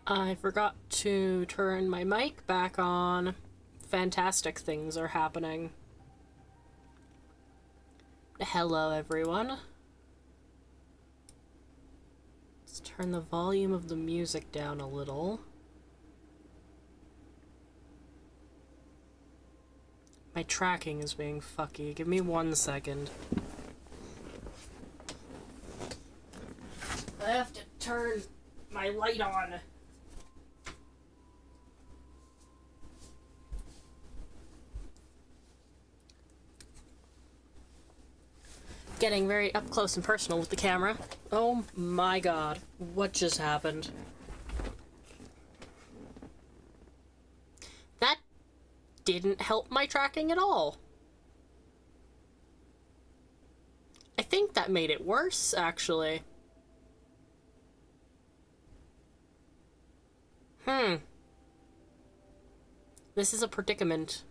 I forgot to turn my mic back on, fantastic things are happening. Hello, everyone. Let's turn the volume of the music down a little. My tracking is being fucky. Give me 1 second. I have to turn my light on. Getting very up close and personal with the camera. Oh my god, what just happened? That didn't help my tracking at all. I think that made it worse, actually. This is a predicament.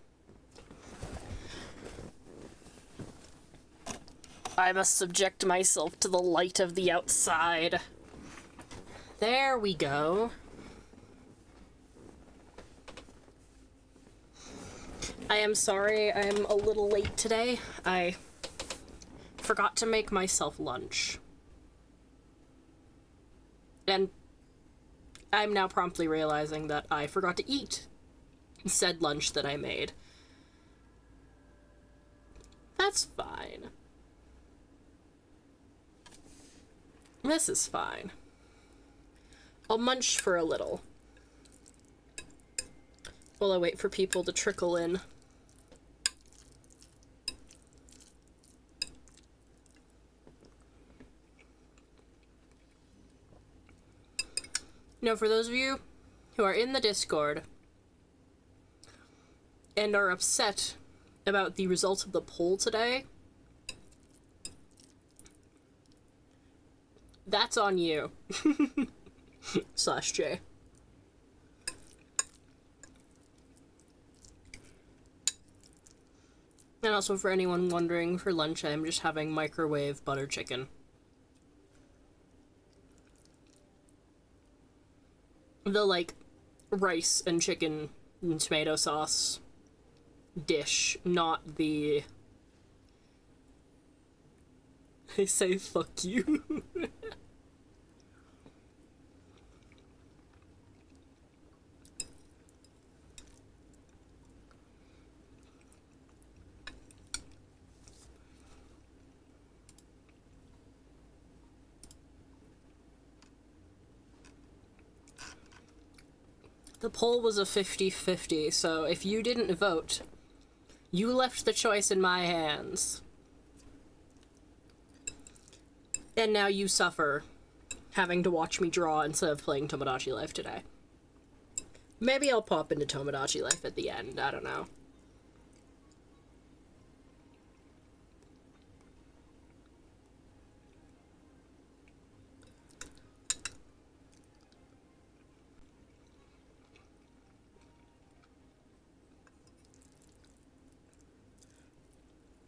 I must subject myself to the light of the outside. There we go. I am sorry I'm a little late today. I forgot to make myself lunch. And I'm now promptly realizing that I forgot to eat said lunch that I made. That's fine. This is fine. I'll munch for a little while I wait for people to trickle in. Now, for those of you who are in the Discord and are upset about the results of the poll today, that's on you. /J. And also, for anyone wondering, for lunch I'm just having microwave butter chicken. The, like, rice and chicken and tomato sauce dish, not the... I say fuck you. The poll was a 50-50, so if you didn't vote, you left the choice in my hands. And now you suffer having to watch me draw instead of playing Tomodachi Life today. Maybe I'll pop into Tomodachi Life at the end, I don't know.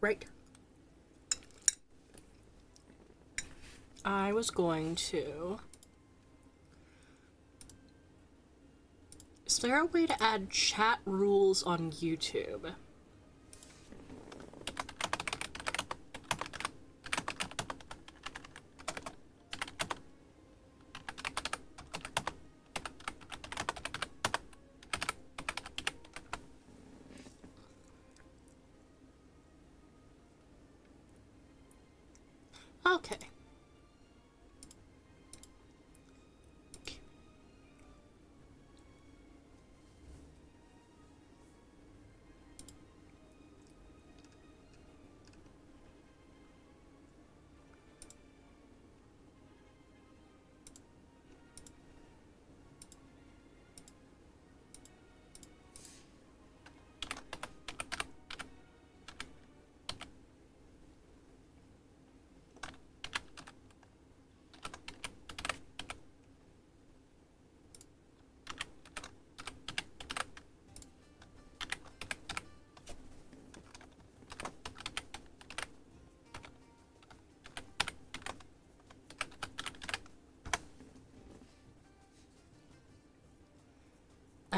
Right. I was going to... Is there a way to add chat rules on YouTube? Okay.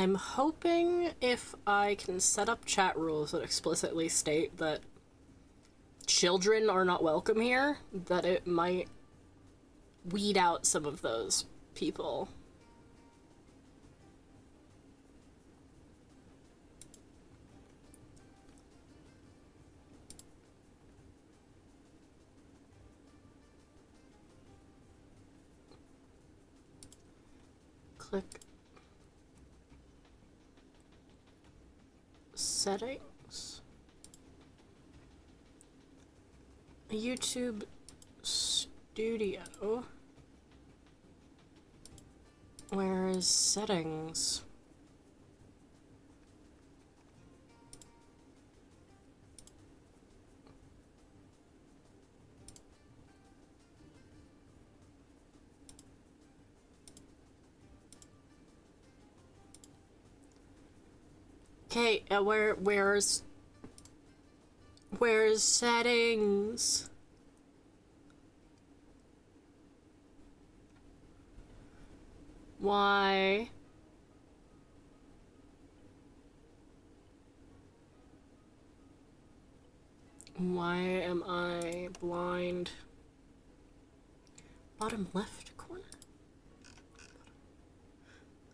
I'm hoping if I can set up chat rules that explicitly state that children are not welcome here, that it might weed out some of those people. Click settings. YouTube Studio. Where is settings? Okay, where's settings? Why? Why am I blind? Bottom left corner?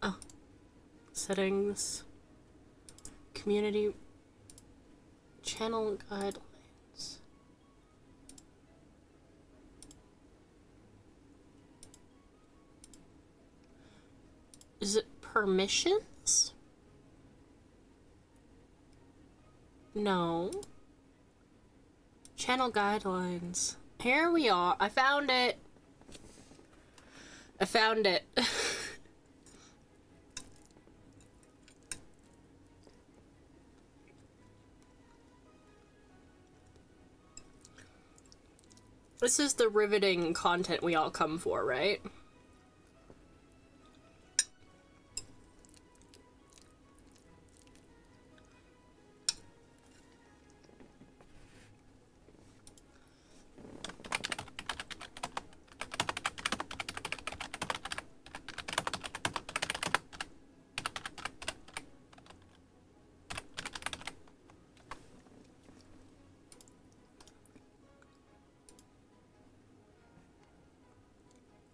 Oh. Settings. Community. Channel guidelines. Is it permissions? No. Channel guidelines. Here we are. I found it. I found it. This is the riveting content we all come for, right?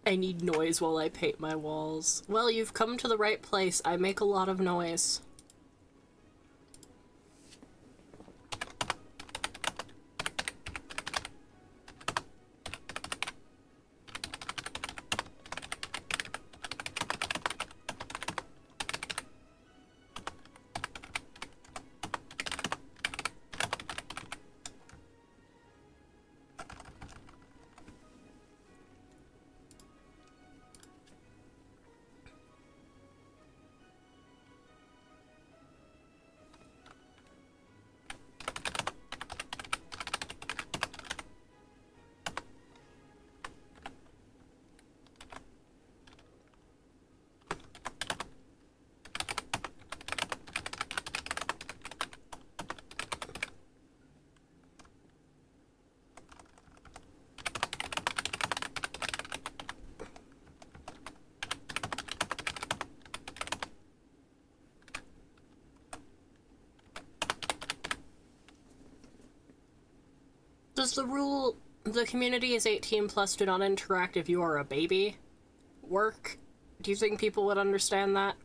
I need noise while I paint my walls. Well, you've come to the right place. I make a lot of noise. Does the rule, the community is 18 plus, do not interact if you are a baby, work? Do you think people would understand that?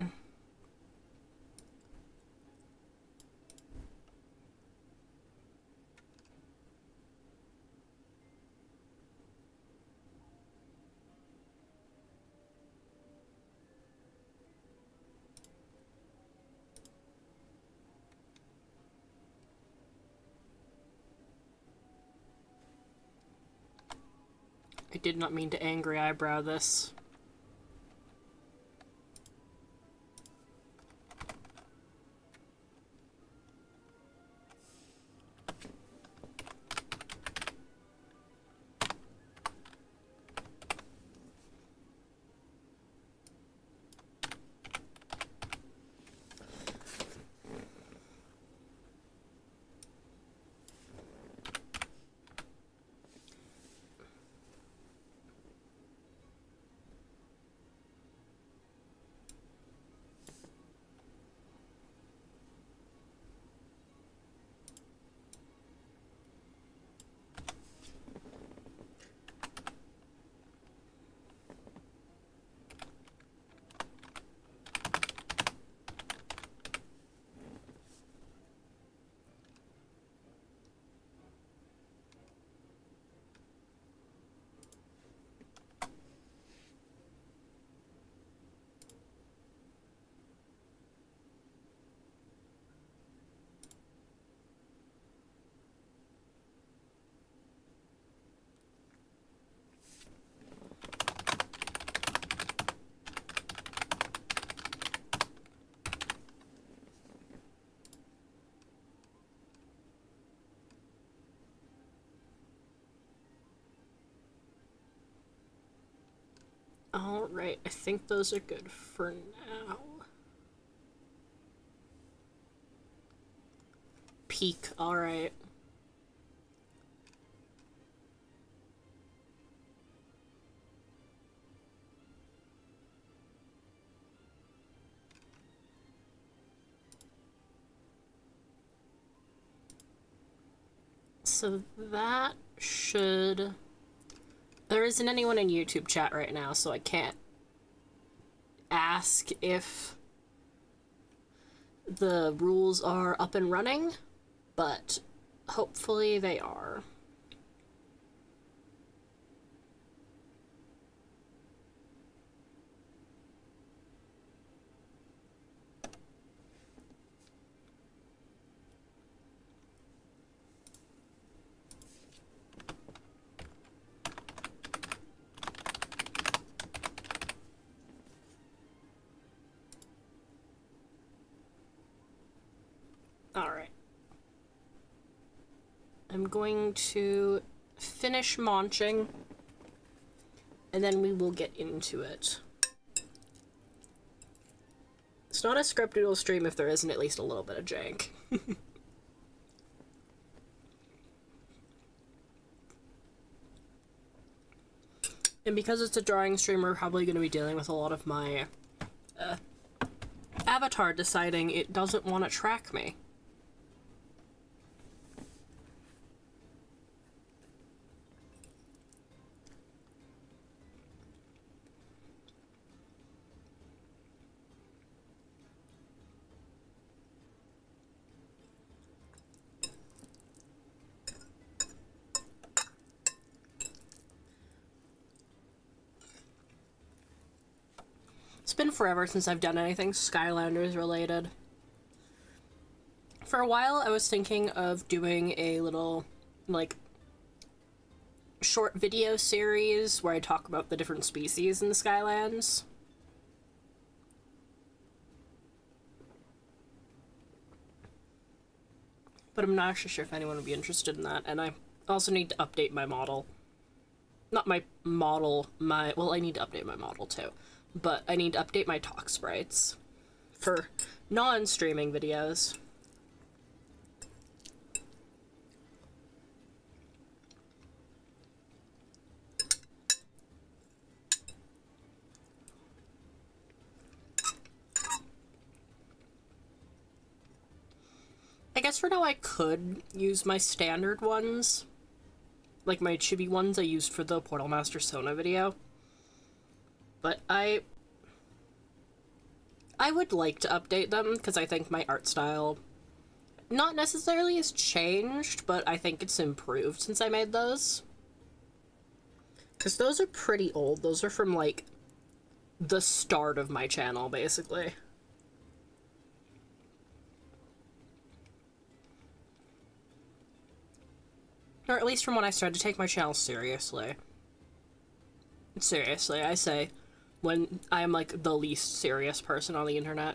I did not mean to angry eyebrow this. Alright, I think those are good for now. Peak, alright. So that should... There isn't anyone in YouTube chat right now, so I can't ask if the rules are up and running, but hopefully they are. Alright. I'm going to finish launching, and then we will get into it. It's not a scripted stream if there isn't at least a little bit of jank. And because it's a drawing stream, we're probably going to be dealing with a lot of my avatar deciding it doesn't want to track me. It's been forever since I've done anything Skylanders related. For a while, I was thinking of doing a little, like, short video series where I talk about the different species in the Skylands. But I'm not actually sure if anyone would be interested in that, and I also need to update my model. Not my model, well, I need to update my model too. But I need to update my talk sprites for non-streaming videos. I guess for now I could use my standard ones, like my chibi ones I used for the Portal Master Sona video. But I would like to update them, because I think my art style not necessarily has changed, but I think it's improved since I made those. Because those are pretty old. Those are from, like, the start of my channel, basically. Or at least from when I started to take my channel seriously. Seriously, I say. When I'm, like, the least serious person on the internet.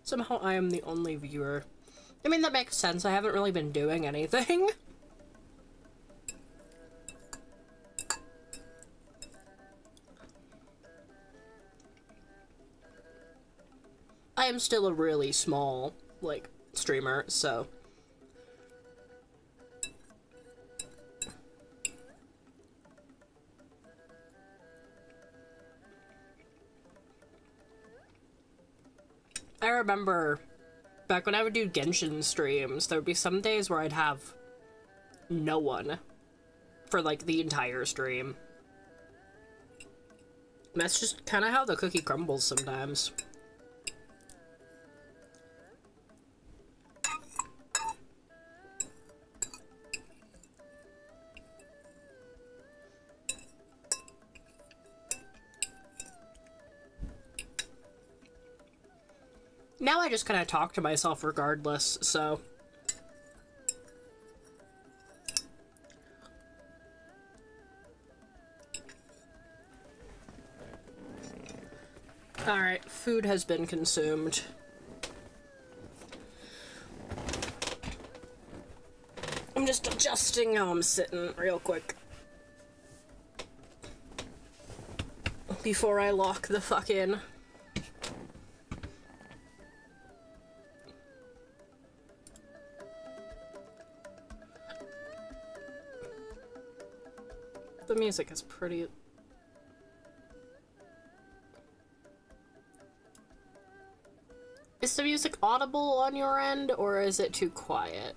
Somehow I am the only viewer. I mean, that makes sense. I haven't really been doing anything. I am still a really small, like, streamer, so... I remember back when I would do Genshin streams, there would be some days where I'd have no one for, like, the entire stream. And that's just kind of how the cookie crumbles sometimes. Now I just kind of talk to myself regardless, so... Alright, food has been consumed. I'm just adjusting how I'm sitting real quick. Before I lock the fuck in. The music is pretty... Is the music audible on your end, or is it too quiet?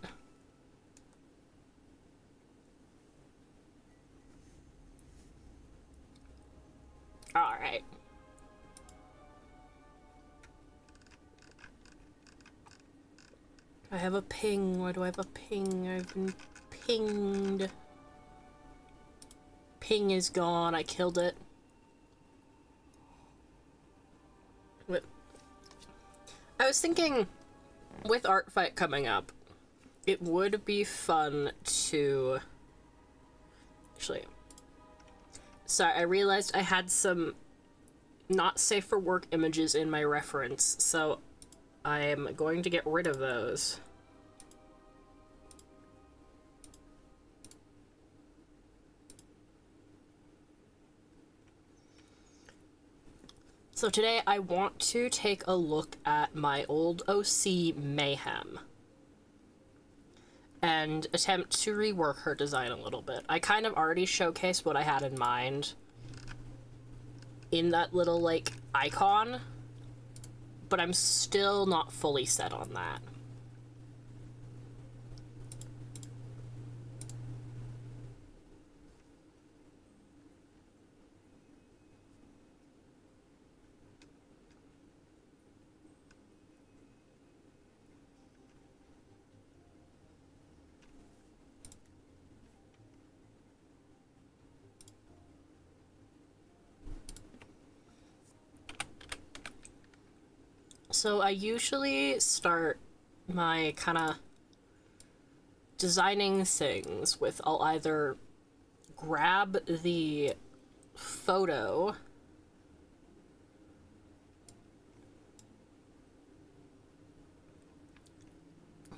Alright. I have a ping. Why do I have a ping? I've been pinged. Ping is gone. I killed it. What? I was thinking, with Art Fight coming up, it would be fun to... Actually... Sorry, I realized I had some not safe for work images in my reference, so I'm going to get rid of those. So today I want to take a look at my old OC Mayhem and attempt to rework her design a little bit. I kind of already showcased what I had in mind in that little, like, icon, but I'm still not fully set on that. So I usually start my kind of designing things with, I'll either grab the photo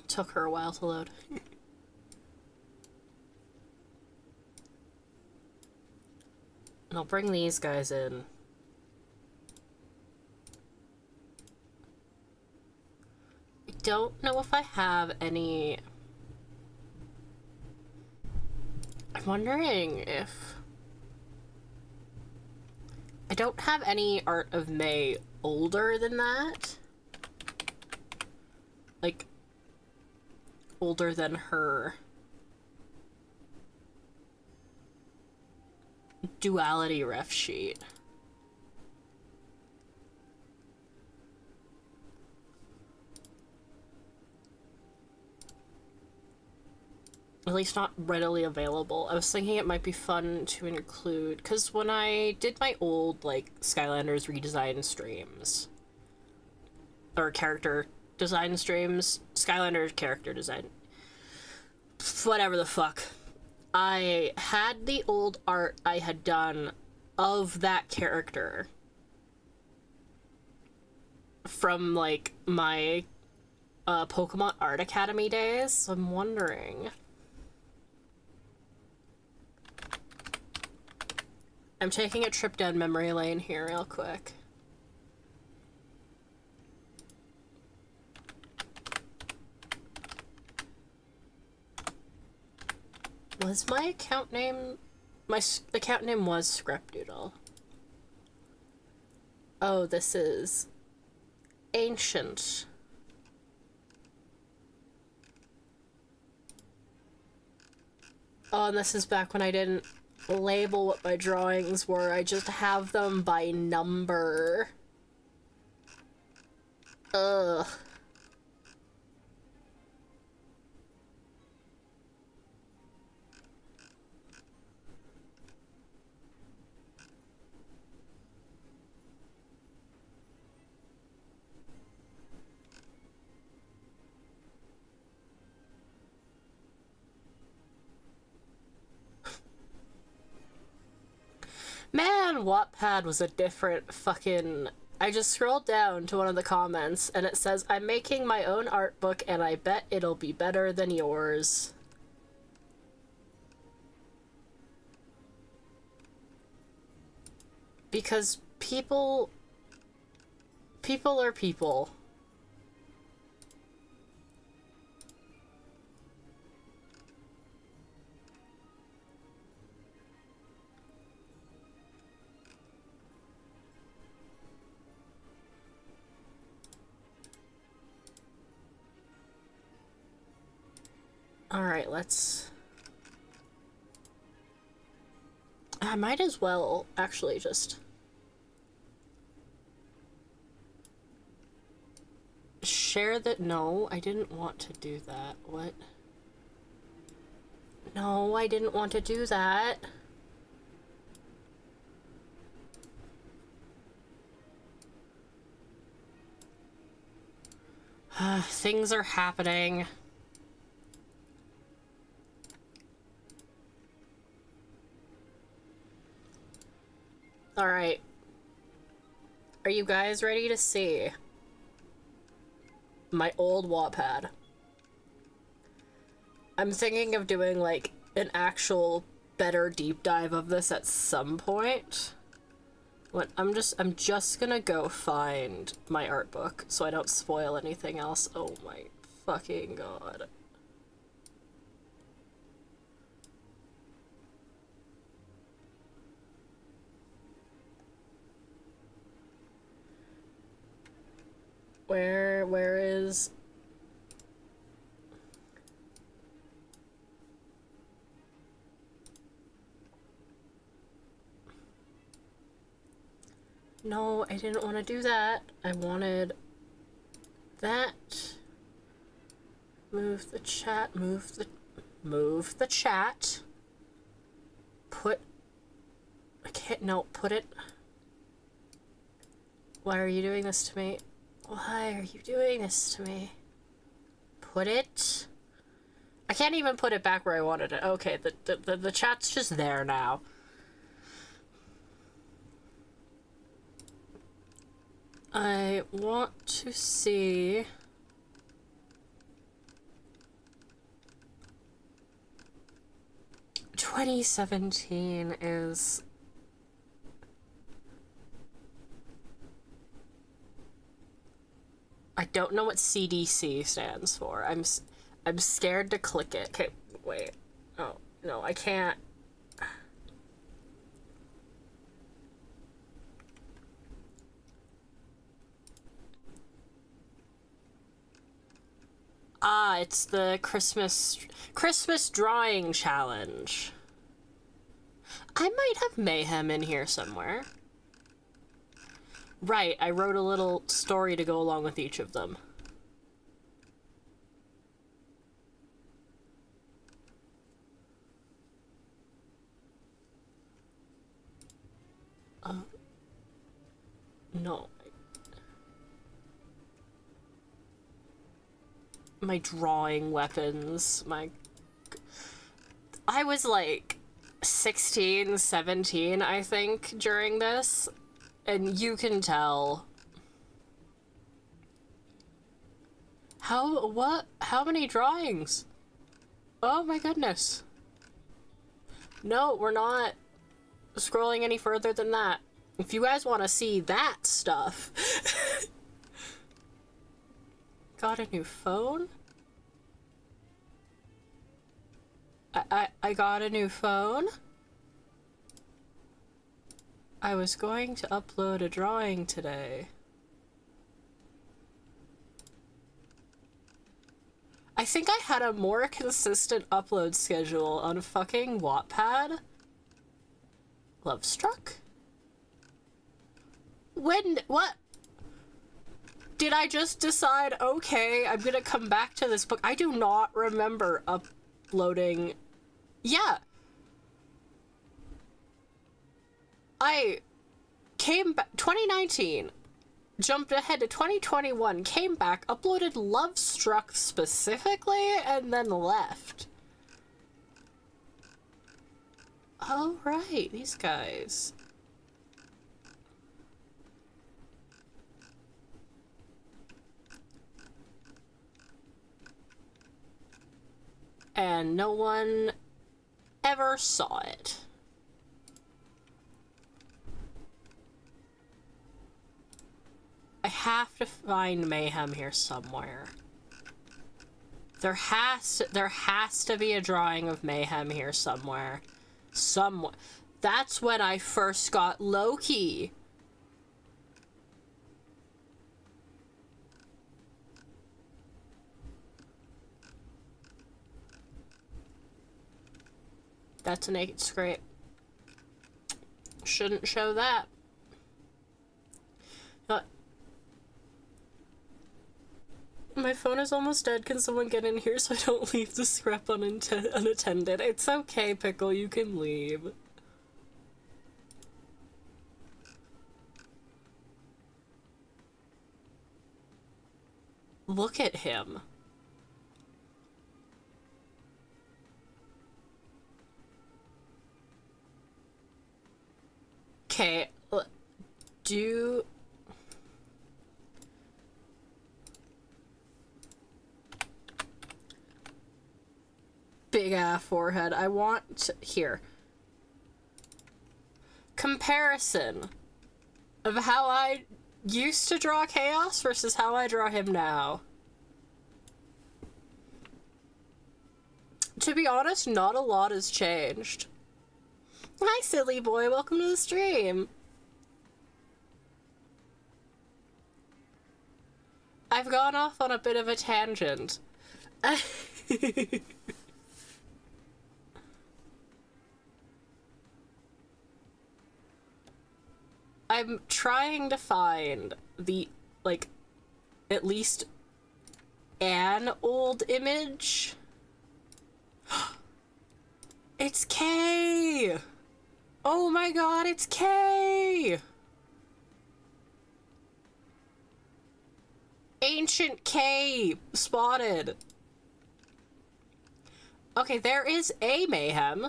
took her a while to load. And I'll bring these guys in. Don't know if I have any... I'm wondering if... I don't have any art of May older than that. Like, older than her duality ref sheet. At least not readily available. I was thinking it might be fun to include, because when I did my old, like, Skylanders redesign streams, or character design streams, Skylanders character design, whatever the fuck, I had the old art I had done of that character from, like, my Pokemon Art Academy days, so I'm wondering... I'm taking a trip down memory lane here real quick. Was my account name... My account name was Scrapdoodle. Oh, this is... Ancient. Oh, and this is back when I didn't label what my drawings were. I just have them by number. Ugh. on Wattpad was a different fucking... I just scrolled down to one of the comments, and it says, I'm making my own art book, and I bet it'll be better than yours. Because people are people. Alright, let's... I might as well actually just... share that. No, I didn't want to do that. What? No, I didn't want to do that. Things are happening. Alright. Are you guys ready to see my old Wattpad? I'm thinking of doing like an actual better deep dive of this at some point. What I'm just gonna go find my art book so I don't spoil anything else. Oh my fucking god. Where is... No, I didn't want to do that. I wanted that. Move the chat, move the chat. Put... I can't, no, put it... Why are you doing this to me? Why are you doing this to me? Put it... I can't even put it back where I wanted it. Okay, the chat's just there now. I want to see... 2017 is... I don't know what CDC stands for. I'm scared to click it. Okay, wait. Oh, no, I can't. Ah, it's the Christmas drawing challenge. I might have Mayhem in here somewhere. Right, I wrote a little story to go along with each of them. No. My drawing weapons, I was like 16, 17, I think, during this. And you can tell. How many drawings? Oh my goodness. No, we're not scrolling any further than that. If you guys want to see that stuff. Got a new phone? I got a new phone? I was going to upload a drawing today. I think I had a more consistent upload schedule on fucking Wattpad. Lovestruck? When, what? Did I just decide, okay, I'm gonna come back to this book? I do not remember uploading. Yeah. I came back, 2019, jumped ahead to 2021, came back, uploaded Lovestruck specifically, and then left. Oh, right, these guys. and no one ever saw it. I have to find mayhem here somewhere. There has to be a drawing of mayhem here somewhere. That's when I first got Loki. That's a naked scrape. Shouldn't show that. My phone is almost dead. Can someone get in here so I don't leave the scrap unattended? It's okay, Pickle. You can leave. Look at him. Okay, do... Big ass forehead. I want here. Comparison of how I used to draw Chaos versus how I draw him now. To be honest, not a lot has changed. Hi, silly boy. Welcome to the stream. I've gone off on a bit of a tangent. I'm trying to find the, like, at least an old image. It's Kay! Oh my god, it's Kay! Ancient Kay spotted. Okay, there is a mayhem.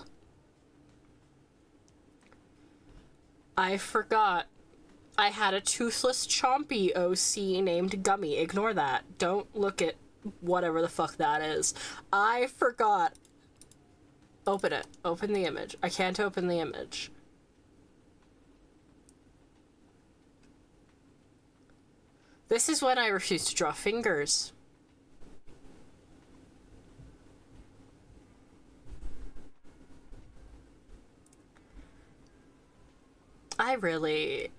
I forgot. I had a toothless chompy OC named Gummy. Ignore that. Don't look at whatever the fuck that is. I forgot. Open it. Open the image. I can't open the image. This is when I refuse to draw fingers. I really...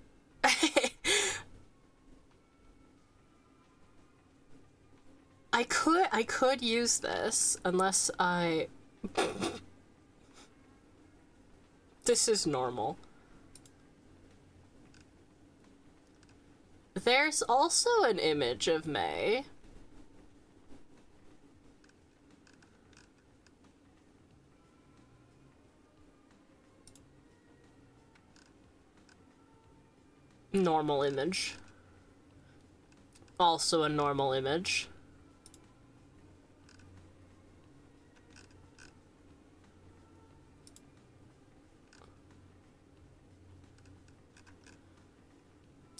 I could use this, unless I... This is normal. There's also an image of May. Normal image. Also a normal image.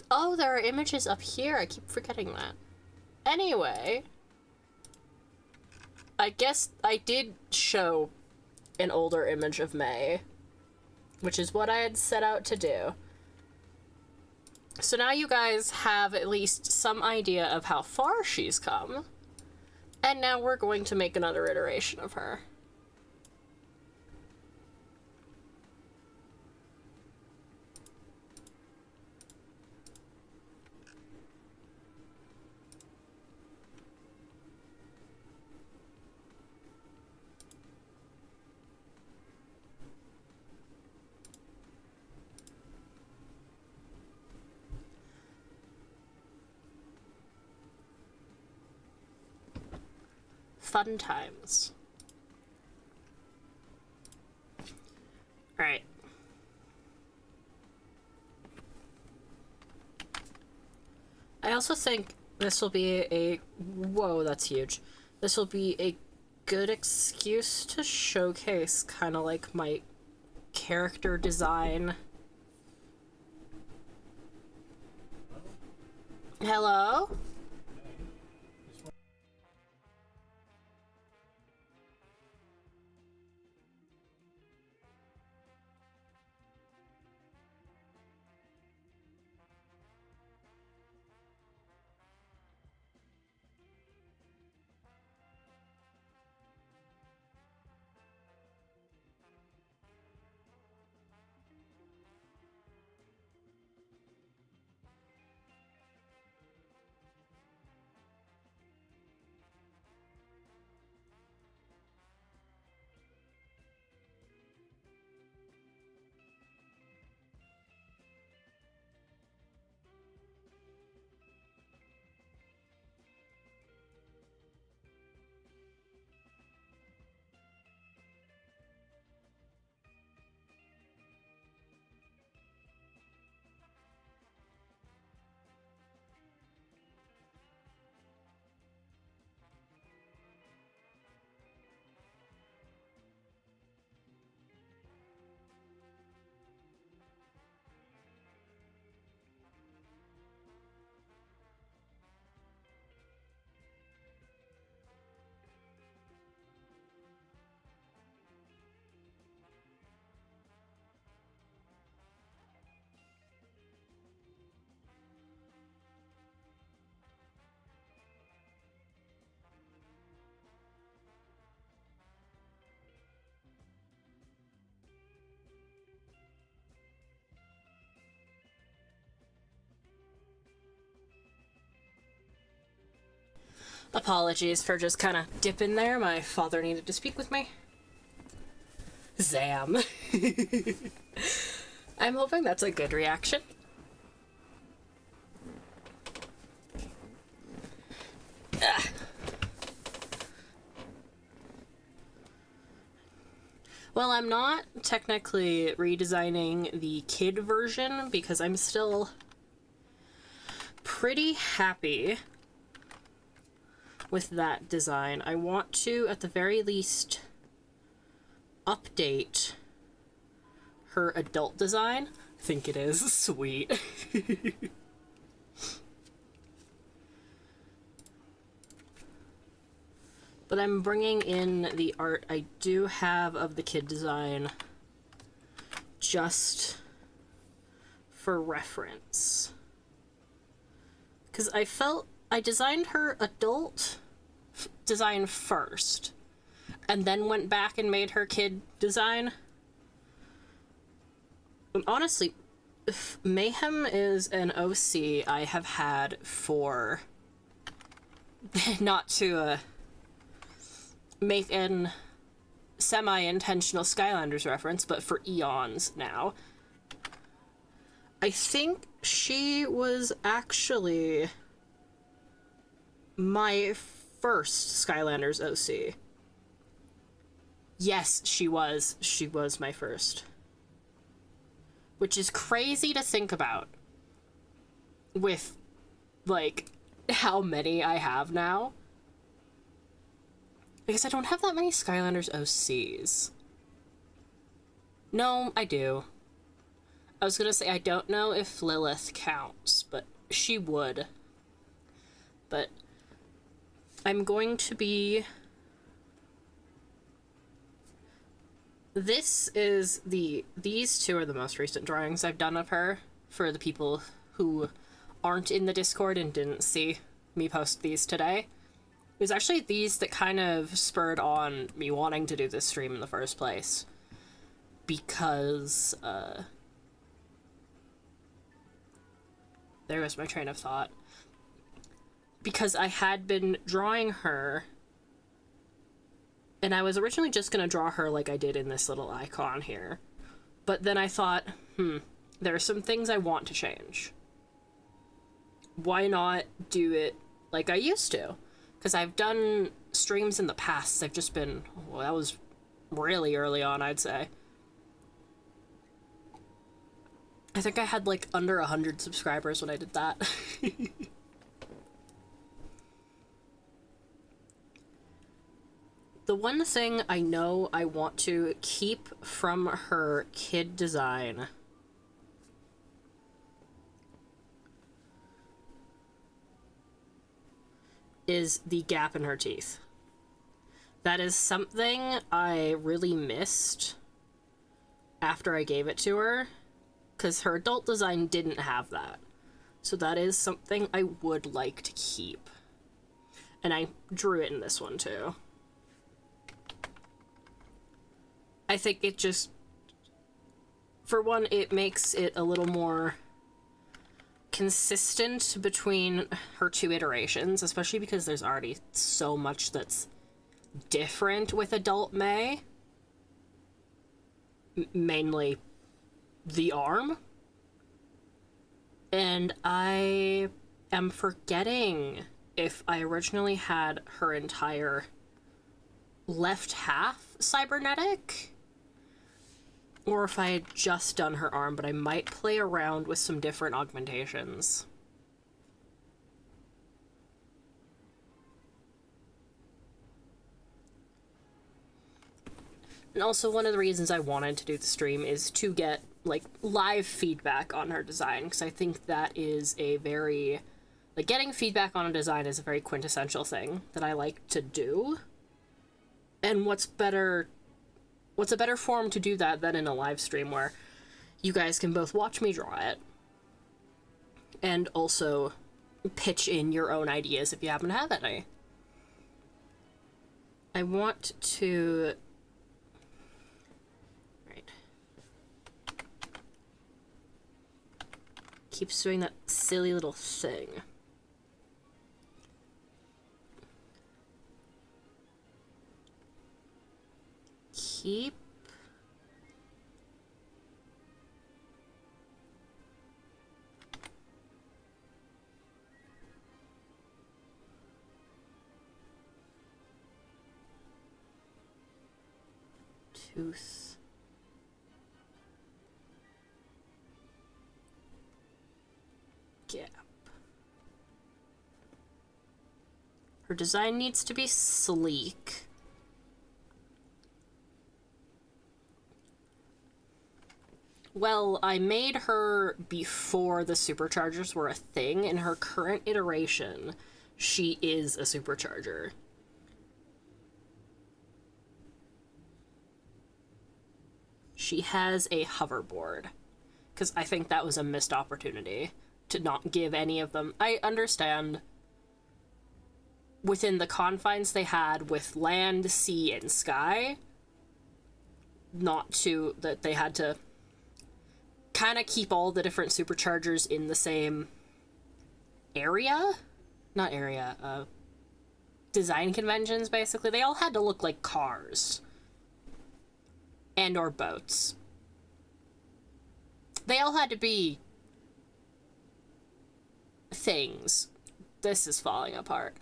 Oh, there are images up here. I keep forgetting that. Anyway, I guess I did show an older image of May, which is what I had set out to do. So now you guys have at least some idea of how far she's come, and now we're going to make another iteration of her. Fun times. Alright. I also think this will be a... Whoa, that's huge. This will be a good excuse to showcase kind of like my character design. Hello? Apologies for just kind of dipping there. My father needed to speak with me. Zam. I'm hoping that's a good reaction. Ah. Well, I'm not technically redesigning the kid version because I'm still pretty happy with that design. I want to, at the very least, update her adult design. I think it is sweet. But I'm bringing in the art I do have of the kid design just for reference. Because I felt I designed her adult design first, and then went back and made her kid design. Honestly, Mayhem is an OC I have had for, not to make an semi-intentional Skylanders reference, but for eons now. I think she was actually my first Skylanders OC. Yes, she was. She was my first. Which is crazy to think about with, like, how many I have now. Because I don't have that many Skylanders OCs. No, I do. I was gonna say, I don't know if Lilith counts, but she would. But I'm going to be... These two are the most recent drawings I've done of her, for the people who aren't in the Discord and didn't see me post these today. It was actually these that kind of spurred on me wanting to do this stream in the first place. Because, there was my train of thought. Because I had been drawing her, and I was originally just gonna draw her like I did in this little icon here. But then I thought, there are some things I want to change. Why not do it like I used to? Because I've done streams in the past. I've just been, well, that was really early on, I'd say. I think I had like under 100 subscribers when I did that. The one thing I know I want to keep from her kid design is the gap in her teeth. That is something I really missed after I gave it to her, because her adult design didn't have that. So that is something I would like to keep. And I drew it in this one too. I think it just, for one, it makes it a little more consistent between her two iterations, especially because there's already so much that's different with adult May. Mainly the arm. And I am forgetting if I originally had her entire left half cybernetic, or if I had just done her arm, but I might play around with some different augmentations. And also, one of the reasons I wanted to do the stream is to get, like, live feedback on her design, because I think that is a very... Like, getting feedback on a design is a very quintessential thing that I like to do. And what's a better form to do that than in a live stream where you guys can both watch me draw it and also pitch in your own ideas if you happen to have any. I want to... Right. Keeps doing that silly little thing. keep. Tooth. Gap. Her design needs to be sleek. Well, I made her before the superchargers were a thing. In her current iteration, she is a supercharger. She has a hoverboard, because I think that was a missed opportunity to not give any of them. I understand within the confines they had with land, sea, and sky, that they had to kind of keep all the different superchargers in the same area? Not area, design conventions, basically. They all had to look like cars. And or boats. They all had to be things. This is falling apart.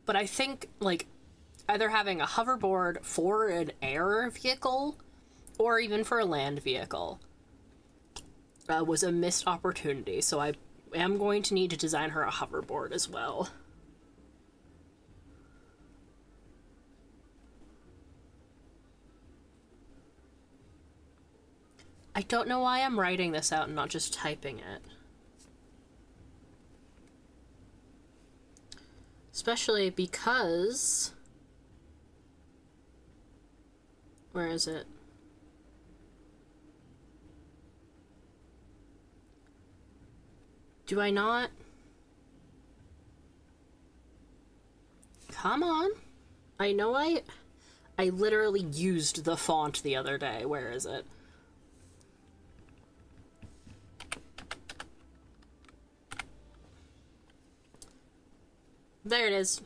But I think, like, either having a hoverboard for an air vehicle or even for a land vehicle was a missed opportunity, so I am going to need to design her a hoverboard as well. I don't know why I'm writing this out and not just typing it. Especially because... Where is it? Do I not? Come on. I know I literally used the font the other day. Where is it? There it is.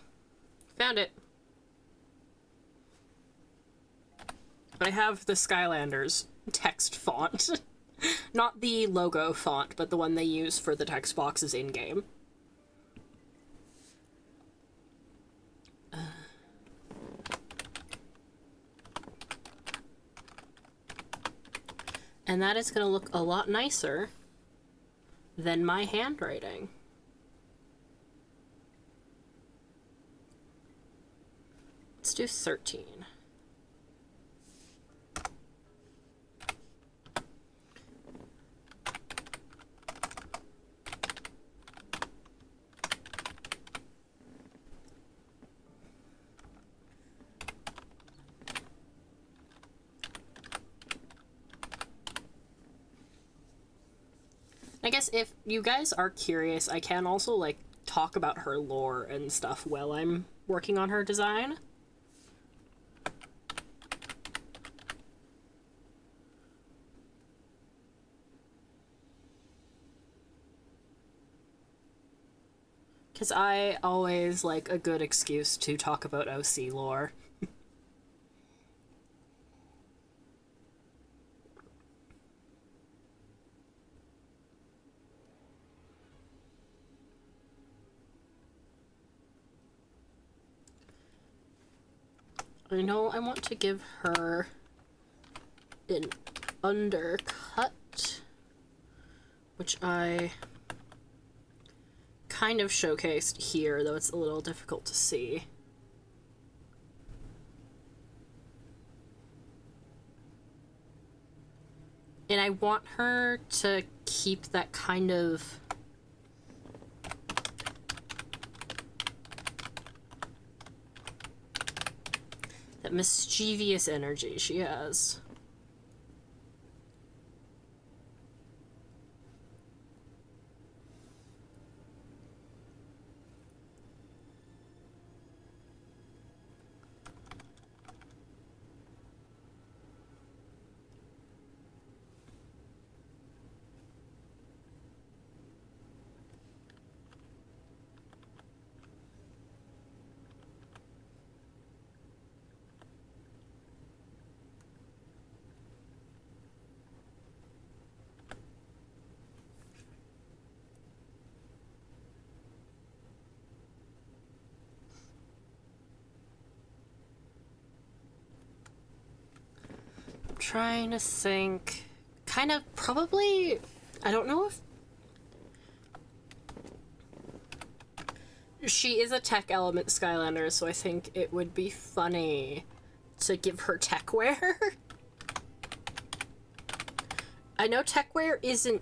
Found it. I have the Skylanders text font. Not the logo font, but the one they use for the text boxes in-game. And that is going to look a lot nicer than my handwriting. Let's do 13. I guess if you guys are curious, I can also, like, talk about her lore and stuff while I'm working on her design. Because I always like a good excuse to talk about OC lore. I know I want to give her an undercut, which I kind of showcased here, though it's a little difficult to see. And I want her to keep that kind of that mischievous energy she has. trying to think. Kind of, probably, I don't know if... She is a tech element Skylander, so I think it would be funny to give her techwear. I know techwear isn't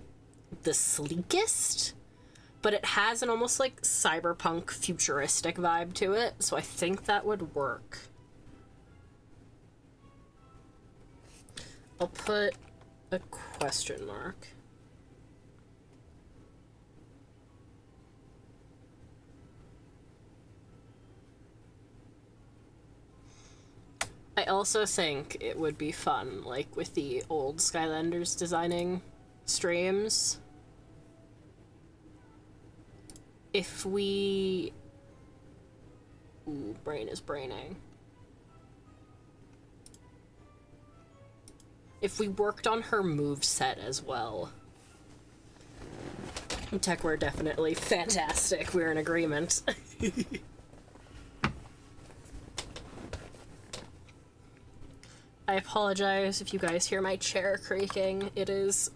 the sleekest, but it has an almost like cyberpunk futuristic vibe to it, so I think that would work. I'll put a question mark. I also think it would be fun, like with the old Skylanders designing streams, if we... Ooh, brain is braining. If we worked on her moveset as well. Techwear definitely fantastic, we're in agreement. I apologize if you guys hear my chair creaking. It's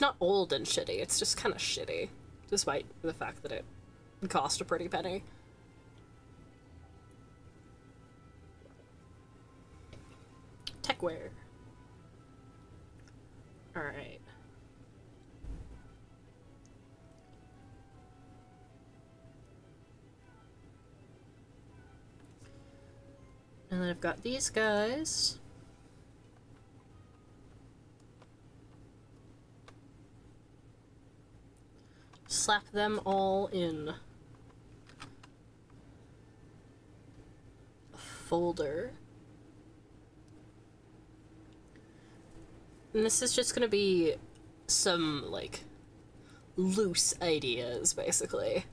not old and shitty, it's just kind of shitty, despite the fact that it cost a pretty penny. Techwear. Alright. And then I've got these guys. Slap them all in a folder. And this is just gonna be some, like, loose ideas, basically,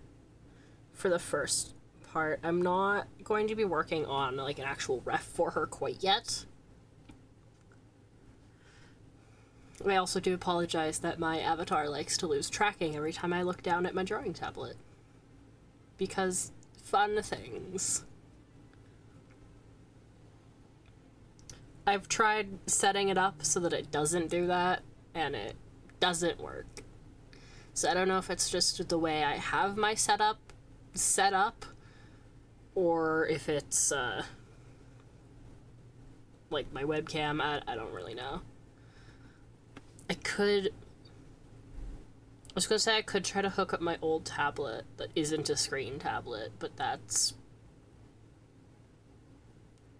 for the first part. I'm not going to be working on, like, an actual ref for her quite yet. I also do apologize that my avatar likes to lose tracking every time I look down at my drawing tablet. Because fun things. I've tried setting it up so that it doesn't do that, and it doesn't work. So I don't know if it's just the way I have my setup set up, or if it's, like my webcam, I don't really know. I was gonna say I could try to hook up my old tablet that isn't a screen tablet, but that's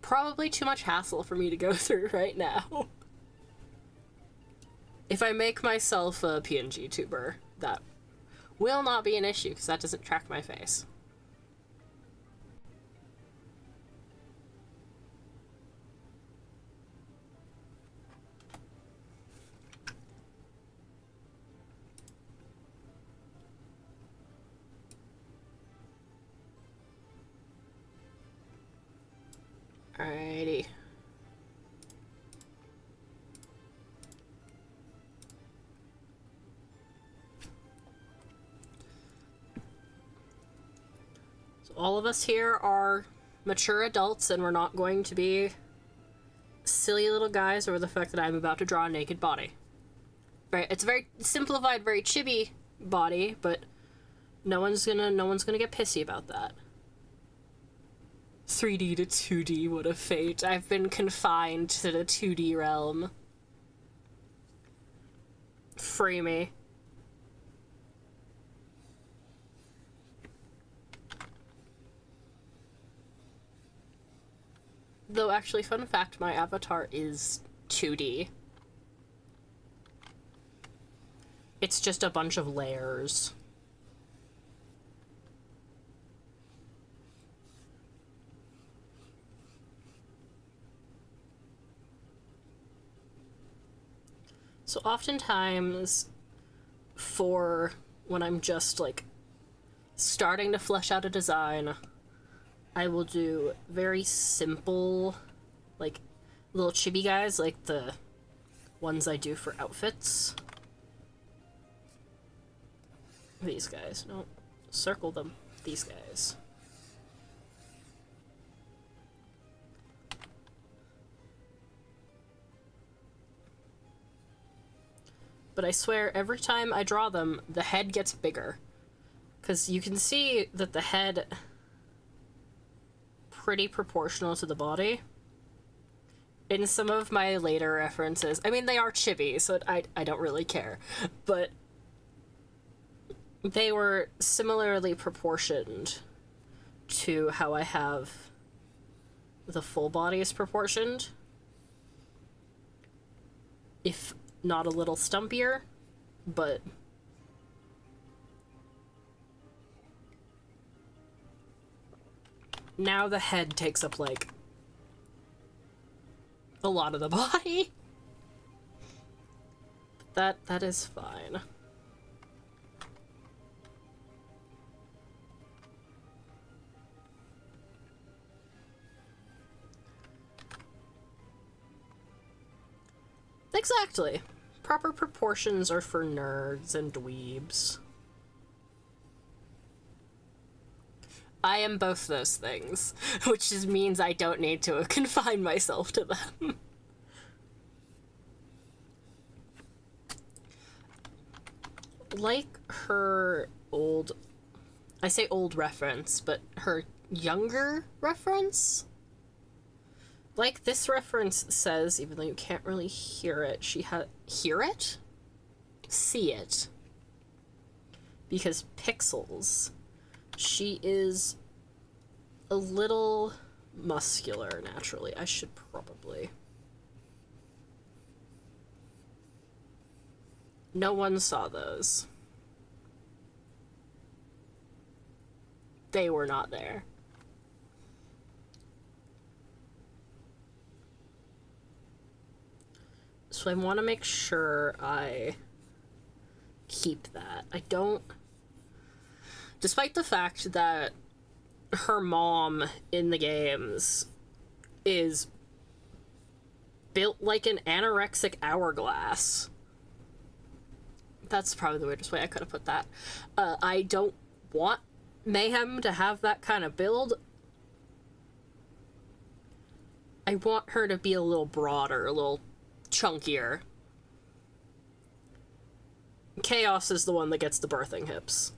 probably too much hassle for me to go through right now. If I make myself a PNG tuber, that will not be an issue, because that doesn't track my face. Alrighty. So all of us here are mature adults, and we're not going to be silly little guys over the fact that I'm about to draw a naked body. Right? It's a very simplified, very chibi body, but no one's gonna get pissy about that. 3D to 2D, what a fate. I've been confined to the 2D realm. Free me. Though, actually, fun fact, my avatar is 2D. It's just a bunch of layers. So oftentimes, for when I'm just, like, starting to flesh out a design, I will do very simple, like, little chibi guys, like the ones I do for outfits. These guys. No, circle them. These guys. but I swear every time I draw them, the head gets bigger. Because you can see that the head pretty proportional to the body. In some of my later references, I mean, they are chibi, so I don't really care, but they were similarly proportioned to how I have the full body is proportioned. If not a little stumpier, but now the head takes up, like, a lot of the body. That is fine. Exactly. Proper proportions are for nerds and dweebs. I am both those things, which just means I don't need to confine myself to them. Like her old, I say old reference, but her younger reference? Like this reference says, even though you can't really hear it, hear it? See it. Because pixels. She is a little muscular, naturally. I should probably... No one saw those. They were not there. So I want to make sure I keep that. I don't... Despite the fact that her mom in the games is built like an anorexic hourglass. That's probably the weirdest way I could have put that. I don't want Mayhem to have that kind of build. I want her to be a little broader, a little chunkier. Chaos is the one that gets the birthing hips.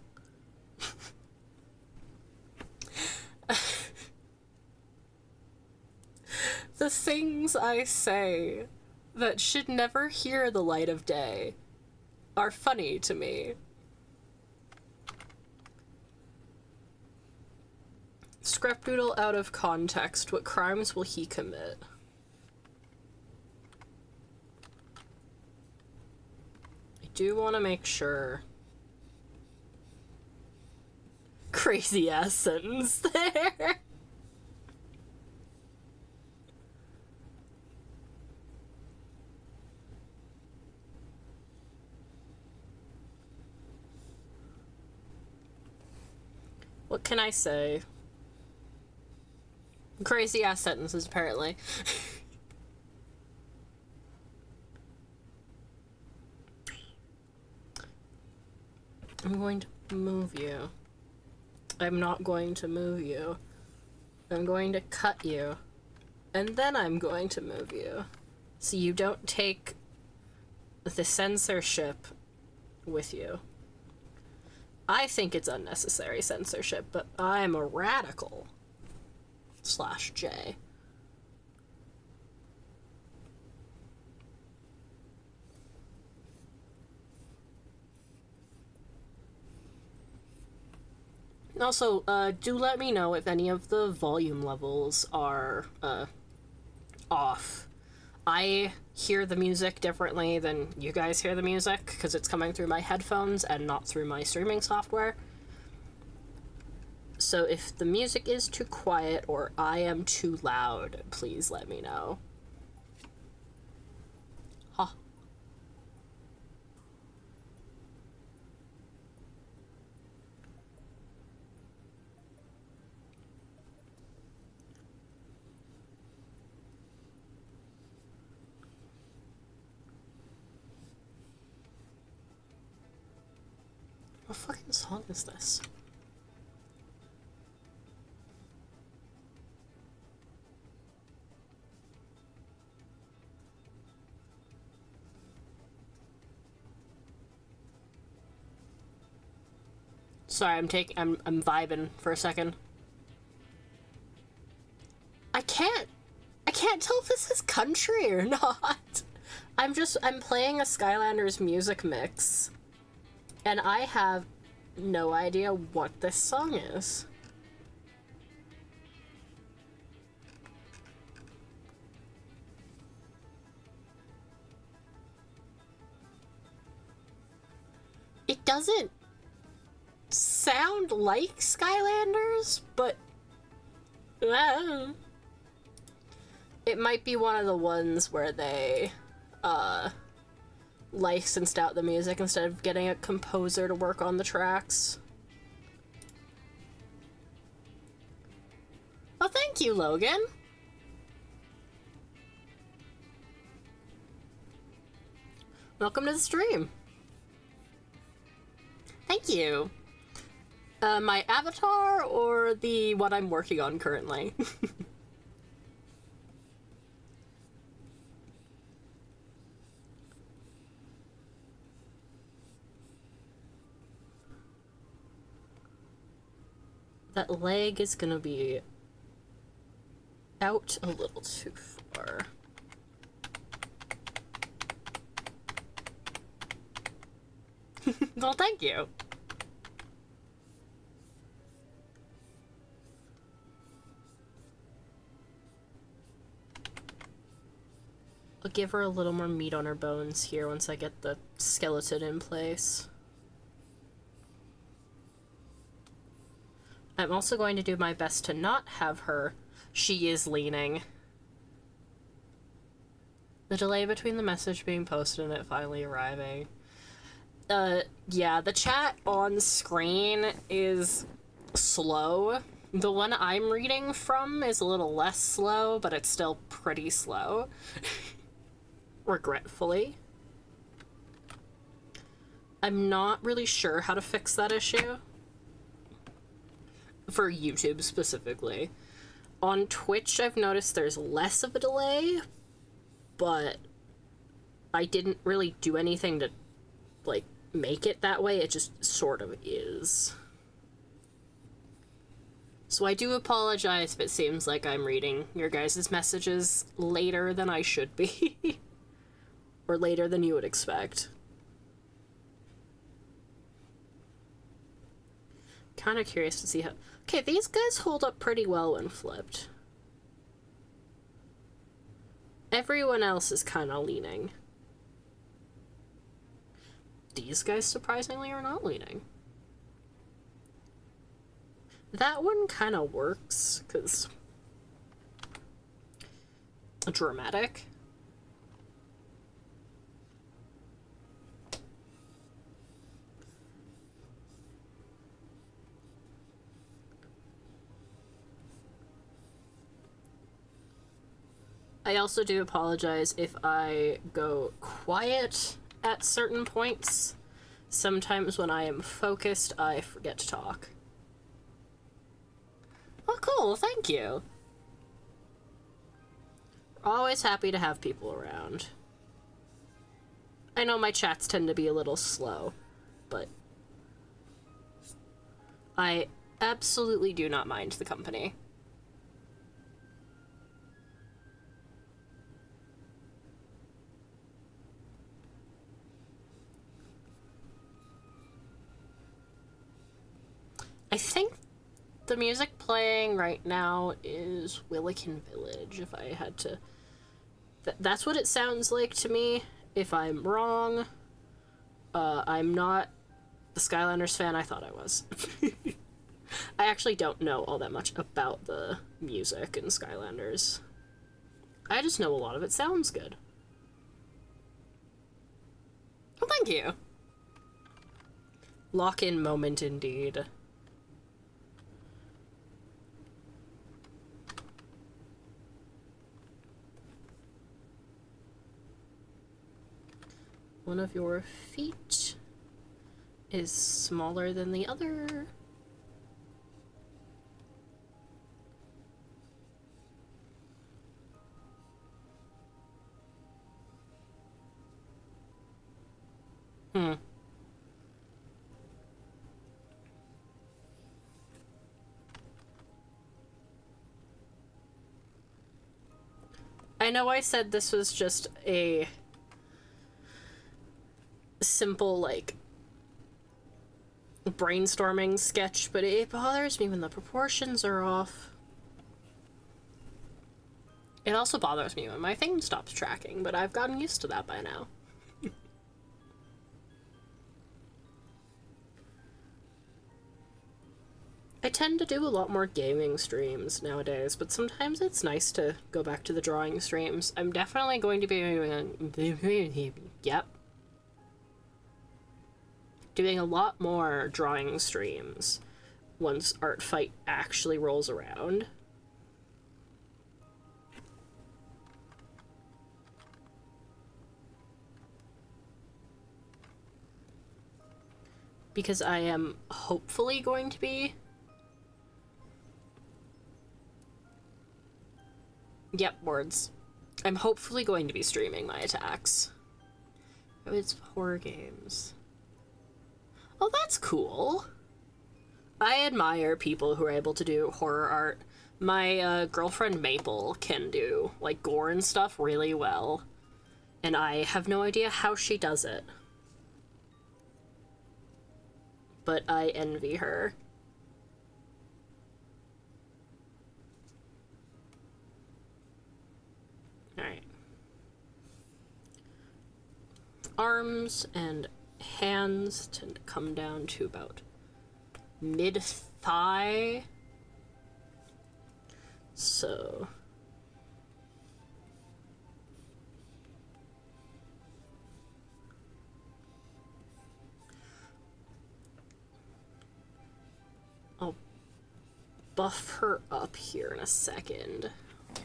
The things I say that should never hear the light of day are funny to me. Scrapdoodle out of context. What crimes will he commit? I do want to make sure. Crazy ass sentence there. What can I say? Crazy ass sentences, apparently. I'm going to move you. I'm not going to move you. I'm going to cut you. And then I'm going to move you. So you don't take the censorship with you. I think it's unnecessary censorship, but I'm a radical. /J. Also, do let me know if any of the volume levels are, off. I hear the music differently than you guys hear the music, because it's coming through my headphones and not through my streaming software. So if the music is too quiet or I am too loud, please let me know. Huh. What fucking song is this? Sorry, I'm vibing for a second. I can't tell if this is country or not. I'm playing a Skylanders music mix, and I have no idea what this song is. It doesn't sound like Skylanders, but it might be one of the ones where they licensed out the music instead of getting a composer to work on the tracks. Oh, thank you, Logan. Welcome to the stream. Thank you. My avatar or the what I'm working on currently? That leg is gonna be out a little too far. Well, thank you. I'll give her a little more meat on her bones here once I get the skeleton in place. I'm also going to do my best to not have her. She is leaning. The delay between the message being posted and it finally arriving. Yeah, the chat on screen is slow. The one I'm reading from is a little less slow, but it's still pretty slow. Regretfully. I'm not really sure how to fix that issue. For YouTube specifically. On Twitch, I've noticed there's less of a delay, but I didn't really do anything to, like, make it that way. It just sort of is. So I do apologize if it seems like I'm reading your guys' messages later than I should be. Or later than you would expect. Kind of curious to see how... Okay, these guys hold up pretty well when flipped. Everyone else is kind of leaning. These guys, surprisingly, are not leaning. That one kind of works, because... dramatic. I also do apologize if I go quiet at certain points. Sometimes when I am focused, I forget to talk. Oh, cool, thank you. Always happy to have people around. I know my chats tend to be a little slow, but I absolutely do not mind the company. I think the music playing right now is Willikin Village, if I had to... that's what it sounds like to me. If I'm wrong, I'm not the Skylanders fan I thought I was. I actually don't know all that much about the music in Skylanders. I just know a lot of it sounds good. Well, thank you. Lock-in moment indeed. One of your feet is smaller than the other. I know I said this was just a simple, like, brainstorming sketch, but it bothers me when the proportions are off. It also bothers me when my thing stops tracking, but I've gotten used to that by now. I tend to do a lot more gaming streams nowadays, but sometimes it's nice to go back to the drawing streams. I'm definitely going to be doing a lot more drawing streams once Art Fight actually rolls around. Because I am hopefully going to be... Yep, words. I'm hopefully going to be streaming my attacks. Oh, it's horror games. Oh, that's cool. I admire people who are able to do horror art. My girlfriend Maple can do, like, gore and stuff really well. And I have no idea how she does it. But I envy her. Alright. Arms and hands tend to come down to about mid-thigh. So... I'll buff her up here in a second.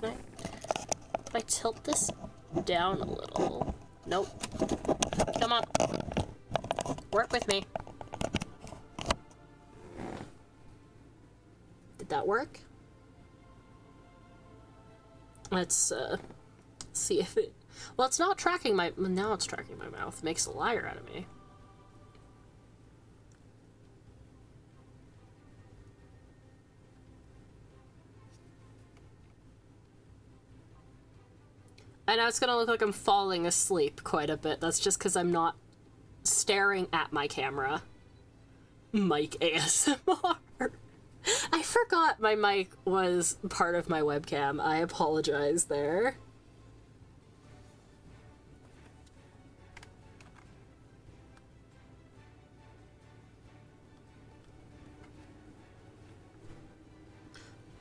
Can I tilt this down a little? Nope. Come on. Work with me. Did that work? Let's see if it... Well, it's not tracking my... Now it's tracking my mouth. It makes a liar out of me. I know it's gonna look like I'm falling asleep quite a bit. That's just because I'm not staring at my camera. Mic ASMR. I forgot my mic was part of my webcam. I apologize there.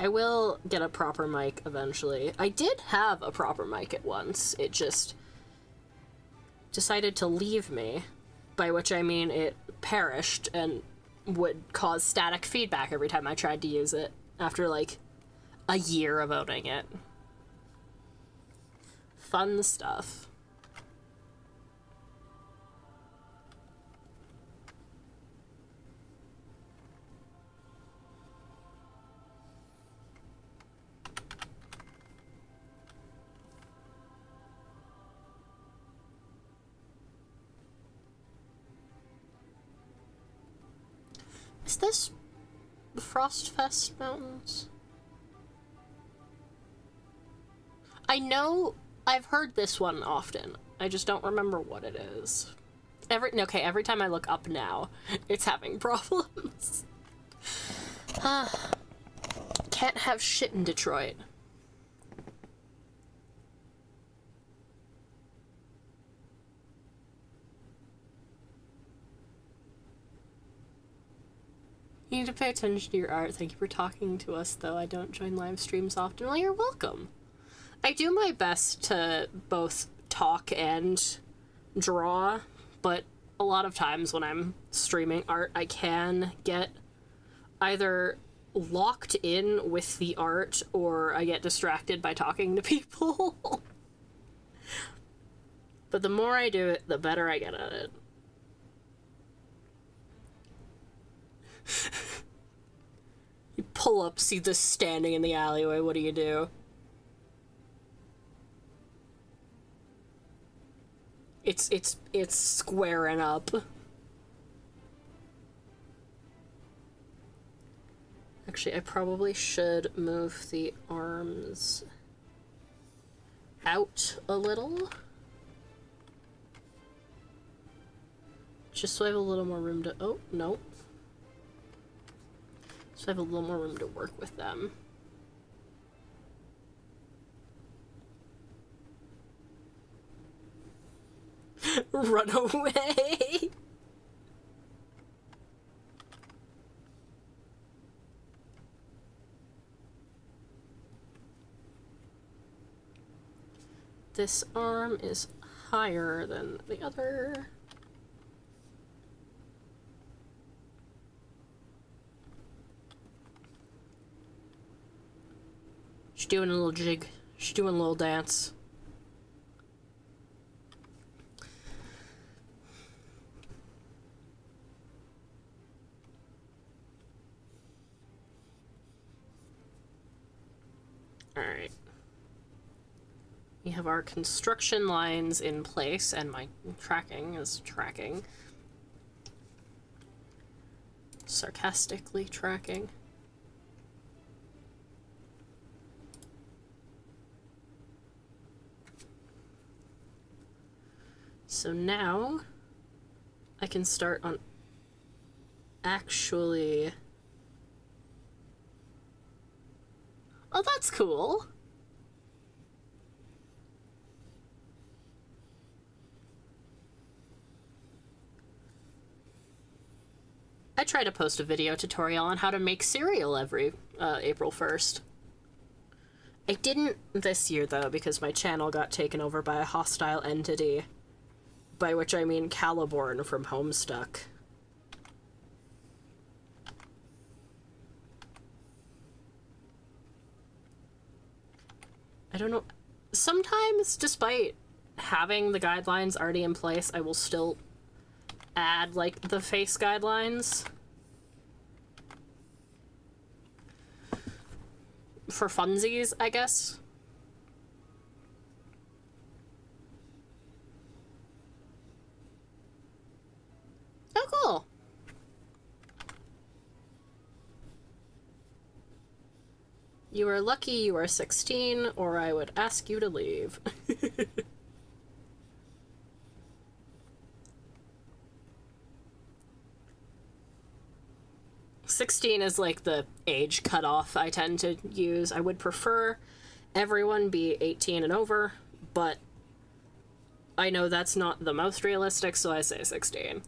I will get a proper mic eventually. I did have a proper mic at once. It just decided to leave me, by which I mean it perished and would cause static feedback every time I tried to use it after like a year of owning it. Fun stuff. Is this the Frostfest Mountains? I know I've heard this one often. I just don't remember what it is. Every time I look up now, it's having problems. Can't have shit in Detroit. You need to pay attention to your art. Thank you for talking to us, though. I don't join live streams often. Well, you're welcome. I do my best to both talk and draw, but a lot of times when I'm streaming art, I can get either locked in with the art or I get distracted by talking to people. But the more I do it, the better I get at it. You pull up, see this standing in the alleyway, what do you do? It's squaring up. Actually, I probably should move the arms out a little. Just so I have a little more room to... Oh, no. So I have a little more room to work with them. Run away! This arm is higher than the other. She's doing a little jig. She's doing a little dance. Alright. We have our construction lines in place, and my tracking is tracking. Sarcastically tracking. So now I can start on actually... Oh, that's cool. I try to post a video tutorial on how to make cereal every April 1st. I didn't this year, though, because my channel got taken over by a hostile entity. By which I mean Caliborn from Homestuck. I don't know. Sometimes, despite having the guidelines already in place, I will still add, like, the face guidelines. For funsies, I guess. Oh, cool. You are lucky you are 16, or I would ask you to leave. 16 is like the age cutoff I tend to use. I would prefer everyone be 18 and over, but I know that's not the most realistic, so I say 16.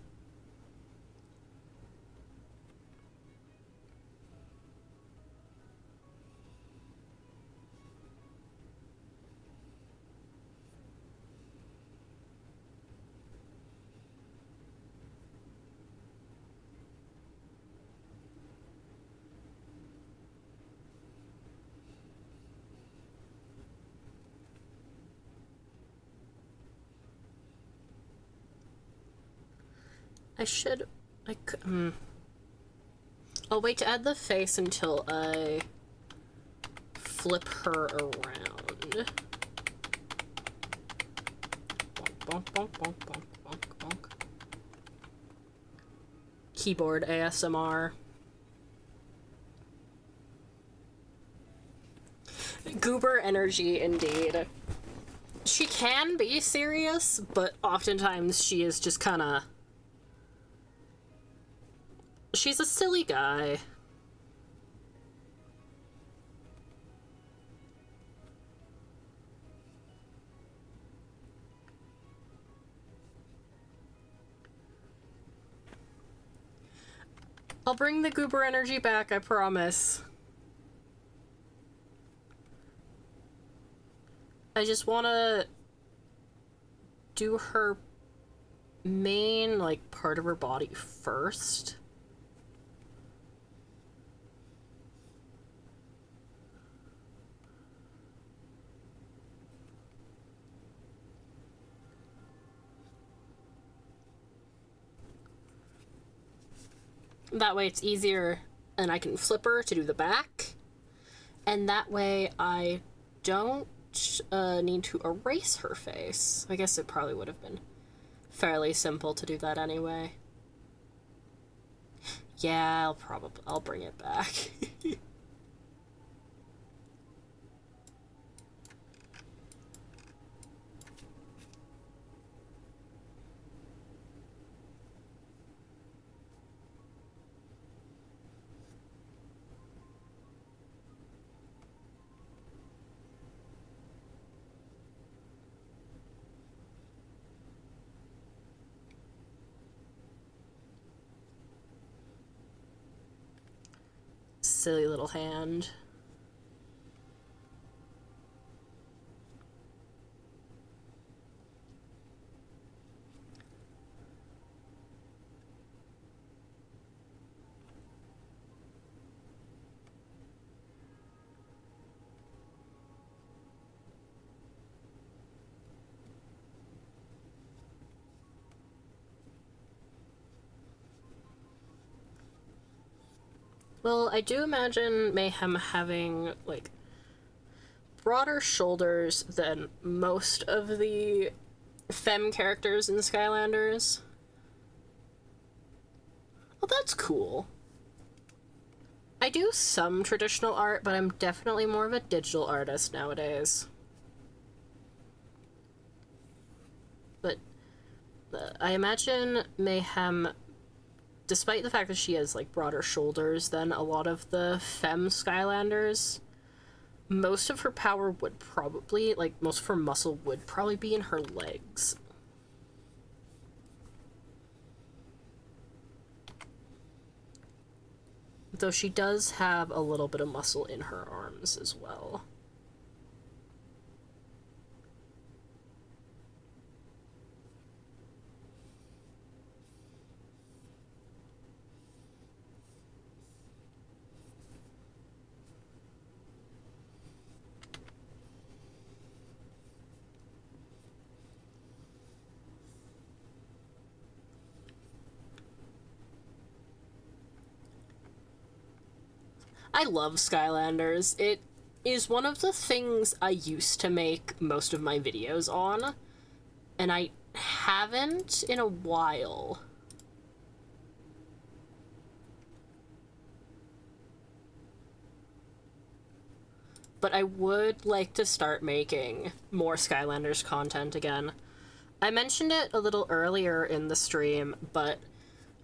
I'll wait to add the face until I flip her around. Bonk, bonk, bonk, bonk, bonk, bonk, bonk. Keyboard ASMR. Goober energy, indeed. She can be serious, but oftentimes she is just kinda... She's a silly guy. I'll bring the goober energy back, I promise. I just wanna do her main, like, part of her body first. That way it's easier and I can flip her to do the back. And that way I don't need to erase her face. I guess it probably would have been fairly simple to do that anyway. Yeah, I'll bring it back. silly little hand. Well, I do imagine Mayhem having, like, broader shoulders than most of the femme characters in Skylanders. Well, that's cool. I do some traditional art, but I'm definitely more of a digital artist nowadays. But I imagine Mayhem, despite the fact that she has, like, broader shoulders than a lot of the femme Skylanders, most of her power would probably, like, most of her muscle would probably be in her legs. Though she does have a little bit of muscle in her arms as well. I love Skylanders. It is one of the things I used to make most of my videos on, and I haven't in a while. But I would like to start making more Skylanders content again. I mentioned it a little earlier in the stream, but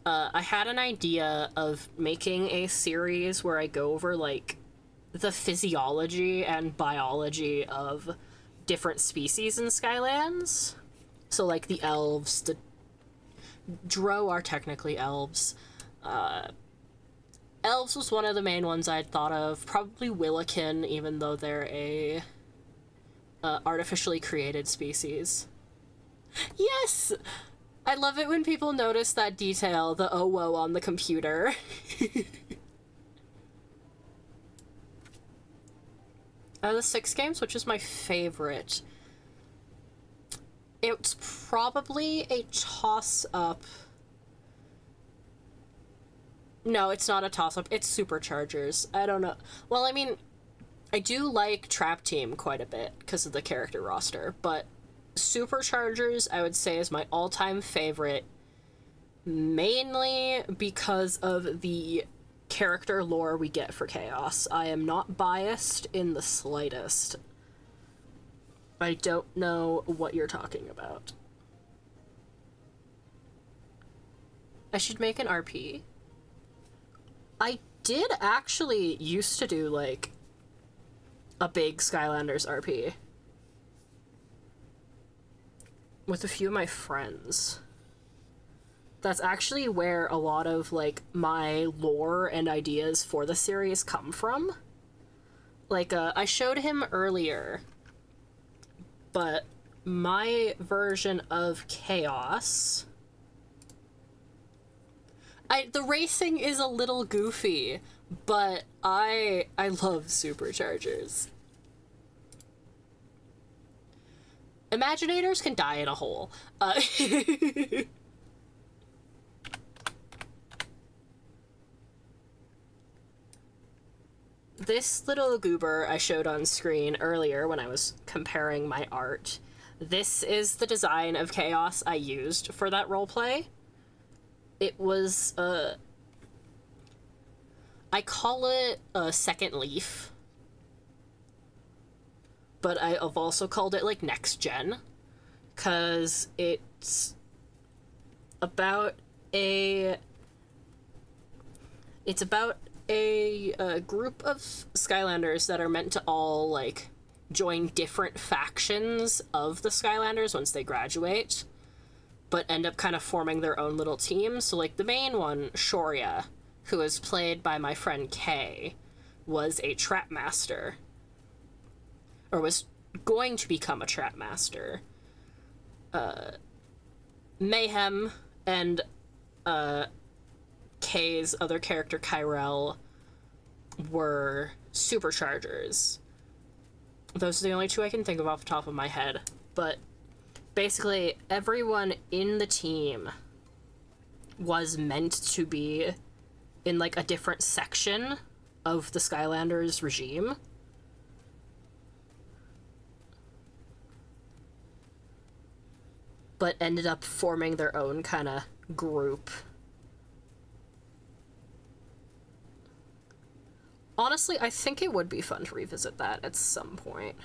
I had an idea of making a series where I go over, like, the physiology and biology of different species in Skylands. So, like, the elves, the Drow are technically elves. Elves was one of the main ones I'd thought of. Probably Willikin, even though they're a artificially created species. Yes! I love it when people notice that detail, the oh whoa on the computer. Out of the 6 games, which is my favorite? It's probably a toss-up. No, it's not a toss-up. It's Superchargers. I don't know. Well, I mean, I do like Trap Team quite a bit because of the character roster, but Superchargers, I would say, is my all-time favorite, mainly because of the character lore we get for Chaos. I am not biased in the slightest. I don't know what you're talking about. I should make an RP. I did actually used to do, like, a big Skylanders RP with a few of my friends. That's actually where a lot of, like, my lore and ideas for the series come from. Like, I showed him earlier, but my version of Chaos... the racing is a little goofy, but I love Superchargers. Imaginators can die in a hole. This little goober I showed on screen earlier when I was comparing my art, this is the design of Chaos I used for that roleplay. It was, I call it a second leaf, but I've also called it, like, next gen, because it's about a group of Skylanders that are meant to all, like, join different factions of the Skylanders once they graduate, but end up kind of forming their own little team. So, like, the main one, Shoria, who is played by my friend Kay, was a trap master. Or was going to become a trap master. Mayhem and Kay's other character, Kyrell, were superchargers. Those are the only two I can think of off the top of my head. But basically, everyone in the team was meant to be in, like, a different section of the Skylanders regime. But ended up forming their own kind of group. Honestly, I think it would be fun to revisit that at some point.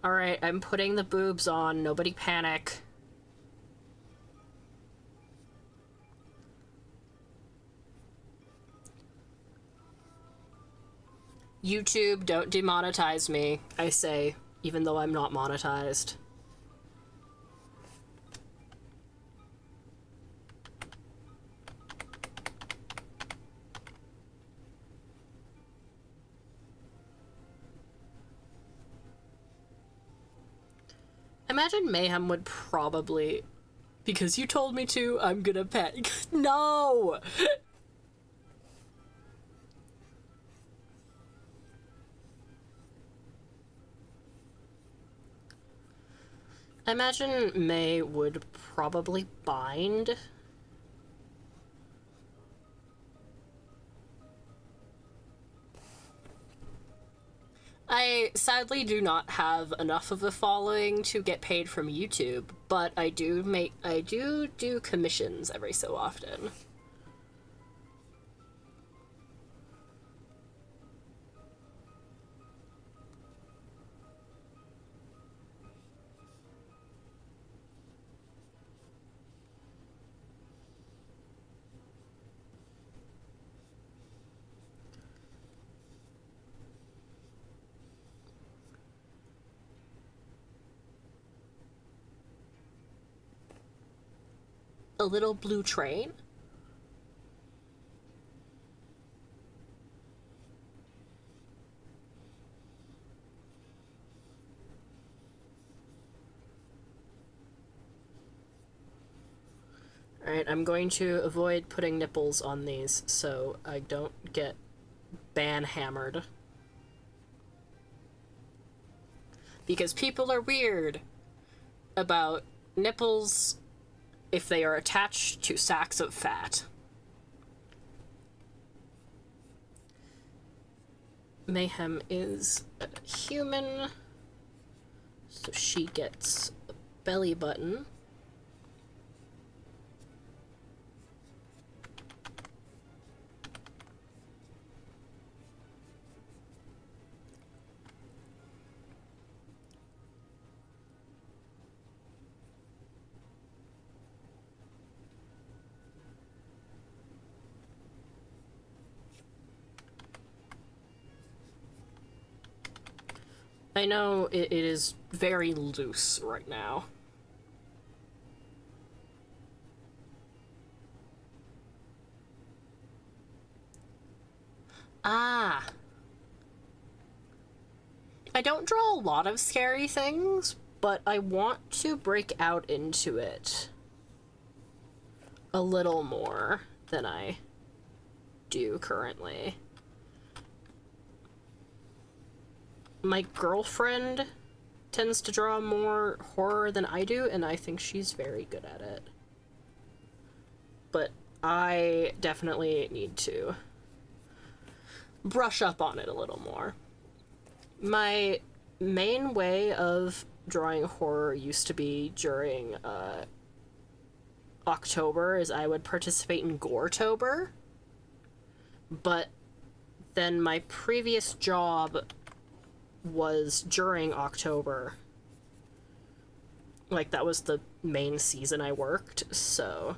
Alright, I'm putting the boobs on. Nobody panic. YouTube, don't demonetize me, I say, even though I'm not monetized. Imagine Mayhem would probably... Because you told me to, I'm gonna pet... No! I imagine May would probably bind. I sadly do not have enough of a following to get paid from YouTube, but I do do commissions every so often. A little blue train? Alright, I'm going to avoid putting nipples on these so I don't get ban-hammered. Because people are weird about nipples if they are attached to sacks of fat. Mayhem is a human, so she gets a belly button. I know it is very loose right now. Ah. I don't draw a lot of scary things, but I want to break out into it a little more than I do currently. My girlfriend tends to draw more horror than I do, and I think she's very good at it. But I definitely need to brush up on it a little more. My main way of drawing horror used to be during October, is I would participate in Goretober, but then my previous job was during October. Like, that was the main season I worked, so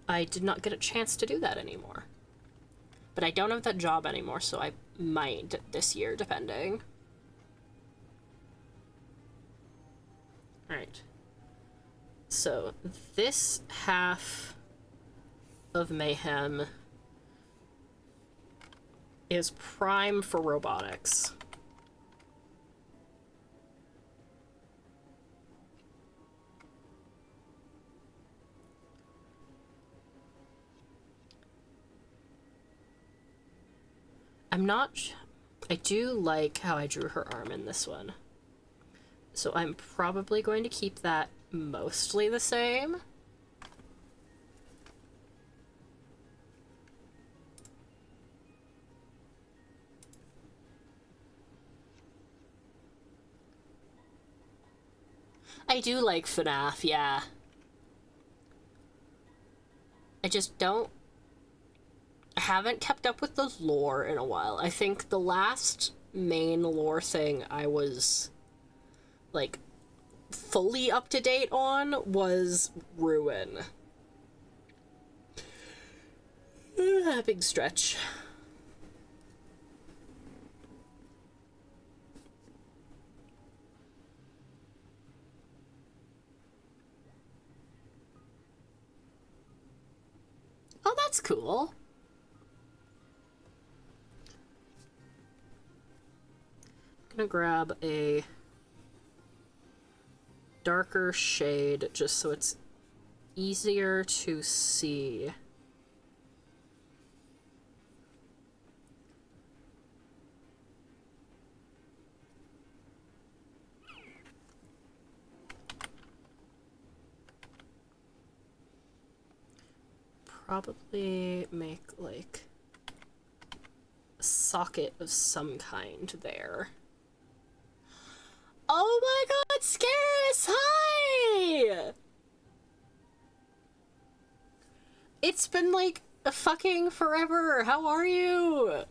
I did not get a chance to do that anymore. But I don't have that job anymore, so I might this year, depending. Alright. So, this half of Mayhem is prime for robotics. I do like how I drew her arm in this one. So I'm probably going to keep that mostly the same. I do like FNAF, yeah. I just I haven't kept up with the lore in a while. I think the last main lore thing I was, like, fully up to date on was Ruin. Big stretch. Oh, that's cool. I'm gonna grab a darker shade just so it's easier to see. Probably make like a socket of some kind there. Oh my god, Scarus, hi! It's been like a fucking forever. How are you?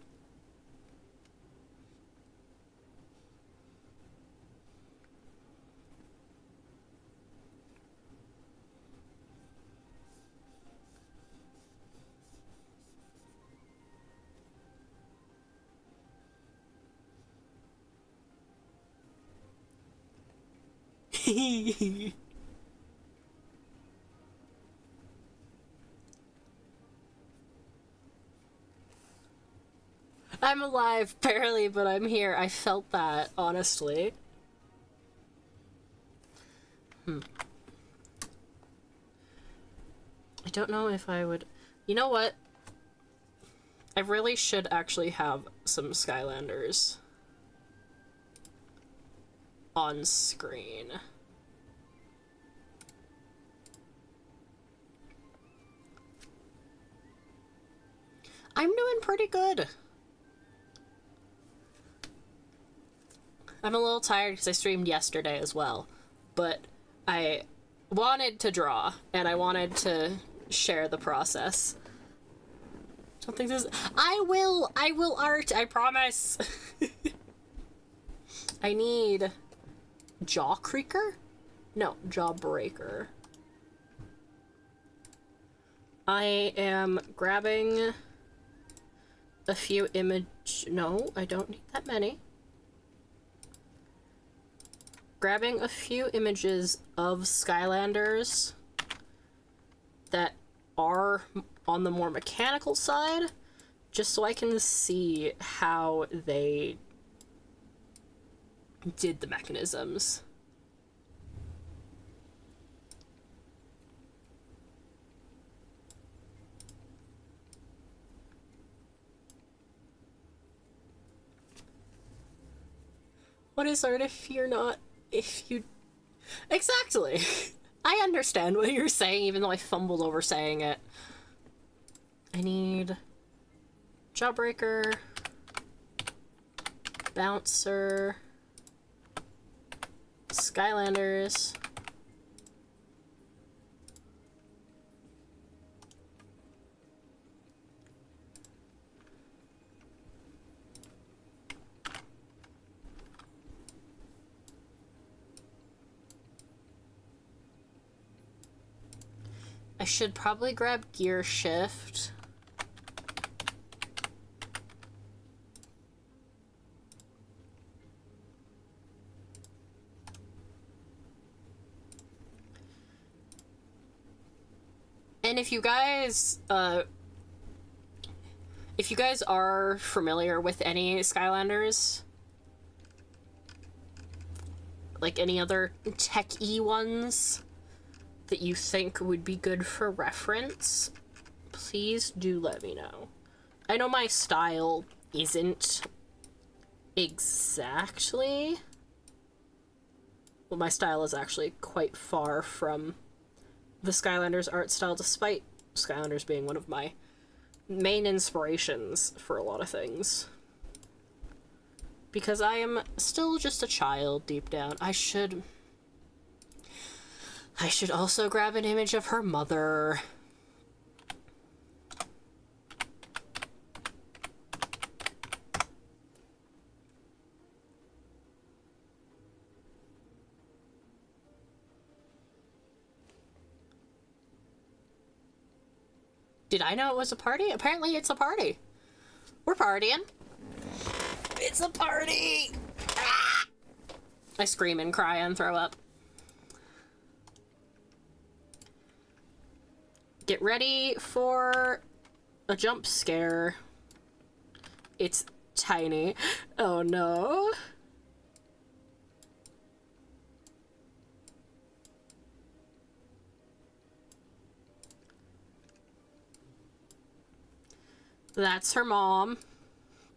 I'm alive, barely, but I'm here. I felt that, honestly. I don't know if I would... You know what? I really should actually have some Skylanders on screen. I'm doing pretty good. I'm a little tired because I streamed yesterday as well, but I wanted to draw, and I wanted to share the process. Don't think this... I will art, I promise! I need... Jaw creaker? No, jawbreaker. I am grabbing a few no, I don't need that many. Grabbing a few images of Skylanders that are on the more mechanical side, just so I can see how they did the mechanisms. What is art if you're not... if you... Exactly! I understand what you're saying, even though I fumbled over saying it. I need... Jawbreaker... Bouncer... Skylanders... I should probably grab gear shift. And if you guys are familiar with any Skylanders, like any other tech-y ones that you think would be good for reference, please do let me know. I know my style isn't exactly... Well, my style is actually quite far from the Skylanders art style, despite Skylanders being one of my main inspirations for a lot of things. Because I am still just a child deep down. I should also grab an image of her mother. Did I know it was a party? Apparently it's a party. We're partying. It's a party! Ah! I scream and cry and throw up. Get ready for a jump scare. It's tiny. Oh no. That's her mom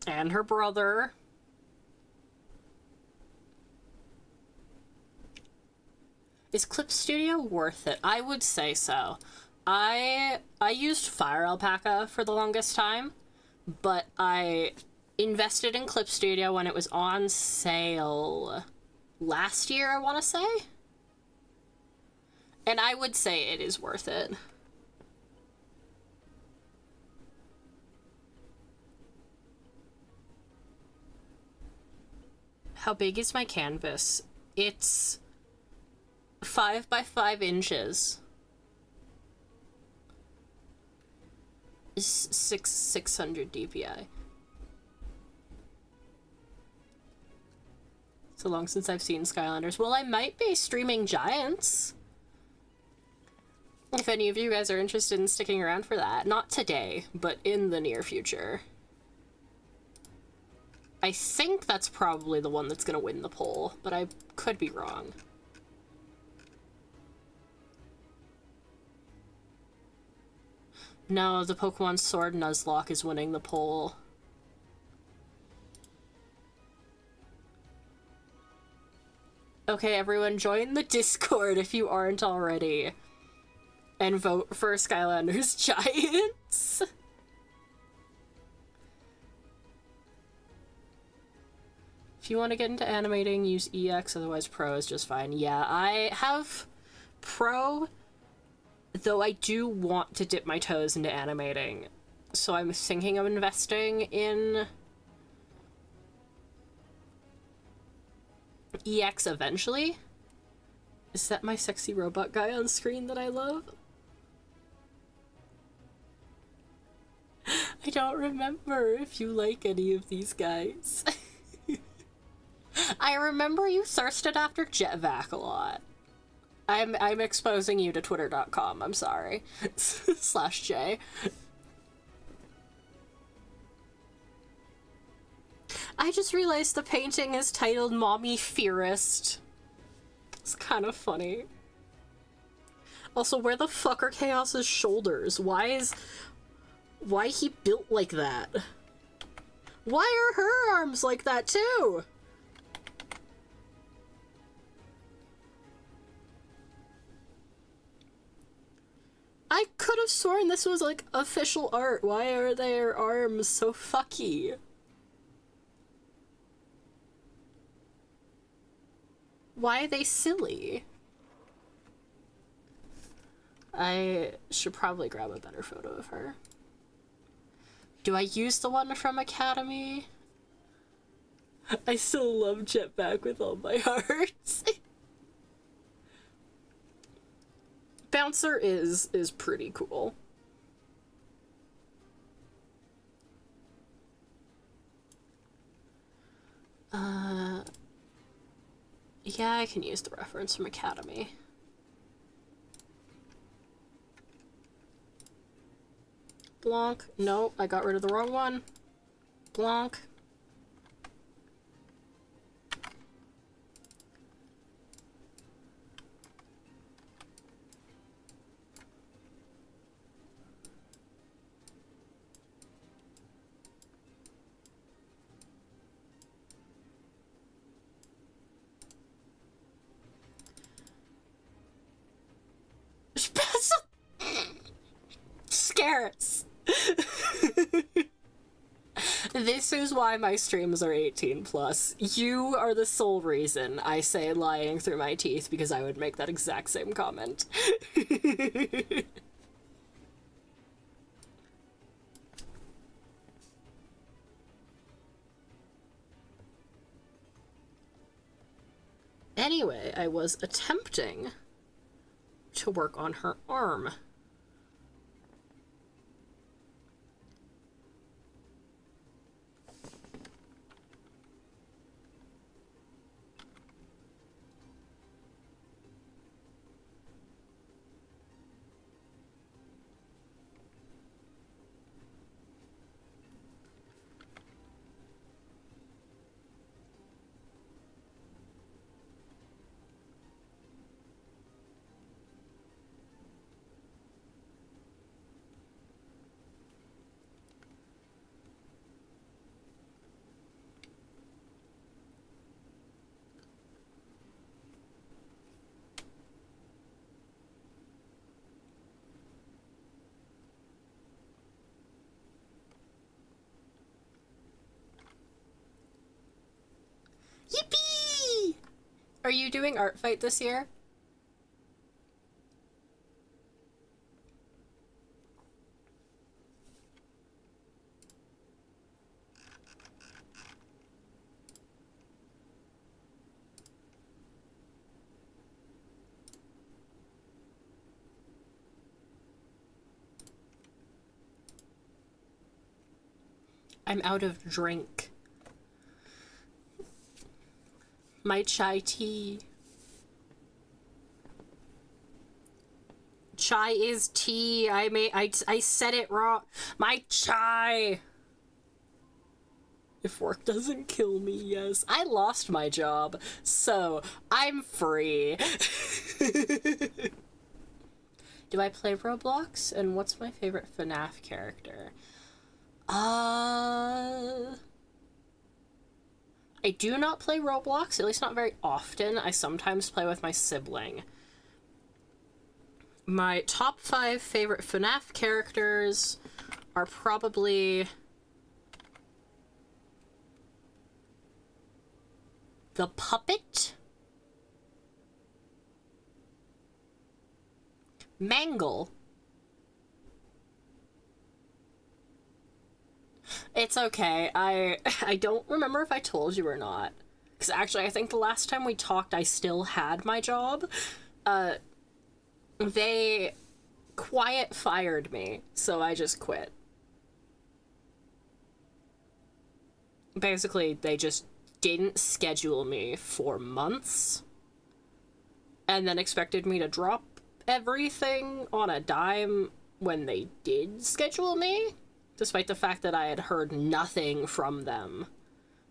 and her brother. Is Clip Studio worth it? I would say so. I used Fire Alpaca for the longest time, but I invested in Clip Studio when it was on sale last year, I want to say. And I would say it is worth it. How big is my canvas? It's 5 by 5 inches. 600 DPI. So long since I've seen Skylanders. Well, I might be streaming Giants. If any of you guys are interested in sticking around for that. Not today, but in the near future. I think that's probably the one that's gonna win the poll, but I could be wrong. No, the Pokemon Sword Nuzlocke is winning the poll. Okay, everyone, join the Discord if you aren't already. And vote for Skylanders Giants. If you want to get into animating, use EX, otherwise Pro is just fine. Yeah, I have Pro, though I do want to dip my toes into animating. So I'm thinking of investing in EX eventually. Is that my sexy robot guy on screen that I love? I don't remember if you like any of these guys. I remember you thirsted after Jetvac a lot. I'm exposing you to twitter.com, I'm sorry. /J. I just realized the painting is titled Mommy Fearist. It's kind of funny. Also, where the fuck are Chaos's shoulders? Why he built like that? Why are her arms like that too? I could have sworn this was like official art. Why are their arms so fucky? Why are they silly? I should probably grab a better photo of her. Do I use the one from Academy? I still love Jetpack with all my heart. Bouncer is pretty cool. Yeah, I can use the reference from Academy. Blanc. Nope, I got rid of the wrong one. Blanc. Scarce. This is why my streams are 18 plus. You are the sole reason I say lying through my teeth, because I would make that exact same comment. Anyway, I was attempting to work on her arm. Yippee! Are you doing art fight this year? I'm out of drink. My chai tea. Chai is tea. I said it wrong. My chai. If work doesn't kill me, yes. I lost my job, so I'm free. Do I play Roblox? And what's my favorite FNAF character? I do not play Roblox, at least not very often. I sometimes play with my sibling. My top 5 favorite FNAF characters are probably the puppet, Mangle. It's okay. I don't remember if I told you or not. Because actually, I think the last time we talked, I still had my job. They quiet fired me, so I just quit. Basically, they just didn't schedule me for months, and then expected me to drop everything on a dime when they did schedule me, despite the fact that I had heard nothing from them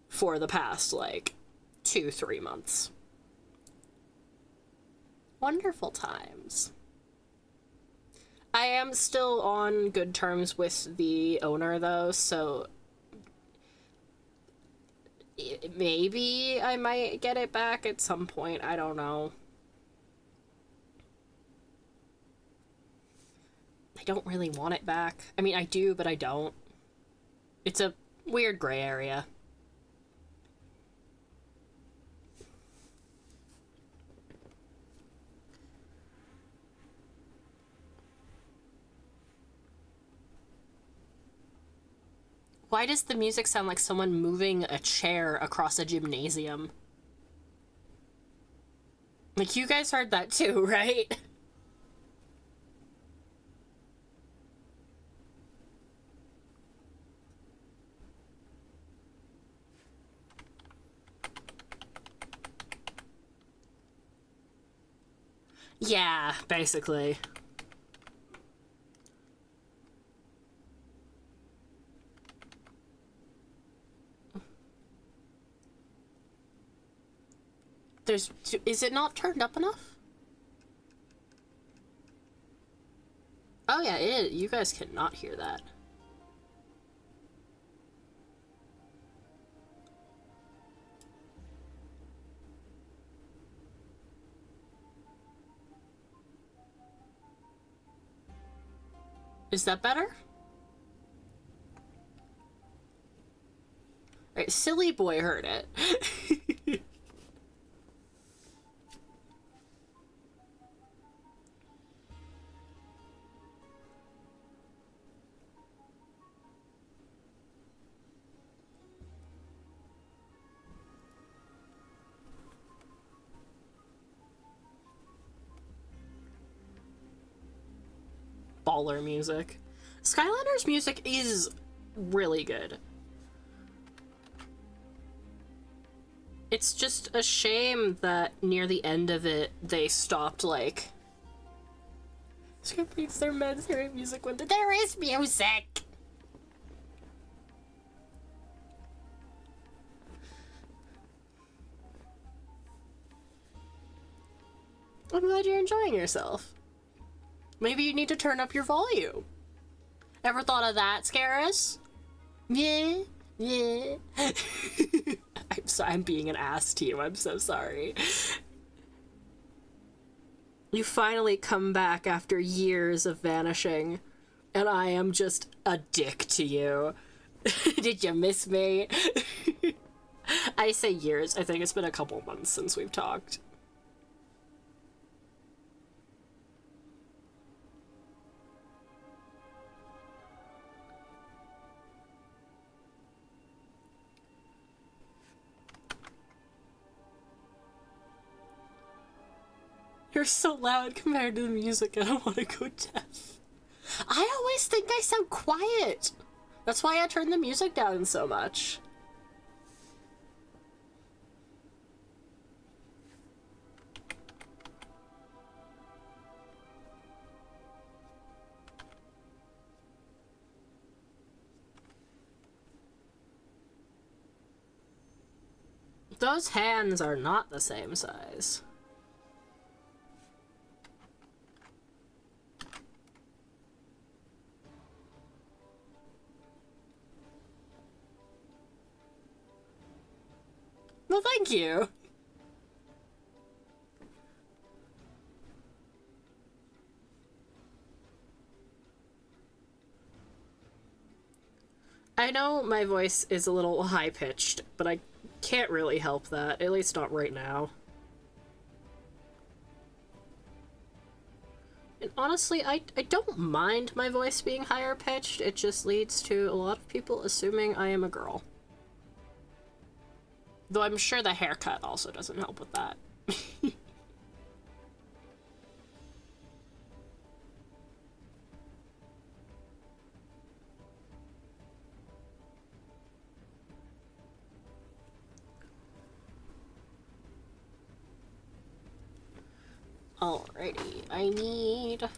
for the past, like, 2-3 months. Wonderful times. I am still on good terms with the owner, though, so maybe I might get it back at some point. I don't know. I don't really want it back. I mean, I do, but I don't. It's a weird gray area. Why does the music sound like someone moving a chair across a gymnasium? Like, you guys heard that too, right? Yeah, basically. Is it not turned up enough? Oh yeah, it is. You guys cannot hear that. Is that better? Alright, silly boy heard it. Baller music. Skylanders music is really good. It's just a shame that near the end of it, they stopped, like... Script their men's hearing music when there is music! I'm glad you're enjoying yourself. Maybe you need to turn up your volume. Ever thought of that, Scarus? Yeah, yeah. I'm sorry, I'm being an ass to you. I'm so sorry. You finally come back after years of vanishing, and I am just a dick to you. Did you miss me? I say years. I think it's been a couple months since we've talked. You're so loud compared to the music, I don't want to go deaf. I always think I sound quiet. That's why I turn the music down so much. Those hands are not the same size. Well, thank you. I know my voice is a little high-pitched, but I can't really help that, at least not right now. And honestly, I don't mind my voice being higher pitched, it just leads to a lot of people assuming I am a girl. Though I'm sure the haircut also doesn't help with that. Alrighty, I need...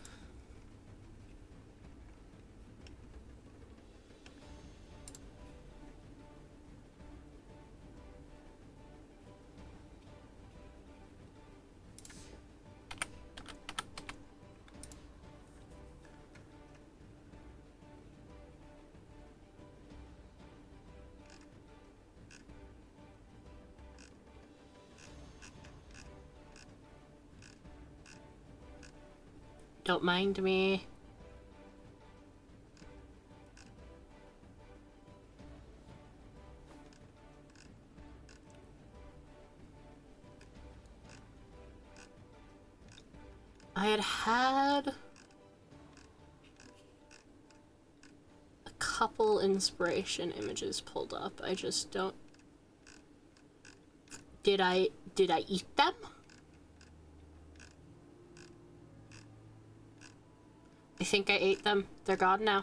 Don't mind me. I had a couple inspiration images pulled up. I just don't... Did I eat them? I think I ate them. They're gone now.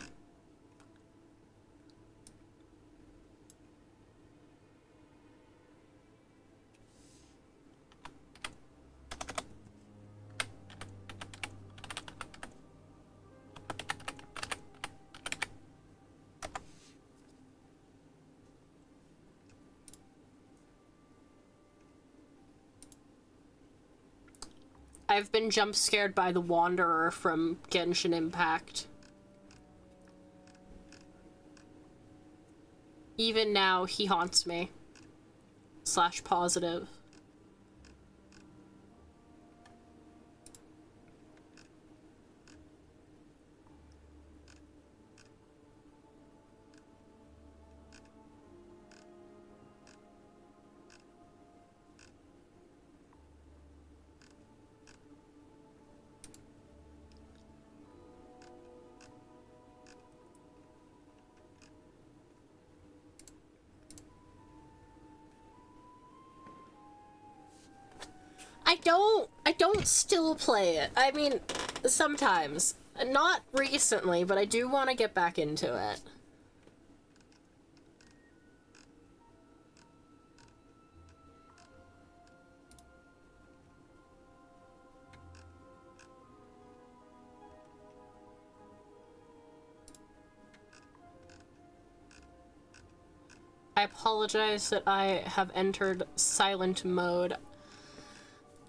I've been jump scared by the Wanderer from Genshin Impact. Even now, he haunts me. / positive. I don't still play it. I mean, sometimes. Not recently, but I do want to get back into it. I apologize that I have entered silent mode.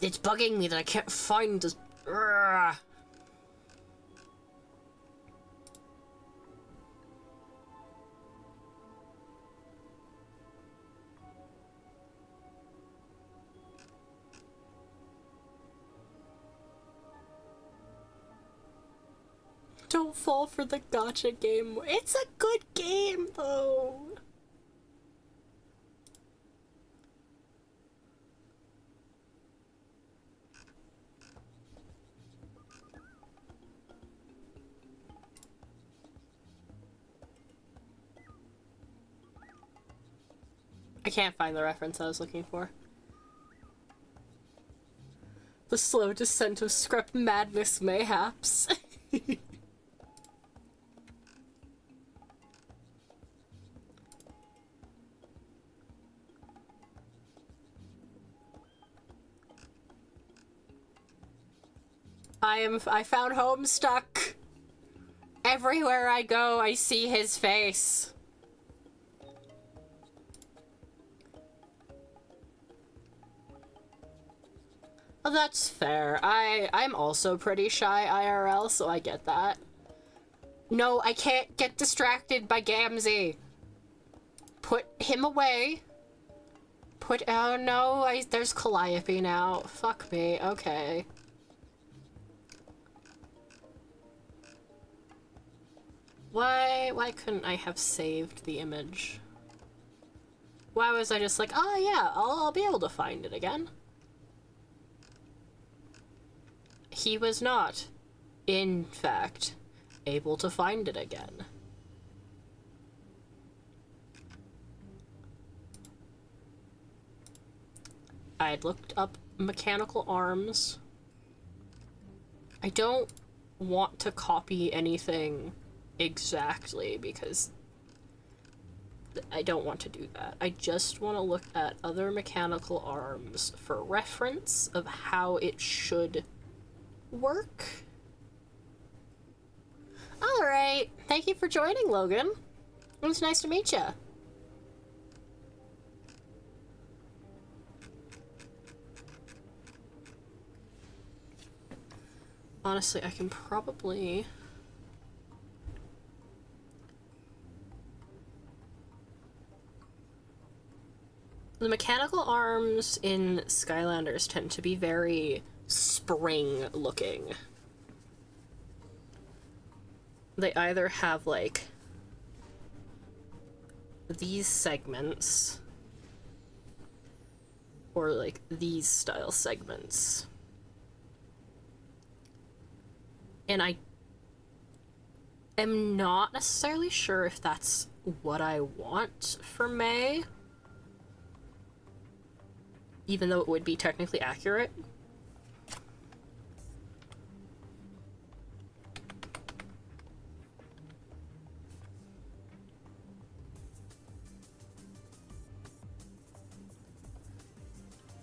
It's bugging me that I can't find this. Urgh. Don't fall for the gacha game. It's a good game, though. I can't find the reference I was looking for. The slow descent of Screp madness, mayhaps. I found Homestuck. Everywhere I go, I see his face. Well, that's fair. I'm also pretty shy IRL, so I get that. No, I can't get distracted by Gamzee. Put him away. Oh no, there's Calliope now. Fuck me, okay. Why couldn't I have saved the image? Why was I just like, oh yeah, I'll be able to find it again? He was not, in fact, able to find it again. I had looked up mechanical arms. I don't want to copy anything exactly because I don't want to do that. I just want to look at other mechanical arms for reference of how it should work. Alright, thank you for joining, Logan. It was nice to meet you. Honestly, I can probably... The mechanical arms in Skylanders tend to be very spring looking. They either have like these segments or like these style segments. And I am not necessarily sure if that's what I want for May, even though it would be technically accurate.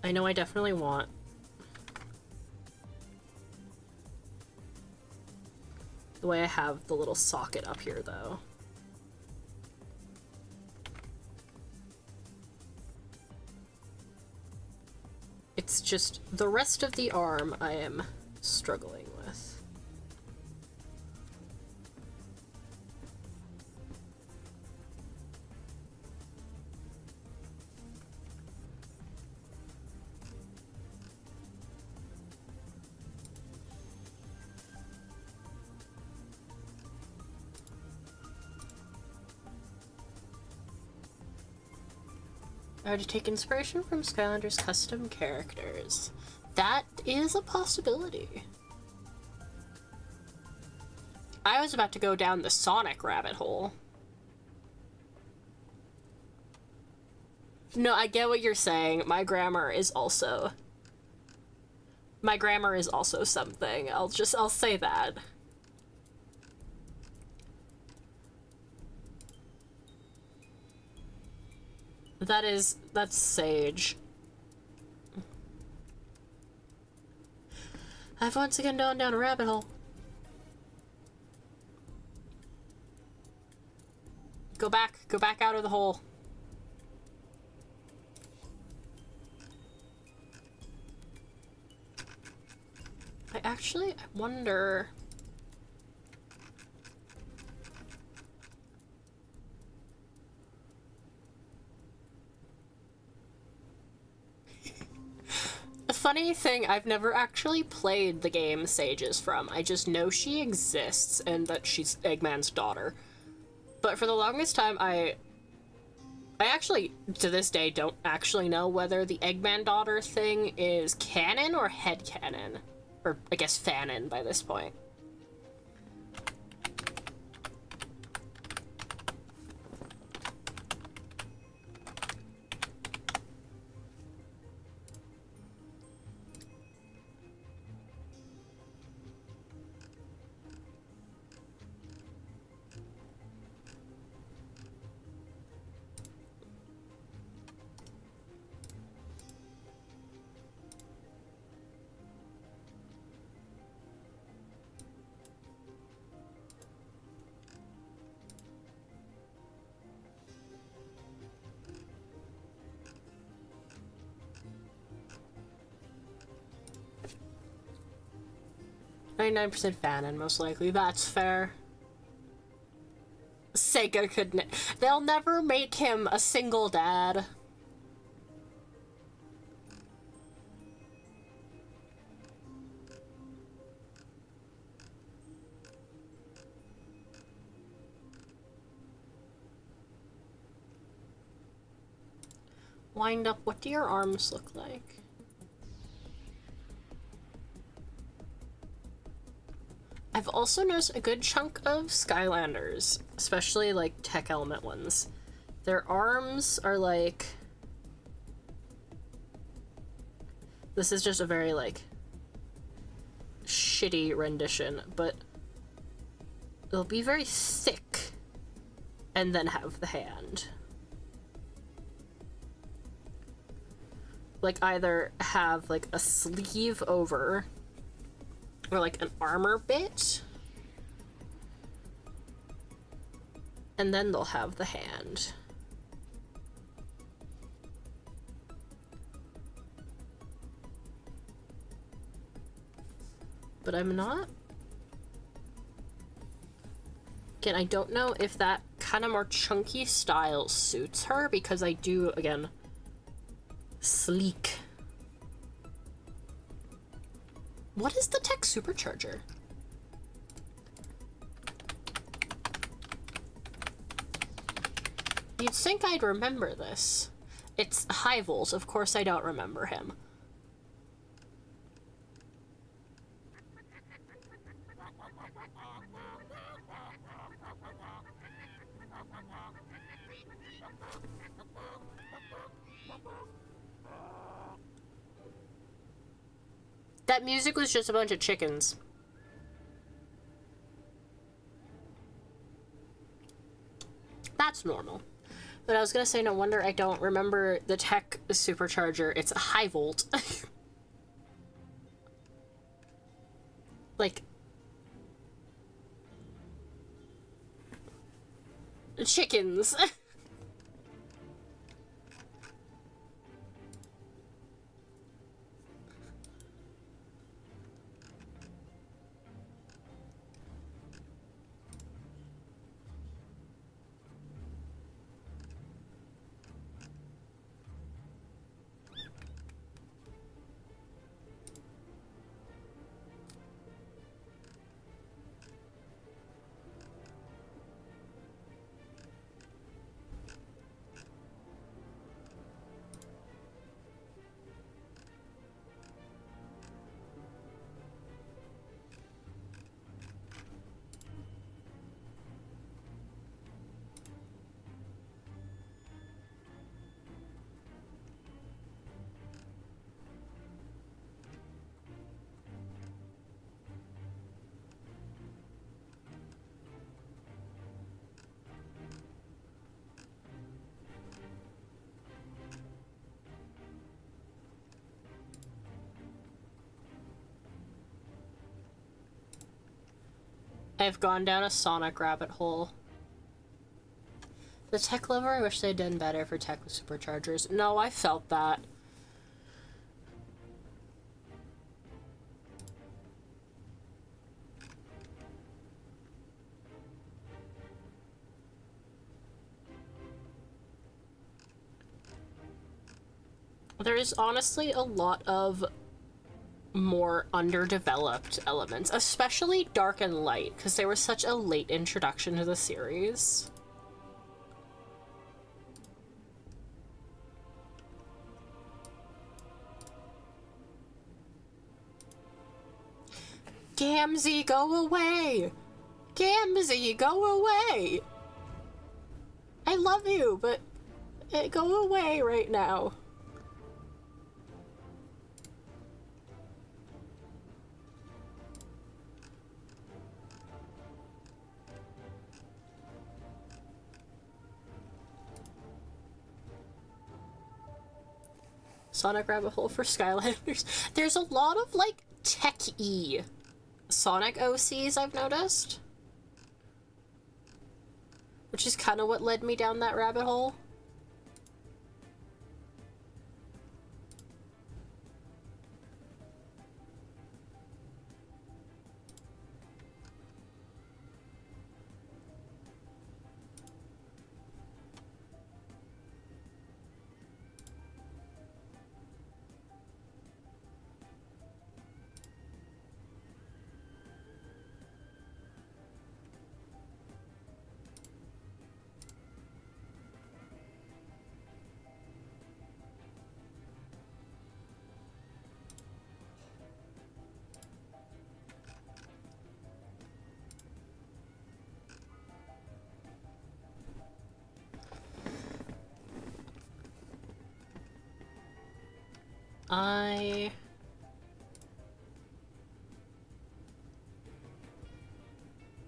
I know I definitely want the way I have the little socket up here, though. It's It's just the rest of the arm I am struggling with. Or to take inspiration from Skylanders' custom characters. That is a possibility. I was about to go down the Sonic rabbit hole. No, I get what you're saying. My grammar is also something. I'll say that. That's sage. I've once again gone down a rabbit hole. Go back out of the hole. I wonder... Funny thing, I've never actually played the game Sage is from. I just know she exists and that she's Eggman's daughter. But for the longest time, I actually, to this day, don't actually know whether the Eggman daughter thing is canon or headcanon. Or, I guess, fanon by this point. .99% fanon, most likely. That's fair. Sega couldn't... They'll never make him a single dad. Wind up, what do your arms look like? I've also noticed a good chunk of Skylanders, especially like tech element ones. Their arms are like... This is just a very like shitty rendition, but they'll be very thick and then have the hand. Like either have like a sleeve over or like an armor bit, and then they'll have the hand. But I'm not... Again, I don't know if that kind of more chunky style suits her, because I do, again, sleek. What is the tech supercharger? You'd think I'd remember this. It's High Volt. Of course I don't remember him. That music was just a bunch of chickens. That's normal. But I was gonna say, no wonder I don't remember the tech supercharger. It's a High Volt. Like... chickens. I've gone down a Sonic rabbit hole. The tech lover, I wish they'd done better for tech with superchargers. No, I felt that. There is honestly a lot of more underdeveloped elements, especially Dark and Light, because they were such a late introduction to the series. Gamzee, go away! Gamzee, go away! I love you, but go away right now. Sonic rabbit hole for Skylanders. There's a lot of, like, tech-y Sonic OCs I've noticed. Which is kind of what led me down that rabbit hole.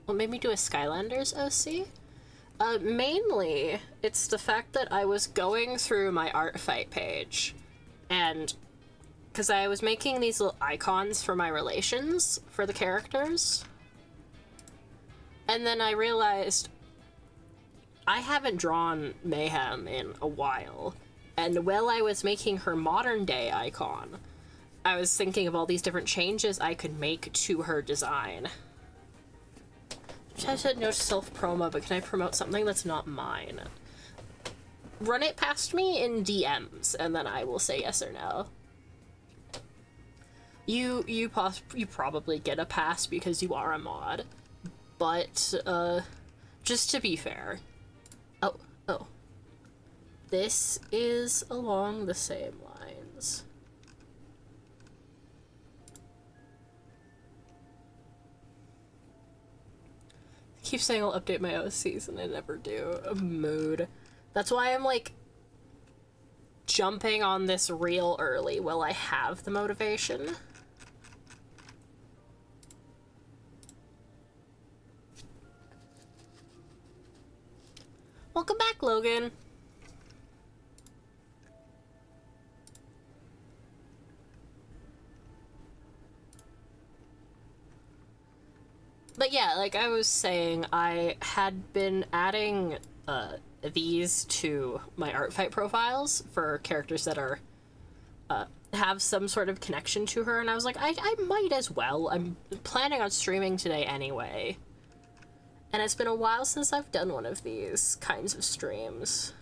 What made me do a Skylanders OC? Mainly, it's the fact that I was going through my art fight page, and because I was making these little icons for my relations for the characters, and then I realized I haven't drawn Mayhem in a while, and while I was making her modern day icon, I was thinking of all these different changes I could make to her design. I said no to self-promo, but can I promote something that's not mine? Run it past me in DMs, and then I will say yes or no. You probably get a pass because you are a mod, but, just to be fair. Oh. This is along the same lines. I keep saying I'll update my OCs and I never do. A mood. That's why I'm like jumping on this real early while I have the motivation. Welcome back, Logan. But yeah, like I was saying, I had been adding these to my art fight profiles for characters that are have some sort of connection to her, and I was like, I might as well. I'm planning on streaming today anyway. And it's been a while since I've done one of these kinds of streams.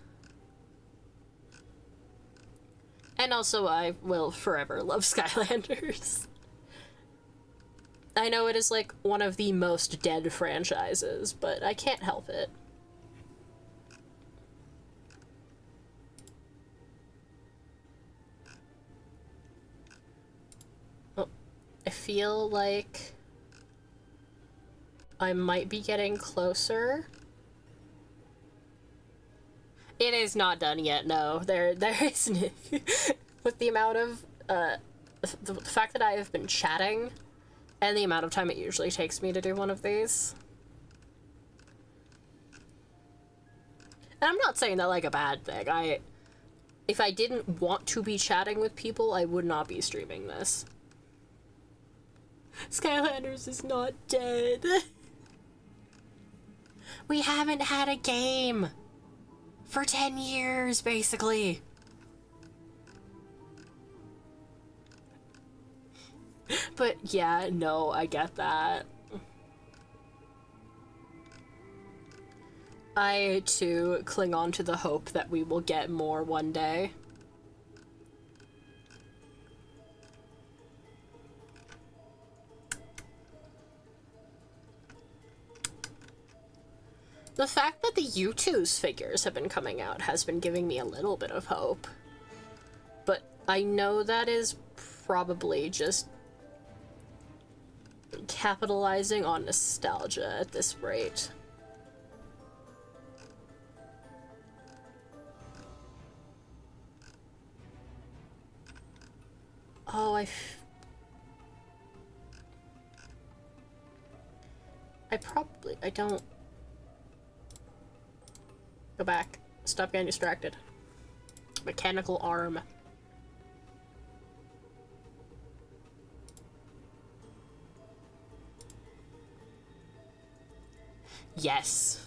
And also, I will forever love Skylanders. I know it is, like, one of the most dead franchises, but I can't help it. Oh, I feel like I might be getting closer. It is not done yet, no. There isn't. With the amount of, the fact that I have been chatting and the amount of time it usually takes me to do one of these. And I'm not saying that like a bad thing. If I didn't want to be chatting with people, I would not be streaming this. Skylanders is not dead. We haven't had a game for 10 years, basically. But yeah, no, I get that. I, too, cling on to the hope that we will get more one day. The fact that the U2's figures have been coming out has been giving me a little bit of hope. But I know that is probably just capitalizing on nostalgia at this rate. Oh, I don't... Go back. Stop getting distracted. Mechanical arm. Yes.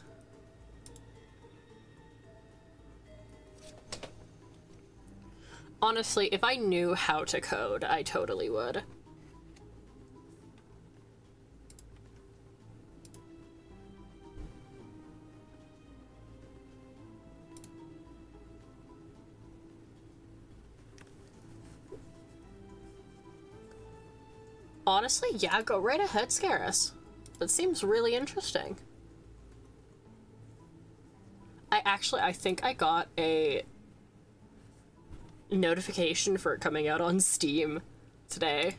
Honestly, if I knew how to code, I totally would. Honestly, yeah, go right ahead, scare us. That seems really interesting. I think I got a notification for it coming out on Steam today.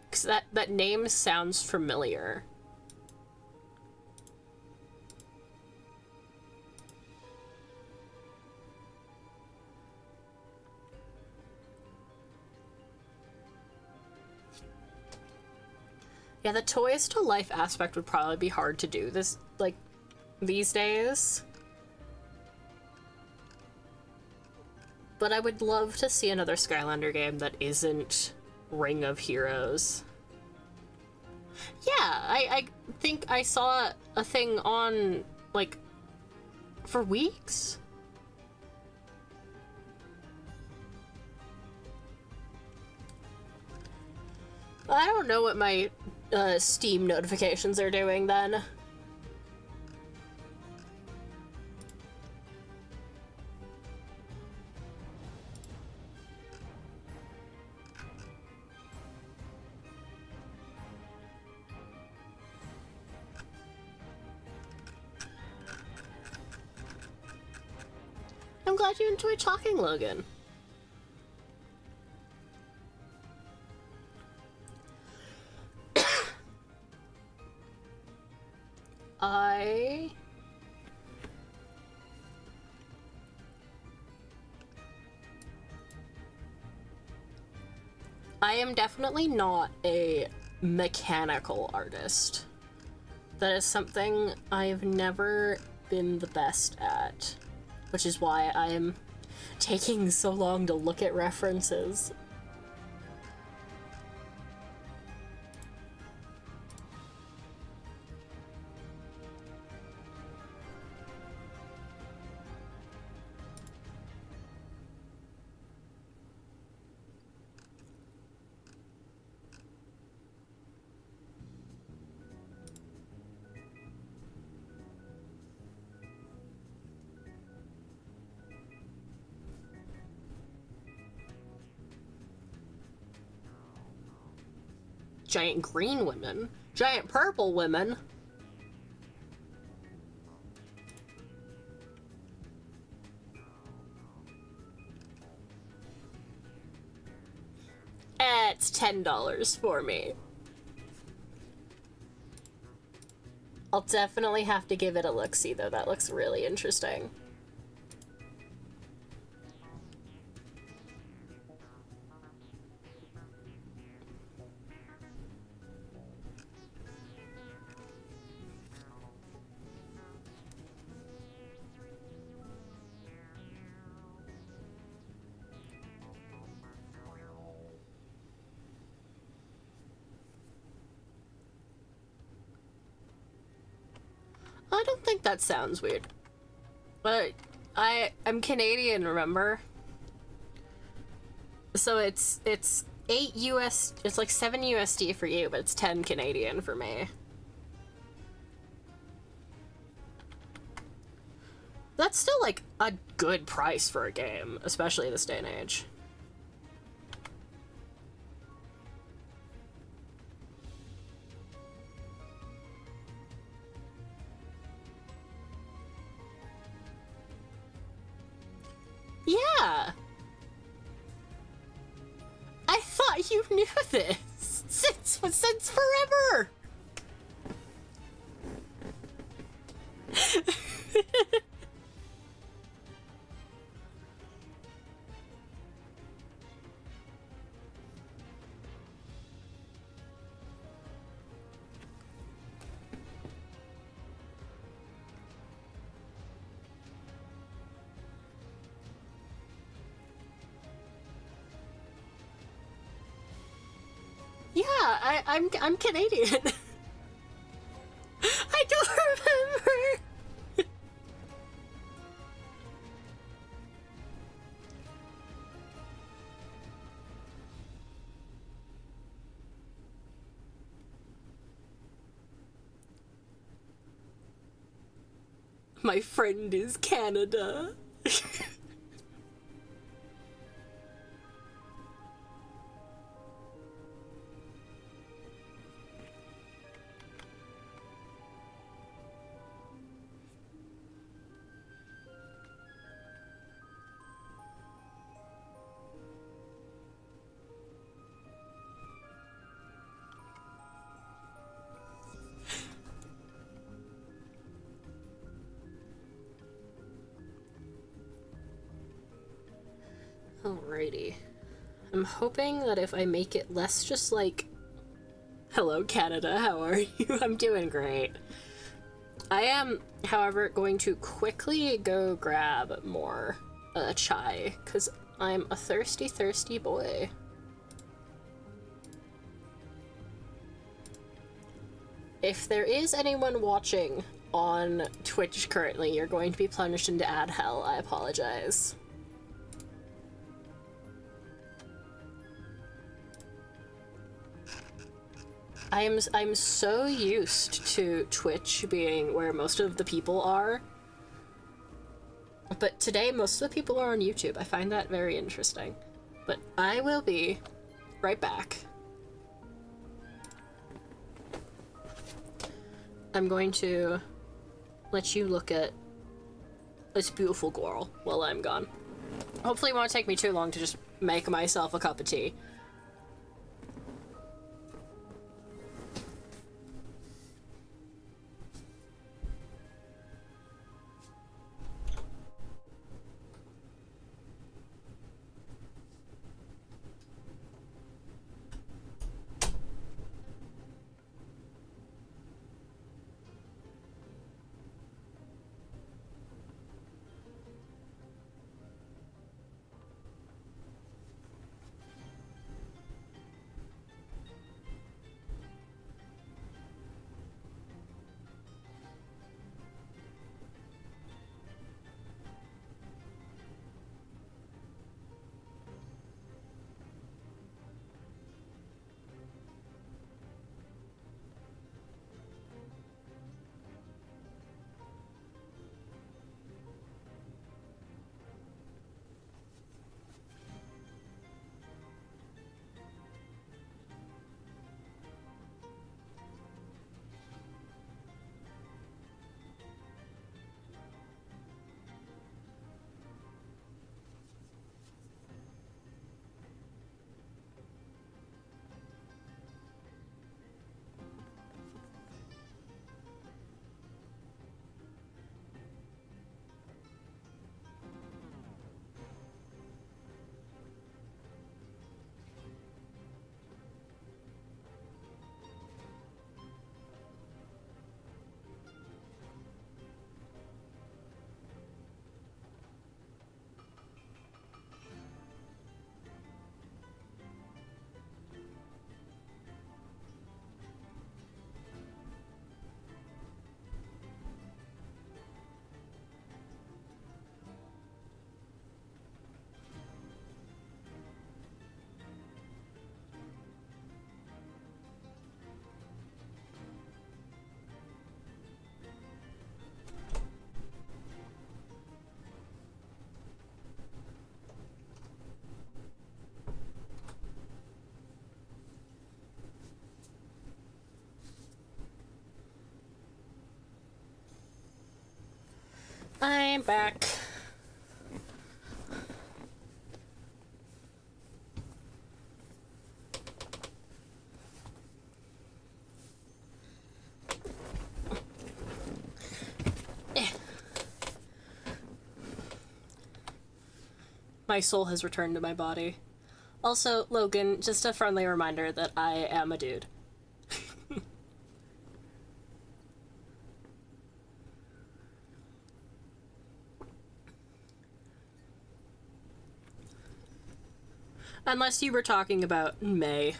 Because that name sounds familiar. Yeah, the toys to life aspect would probably be hard to do these days. But I would love to see another Skylander game that isn't Ring of Heroes. Yeah, I think I saw a thing on, like, for weeks. I don't know what my Steam notifications are doing then. I'm glad you enjoyed talking, Logan. I am definitely not a mechanical artist. That is something I've never been the best at, which is why I'm taking so long to look at references. Giant green women? Giant purple women? It's $10 for me. I'll definitely have to give it a look-see, though. That looks really interesting. I don't think that sounds weird. But I'm Canadian, remember? So it's 8 US, it's like 7 USD for you, but it's 10 Canadian for me. That's still like a good price for a game, especially this day and age. Yeah! I thought you knew this since forever! Yeah, I'm Canadian. I don't remember. My friend is Canada. Alrighty. I'm hoping that if I make it less just like, hello Canada, how are you? I'm doing great. I am, however, going to quickly go grab more chai, because I'm a thirsty, thirsty boy. If there is anyone watching on Twitch currently, you're going to be plunged into ad hell. I apologize. I'm so used to Twitch being where most of the people are, but today most of the people are on YouTube. I find that very interesting. But I will be right back. I'm going to let you look at this beautiful girl while I'm gone. Hopefully it won't take me too long to just make myself a cup of tea. I'm back. My soul has returned to my body. Also, Logan, just a friendly reminder that I am a dude. Unless you were talking about May.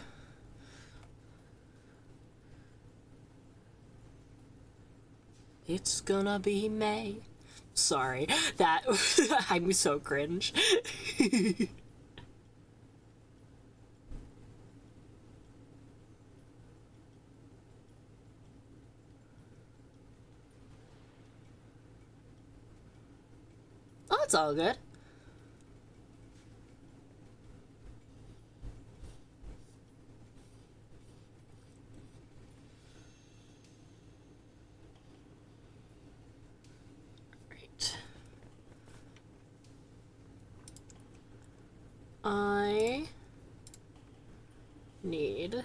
It's gonna be May. Sorry, that I'm so cringe. Oh, it's all good. Right. I need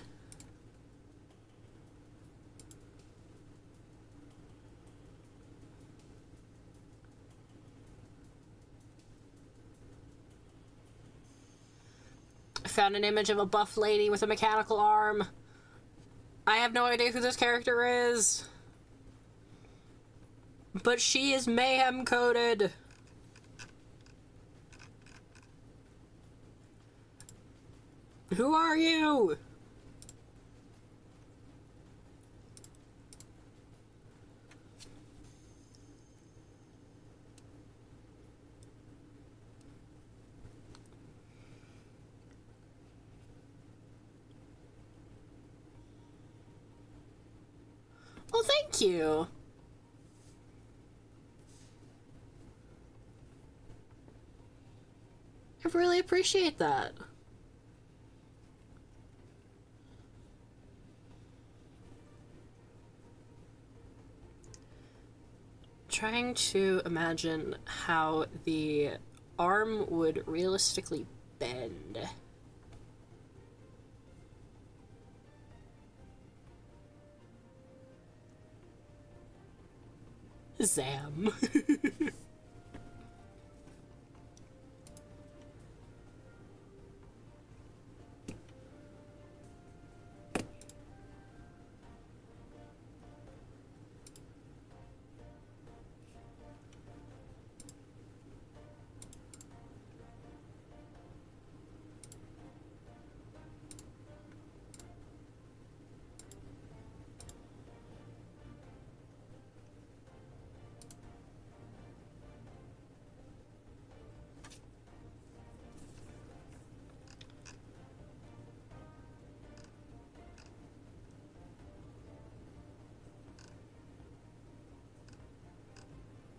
I found an image of a buff lady with a mechanical arm. I have no idea who this character is. But she is mayhem coded. Who are you? Well, thank you. I really appreciate that. Trying to imagine how the arm would realistically bend. Zam.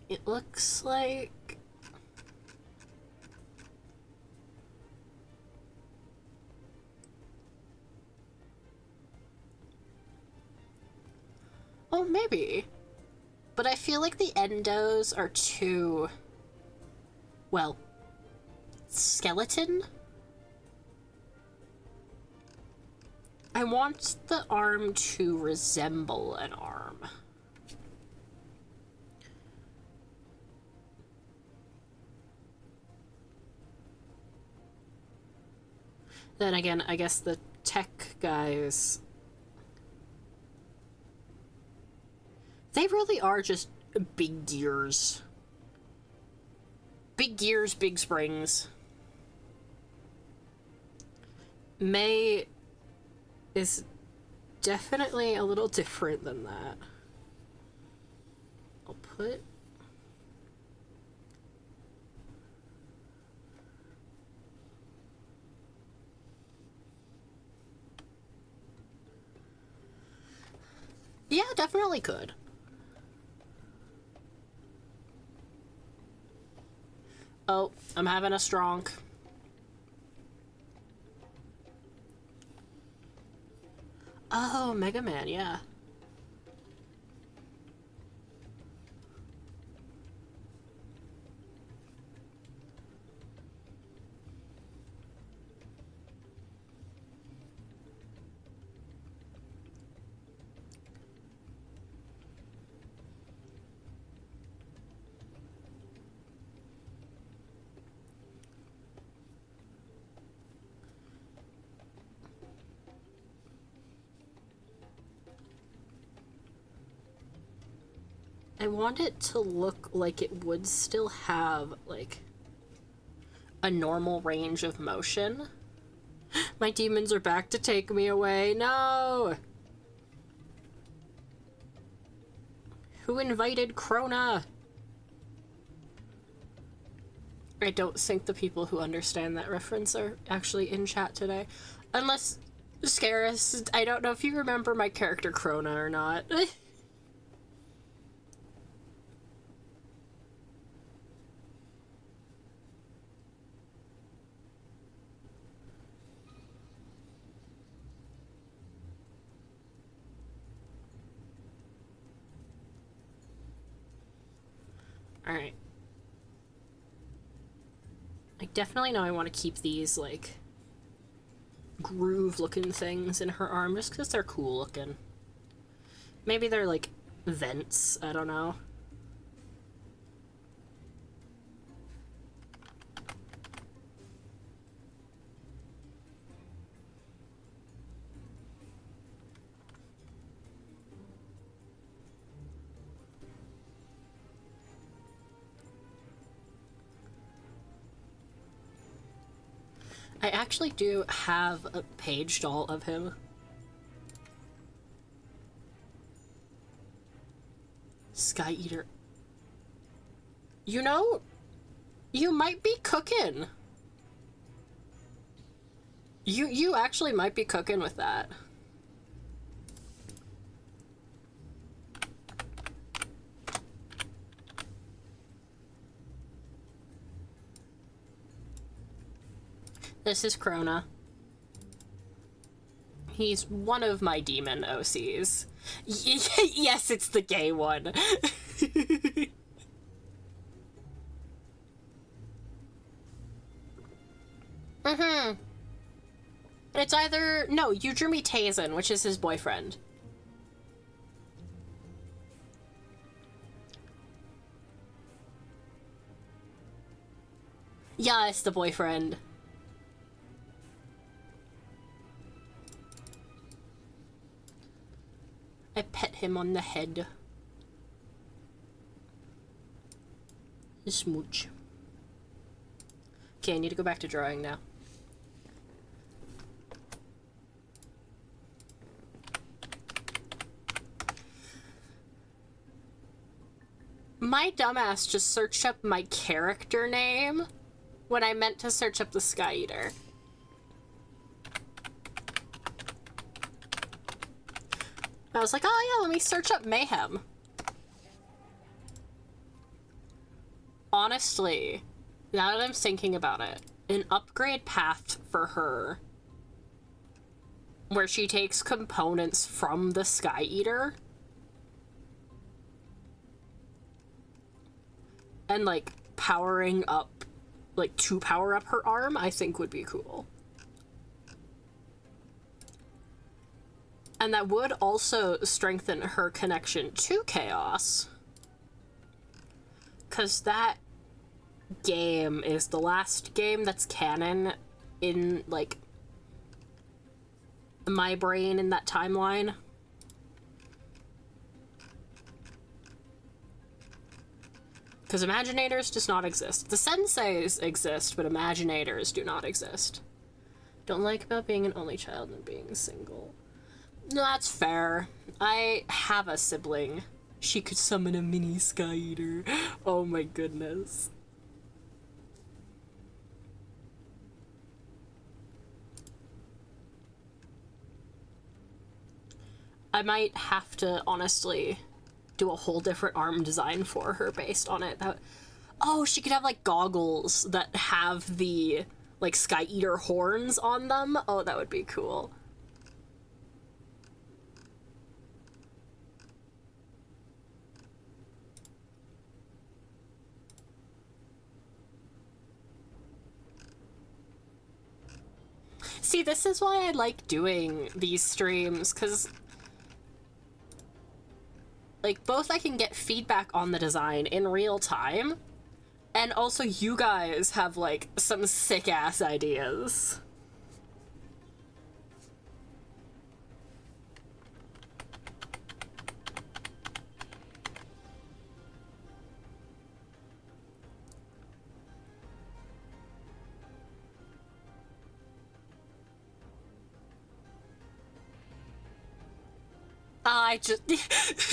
It looks like... Oh, maybe. But I feel like the endos are too... well... skeleton? I want the arm to resemble an arm. Then again, I guess the tech guys... they really are just big gears. Big gears, big springs. May is definitely a little different than that. I'll put... yeah, definitely could. Oh, I'm having a stronk. Oh, Mega Man, yeah. I want it to look like it would still have, like, a normal range of motion. My demons are back to take me away. No! Who invited Krona? I don't think the people who understand that reference are actually in chat today. Unless, Scaris, I don't know if you remember my character Krona or not. Alright. I definitely know I want to keep these, like, groove-looking things in her arm just because they're cool looking. Maybe they're, like, vents. I don't know. I actually do have a page doll of him. Sky Eater. You know, you might be cooking. You actually might be cooking with that. This is Krona. He's one of my demon OCs. Yes, it's the gay one. Mm-hmm. It's either... No, you drew me Tazen, which is his boyfriend. Yeah, it's the boyfriend. I pet him on the head. Smooch. Okay, I need to go back to drawing now. My dumbass just searched up my character name when I meant to search up the Sky Eater. I was like, oh yeah, let me search up Mayhem. Honestly, now that I'm thinking about it, an upgrade path for her where she takes components from the Sky Eater and, like, powering up, like, to power up her arm, I think would be cool. And that would also strengthen her connection to Chaos. Because that game is the last game that's canon in, like, my brain in that timeline. Because Imaginators does not exist. The Senseis exist, but Imaginators do not exist. Don't like about being an only child and being single. No, that's fair. I have a sibling. She could summon a mini Sky Eater. Oh my goodness. I might have to, honestly, do a whole different arm design for her based on it. Oh, she could have, like, goggles that have the, like, Sky Eater horns on them. Oh, that would be cool. See, this is why I like doing these streams, because, like, both I can get feedback on the design in real time, and also you guys have, like, some sick-ass ideas. I just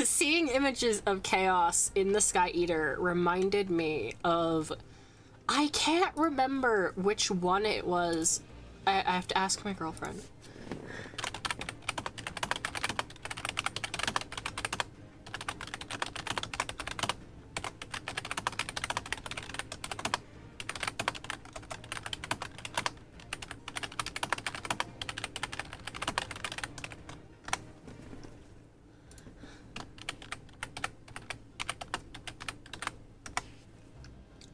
seeing images of chaos in the Sky Eater reminded me of, I can't remember which one it was. I have to ask my girlfriend.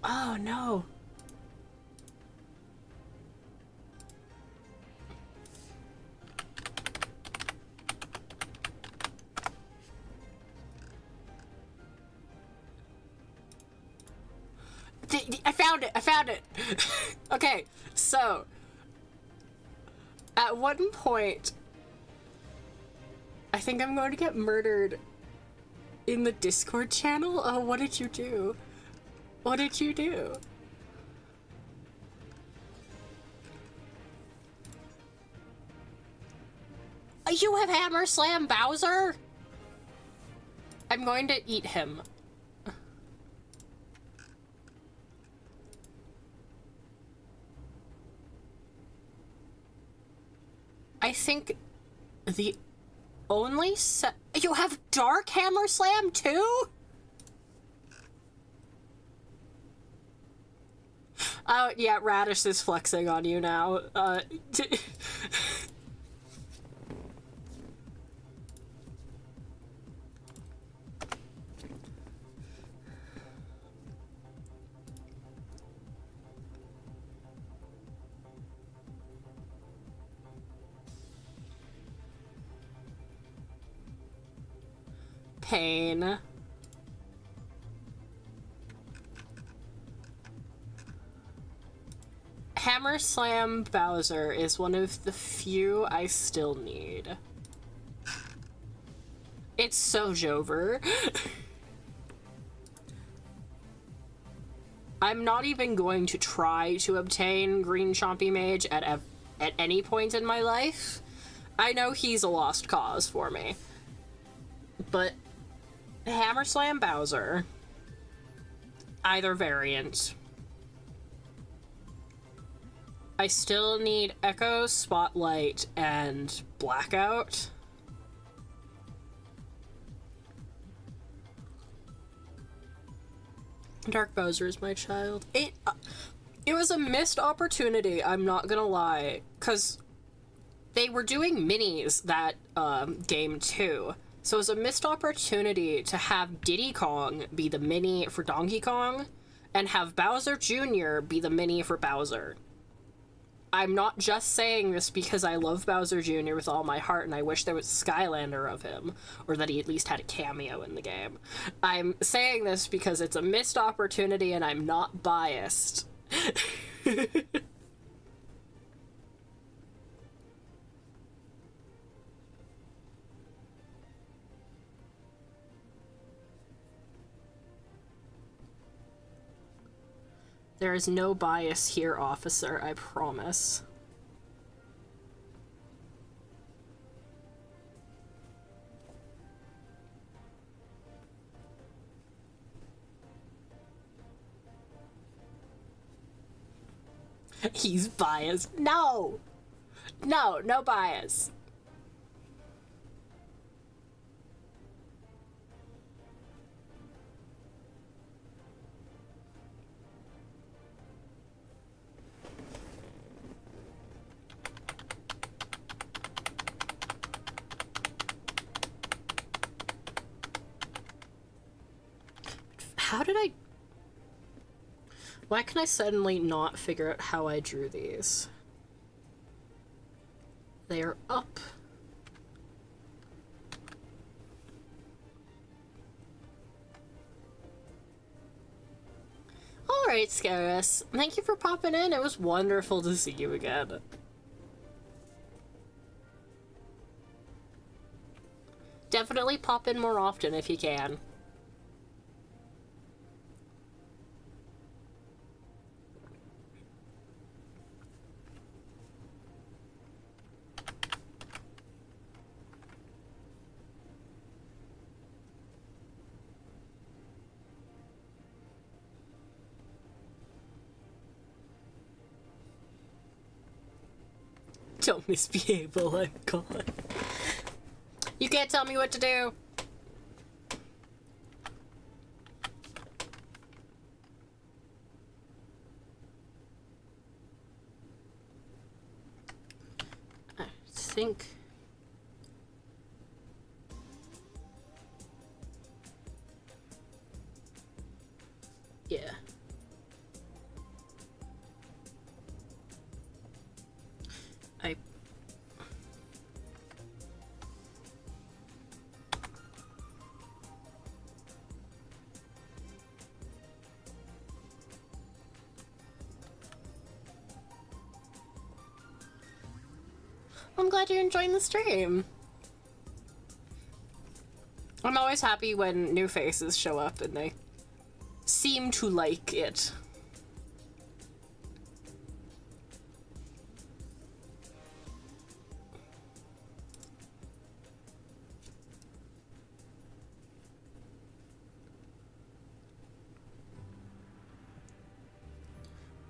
Oh no. I found it! I found it! Okay, so at one point I think I'm going to get murdered in the Discord channel. Oh, what did you do? What did you do? You have Hammer Slam Bowser? I'm going to eat him. I think the only you have Dark Hammer Slam too? Oh, yeah, Radish is flexing on you now. Pain. Hammer Slam Bowser is one of the few I still need. It's so Jover. I'm not even going to try to obtain Green Chompy Mage at any point in my life. I know he's a lost cause for me. But Hammer Slam Bowser, either variant. I still need Echo, Spotlight, and Blackout. Dark Bowser is my child. It was a missed opportunity, I'm not gonna lie, because they were doing minis that game too. So it was a missed opportunity to have Diddy Kong be the mini for Donkey Kong and have Bowser Jr. be the mini for Bowser. I'm not just saying this because I love Bowser Jr. with all my heart and I wish there was a Skylander of him, or that he at least had a cameo in the game. I'm saying this because it's a missed opportunity and I'm not biased. There is no bias here, officer, I promise. He's biased. No! No, no bias. How did I... Why can I suddenly not figure out how I drew these? They are up. Alright, Scarus. Thank you for popping in. It was wonderful to see you again. Definitely pop in more often if you can. Don't misbehave while I'm gone. You can't tell me what to do. I think... yeah. I'm glad you're enjoying the stream. I'm always happy when new faces show up and they seem to like it.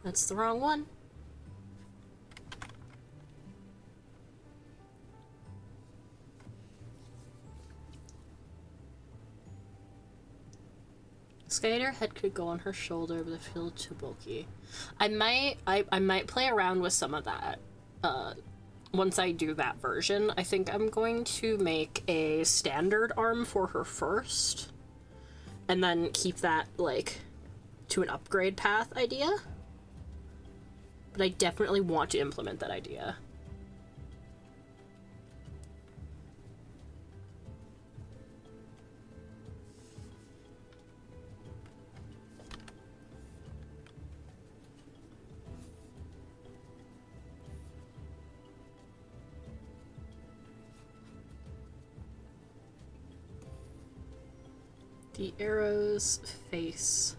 That's the wrong one. Skater head could go on her shoulder, but I feel too bulky. I might play around with some of that. Once I do that version, I think I'm going to make a standard arm for her first, and then keep that like to an upgrade path idea. But I definitely want to implement that idea. The arrows face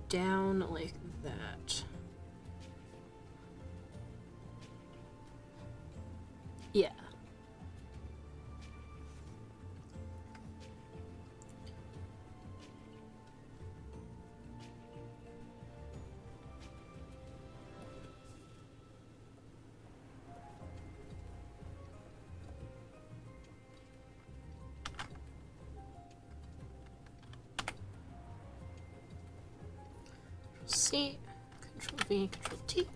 down like that. Yeah. C, Control V, Control T.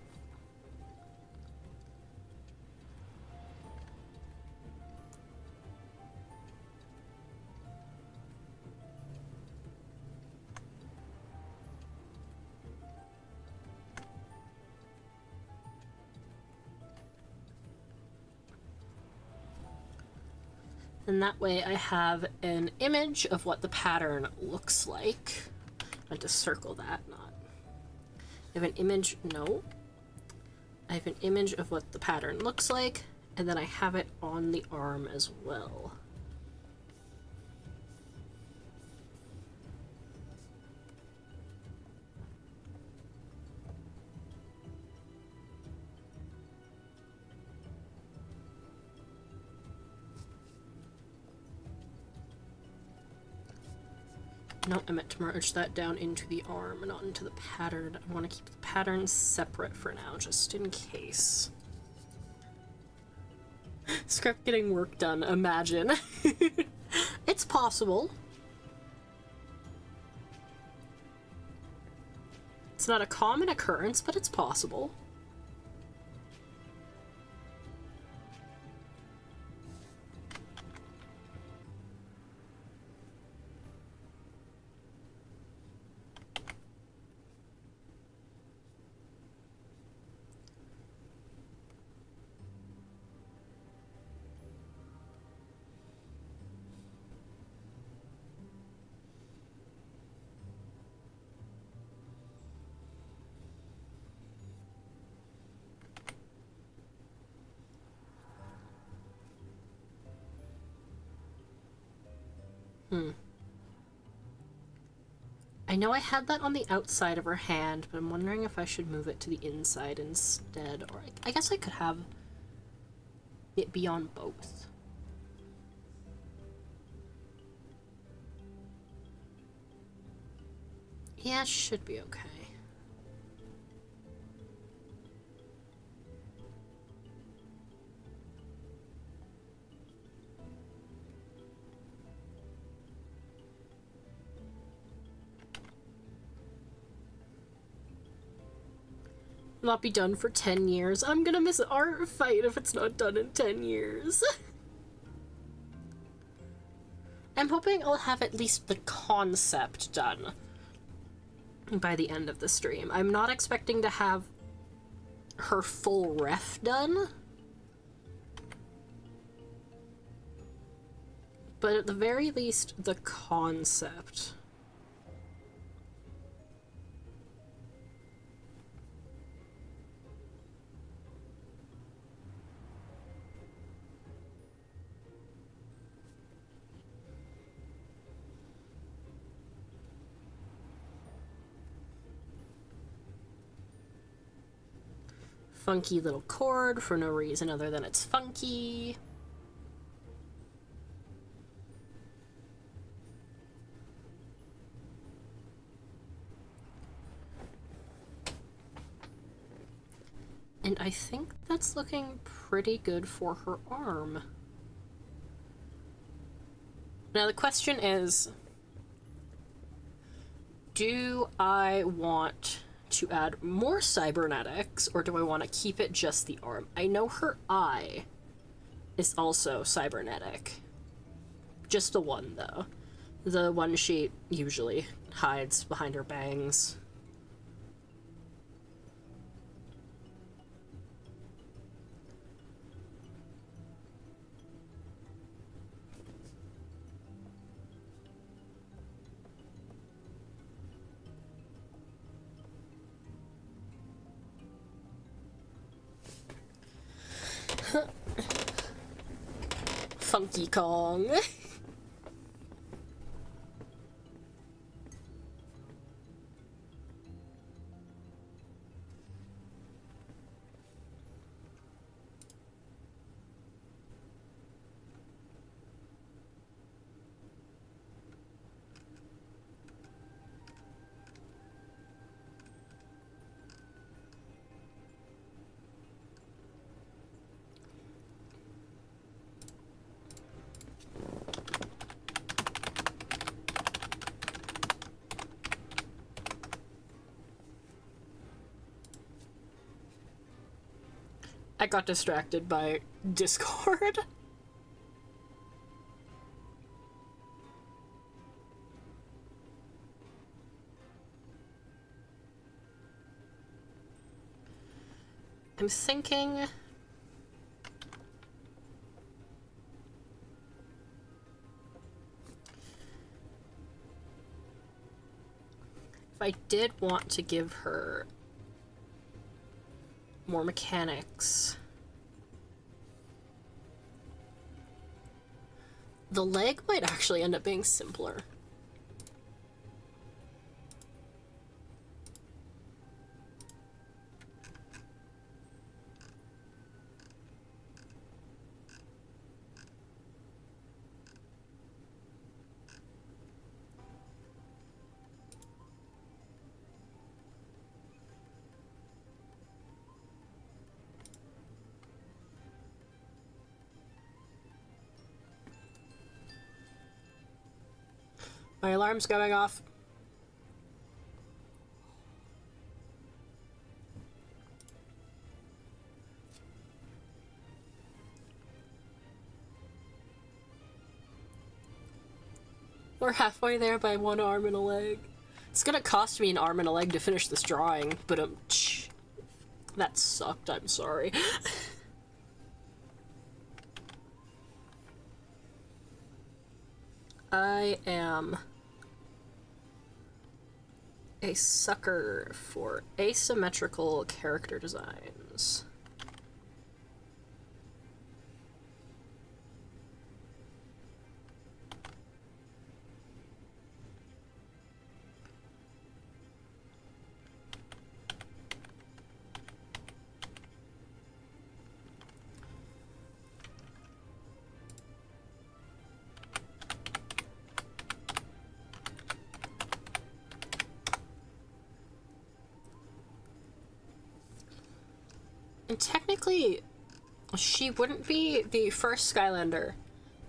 And that way I have an image of what the pattern looks like. I have to circle that, not. I have an image, no. I have an image of what the pattern looks like, and then I have it on the arm as well. No, I meant to merge that down into the arm, not into the pattern. I want to keep the pattern separate for now, just in case. Script getting work done, imagine. It's possible. It's not a common occurrence, but it's possible. I know I had that on the outside of her hand, but I'm wondering if I should move it to the inside instead, or I guess I could have it be on both. Yeah, it should be okay. Not be done for 10 years. I'm gonna miss art fight if it's not done in 10 years. I'm hoping I'll have at least the concept done by the end of the stream. I'm not expecting to have her full ref done, but at the very least, the concept. Funky little chord for no reason other than it's funky. And I think that's looking pretty good for her arm. Now the question is, do I want to add more cybernetics, or do I want to keep it just the arm? I know her eye is also cybernetic. Just the one, though. The one she usually hides behind her bangs. Funky Kong. I got distracted by Discord. I'm thinking... if I did want to give her more mechanics, the leg might actually end up being simpler. My alarm's going off. We're halfway there by one arm and a leg. It's gonna cost me an arm and a leg to finish this drawing, but that sucked, I'm sorry. I am a sucker for asymmetrical character designs. And technically, she wouldn't be the first Skylander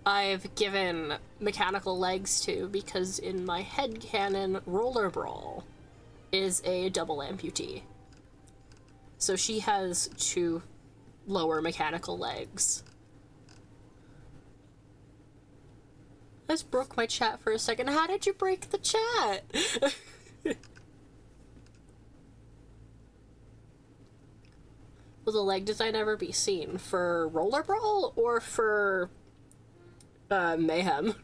I've given mechanical legs to, because in my headcanon, Roller Brawl is a double amputee. So she has 2 lower mechanical legs. I just broke my chat for a second. How did you break the chat? Will the leg design ever be seen? For Roller Brawl or for Mayhem?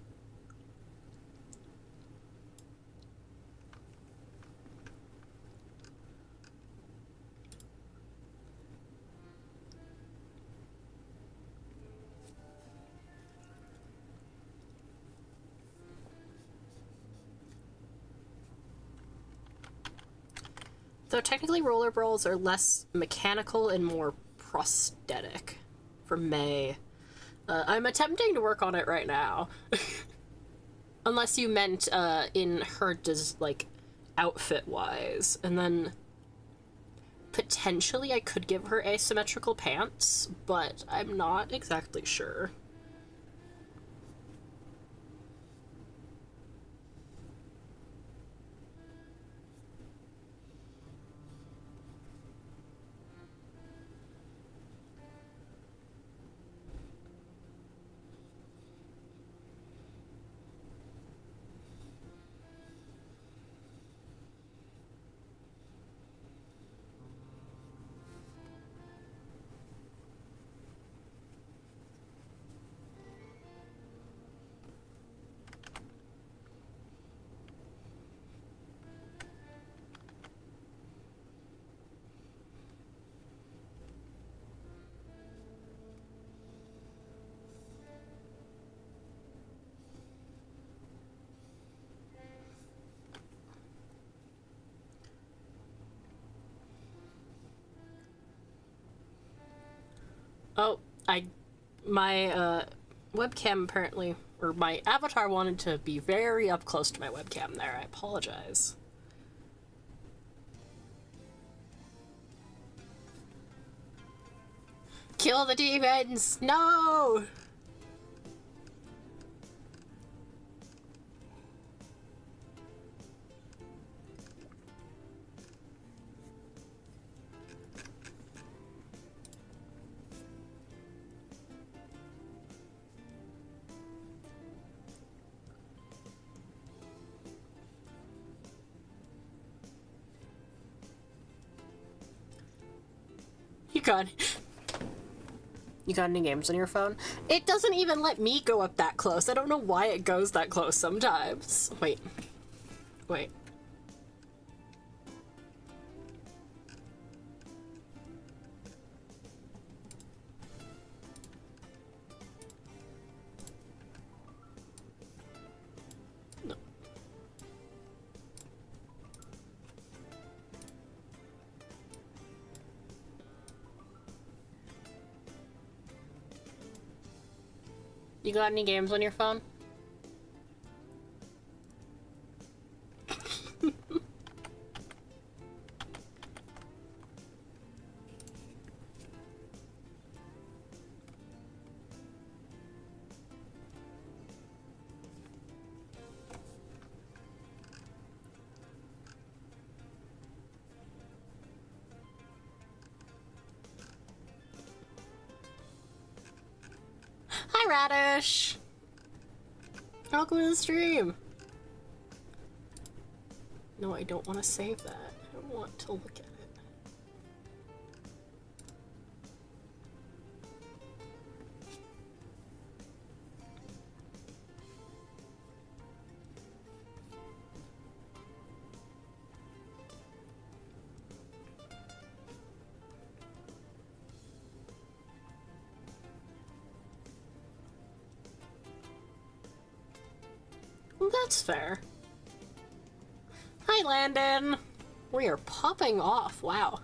Though technically roller brawls are less mechanical and more prosthetic for May. I'm attempting to work on it right now. Unless you meant in her like outfit-wise. And then potentially I could give her asymmetrical pants, but I'm not exactly sure. Oh, my webcam apparently, or my avatar wanted to be very up close to my webcam there. I apologize. Kill the demons! No! You got any games on your phone? It doesn't even let me go up that close. I don't know why it goes that close sometimes. Wait. No. You got any games on your phone? Hi, Radish! Welcome to the stream! No, I don't want to save that. I don't want to look at it. Well, that's fair. Hi, Landon! We are popping off, wow.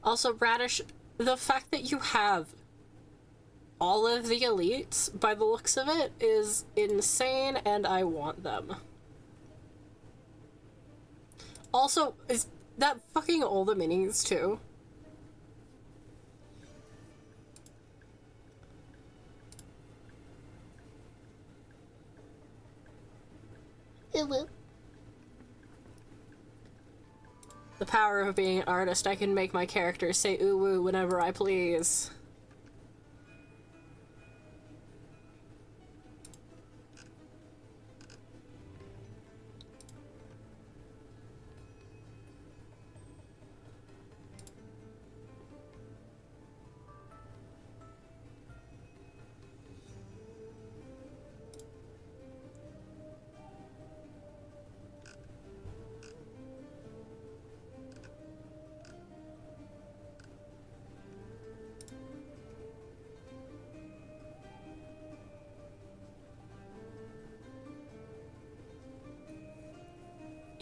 Also, Radish, the fact that you have all of the elites, by the looks of it, is insane, and I want them. Also, is that fucking all the minis, too? The power of being an artist, I can make my characters say ooh woo whenever I please.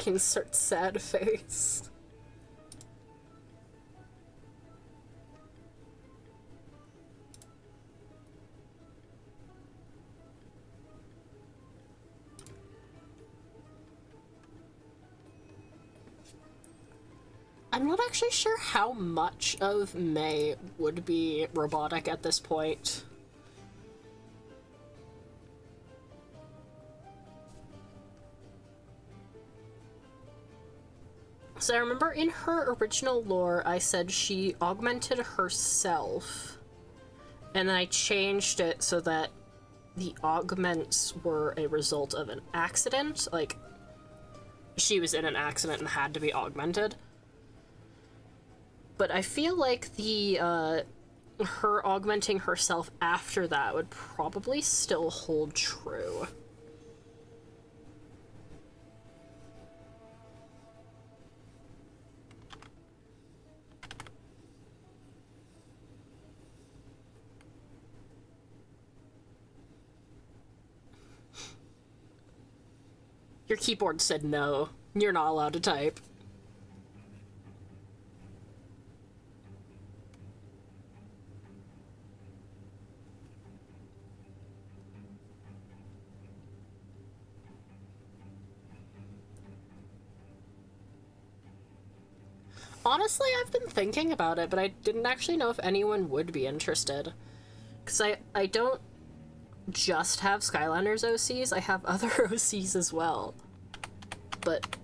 Insert sad face. I'm not actually sure how much of May would be robotic at this point. So I remember in her original lore, I said she augmented herself, and then I changed it so that the augments were a result of an accident, like she was in an accident and had to be augmented. But I feel like the, her augmenting herself after that would probably still hold true. Your keyboard said no. You're not allowed to type. Honestly, I've been thinking about it, but I didn't actually know if anyone would be interested. Because I don't just have Skylanders OCs, I have other OCs as well. But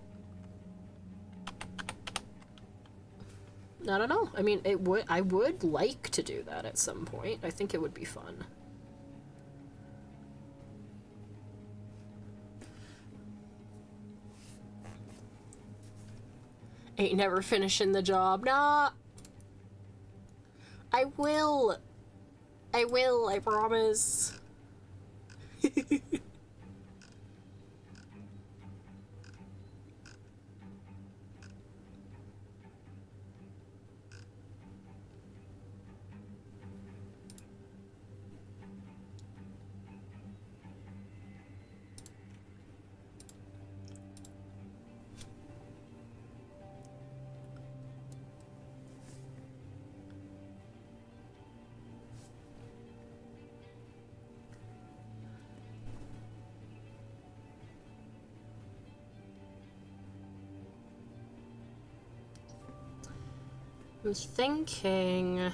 I don't know. I mean, I would like to do that at some point. I think it would be fun. Ain't never finishing the job. Nah. I will. I promise. I'm thinking...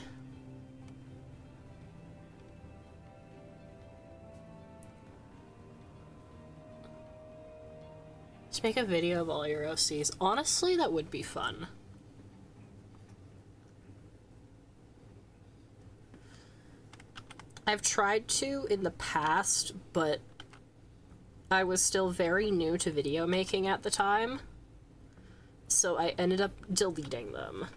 Just make a video of all your OCs. Honestly, that would be fun. I've tried to in the past, but I was still very new to video making at the time, so I ended up deleting them.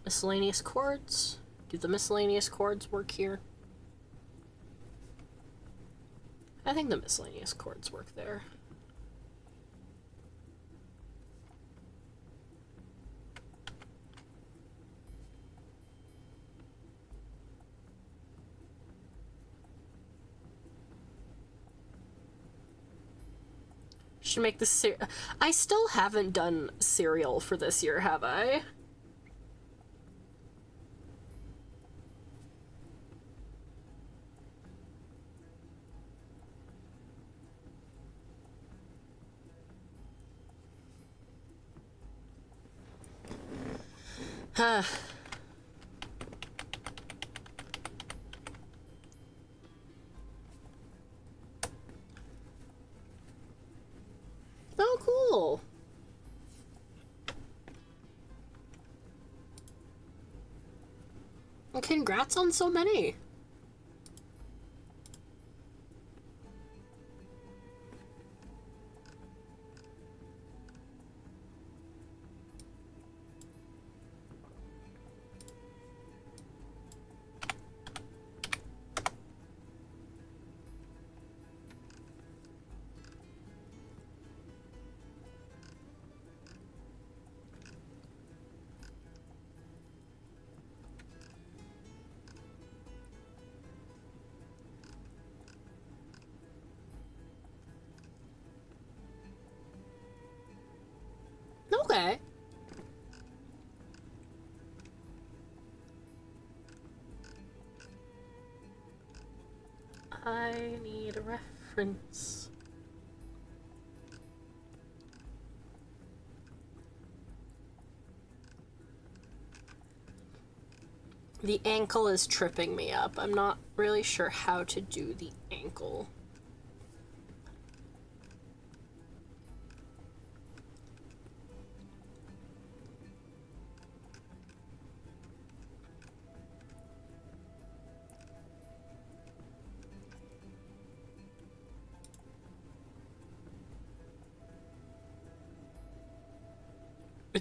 Miscellaneous chords? Do the miscellaneous chords work here? I think the miscellaneous chords work there. Should make this I still haven't done cereal for this year, have I? Congrats on so many. Okay. I need a reference. The ankle is tripping me up. I'm not really sure how to do the ankle.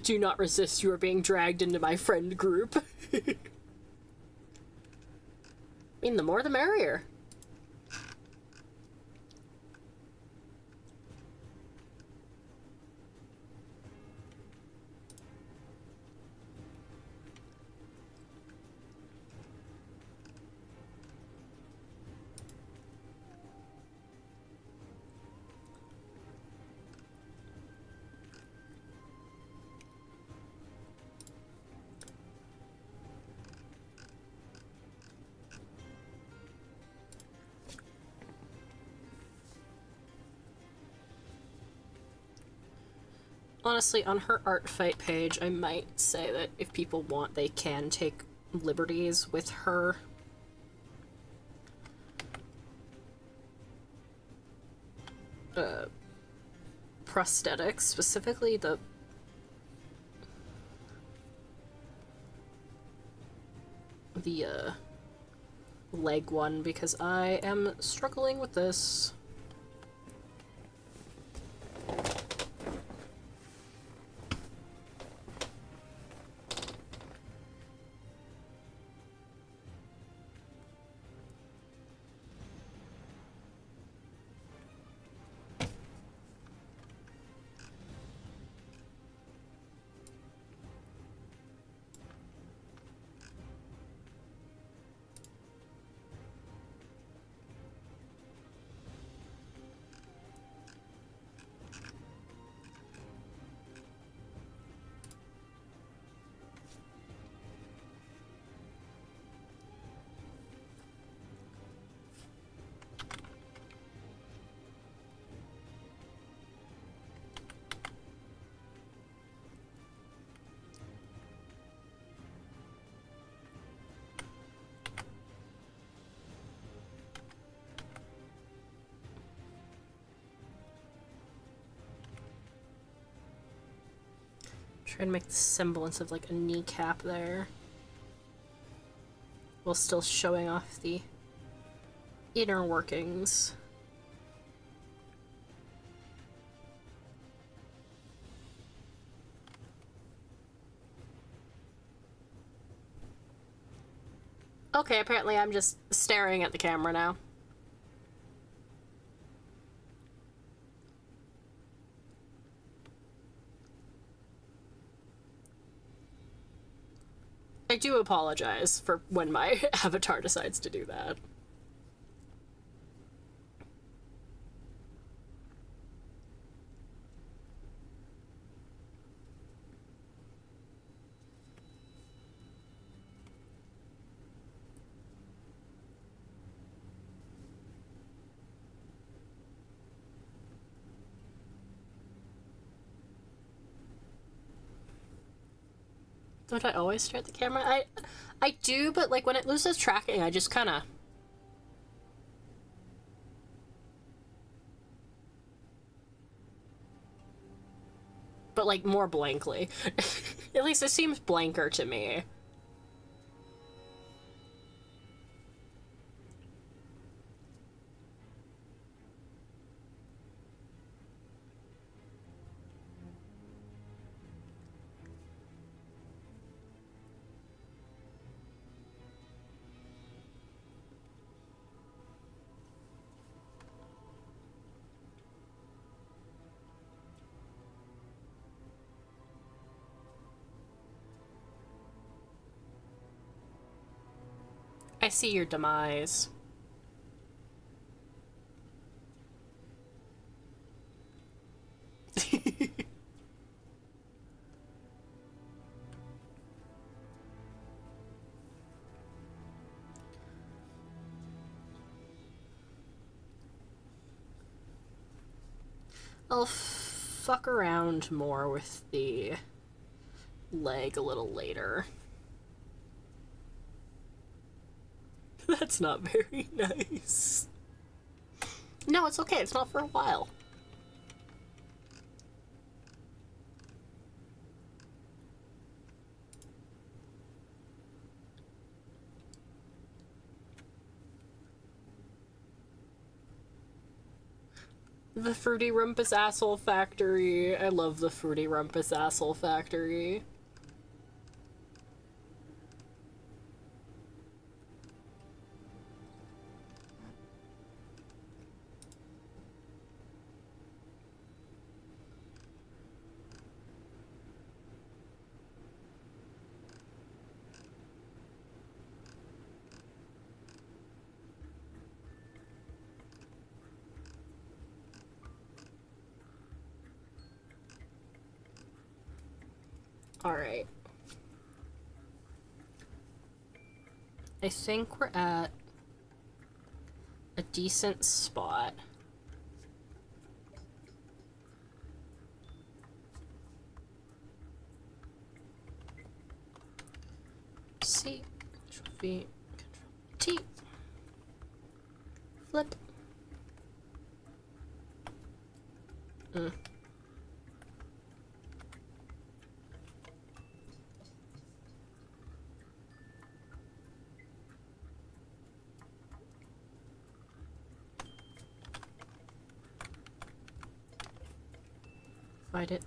Do not resist, you are being dragged into my friend group. I mean, the more the merrier. Honestly, on her art fight page, I might say that if people want, they can take liberties with her. Prosthetics, specifically the leg one, because I am struggling with this. Try and make the semblance of like a kneecap there, while still showing off the inner workings. Okay, apparently I'm just staring at the camera now. I do apologize for when my avatar decides to do that. Don't I always stare at the camera? I do, but like when it loses tracking, I just kind of... But like more blankly. At least it seems blanker to me. I see your demise. I'll fuck around more with the leg a little later. That's not very nice. No, it's okay. It's not for a while. The Fruity Rumpus Asshole Factory. I love the Fruity Rumpus Asshole Factory. Alright. I think we're at a decent spot. C, Control V, Control T. Flip.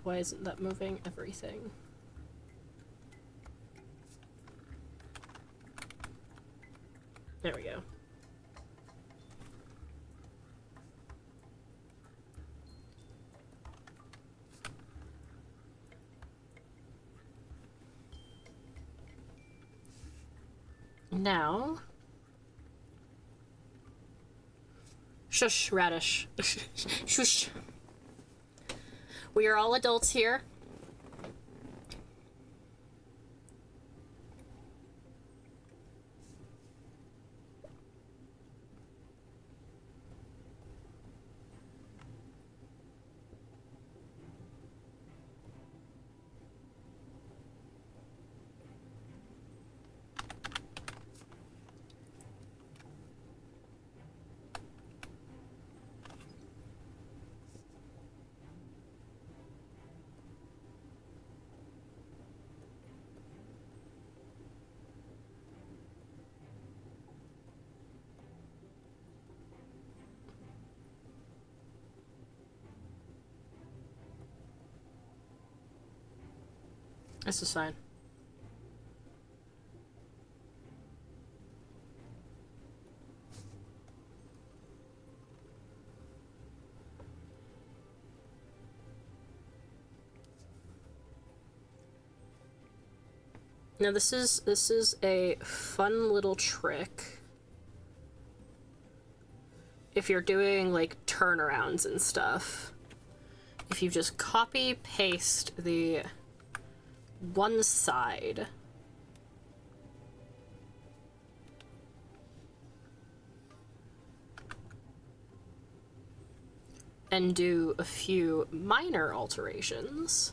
Why isn't that moving everything? There we go. Now, shush, Radish. Shush. We are all adults here. That's a sign. Now this is a fun little trick if you're doing like turnarounds and stuff. If you just copy paste the one side and do a few minor alterations,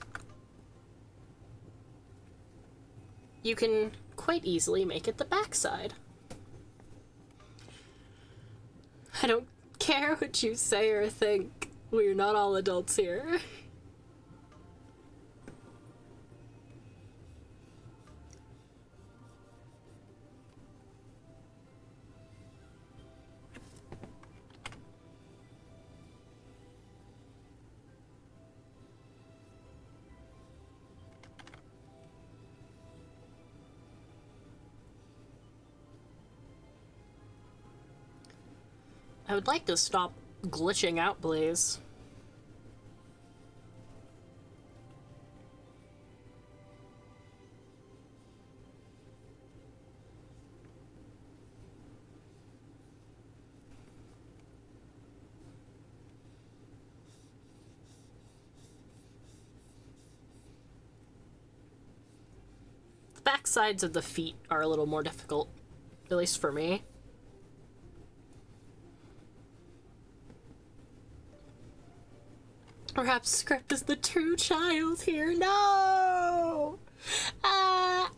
you can quite easily make it the backside. I don't care what you say or think. We're not all adults here. I would like to stop glitching out, Blaze. The back sides of the feet are a little more difficult, at least for me. Perhaps Script is the true child here. No! Ah!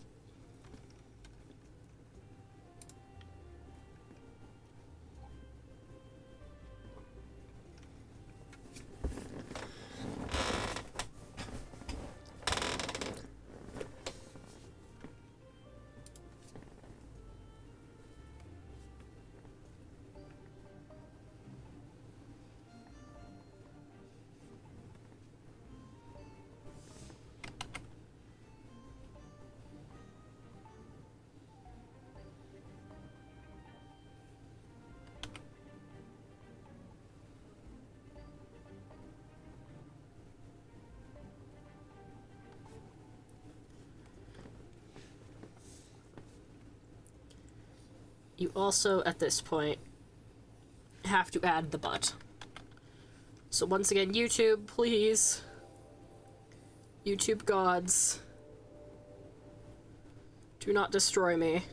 You also, at this point, have to add the butt. So once again, YouTube, please. YouTube gods. Do not destroy me.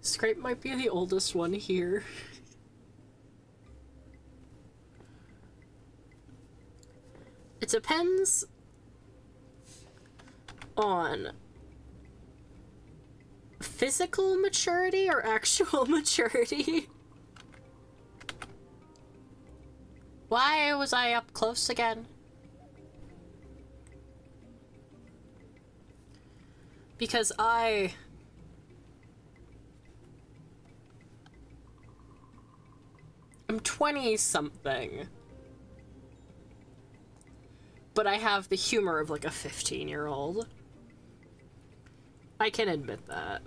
Scrape might be the oldest one here. It depends on physical maturity or actual maturity. Why was I up close again? Because I'm 20-something. But I have the humor of like a 15-year-old. I can admit that.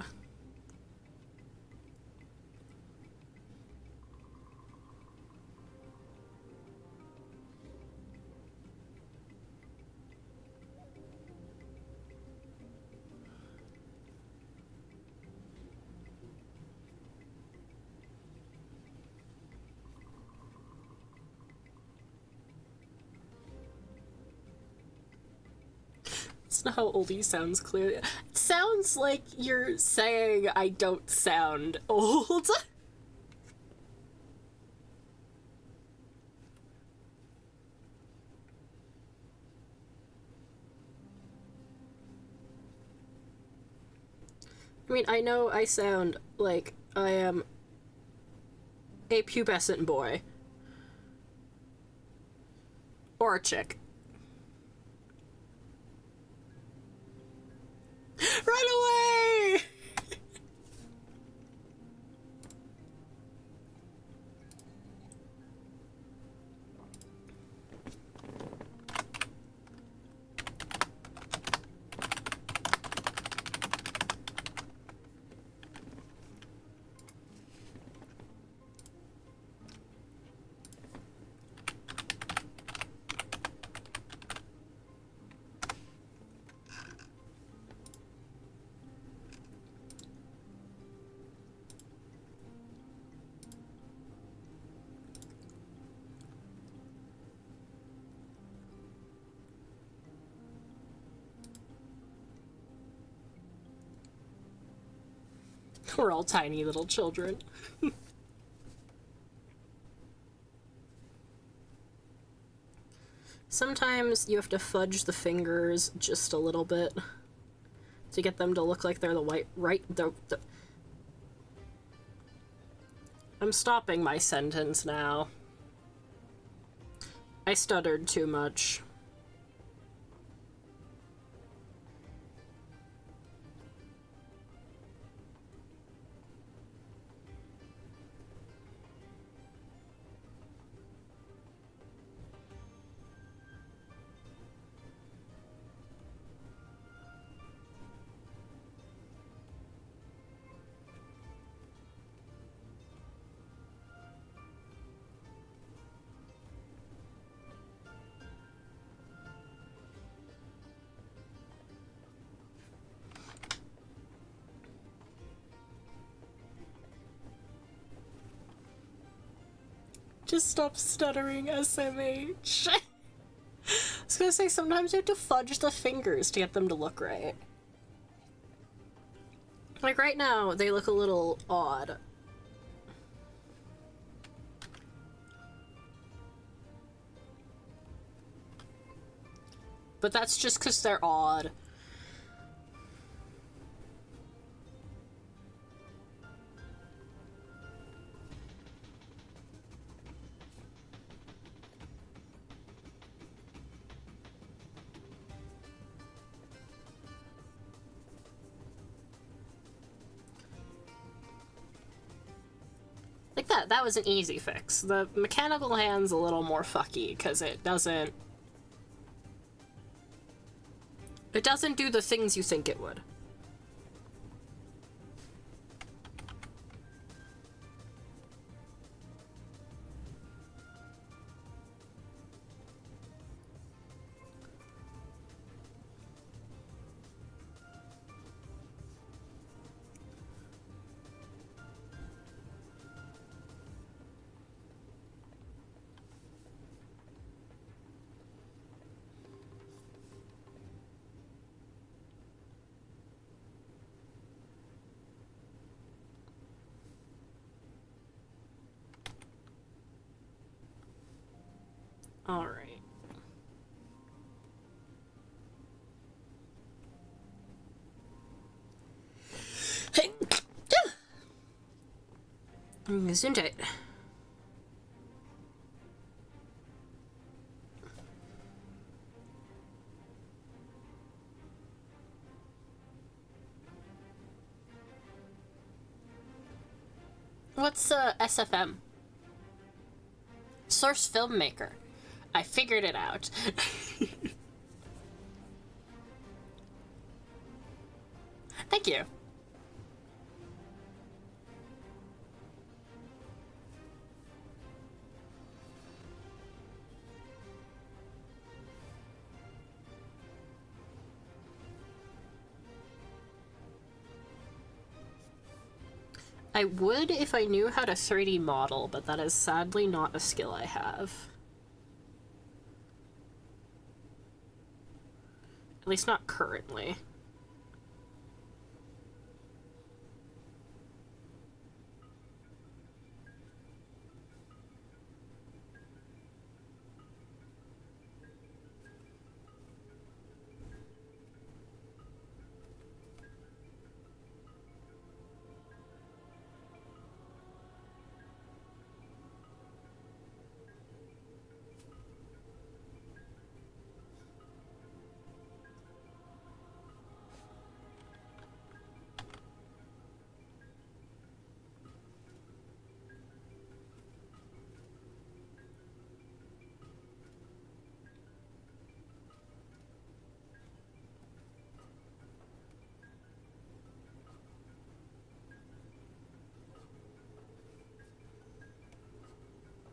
That's not how old he sounds, clearly. It sounds like you're saying I don't sound old. I mean, I know I sound like I am a pubescent boy. Or a chick. Run away! We're all tiny little children. Sometimes you have to fudge the fingers just a little bit to get them to look like they're the I'm stopping my sentence now. I stuttered too much. Just stop stuttering, SMH. I was gonna say, sometimes you have to fudge the fingers to get them to look right. Like right now, they look a little odd. But that's just because they're odd. Like that was an easy fix. The mechanical hand's a little more fucky because it doesn't do the things you think it would. All right. Hey. Gesundheit. What's SFM? Source filmmaker. I figured it out. Thank you. I would if I knew how to 3D model, but that is sadly not a skill I have. At least not currently.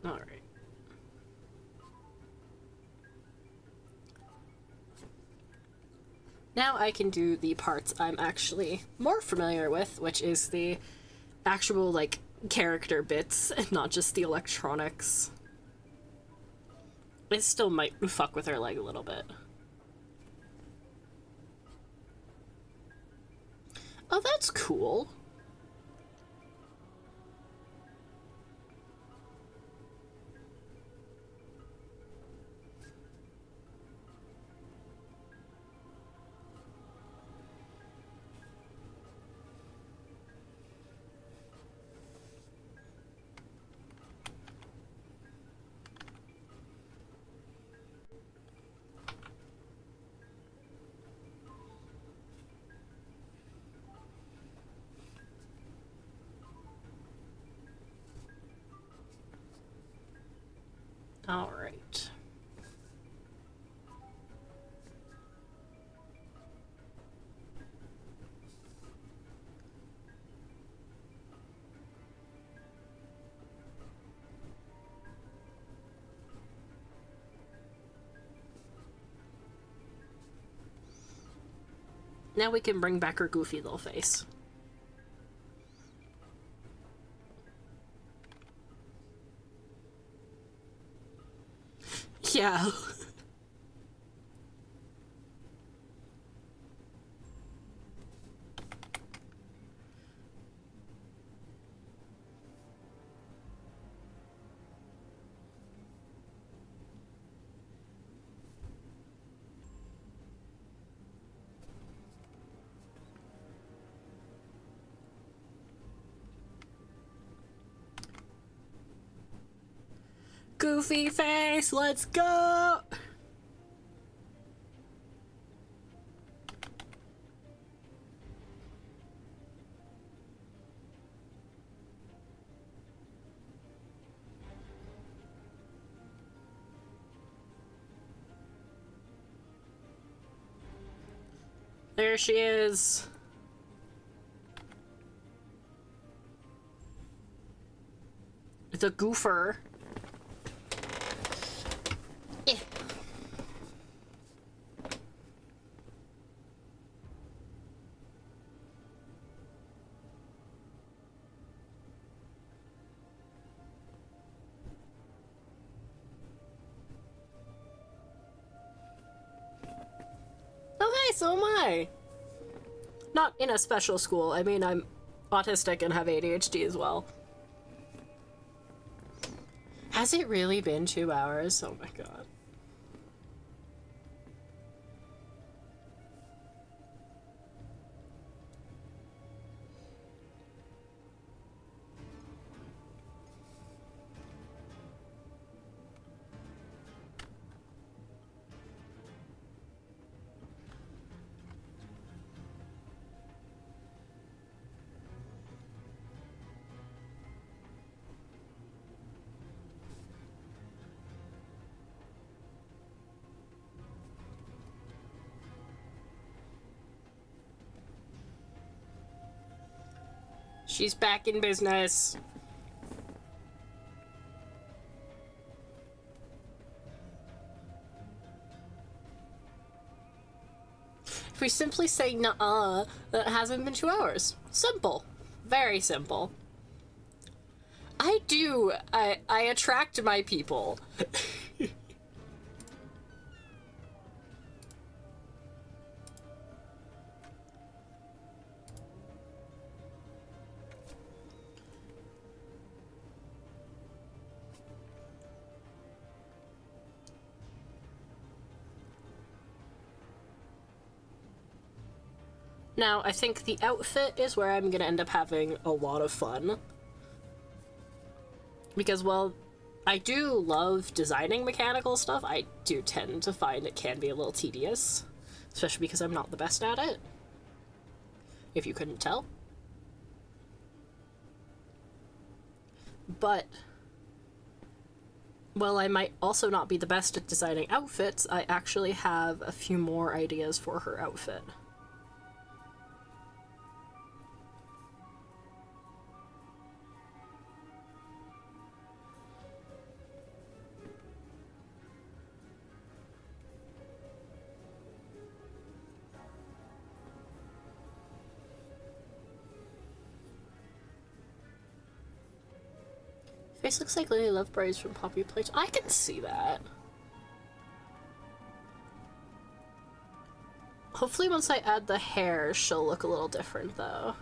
All right. Now I can do the parts I'm actually more familiar with, which is the actual, like, character bits and not just the electronics. It still might fuck with her leg a little bit. Oh, that's cool. All right. Now we can bring back her goofy little face. Yeah. Goofy face, let's go! There she is. The goofer. Okay, so am I. Not in a special school. I mean, I'm autistic and have ADHD as well. Has it really been 2 hours? Oh my god. She's back in business. If we simply say nuh-uh, that hasn't been 2 hours. Simple. Very simple. I attract my people. Now, I think the outfit is where I'm gonna end up having a lot of fun. Because, well, I do love designing mechanical stuff. I do tend to find it can be a little tedious. Especially because I'm not the best at it. If you couldn't tell. But, while I might also not be the best at designing outfits, I actually have a few more ideas for her outfit. Face looks like Lily Loveberries from Poppy Playtime. I can see that. Hopefully once I add the hair, she'll look a little different, though.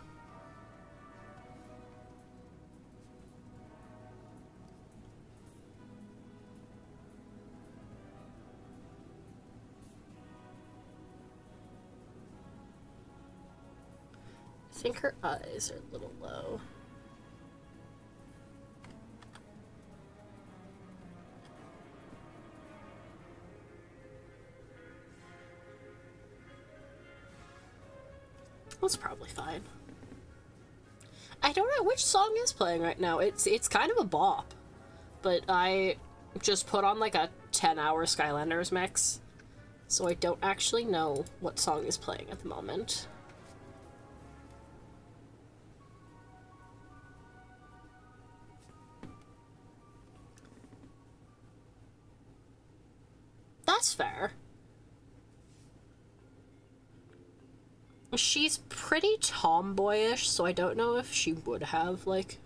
I think her eyes are a little low. That's probably fine. I don't know which song is playing right now. It's kind of a bop, but I just put on like a 10-hour Skylanders mix, so I don't actually know what song is playing at the moment. That's fair. She's pretty tomboyish, so I don't know if she would have, like...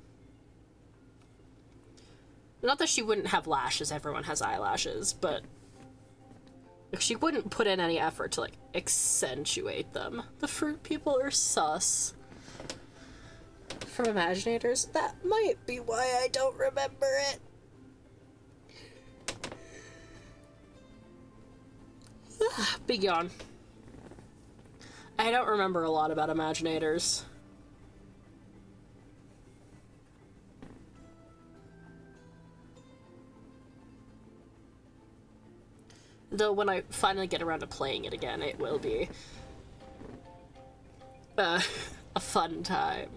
Not that she wouldn't have lashes, everyone has eyelashes, but Like, she wouldn't put in any effort to, like, accentuate them. The fruit people are sus. From Imaginators? That might be why I don't remember it. Big yawn. I don't remember a lot about Imaginators. Though when I finally get around to playing it again, it will be a fun time.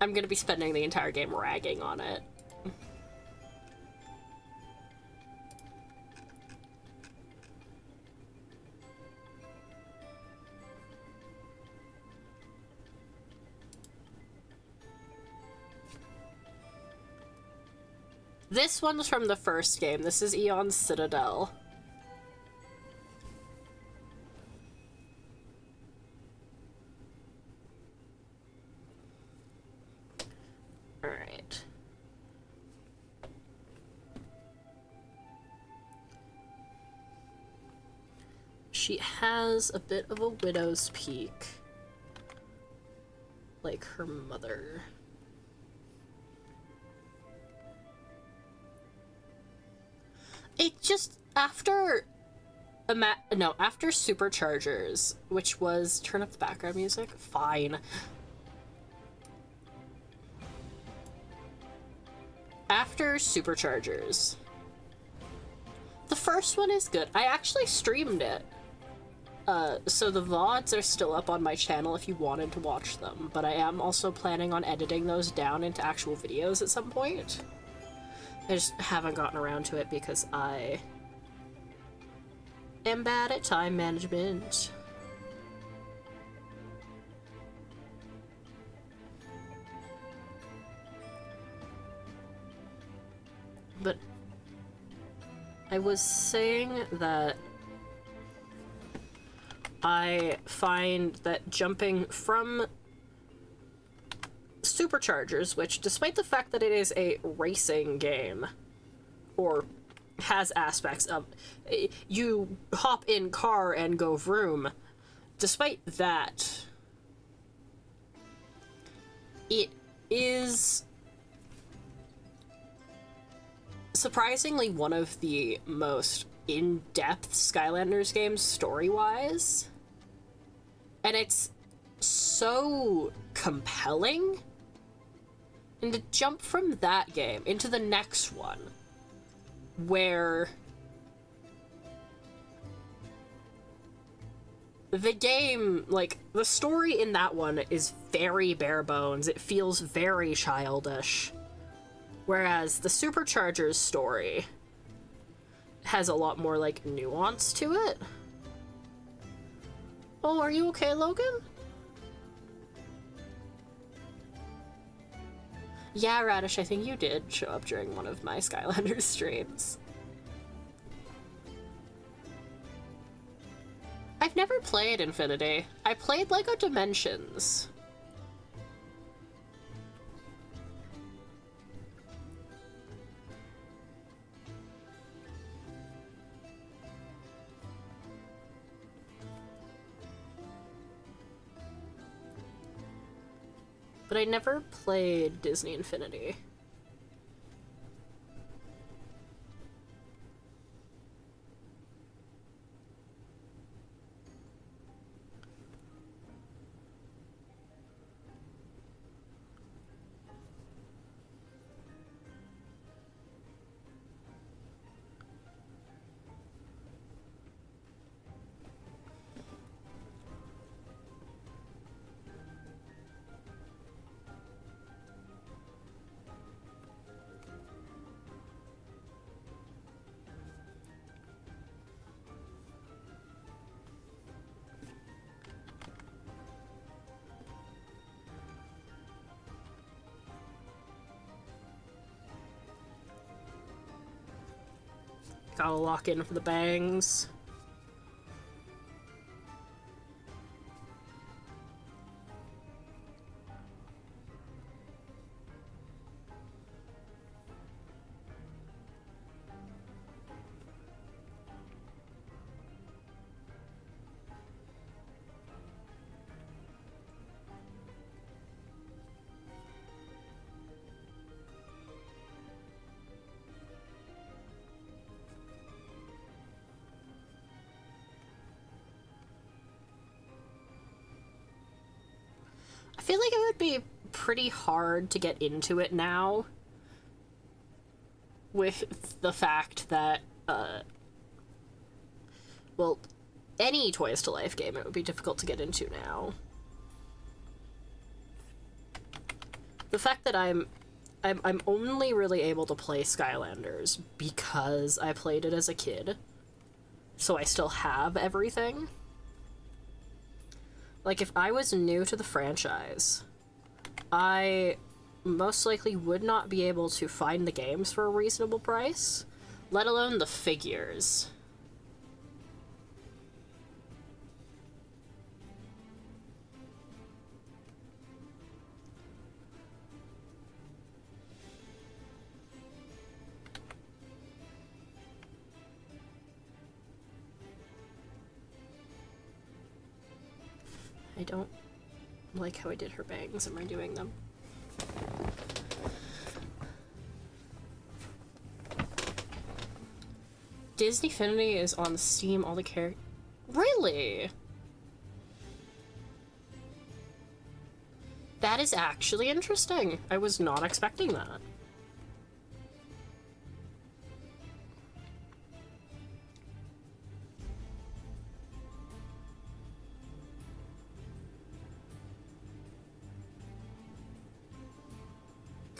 I'm gonna be spending the entire game ragging on it. This one's from the first game. This is Eon's Citadel. Alright. She has a bit of a widow's peak. Like her mother. It just, after Superchargers, which was, turn up the background music? Fine. After Superchargers. The first one is good. I actually streamed it. So the VODs are still up on my channel if you wanted to watch them, but I am also planning on editing those down into actual videos at some point. I just haven't gotten around to it because I am bad at time management. But I was saying that I find that jumping from Superchargers, which despite the fact that it is a racing game, or has aspects of, you hop in car and go vroom, despite that, it is surprisingly one of the most in-depth Skylanders games story-wise, and it's so compelling. And to jump from that game into the next one, where the game, like, the story in that one is very bare bones. It feels very childish. Whereas the Superchargers story has a lot more, like, nuance to it. Oh, are you okay, Logan? Yeah, Radish, I think you did show up during one of my Skylanders streams. I've never played Infinity. I played LEGO Dimensions. But I never played Disney Infinity. Gotta lock in for the bangs. it'd be pretty hard to get into it now with the fact that, well, any Toys to Life game, it would be difficult to get into now. The fact that I'm only really able to play Skylanders because I played it as a kid, so I still have everything. Like, if I was new to the franchise, I most likely would not be able to find the games for a reasonable price, let alone the figures. I don't like how I did her bangs. Am I doing them? Disneyfinity is on Steam, all the characters. Really? That is actually interesting. I was not expecting that.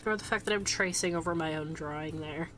Or the fact that I'm tracing over my own drawing there.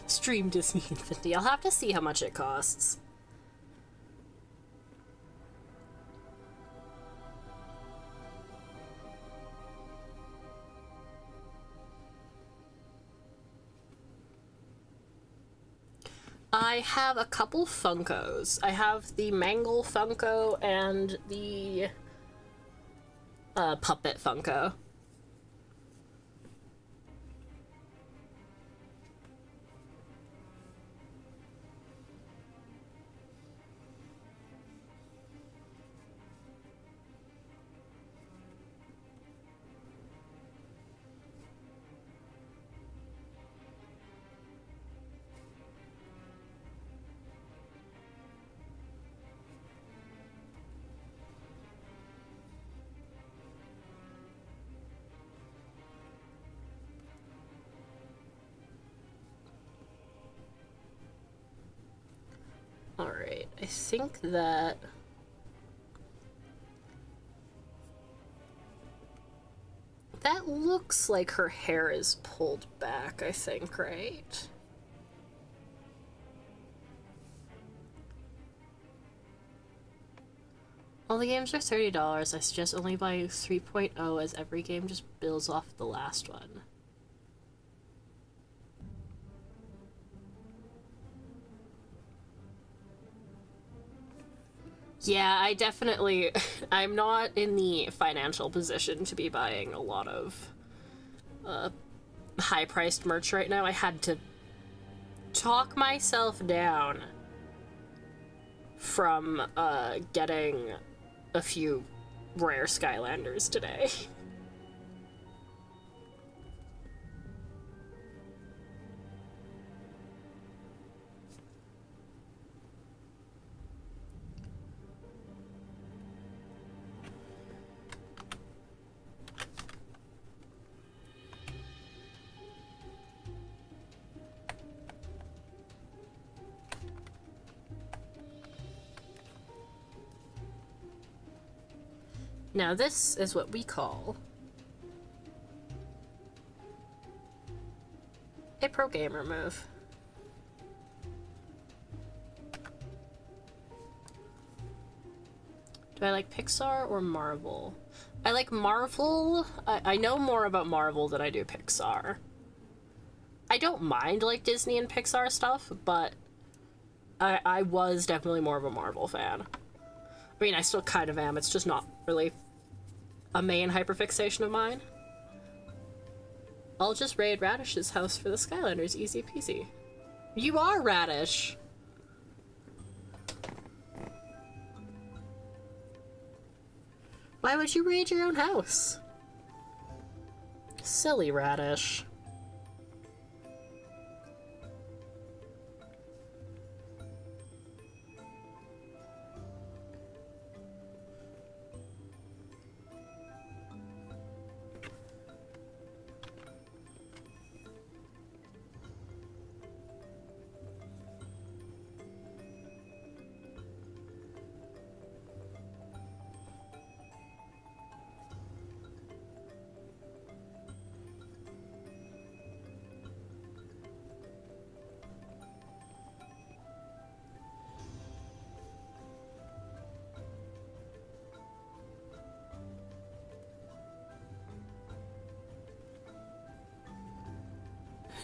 Stream Disney Infinity. I'll have to see how much it costs. I have a couple Funkos. I have the Mangle Funko and the Puppet Funko. Alright, I think that... that looks like her hair is pulled back, I think, right? All the games are $30. I suggest only buying 3.0 as every game just builds off the last one. Yeah, I definitely... I'm not in the financial position to be buying a lot of high-priced merch right now. I had to talk myself down from getting a few rare Skylanders today. Now this is what we call a pro gamer move. Do I like Pixar or Marvel? I like Marvel. I know more about Marvel than I do Pixar. I don't mind, like, Disney and Pixar stuff, but I was definitely more of a Marvel fan. I mean, I still kind of am. It's just not really a main hyperfixation of mine. I'll just raid Radish's house for the Skylanders. Easy peasy. You are Radish! Why would you raid your own house? Silly Radish.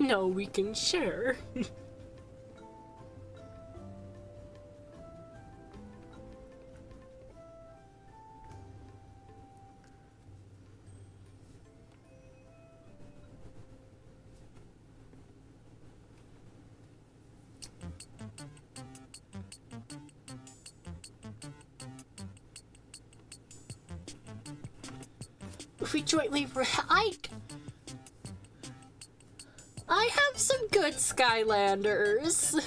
No, we can share. If we jointly I have some good Skylanders.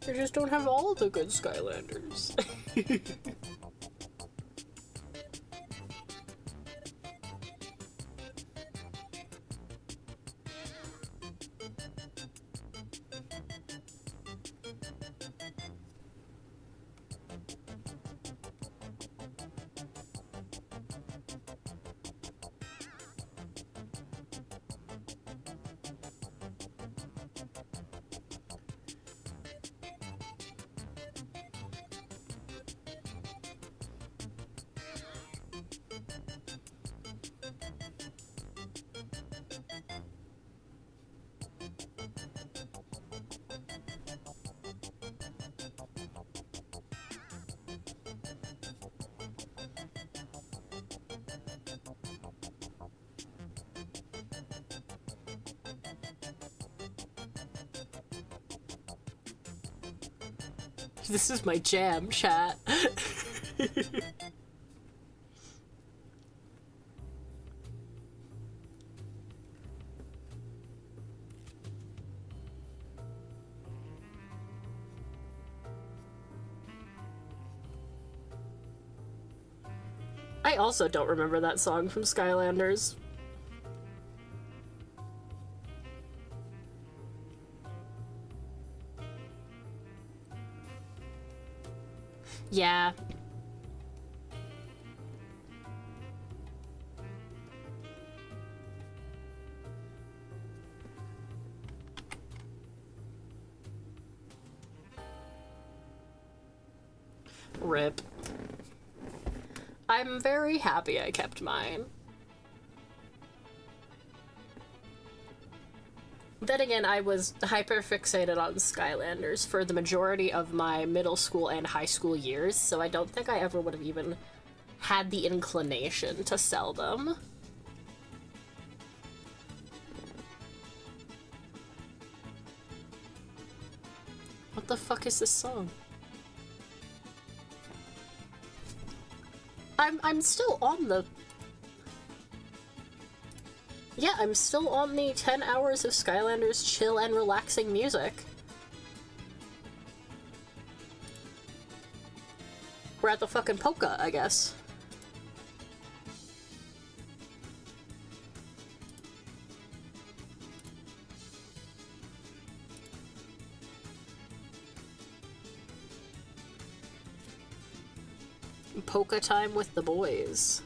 I just don't have all the good Skylanders. This is my jam, chat. I also don't remember that song from Skylanders. Yeah. Rip. I'm very happy I kept mine. Then again, I was hyper-fixated on Skylanders for the majority of my middle school and high school years, so I don't think I ever would have even had the inclination to sell them. What the fuck is this song? I'm still on the... Yeah, I'm still on the 10 hours of Skylanders chill and relaxing music. We're at the fucking polka, I guess. Polka time with the boys.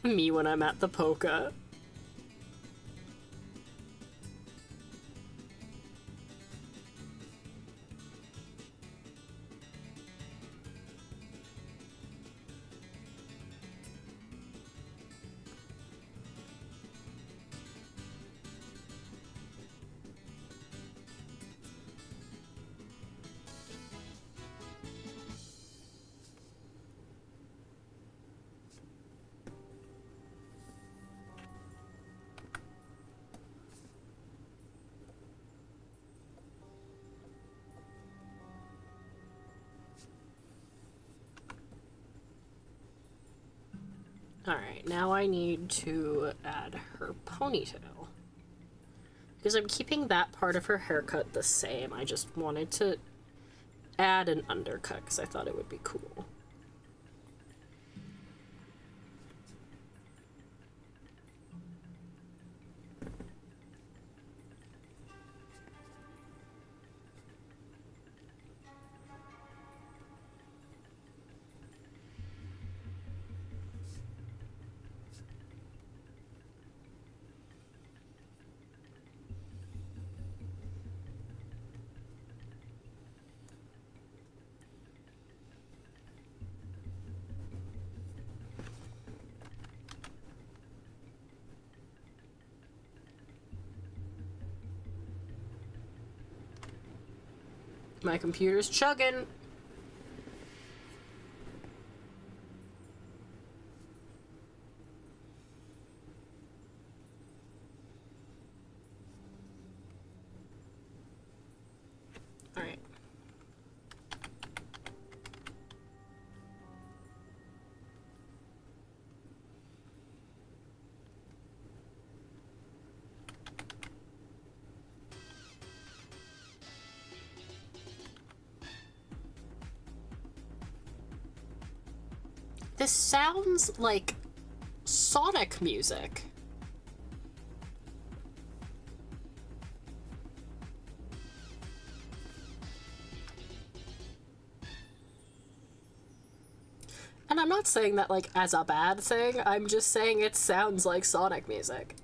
Me when I'm at the polka. Alright, now I need to add her ponytail. Because I'm keeping that part of her haircut the same. I just wanted to add an undercut because I thought it would be cool. My computer's chugging. All right. This sounds like Sonic music. And I'm not saying that, like, as a bad thing, I'm just saying it sounds like Sonic music.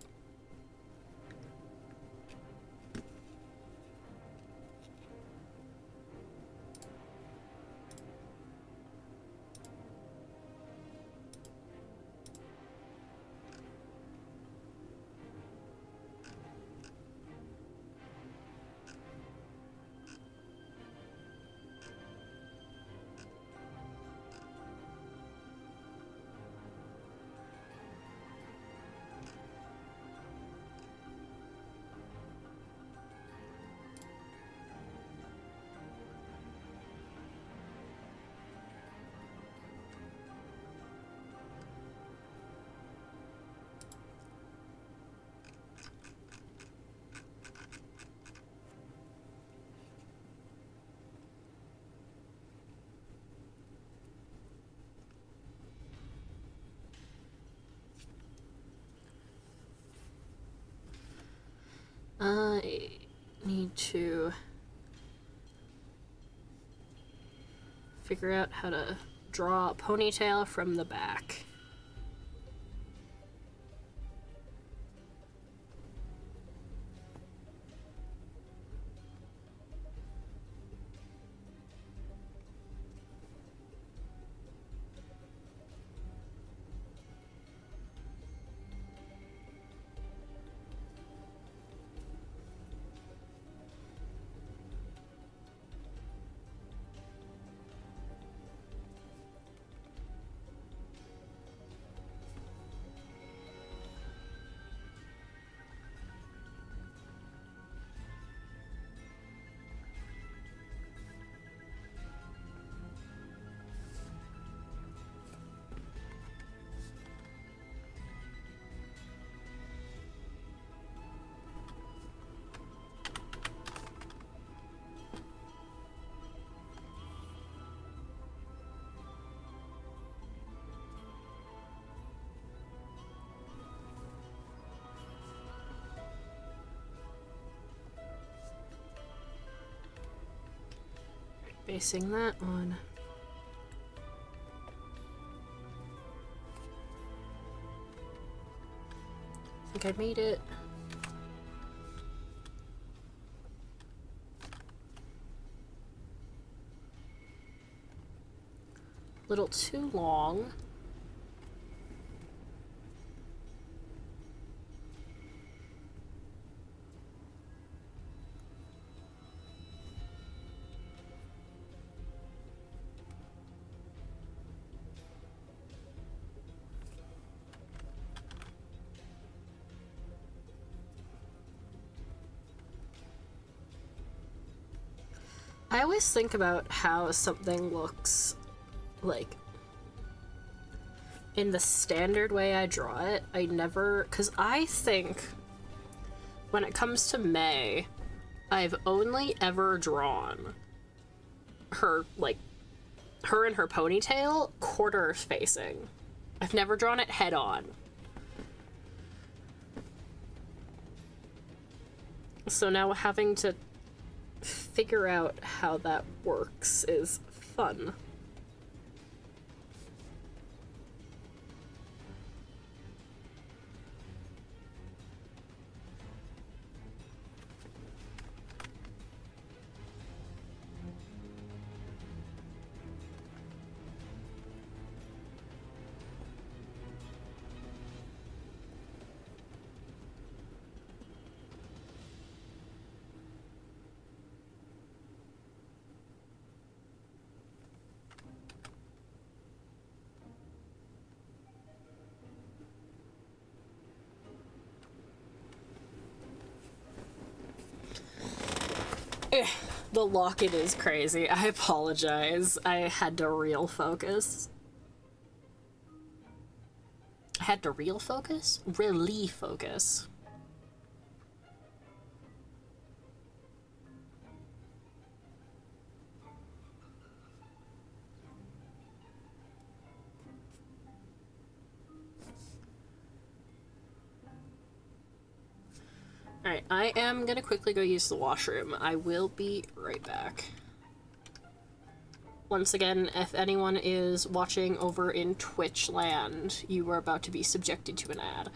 I need to figure out how to draw a ponytail from the back. Basing that on think I made it. Little too long. I always think about how something looks like in the standard way I draw it. I never, because I think when it comes to May, I've only ever drawn her, like, her and her ponytail quarter facing. I've never drawn it head on. So now having to figure out how that works is fun. The locket is crazy. I apologize. I had to real focus. I had to real focus? Really focus. Alright, I am gonna quickly go use the washroom. I will be right back. Once again, if anyone is watching over in Twitch land, you are about to be subjected to an ad.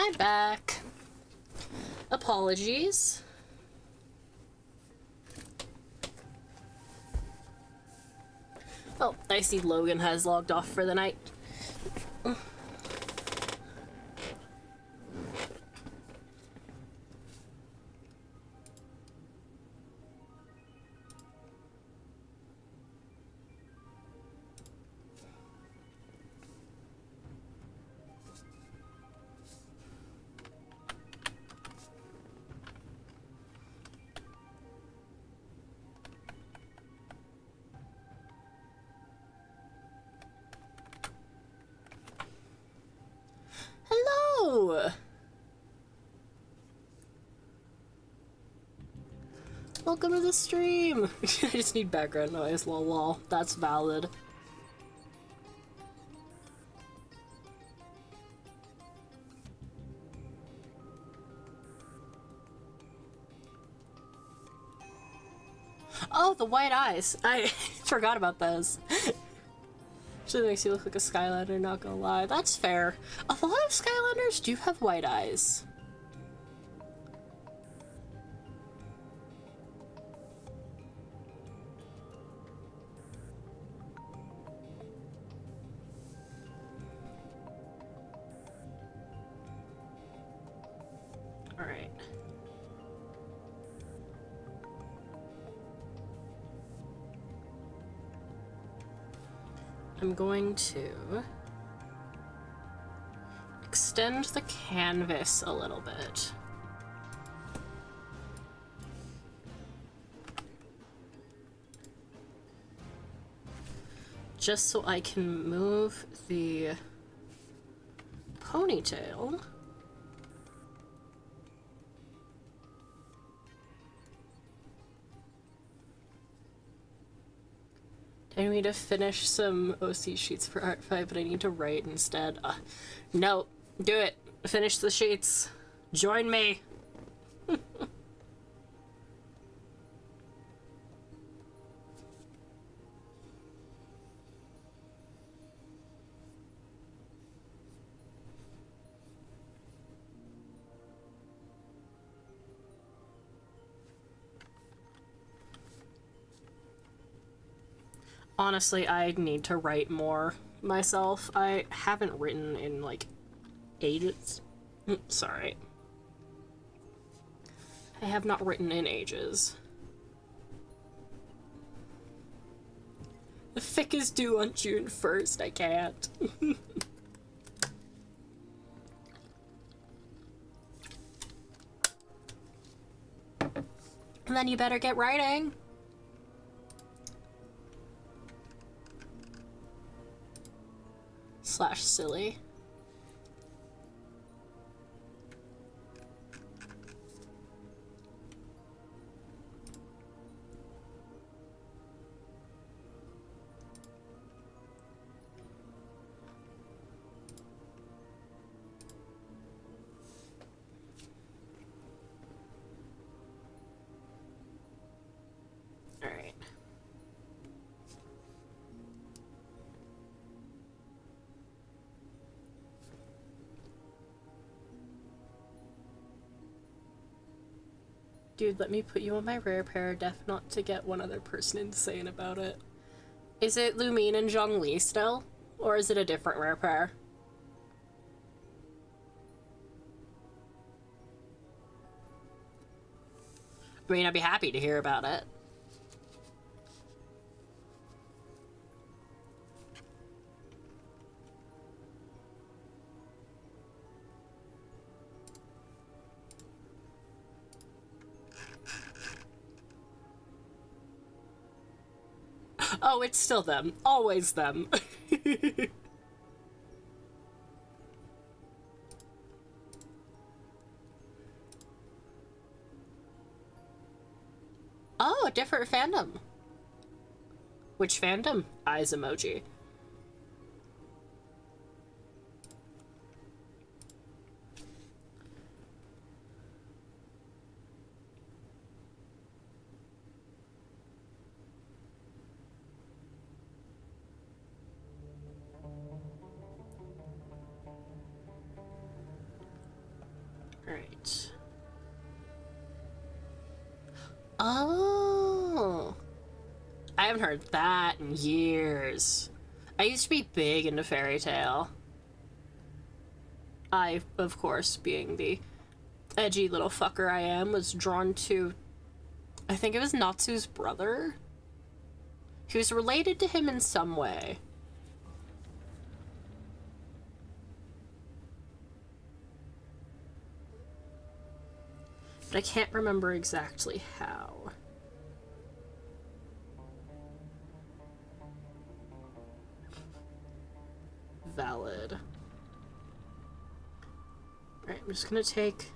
I'm back. Apologies. Oh, I see Logan has logged off for the night. Hello! Welcome to the stream! I just need background noise, lol lol. That's valid. Oh, the white eyes! I forgot about those. Actually makes you look like a Skylander, not gonna lie. That's fair. A lot of Skylanders do have white eyes. Alright. I'm going to extend the canvas a little bit. Just so I can move the ponytail. I need to finish some OC sheets for Art 5, but I need to write instead. No, do it. Finish the sheets. Join me. Honestly, I need to write more myself. I haven't written in, like, ages. Sorry. I have not written in ages. The fic is due on June 1st. I can't. And then you better get writing. / silly. All right. Dude, let me put you on my rare pair, def not to get one other person insane about it. Is it Lumine and Zhongli still? Or is it a different rare pair? I mean, I'd be happy to hear about it. Oh, it's still them. Always them. Oh, a different fandom. Which fandom? Eyes emoji. Oh. I haven't heard that in years. I used to be big into fairy tale. I, of course, being the edgy little fucker I am, was drawn to, I think it was Natsu's brother. He was related to him in some way. But I can't remember exactly how. Valid. Alright, I'm just gonna take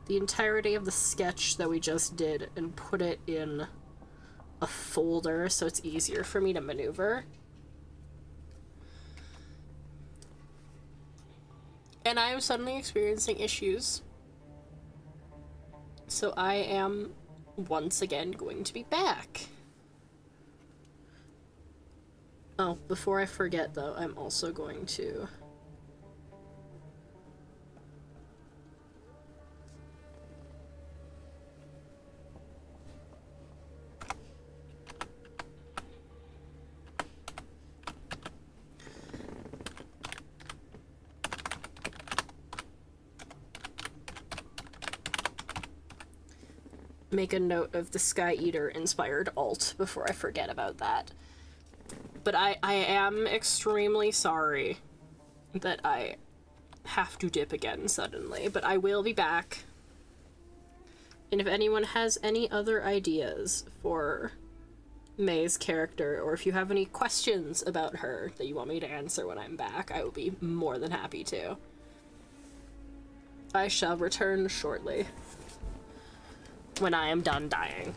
the entirety of the sketch that we just did and put it in a folder so it's easier for me to maneuver. And I am suddenly experiencing issues. So I am once again going to be back. Oh, before I forget though, I'm also going to make a note of the Sky Eater inspired alt before I forget about that. But I am extremely sorry that I have to dip again suddenly, but I will be back. And if anyone has any other ideas for May's character, or if you have any questions about her that you want me to answer when I'm back, I will be more than happy to. I shall return shortly, when I am done dying.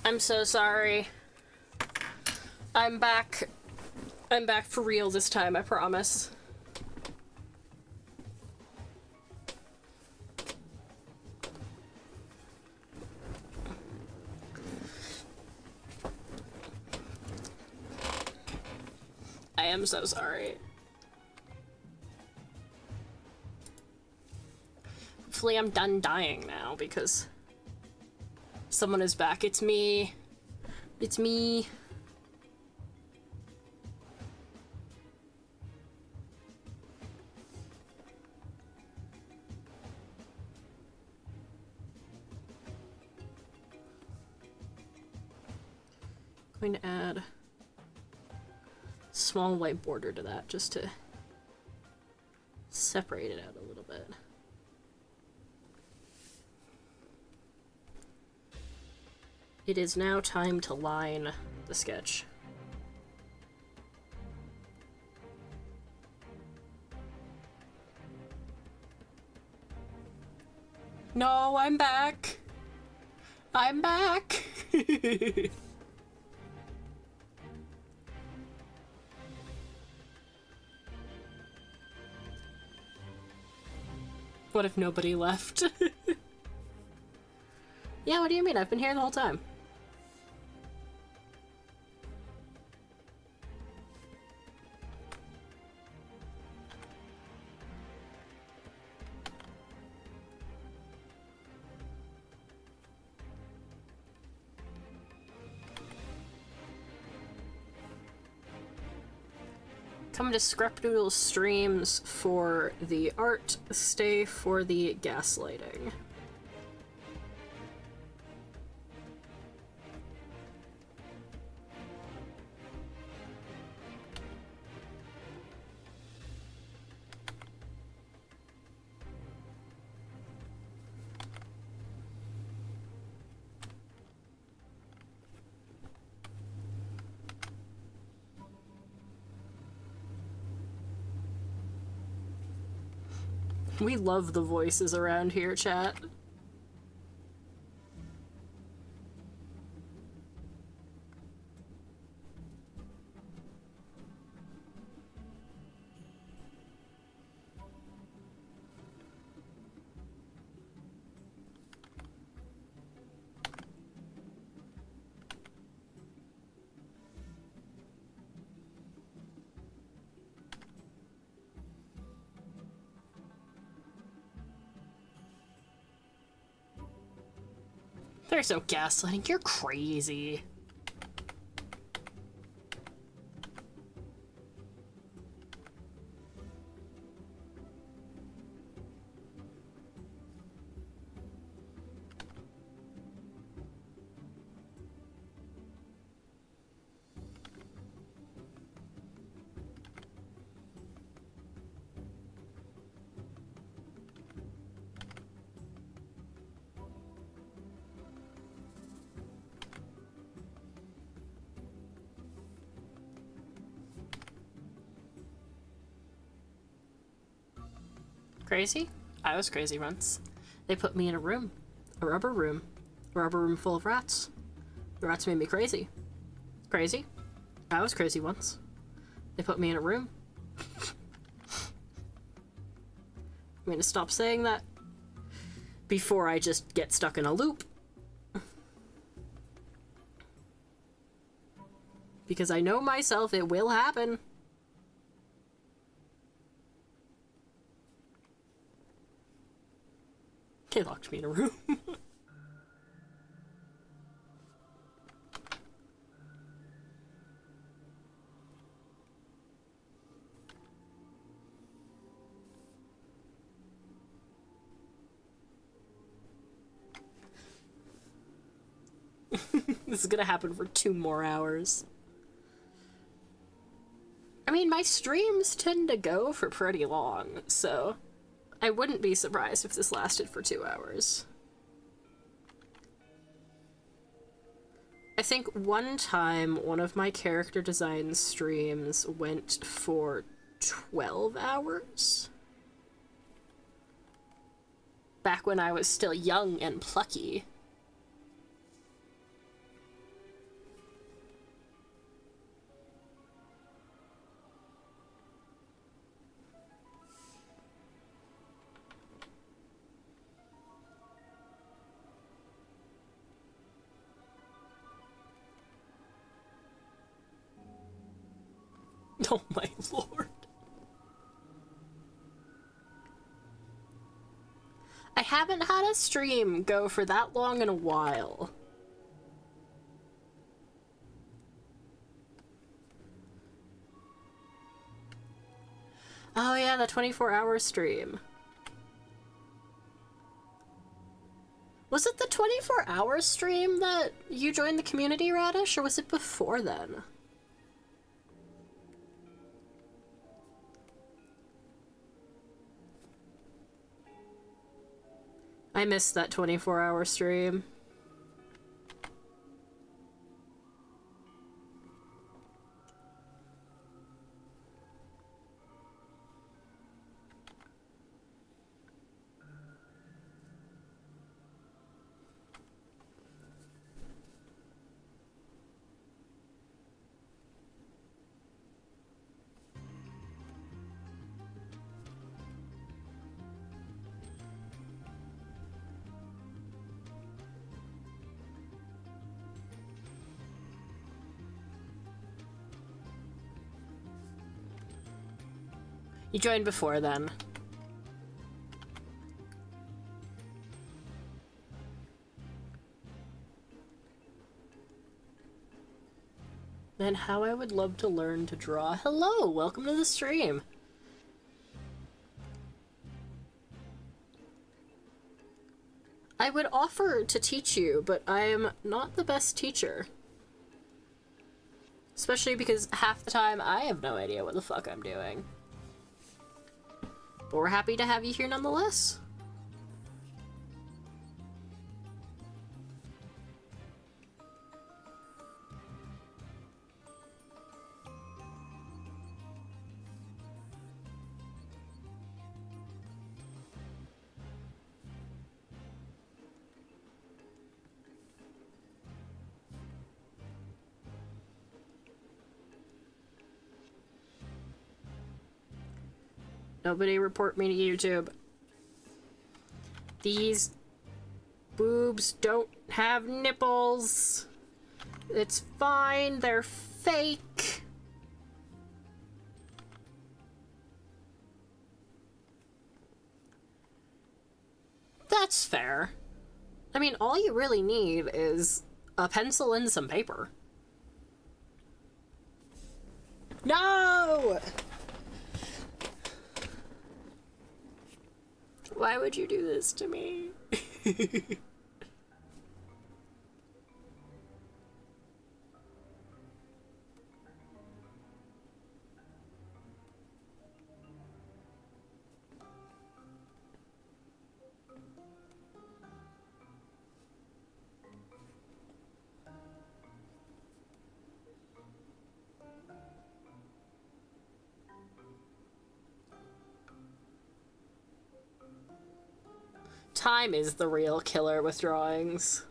I'm so sorry. I'm back. I'm back for real this time, I promise. I am so sorry. Hopefully I'm done dying now because someone is back. It's me. It's me. Going to add a small white border to that just to separate it out a little bit. It is now time to line the sketch. No, I'm back. I'm back. What if nobody left? Yeah, what do you mean? I've been here the whole time. Come to Scrapdoodle's streams for the art, stay for the gaslighting. We love the voices around here, chat. There's no gaslighting. You're crazy. Crazy? I was crazy once. They put me in a room. A rubber room full of rats. The rats made me crazy. Crazy? I was crazy once. They put me in a room. I'm gonna stop saying that before I just get stuck in a loop. Because I know myself, it will happen. They locked me in a room. This is gonna happen for 2 more hours. I mean, my streams tend to go for pretty long, so I wouldn't be surprised if this lasted for 2 hours. I think one time one of my character design streams went for 12 hours. Back when I was still young and plucky. Oh my lord. I haven't had a stream go for that long in a while. Oh yeah, the 24-hour stream. Was it the 24-hour stream that you joined the community, Radish, or was it before then? I missed that 24-hour stream. You joined before then. Man, how I would love to learn to draw. Hello, welcome to the stream. I would offer to teach you, but I am not the best teacher. Especially because half the time I have no idea what the fuck I'm doing. But we're happy to have you here nonetheless. Nobody report me to YouTube. These boobs don't have nipples. It's fine, they're fake. That's fair. I mean, all you really need is a pencil and some paper. No! Why would you do this to me? Time is the real killer with drawings.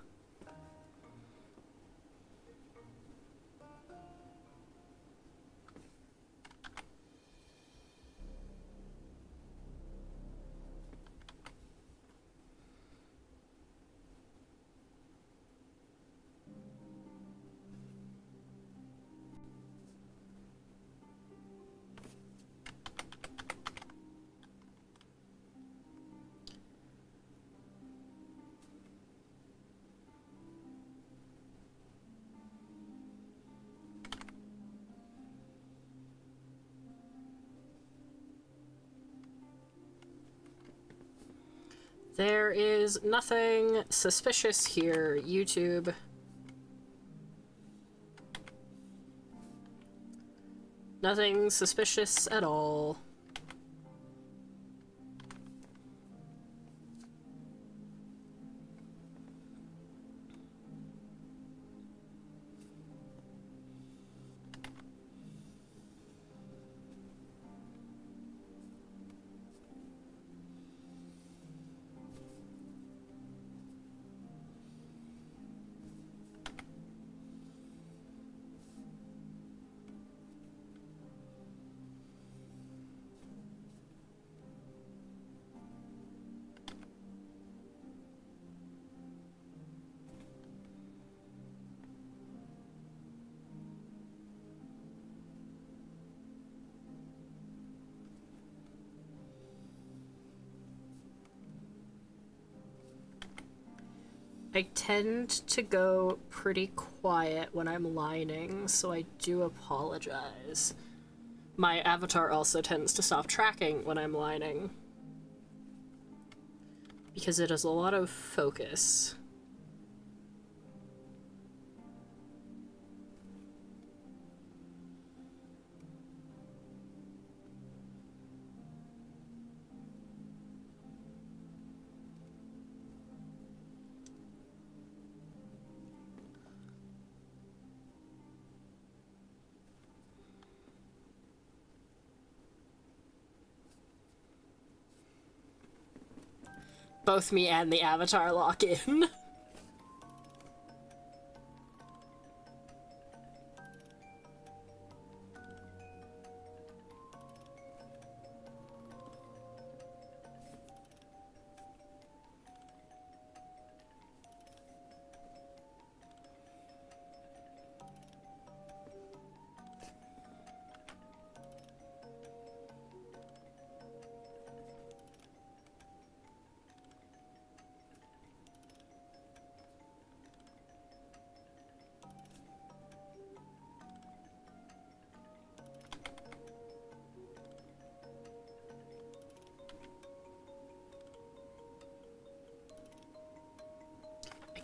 There is nothing suspicious here, YouTube. Nothing suspicious at all. I tend to go pretty quiet when I'm lining, so I do apologize. My avatar also tends to stop tracking when I'm lining, because it has a lot of focus. Both me and the avatar lock in.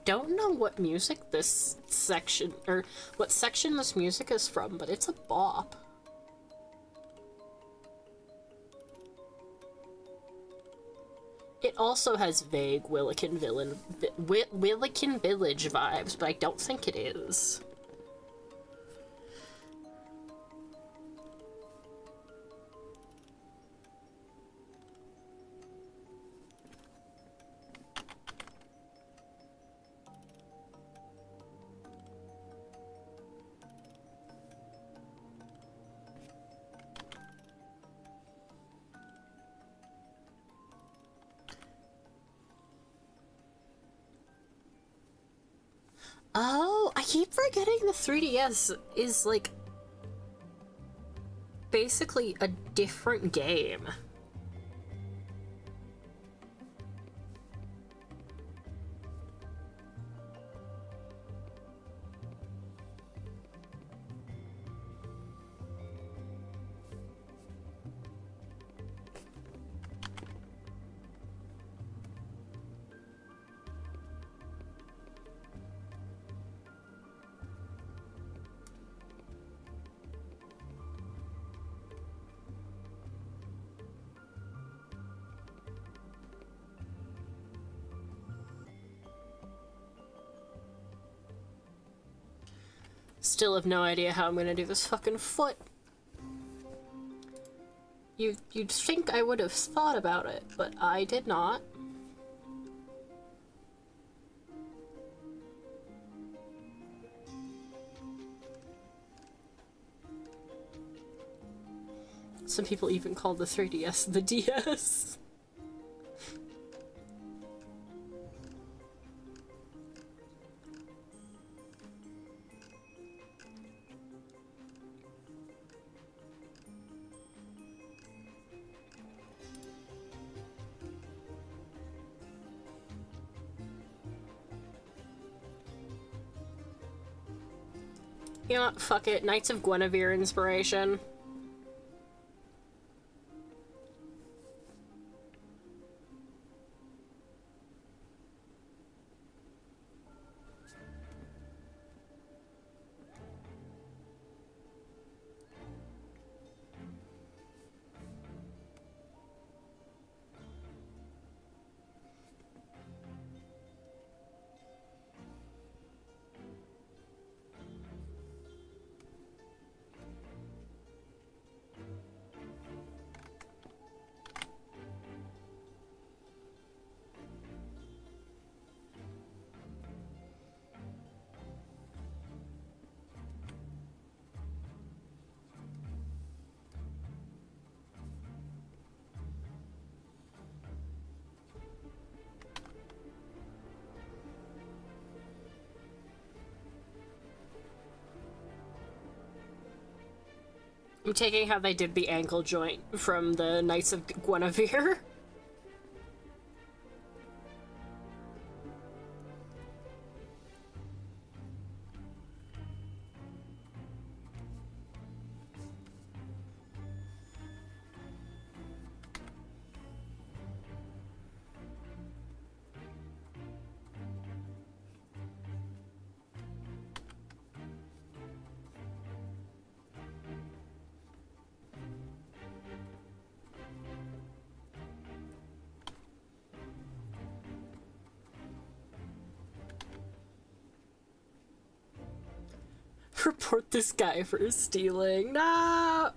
Don't know what music this section, or what section this music is from, but it's a bop. It also has vague Willikin Village vibes, but I don't think it is. Oh, I keep forgetting the 3DS is, like, basically a different game. Still have no idea how I'm gonna do this fucking foot. You'd think I would have thought about it, but I did not. Some people even call the 3DS the DS. You know what? Fuck it. Knights of Guinevere inspiration. I'm taking how they did the ankle joint from the Knights of Guinevere. Report this guy for stealing. No!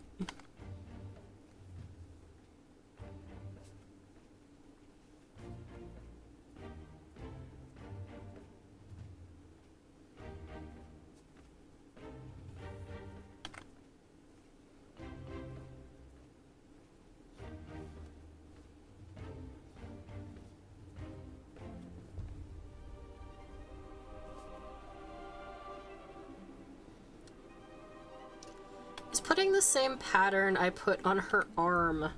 Is putting the same pattern I put on her arm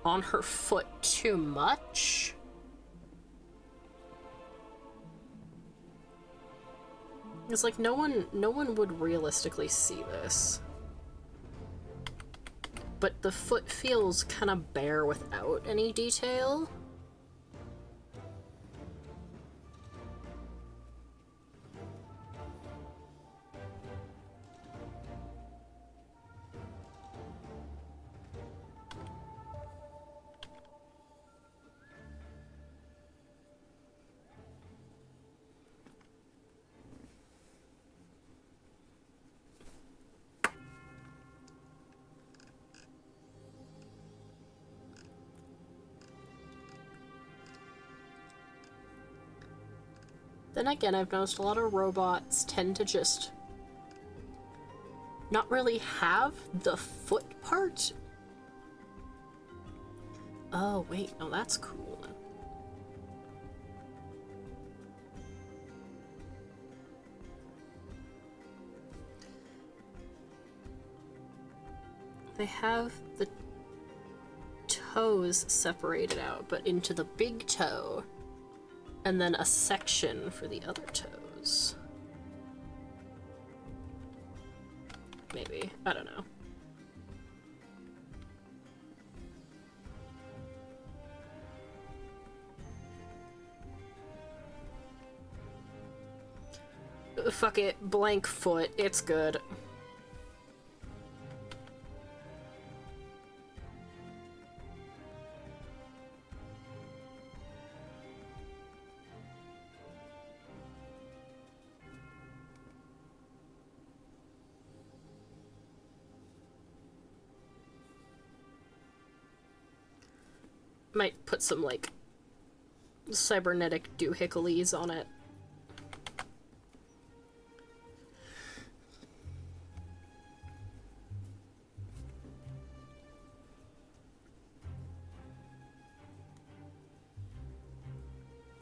on her foot too much? It's like no one would realistically see this. But the foot feels kind of bare without any detail. Then again, I've noticed a lot of robots tend to just not really have the foot part. Oh, wait, no, that's cool. They have the toes separated out, but into the big toe. And then a section for the other toes. Maybe. I don't know. Fuck it. Blank foot. It's good. Might put some, like, cybernetic doohickeys on it.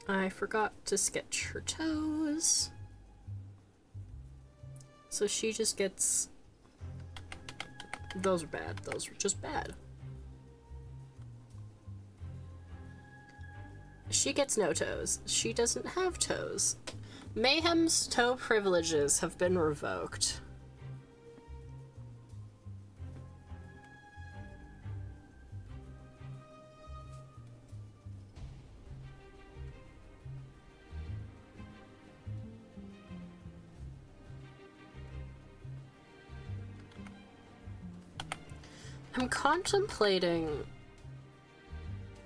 I forgot to sketch her toes. So she just gets... Those are bad. Those are just bad. She gets no toes. She doesn't have toes. Mayhem's toe privileges have been revoked. I'm contemplating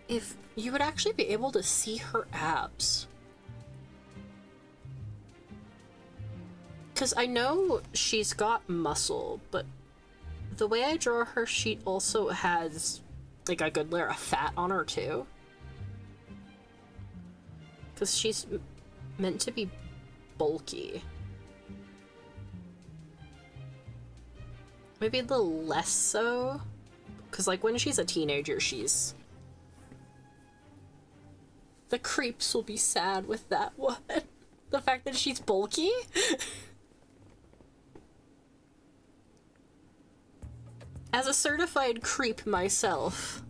if you would actually be able to see her abs. Because I know she's got muscle, but the way I draw her, she also has like a good layer of fat on her too. Because she's meant to be bulky. Maybe a little less so. Because like when she's a teenager, she's... The creeps will be sad with that one. The fact that she's bulky. As a certified creep myself,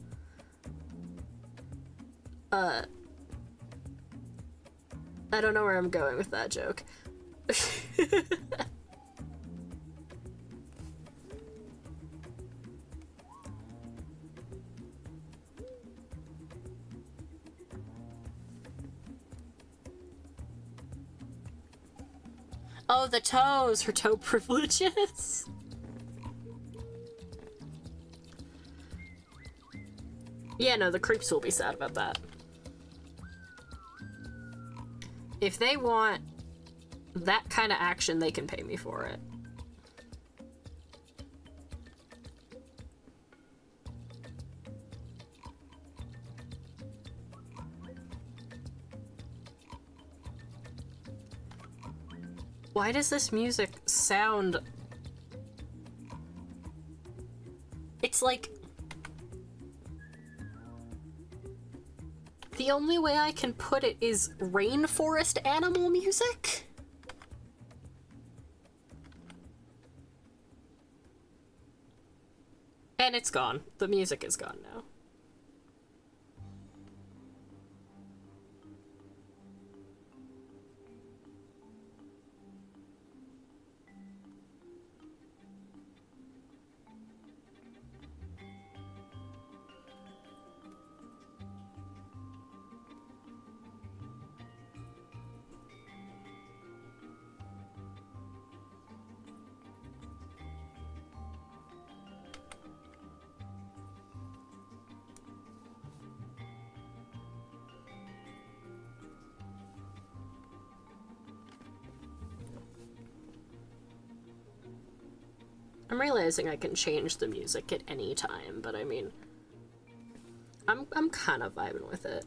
I don't know where I'm going with that joke. Oh, the toes! Her toe privileges! Yeah, no, the creeps will be sad about that. If they want that kind of action, they can pay me for it. Why does this music sound... It's like... The only way I can put it is rainforest animal music? And it's gone. The music is gone now. I'm realizing I can change the music at any time, but I mean, I'm kind of vibing with it.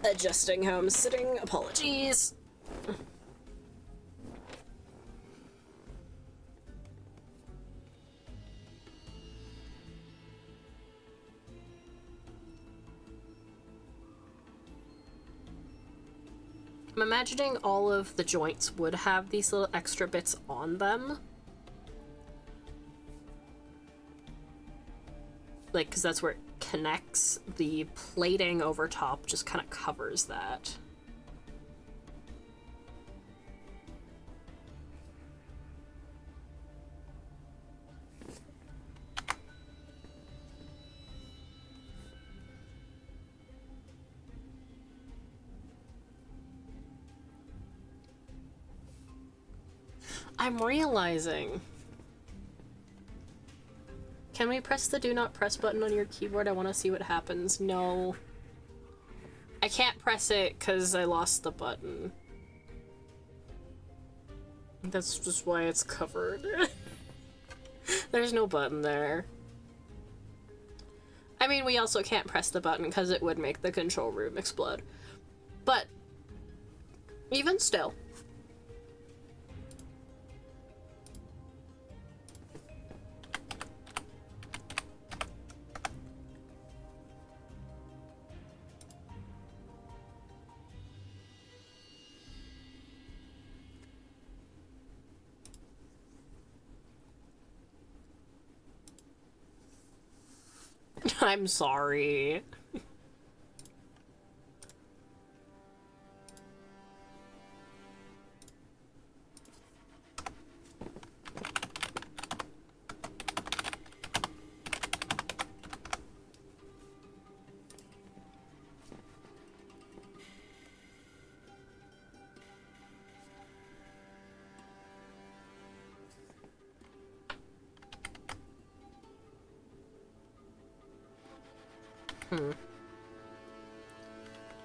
Adjusting how I'm sitting. Apologies. I'm imagining all of the joints would have these little extra bits on them. Like, because that's where it connects. The plating over top just kind of covers that. I'm realizing... Can we press the do not press button on your keyboard? I want to see what happens. No. I can't press it because I lost the button. That's just why it's covered. There's no button there. I mean, we also can't press the button because it would make the control room explode. But, even still. I'm sorry.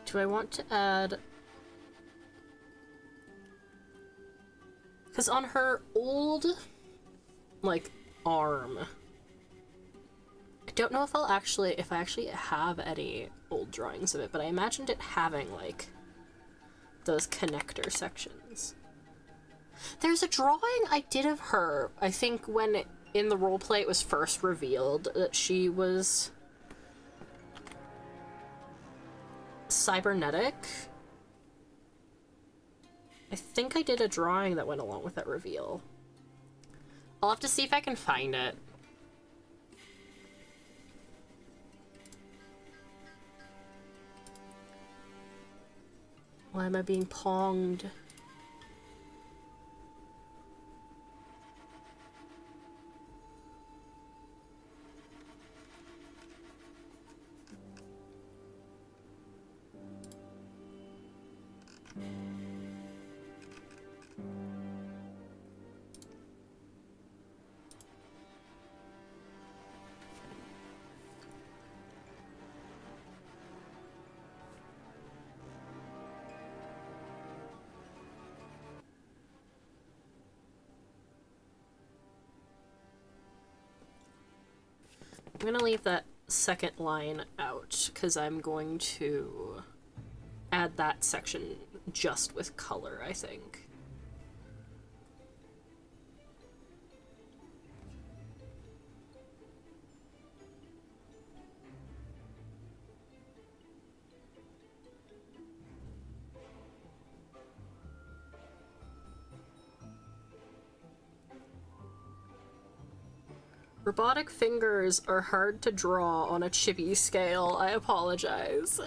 Do I want to add... Because on her old, like, arm... I don't know if I actually have any old drawings of it, but I imagined it having, like, those connector sections. There's a drawing I did of her, I think when in the roleplay it was first revealed that she was cybernetic. I think I did a drawing that went along with that reveal. I'll have to see if I can find it. Why am I being ponged? I'm gonna leave that second line out because I'm going to add that section just with color, I think. Robotic fingers are hard to draw on a chibi scale. I apologize.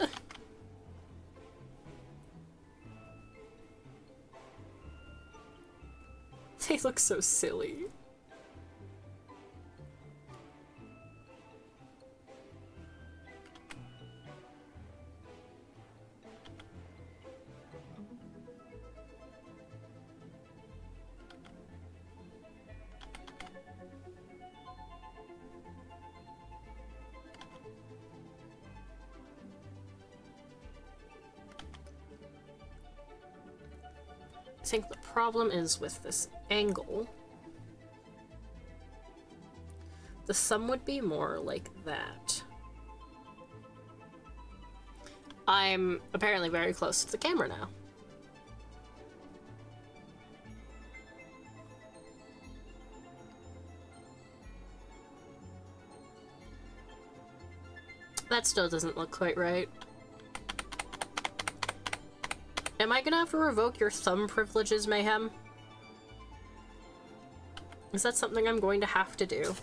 They look so silly. I think the problem is with this angle. The sum would be more like that. I'm apparently very close to the camera now. That still doesn't look quite right. Am I gonna have to revoke your thumb privileges, Mayhem? Is that something I'm going to have to do?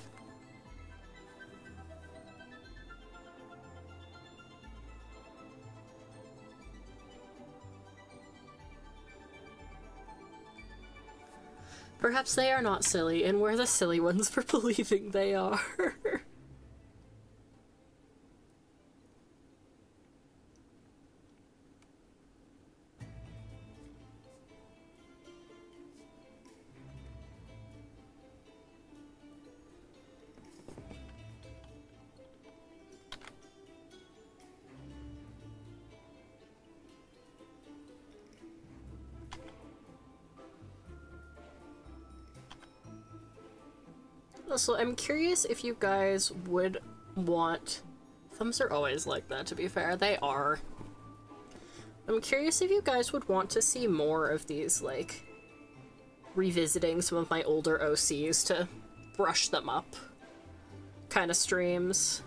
Perhaps they are not silly, and we're the silly ones for believing they are. So I'm curious if you guys would want... Thumbs are always like that, to be fair. They are. I'm curious if you guys would want to see more of these, like, revisiting some of my older OCs to brush them up kind of streams.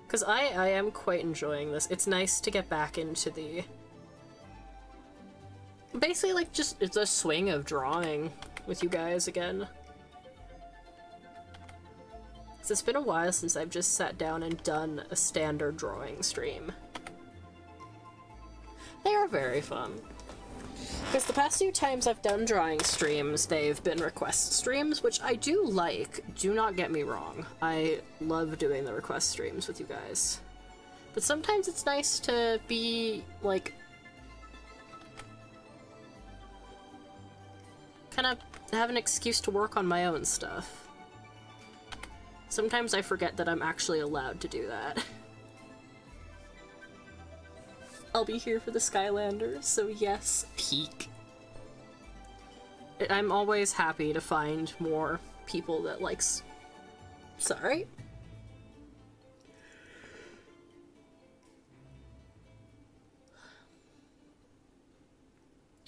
Because I am quite enjoying this. It's nice to get back into the... Basically, like, just it's a swing of drawing with you guys again. Because it's been a while since I've just sat down and done a standard drawing stream. They are very fun. Because the past few times I've done drawing streams, they've been request streams, which I do like. Do not get me wrong. I love doing the request streams with you guys. But sometimes it's nice to be, like, kind of have an excuse to work on my own stuff. Sometimes I forget that I'm actually allowed to do that. I'll be here for the Skylanders, so yes, peak. I'm always happy to find more people that likes... Sorry?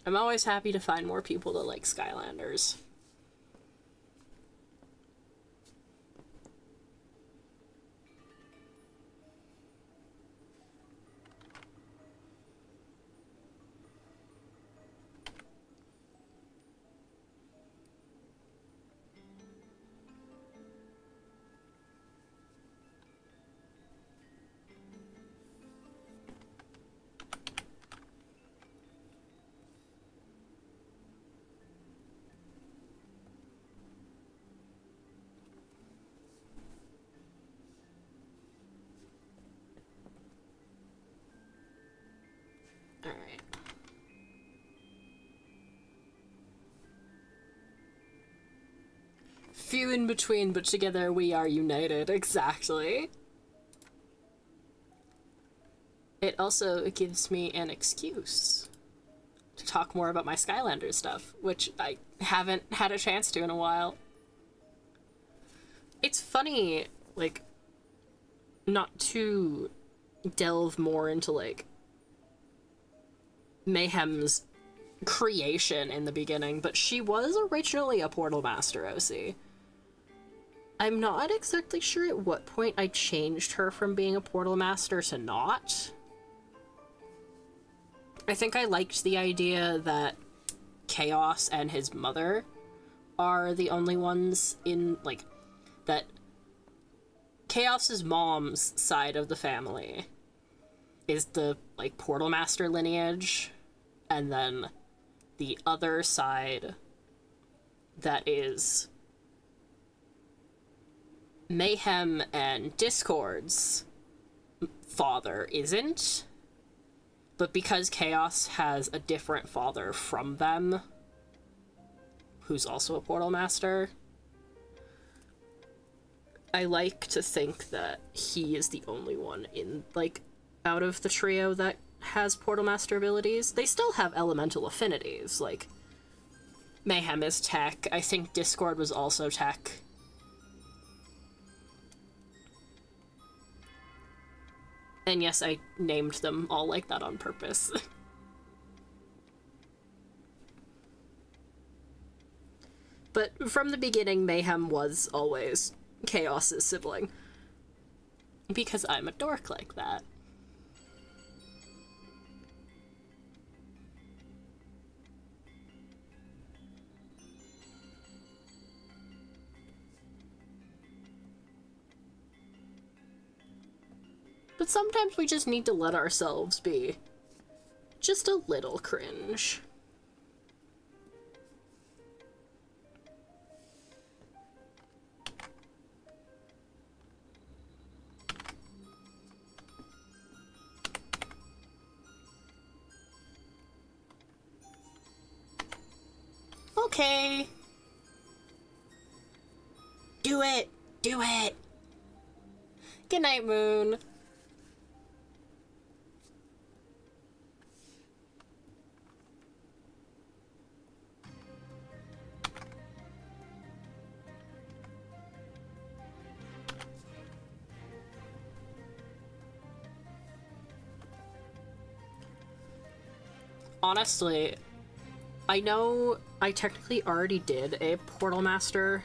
I'm always happy to find more people that like Skylanders. Alright. Few in between, but together we are united. Exactly. It also gives me an excuse to talk more about my Skylanders stuff, which I haven't had a chance to in a while. It's funny, like, not to delve more into, like, Mayhem's creation in the beginning, but she was originally a Portal Master OC. I'm not exactly sure at what point I changed her from being a Portal Master to not. I think I liked the idea that Chaos and his mother are the only ones in, like, that Chaos's mom's side of the family is the, like, Portal Master lineage, and then the other side that is Mayhem and Discord's father isn't. But because Chaos has a different father from them, who's also a Portal Master, I like to think that he is the only one in, like, out of the trio that has Portal Master abilities. They still have elemental affinities, like, Mayhem is tech, I think Discord was also tech. And yes, I named them all like that on purpose. But from the beginning, Mayhem was always Chaos's sibling. Because I'm a dork like that. But sometimes we just need to let ourselves be just a little cringe. Okay. Do it! Do it! Good night, Moon. Honestly, I know I technically already did a Portal Master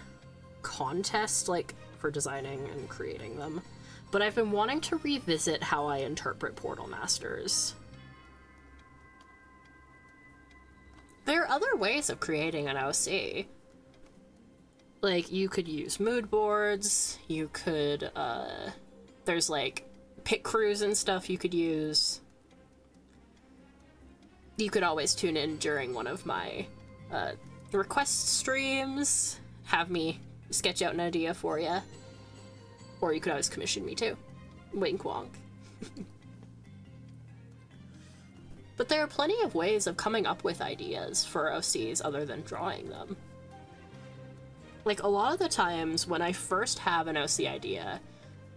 contest, like, for designing and creating them, but I've been wanting to revisit how I interpret Portal Masters. There are other ways of creating an OC. Like, you could use mood boards, you could, there's, like, pit crews and stuff you could use. You could always tune in during one of my request streams, have me sketch out an idea for you. Or you could always commission me too. Wink wonk. But there are plenty of ways of coming up with ideas for OCs other than drawing them. Like, a lot of the times when I first have an OC idea,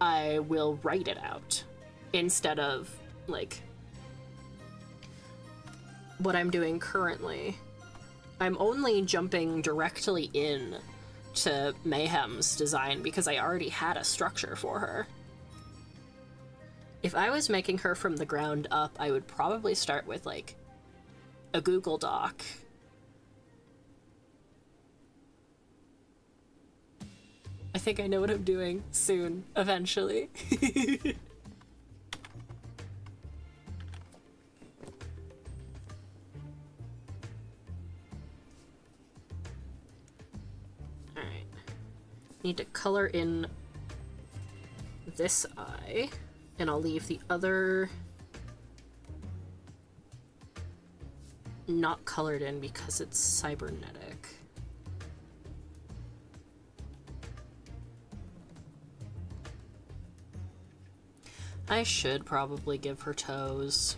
I will write it out instead of, like, what I'm doing currently. I'm only jumping directly in to Mayhem's design because I already had a structure for her. If I was making her from the ground up, I would probably start with, like, a Google Doc. I think I know what I'm doing soon, eventually. Alright. Need to color in this eye, and I'll leave the other not colored in because it's cybernetic. I should probably give her toes.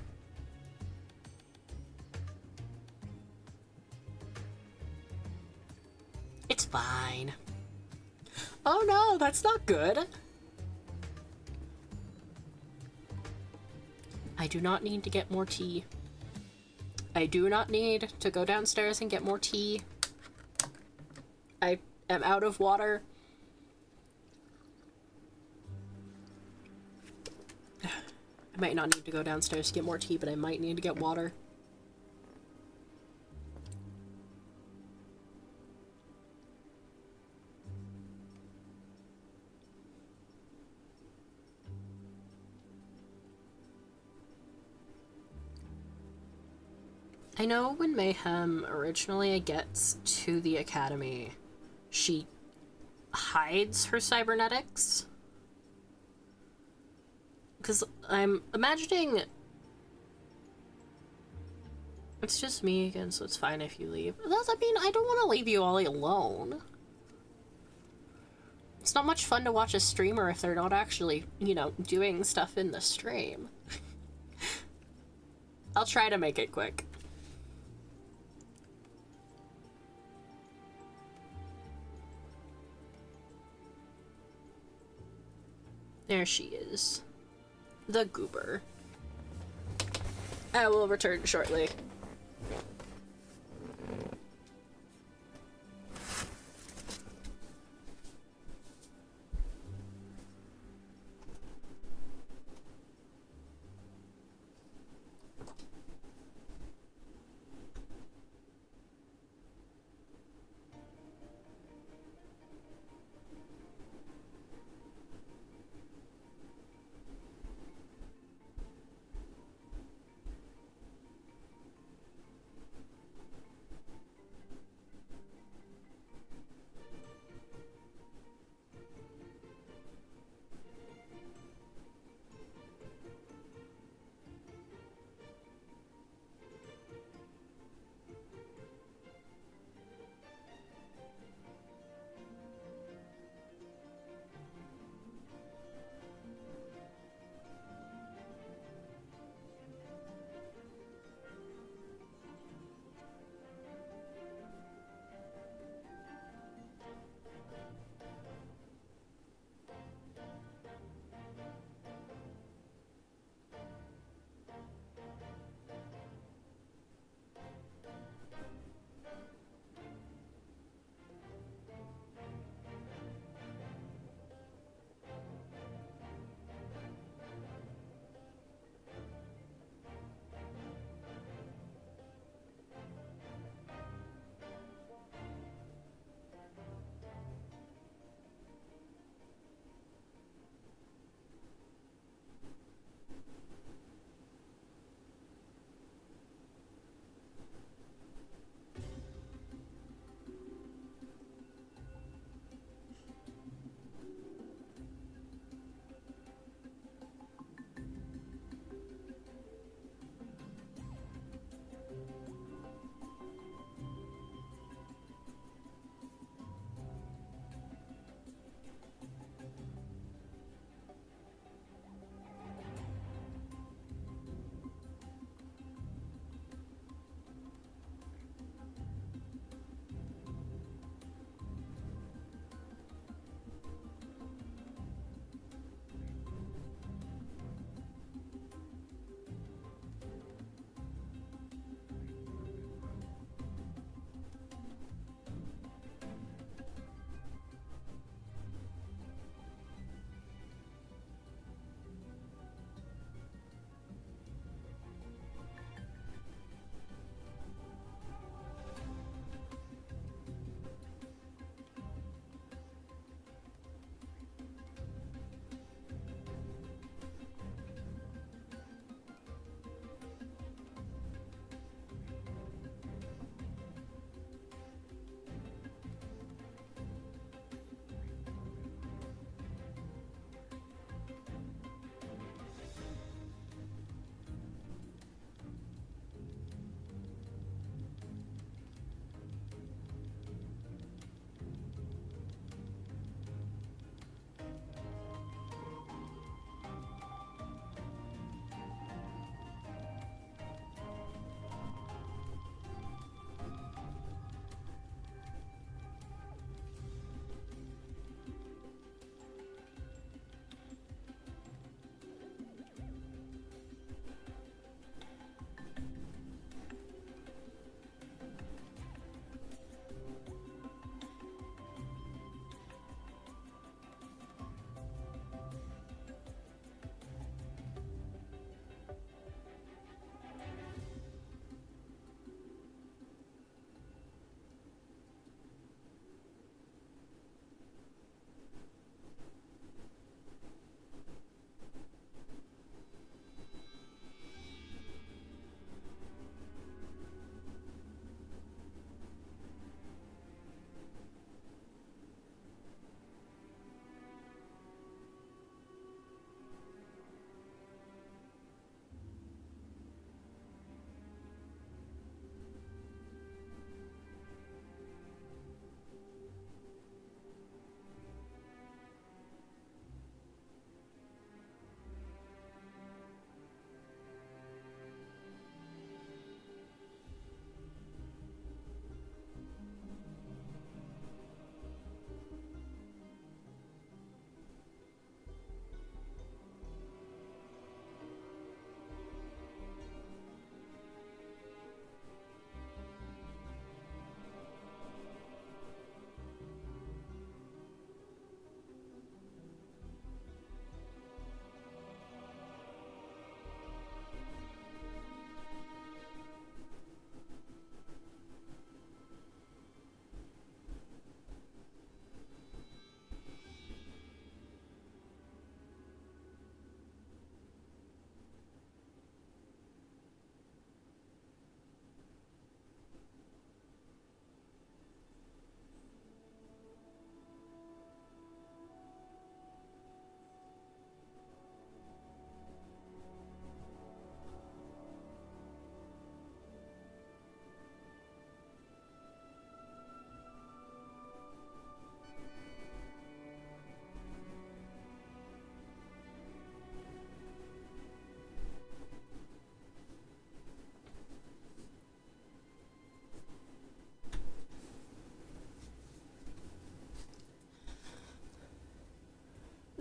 It's fine. Oh no, that's not good. I do not need to get more tea. I do not need to go downstairs and get more tea. I am out of water. I might not need to go downstairs to get more tea, but I might need to get water. I know when Mayhem originally gets to the academy, she hides her cybernetics. Because I'm imagining... It's just me again, so it's fine if you leave. I mean, I don't want to leave you all alone. It's not much fun to watch a streamer if they're not actually, you know, doing stuff in the stream. I'll try to make it quick. There she is. The goober. I will return shortly.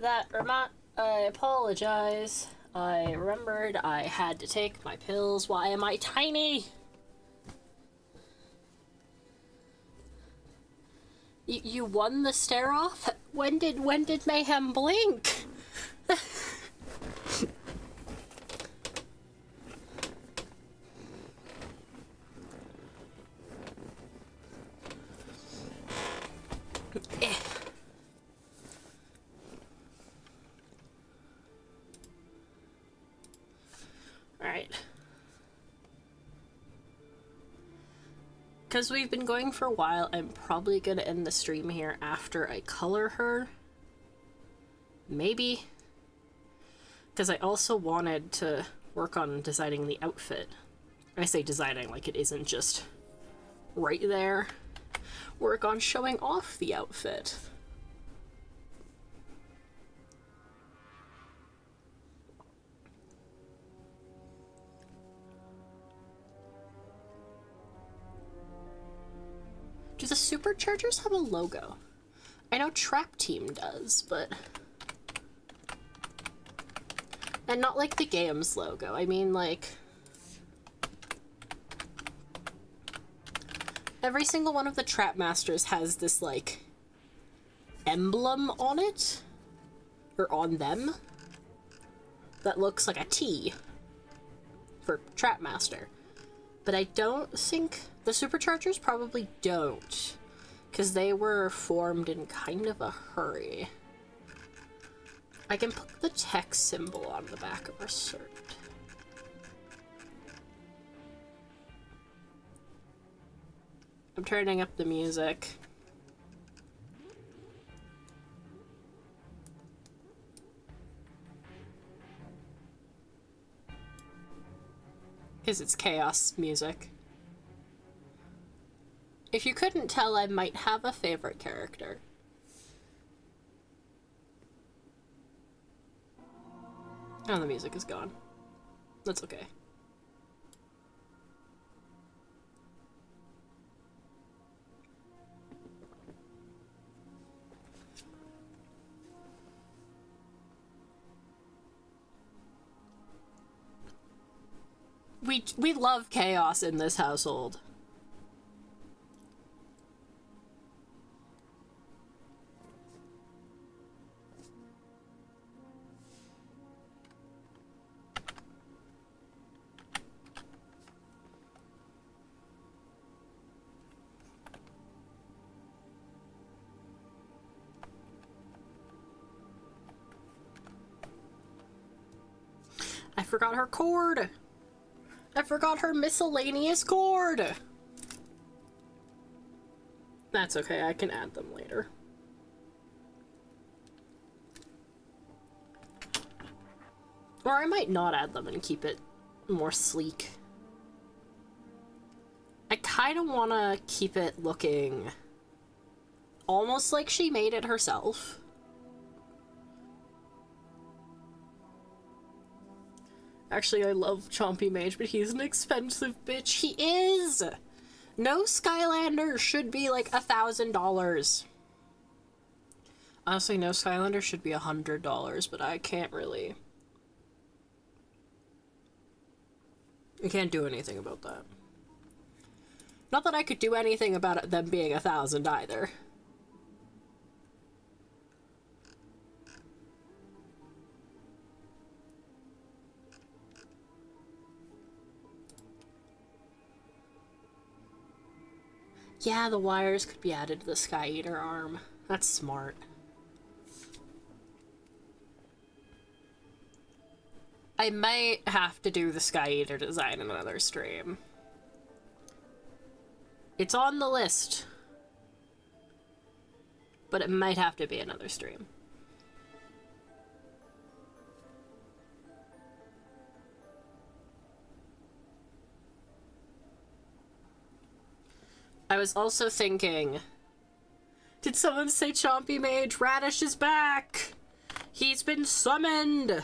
I apologize. I remembered I had to take my pills. Why am I tiny? You won the stare off? When did Mayhem blink? Alright. Because we've been going for a while, I'm probably gonna end the stream here after I color her. Maybe. Because I also wanted to work on designing the outfit. I say designing like it isn't just right there. Work on showing off the outfit. Do the superchargers have a logo? I know Trap Team does, but... And not like the game's logo. I mean, like... Every single one of the Trap Masters has this, like, emblem on it. Or on them. That looks like a T. For Trap Master. But I don't think... The superchargers probably don't. Because they were formed in kind of a hurry. I can put the text symbol on the back of our shirt. I'm turning up the music. Because it's chaos music. If you couldn't tell, I might have a favorite character. Oh, the music is gone. That's okay. We love chaos in this household. I forgot her cord. I forgot her miscellaneous cord. That's okay, I can add them later. Or I might not add them and keep it more sleek. I kind of want to keep it looking almost like she made it herself. Actually, I love Chompy Mage, but he's an expensive bitch. He is! No Skylander should be like $1,000. Honestly, no Skylander should be $100, but I can't really... I can't do anything about that. Not that I could do anything about it, them being 1,000 either. Yeah, the wires could be added to the Sky Eater arm. That's smart. I might have to do the Sky Eater design in another stream. It's on the list. But it might have to be another stream. I was also thinking... Did someone say Chompy Mage? Radish is back! He's been summoned!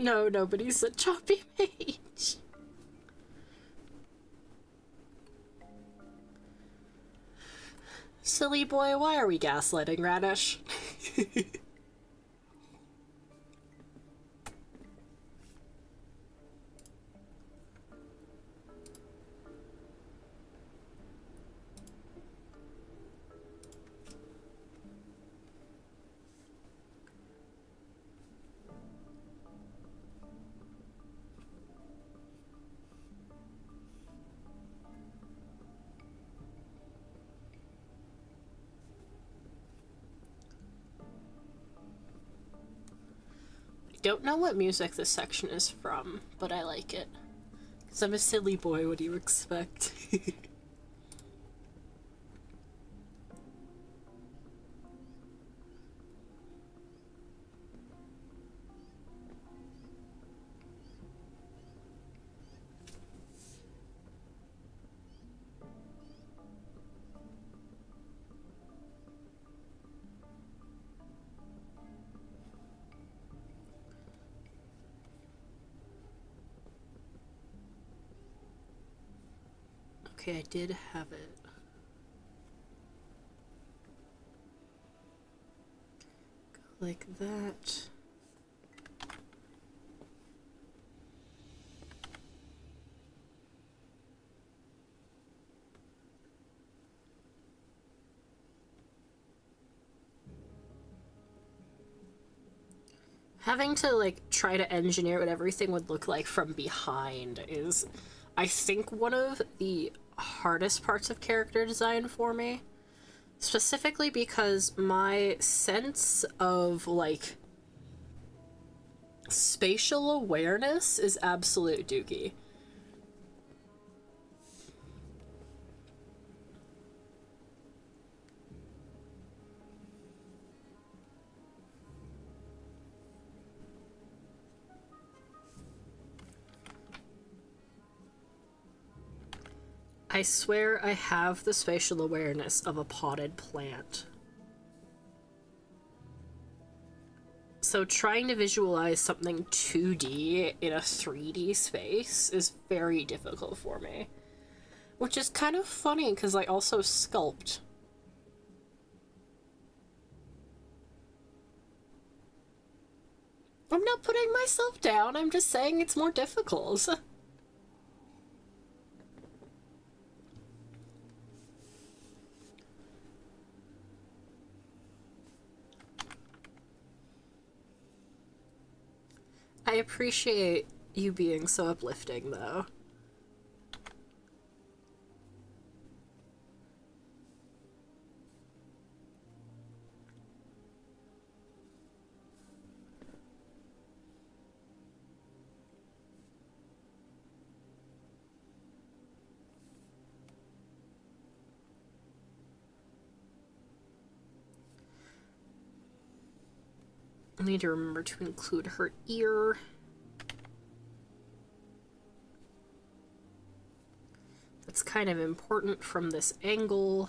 No, nobody said choppy mage. Silly boy, why are we gaslighting Radish? Don't know what music this section is from, but I like it. Because I'm a silly boy, what do you expect? Okay, I did have it. Go like that. Having to, like, try to engineer what everything would look like from behind is, I think, one of the hardest parts of character design for me. Specifically because my sense of, like, spatial awareness is absolute dookie. I swear I have the spatial awareness of a potted plant. So trying to visualize something 2D in a 3D space is very difficult for me. Which is kind of funny, because I also sculpt. I'm not putting myself down, I'm just saying it's more difficult. I appreciate you being so uplifting, though. I need to remember to include her ear. That's kind of important from this angle.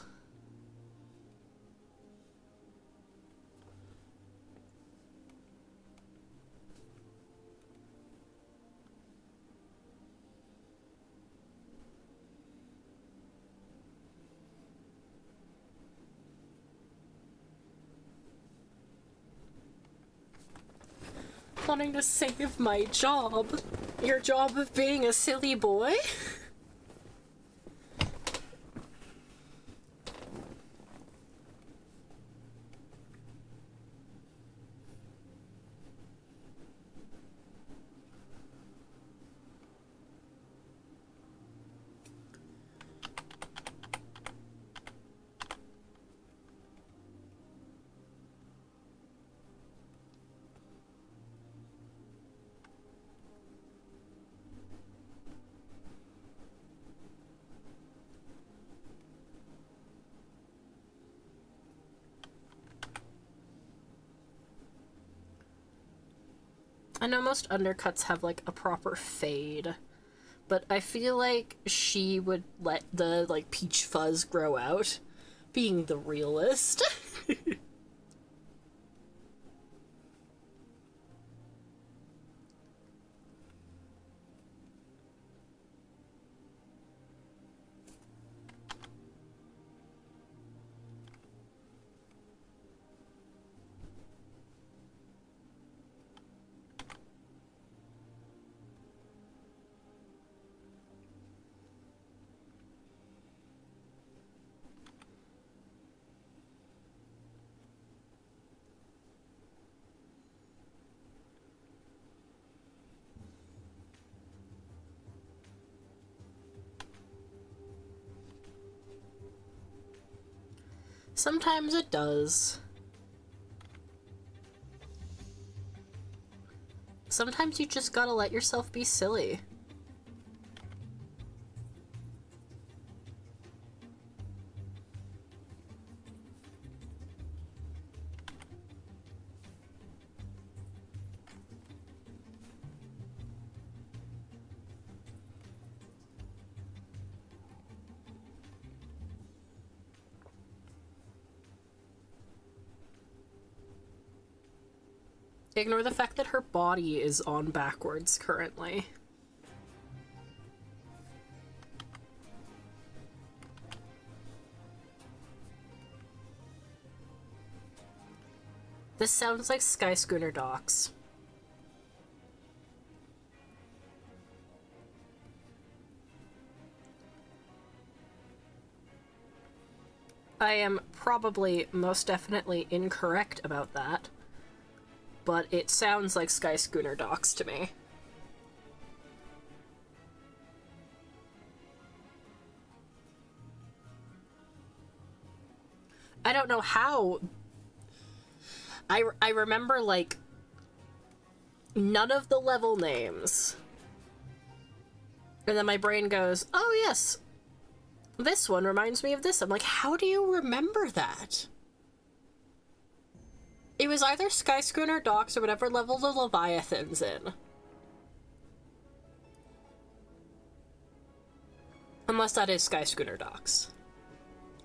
Wanting to save my job. Your job of being a silly boy? I know most undercuts have, like, a proper fade, but I feel like she would let the, like, peach fuzz grow out, being the realist. Sometimes it does. Sometimes you just gotta let yourself be silly. Ignore the fact that her body is on backwards currently. This sounds like Sky Schooner Docks. I am probably most definitely incorrect about that, but it sounds like Sky Schooner Docks to me. I don't know how. I remember, like, none of the level names. And then my brain goes, oh yes, this one reminds me of this. I'm like, how do you remember that? It was either Sky Schooner Docks or whatever level the Leviathan's in. Unless that is Sky Schooner Docks.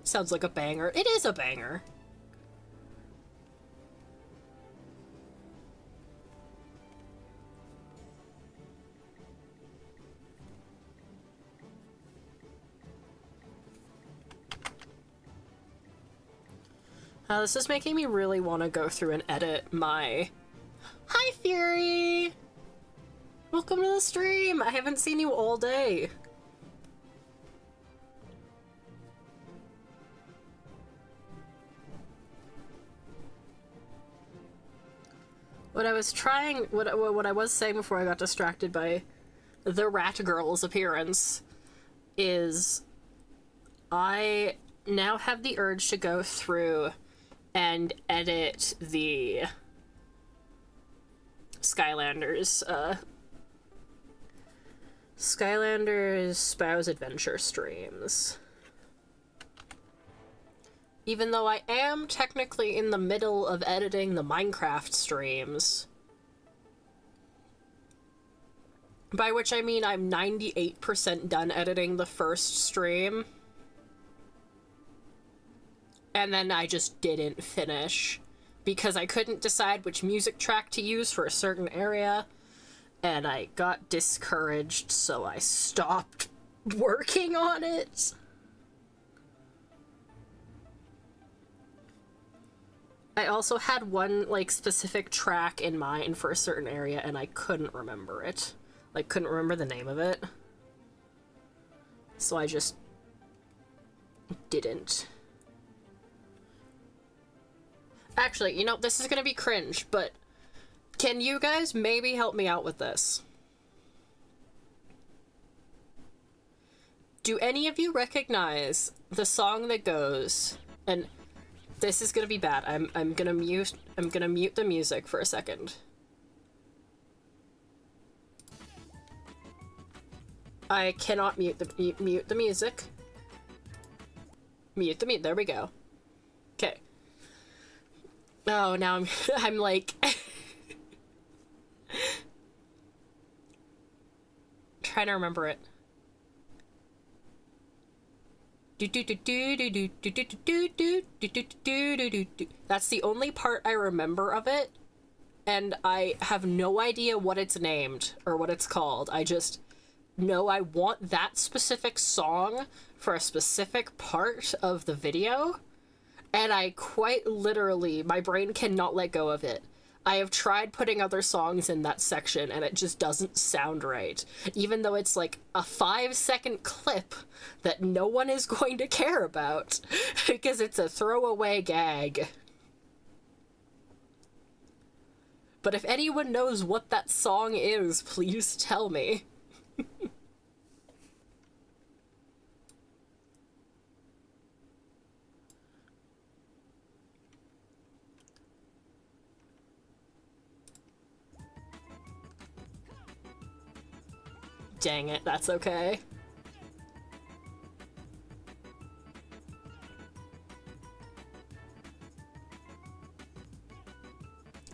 Sounds like a banger. It is a banger. This is making me really want to go through and edit my... Hi, Fury! Welcome to the stream! I haven't seen you all day. What I was trying... What I was saying before I got distracted by the rat girl's appearance is I now have the urge to go through and edit the Skylanders Spouse Adventure streams. Even though I am technically in the middle of editing the Minecraft streams. By which I mean I'm 98% done editing the first stream. And then I just didn't finish because I couldn't decide which music track to use for a certain area, and I got discouraged, so I stopped working on it. I also had one, like, specific track in mind for a certain area, and I couldn't remember it. Like, couldn't remember the name of it. So I just didn't. Actually, you know, this is gonna be cringe, but can you guys maybe help me out with this? Do any of you recognize the song that goes, and this is gonna be bad, I'm gonna mute the music for a second. I cannot mute the music. There we go. Okay. Oh, now I'm like trying to remember it. That's the only part I remember of it, and I have no idea what it's named or what it's called. I just know I want that specific song for a specific part of the video. And I quite literally, my brain cannot let go of it. I have tried putting other songs in that section and it just doesn't sound right. Even though it's like a 5-second clip that no one is going to care about because it's a throwaway gag. But if anyone knows what that song is, please tell me. Dang it, that's okay.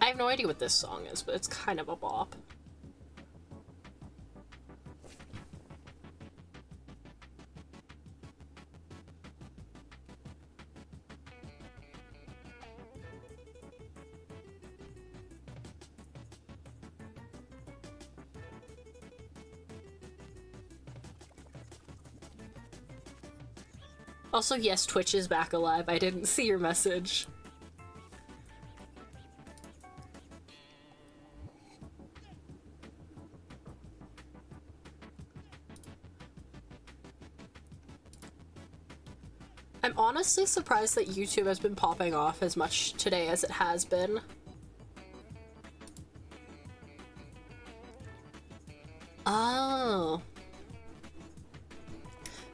I have no idea what this song is, but it's kind of a bop. Also, yes, Twitch is back alive. I didn't see your message. I'm honestly surprised that YouTube has been popping off as much today as it has been. Oh.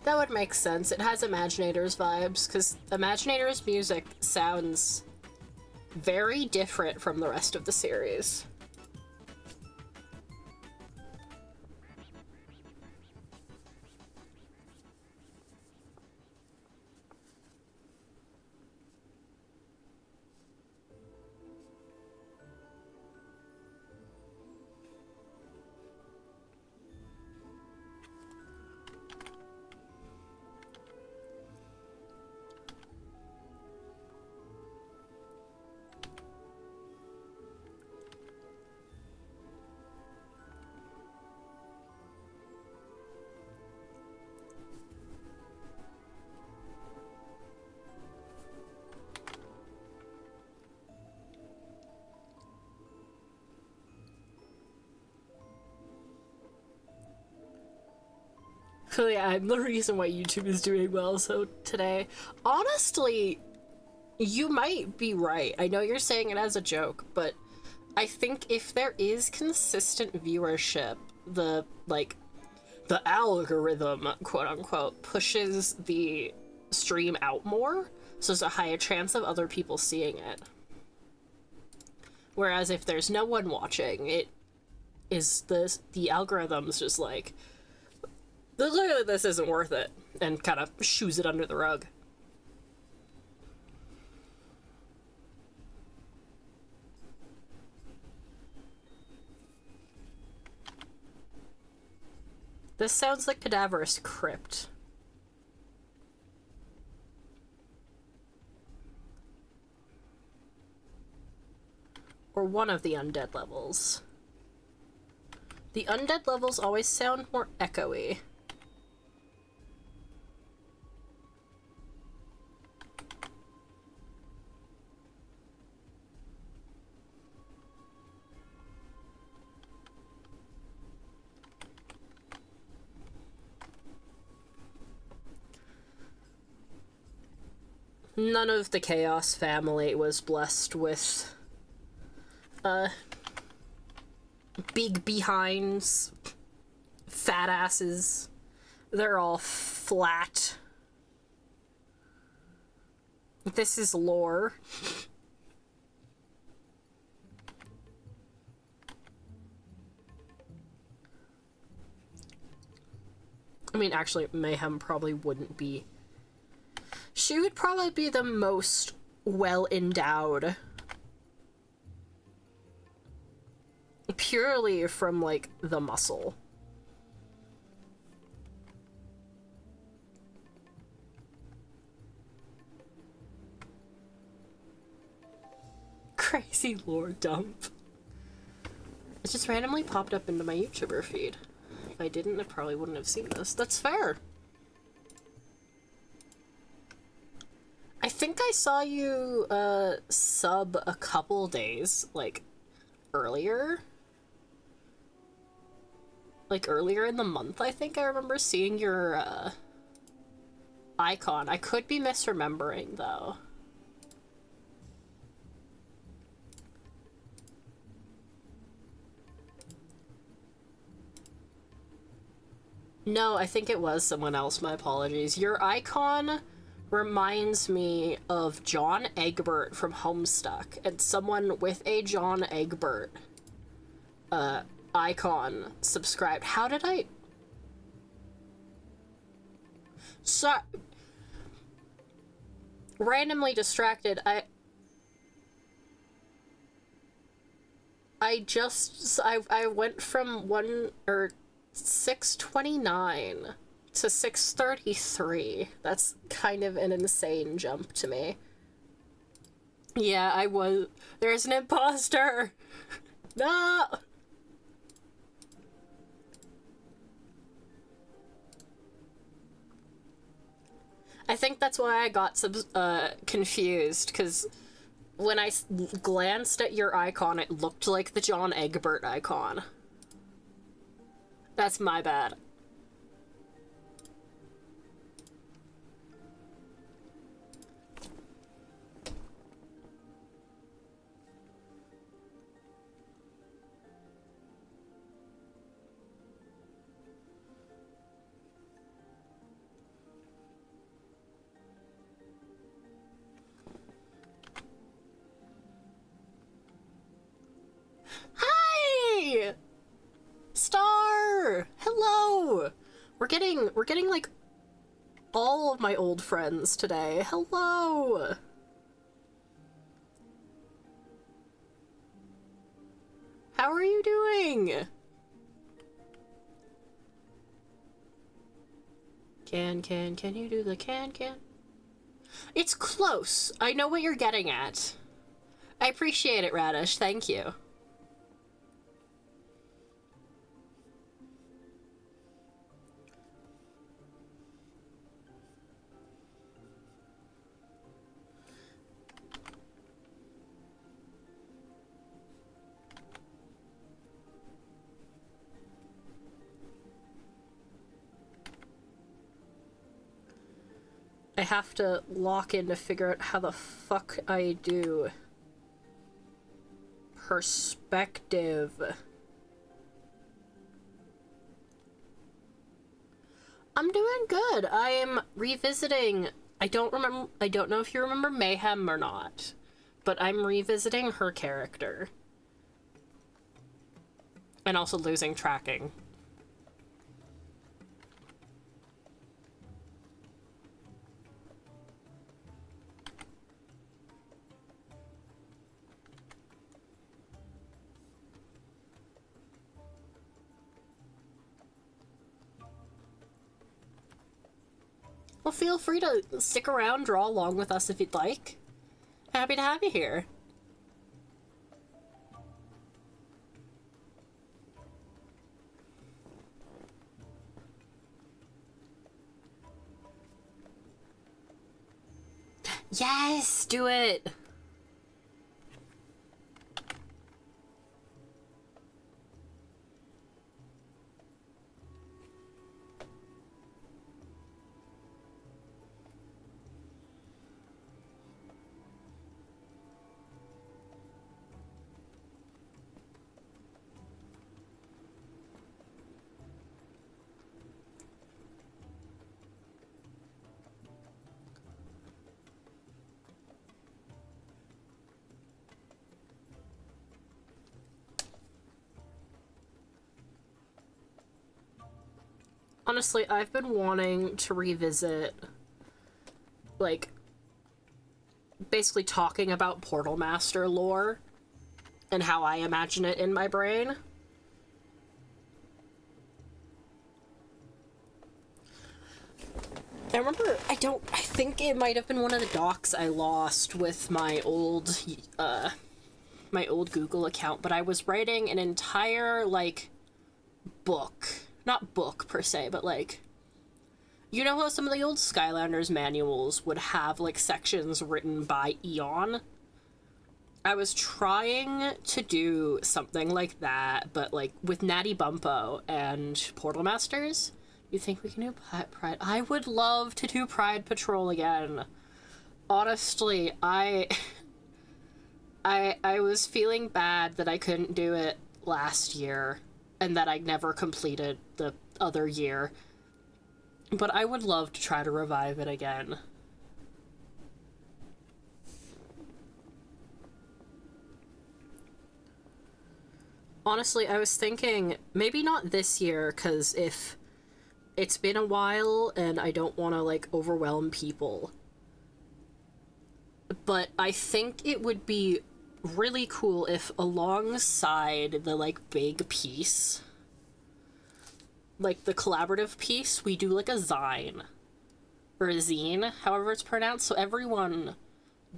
That would make sense. It has Imaginators vibes, because Imaginators music sounds very different from the rest of the series. So yeah, I'm the reason why YouTube is doing well so today. Honestly, you might be right. I know you're saying it as a joke, but I think if there is consistent viewership, the algorithm, quote unquote, pushes the stream out more, so there's a higher chance of other people seeing it. Whereas if there's no one watching, the algorithm's just like, clearly this isn't worth it, and kind of shoos it under the rug. This sounds like Cadaverous Crypt. Or one of the undead levels. The undead levels always sound more echoey. None of the Chaos family was blessed with big behinds, fat asses. They're all flat. This is lore. I mean, actually, Mayhem probably wouldn't be. She would probably be the most well-endowed. Purely from, like, the muscle. Crazy lore dump. It just randomly popped up into my YouTuber feed. If I didn't, I probably wouldn't have seen this. That's fair. I think I saw you, sub a couple days, like, earlier. Like, earlier in the month, I think I remember seeing your, icon. I could be misremembering, though. No, I think it was someone else. My apologies. Your icon reminds me of John Egbert from Homestuck, and someone with a John Egbert icon subscribed. How did I... So randomly distracted. I went from 6:29 to 6:33. That's kind of an insane jump to me. Yeah, there's an imposter. No. I think that's why I got confused, because when I glanced at your icon, it looked like the John Egbert icon. That's my bad. Hi! Star! Hello! We're getting like all of my old friends today. Hello! How are you doing? Can you do the can? It's close. I know what you're getting at. I appreciate it, Radish. Thank you. I have to lock in to figure out how the fuck I do perspective. I'm doing good. I am revisiting. I don't know if you remember Mayhem or not, but I'm revisiting her character. And also losing tracking. Well, feel free to stick around, draw along with us if you'd like. Happy to have you here. Yes, do it. Honestly, I've been wanting to revisit, like, basically talking about Portal Master lore and how I imagine it in my brain. I think it might have been one of the docs I lost with my old Google account, but I was writing an entire, like, book. Not book, per se, but, like... You know how some of the old Skylanders manuals would have, like, sections written by Eon? I was trying to do something like that, but, like, with Natty Bumpo and Portal Masters. You think we can do Pride? I would love to do Pride Patrol again. Honestly, I was feeling bad that I couldn't do it last year, and that I never completed the other year. But I would love to try to revive it again. Honestly, I was thinking, maybe not this year, because if it's been a while and I don't want to, like, overwhelm people. But I think it would be really cool if alongside the, like, big piece, like, the collaborative piece, we do, like, a zine. Or a zine, however it's pronounced. So everyone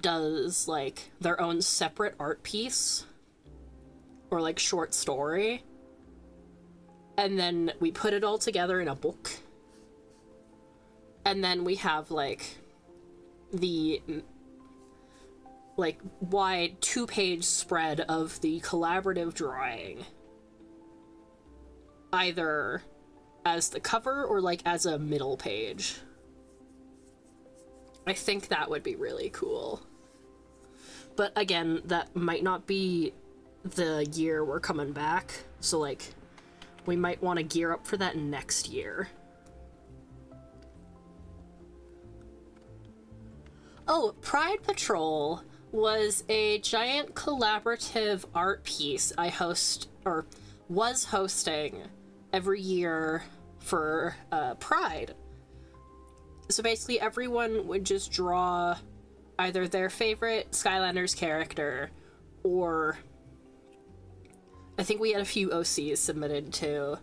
does, like, their own separate art piece. Or, like, short story. And then we put it all together in a book. And then we have, like, the, like, wide 2-page spread of the collaborative drawing. Either as the cover or, like, as a middle page. I think that would be really cool. But again, that might not be the year we're coming back. So, like, we might want to gear up for that next year. Oh, Pride Patrol was a giant collaborative art piece I was hosting every year for Pride. So basically everyone would just draw either their favorite Skylanders character, or I think we had a few OCs submitted to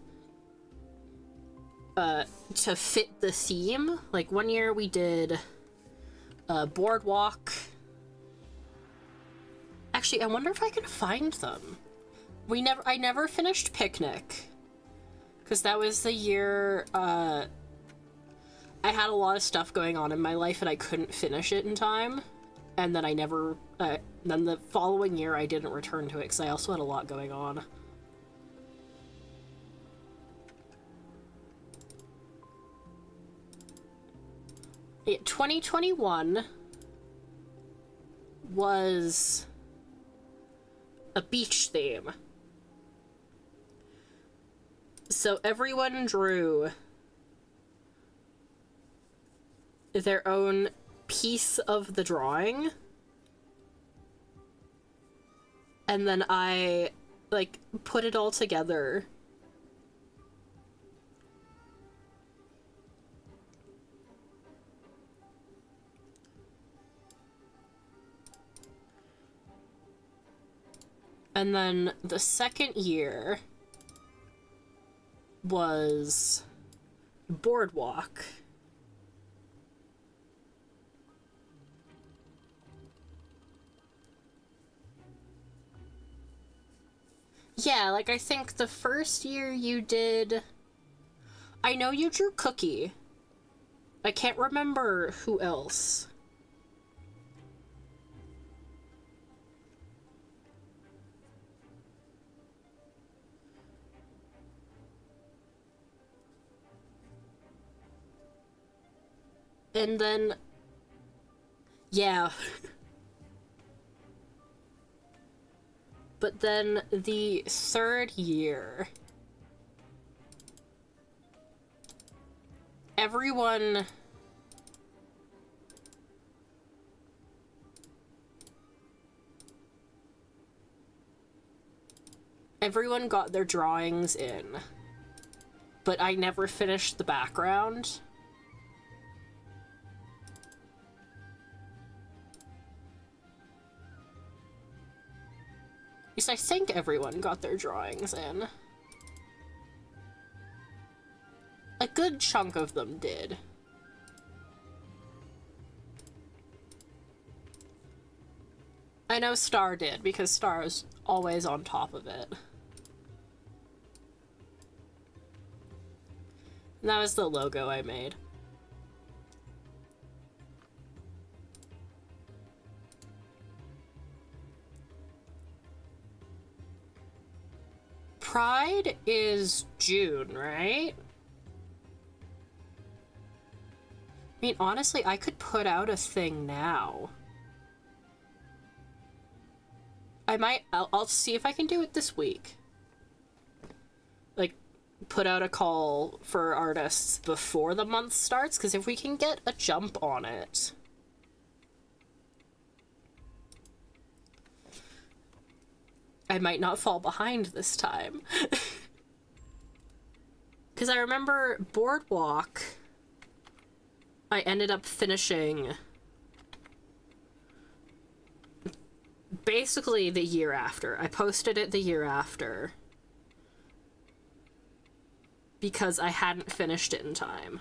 fit the theme. Like, one year we did Boardwalk. Actually, I wonder if I can find them. I never finished Picnic, because that was the year I had a lot of stuff going on in my life and I couldn't finish it in time. And then then the following year I didn't return to it because I also had a lot going on. Yeah, 2021 was a beach theme. So everyone drew their own piece of the drawing, and then I, like, put it all together. And then the second year was Boardwalk. Yeah, like, I think the first year you did... I know you drew Cookie. I can't remember who else. And then... yeah. But then the third year, everyone got their drawings in, but I never finished the background. At least I think everyone got their drawings in. A good chunk of them did. I know Star did, because Star is always on top of it. And that was the logo I made. Pride is June, right? I mean, honestly, I could put out a thing now. I'll see if I can do it this week. Like, put out a call for artists before the month starts, because if we can get a jump on it... I might not fall behind this time. Because I remember Boardwalk, I ended up finishing basically the year after. I posted it the year after because I hadn't finished it in time.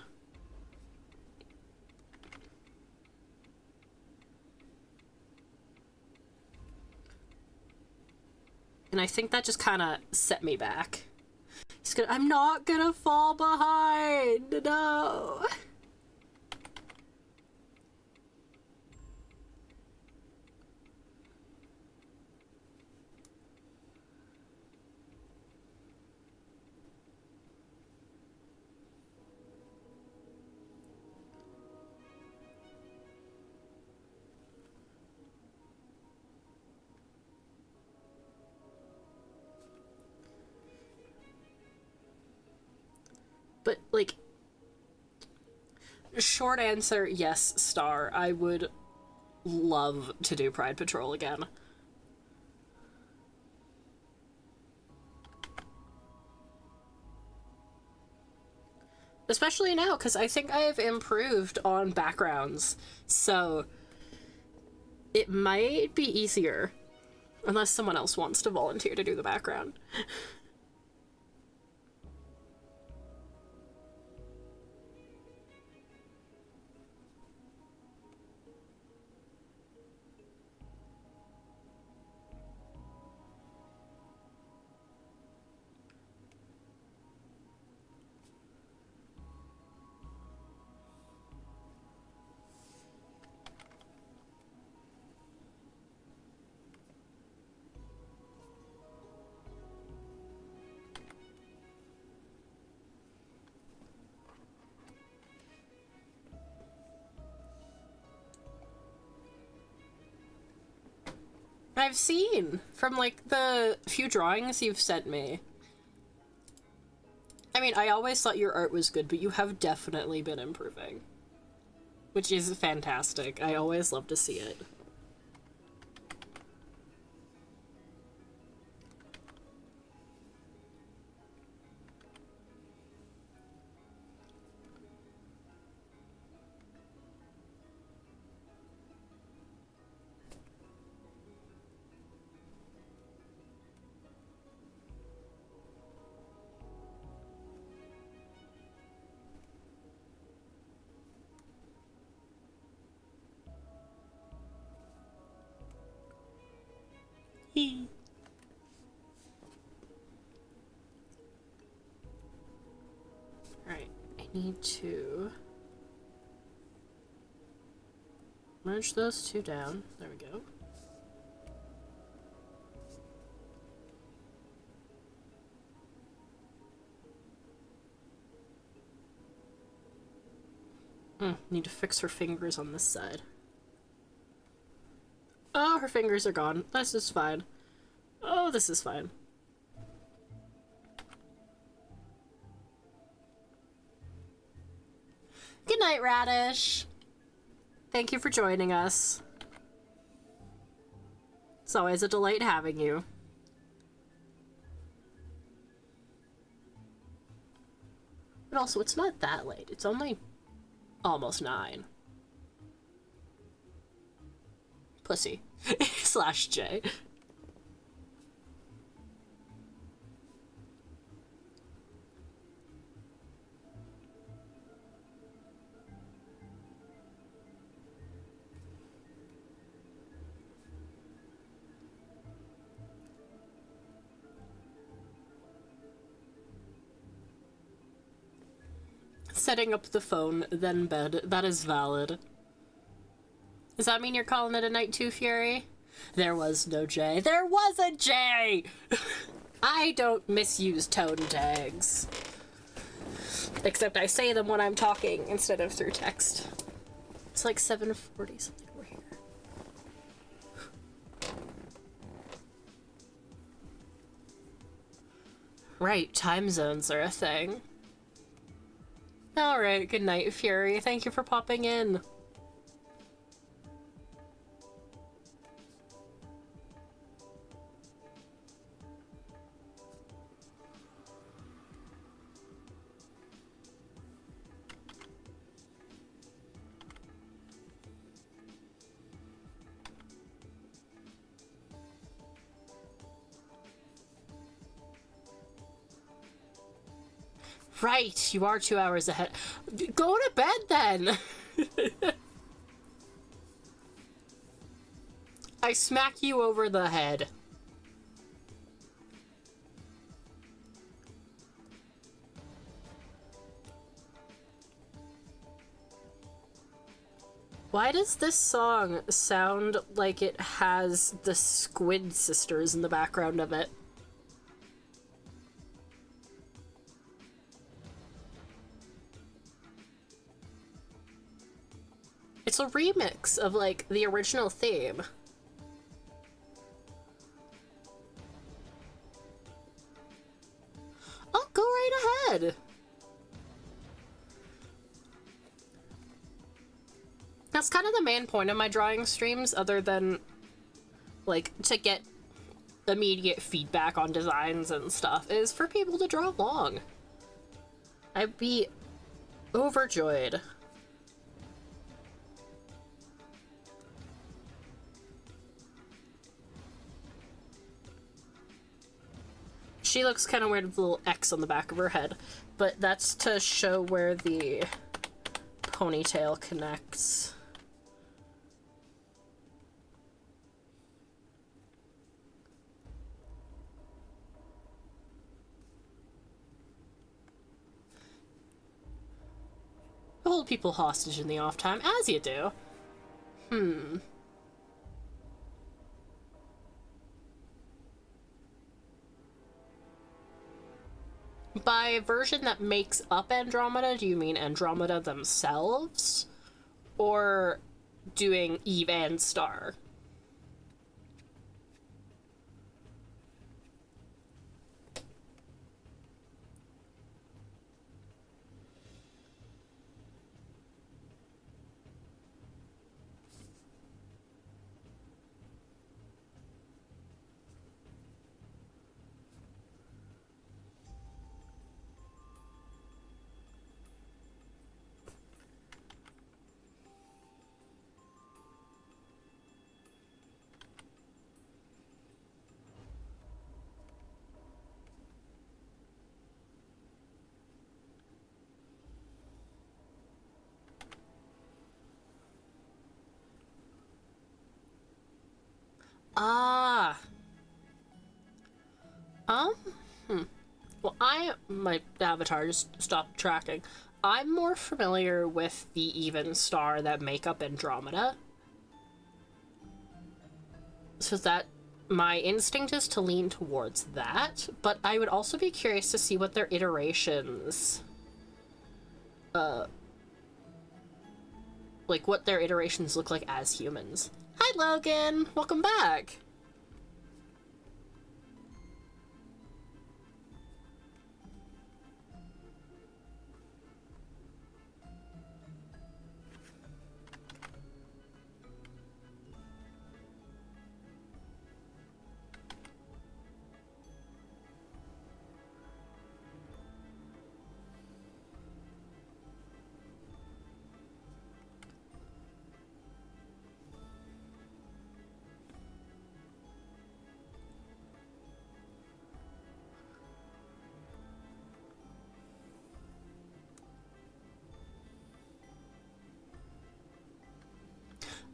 And I think that just kind of set me back. I'm not gonna fall behind, no. But, like, short answer, yes, Star. I would love to do Pride Patrol again. Especially now, because I think I have improved on backgrounds, so it might be easier, unless someone else wants to volunteer to do the background. I've seen from, like, the few drawings you've sent me. I mean, I always thought your art was good, but you have definitely been improving. Which is fantastic. I always love to see it. Alright, I need to merge those two down. There we go. Need to fix her fingers on this side. Oh, her fingers are gone. This is fine. Oh, this is fine. Good night, Radish. Thank you for joining us. It's always a delight having you. But also, it's not that late. It's only almost 9. Pussy. Slash J. Setting up the phone, then bed. That is valid. Does that mean you're calling it a night too, Fury? There was no J. There was a J! I don't misuse tone tags. Except I say them when I'm talking instead of through text. It's like 7:40 something over here. Right, time zones are a thing. Alright, good night, Fury. Thank you for popping in. Right, you are 2 hours ahead. Go to bed then! I smack you over the head. Why does this song sound like it has the Squid Sisters in the background of it? It's a remix of, like, the original theme. Oh, go right ahead! That's kind of the main point of my drawing streams, other than, like, to get immediate feedback on designs and stuff, is for people to draw along. I'd be overjoyed. She looks kind of weird with a little X on the back of her head, but that's to show where the ponytail connects. Hold people hostage in the off time, as you do. By version that makes up Andromeda, do you mean Andromeda themselves? Or doing Eve and Star? Ah. Um, Well, my avatar just stopped tracking. I'm more familiar with the even star that make up Andromeda. So that my instinct is to lean towards that, but I would also be curious to see what their iterations, like what their iterations look like as humans. Hi, Logan! Welcome back!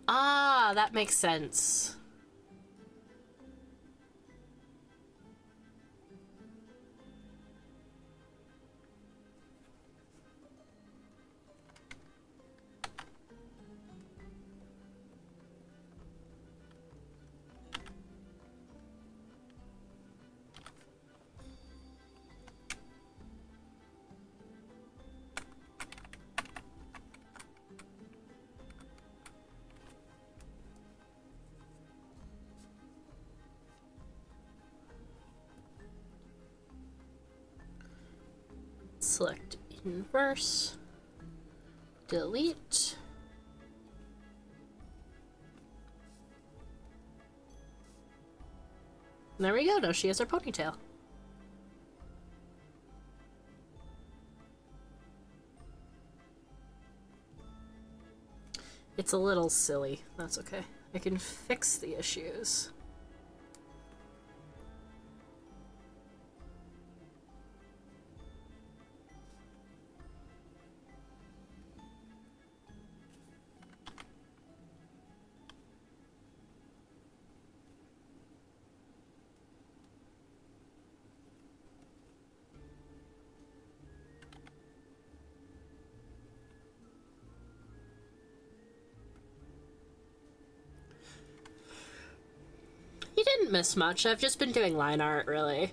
Ah, that makes sense. Select inverse, delete. And there we go, now she has her ponytail. It's a little silly, that's okay. I can fix the issues. didn't miss much. I've just been doing line art, really.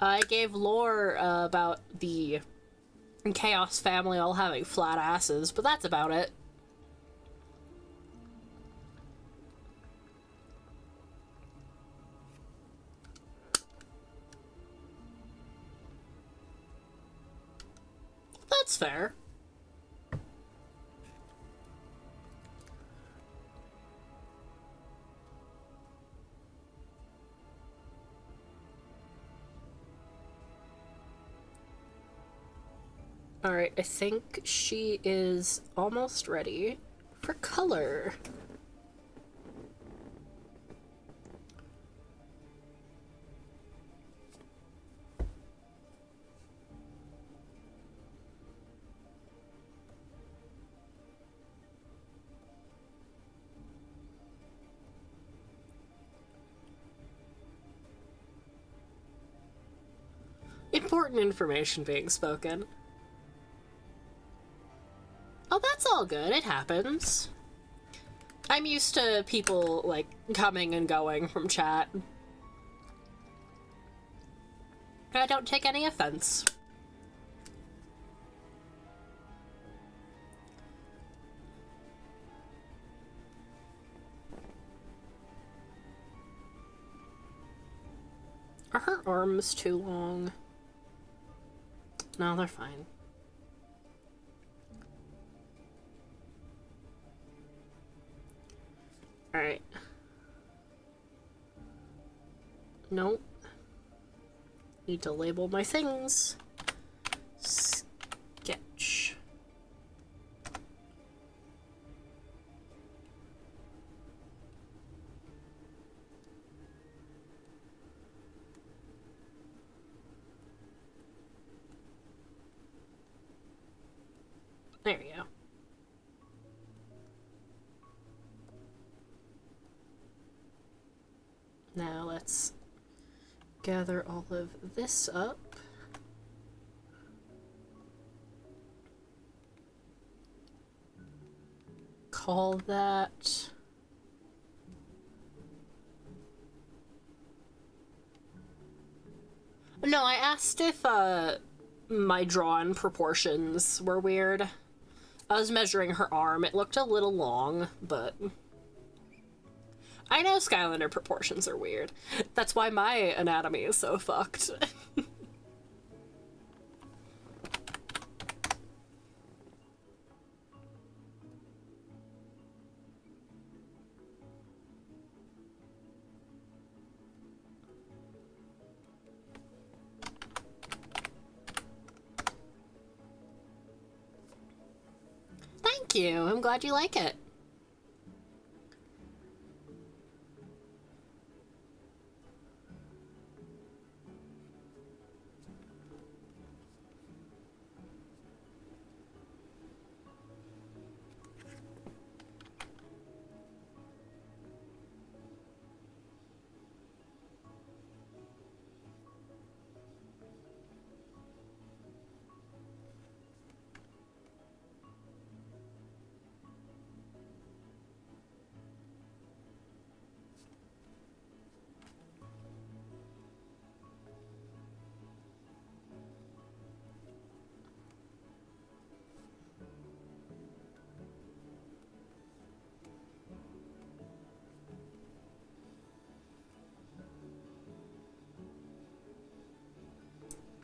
I gave lore about the Chaos family all having flat asses, but that's about it. That's fair. Alright, I think she is almost ready for color. Important information being spoken. Oh, that's all good. It happens. I'm used to people, like, coming and going from chat. I don't take any offense. Are her arms too long? No, they're fine. Alright. Nope. Need to label my things. Sketch. There we go. Now let's gather all of this up. Call that... No, I asked if my drawn proportions were weird. I was measuring her arm. It looked a little long, but... I know Skylander proportions are weird. That's why my anatomy is so fucked. Thank you. I'm glad you like it.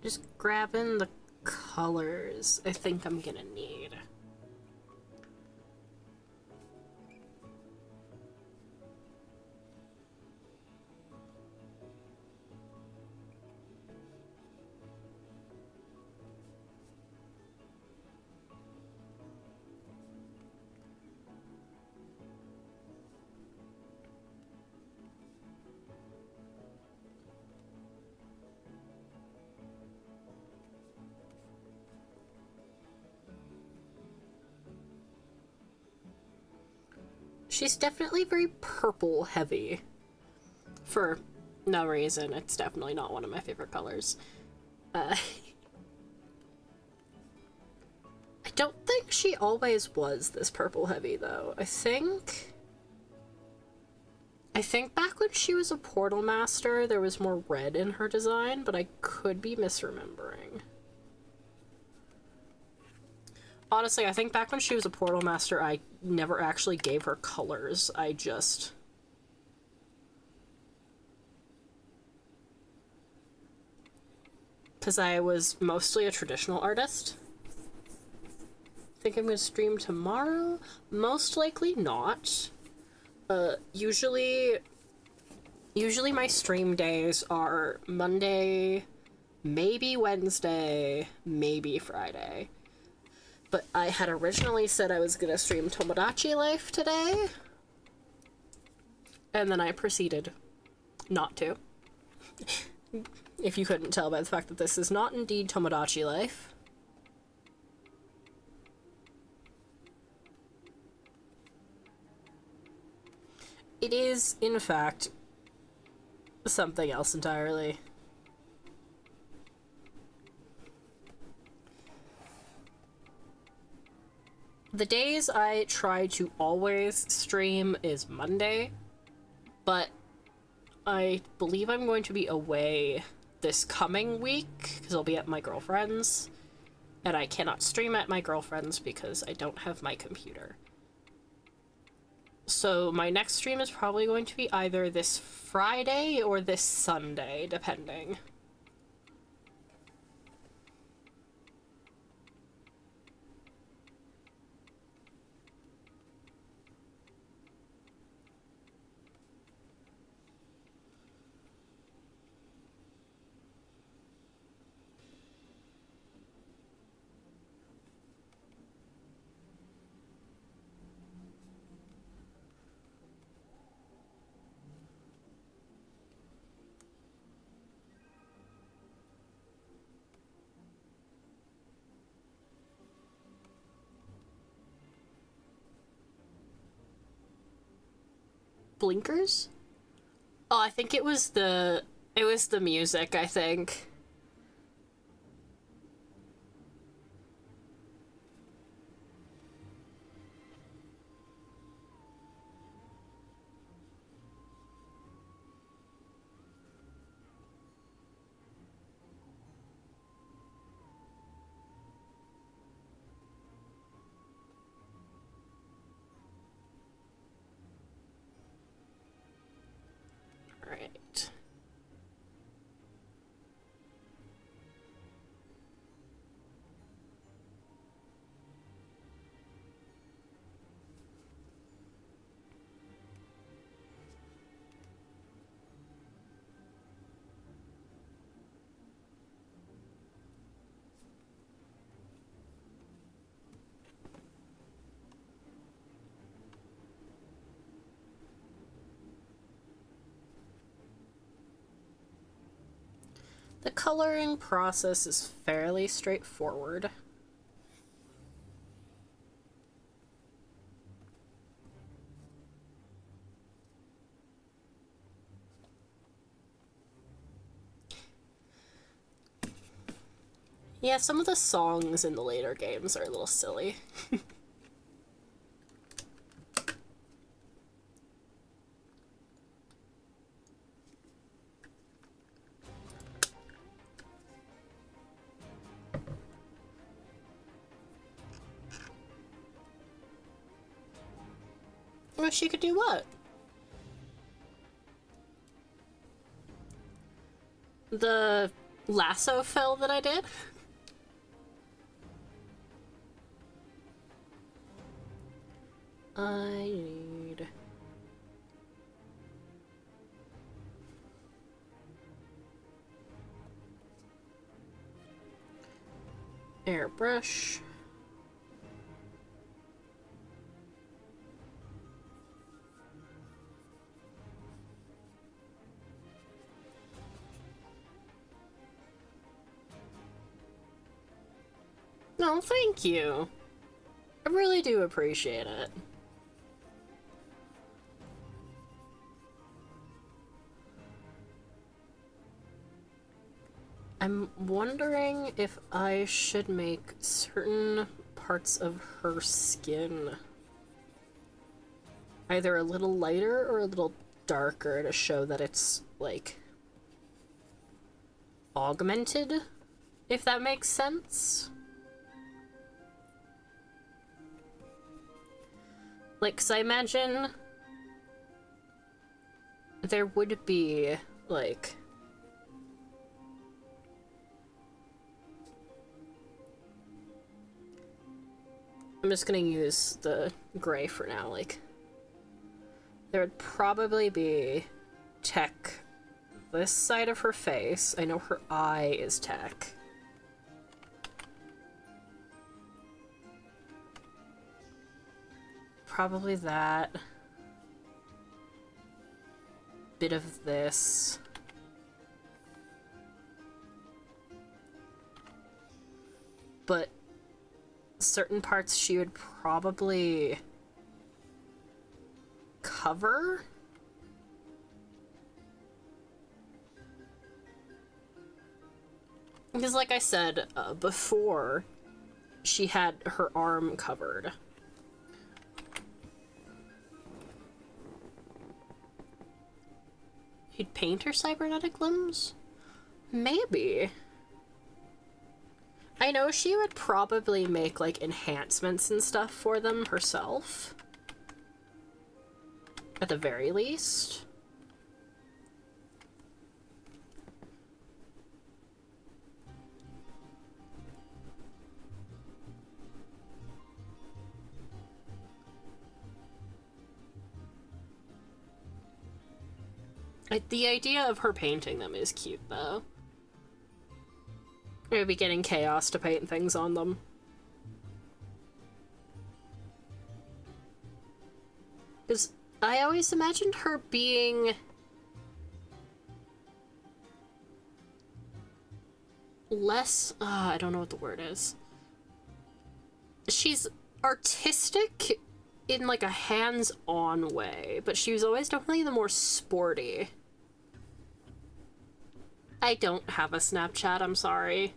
Just grabbing the colors I think I'm gonna need. She's definitely very purple heavy. For no reason. It's definitely not one of my favorite colors. she always was this purple heavy, though. I think back when she was a Portal Master, there was more red in her design, but I could be misremembering. Honestly, I think back when she was a Portal Master, I never actually gave her colors. I just... because I was mostly a traditional artist. Think I'm gonna stream tomorrow? Most likely not. Usually my stream days are Monday, maybe Wednesday, maybe Friday. But I had originally said I was gonna stream Tomodachi Life today, and then I proceeded not to. If you couldn't tell by the fact that this is not indeed Tomodachi Life. It is, in fact, something else entirely. The days I try to always stream is Monday, but I believe I'm going to be away this coming week because I'll be at my girlfriend's, and I cannot stream at my girlfriend's because I don't have my computer. So my next stream is probably going to be either this Friday or this Sunday, depending. Blinkers? Oh, I think it was the music, I think. Right. The coloring process is fairly straightforward. Yeah, some of the songs in the later games are a little silly. Well, she could do what? The lasso fill that I did? I need... airbrush. No, thank you. I really do appreciate it. I'm wondering if I should make certain parts of her skin either a little lighter or a little darker to show that it's, like, augmented, if that makes sense. Like, 'cause I imagine there would be, like, I'm just gonna use the gray for now, like, there would probably be tech this side of her face. I know her eye is tech. Probably that. Bit of this. But certain parts she would probably cover. Because like I said before, she had her arm covered. He'd paint her cybernetic limbs? Maybe. I know she would probably make, like, enhancements and stuff for them herself. At the very least. The idea of her painting them is cute, though. Maybe getting Chaos to paint things on them. Because I always imagined her being less, I don't know what the word is. She's artistic in, like, a hands-on way, but she was always definitely the more sporty. I don't have a Snapchat, I'm sorry.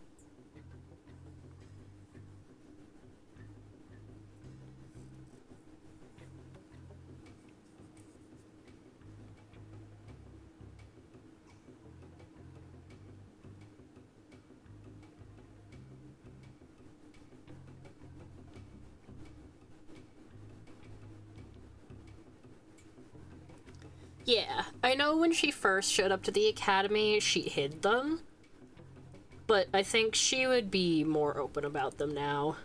Yeah, I know when she first showed up to the academy, she hid them, but I think she would be more open about them now.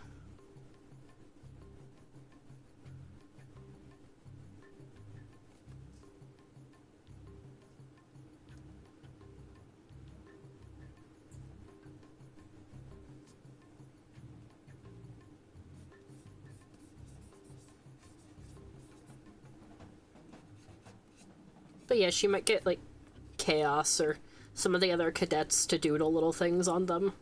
But yeah, she might get, like, Chaos or some of the other cadets to doodle little things on them.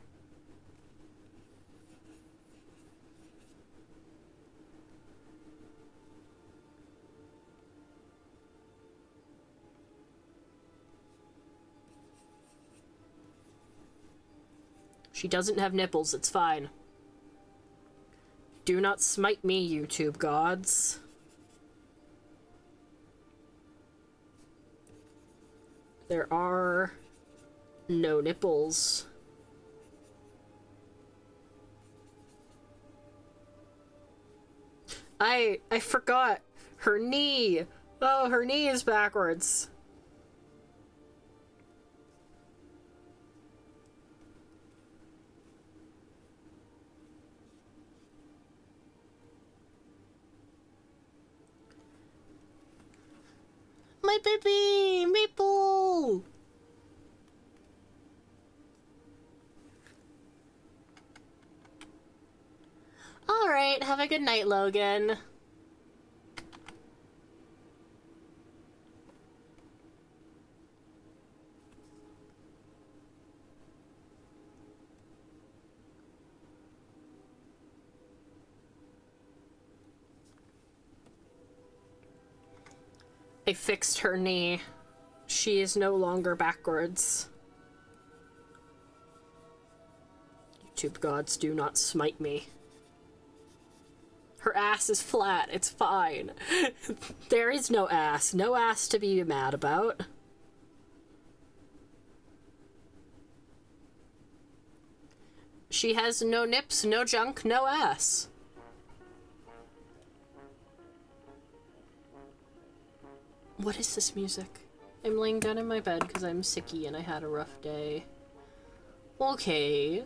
She doesn't have nipples, it's fine. Do not smite me, YouTube gods. There are no nipples. I forgot her knee. Oh, her knee is backwards. My baby! Maple! Alright, have a good night, Logan. I fixed her knee. She is no longer backwards. YouTube gods, do not smite me. Her ass is flat. It's fine. There is no ass. No ass to be mad about. She has no nips, no junk, no ass. What is this music? I'm laying down in my bed because I'm sicky and I had a rough day. Okay.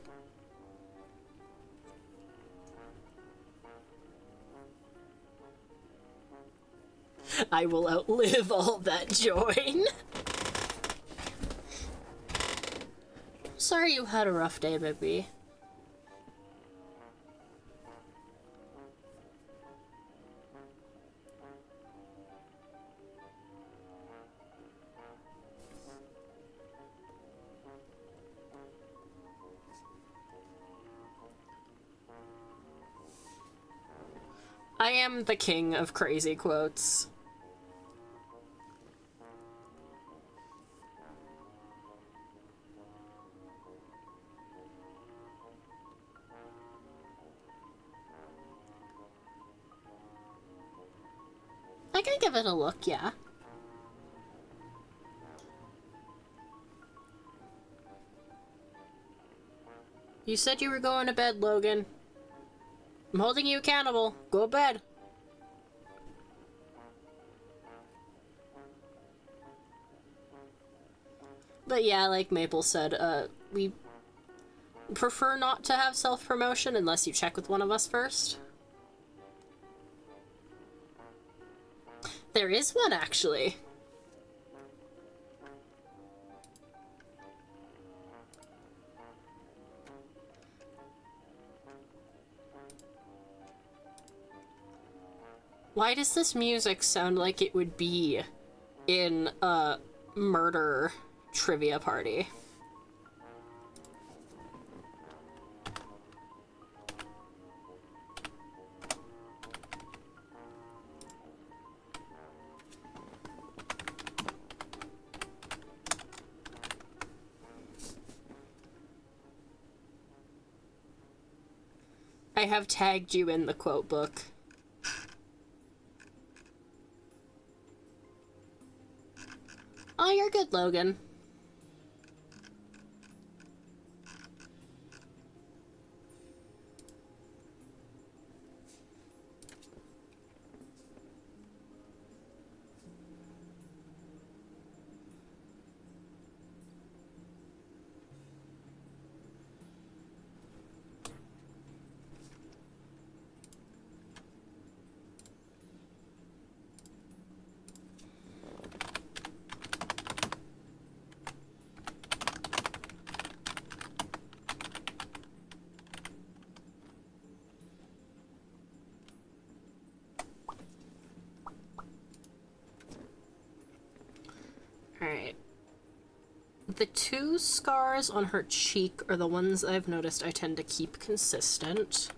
I will outlive all that joy. Sorry you had a rough day, baby. I am the king of crazy quotes. I can give it a look, yeah. You said you were going to bed, Logan. I'm holding you accountable. Go to bed. But yeah, like Maple said, we prefer not to have self-promotion unless you check with one of us first. There is one, actually. Why does this music sound like it would be in a murder trivia party? I have tagged you in the quote book. Oh, you're good, Logan. Alright. The two scars on her cheek are the ones I've noticed I tend to keep consistent.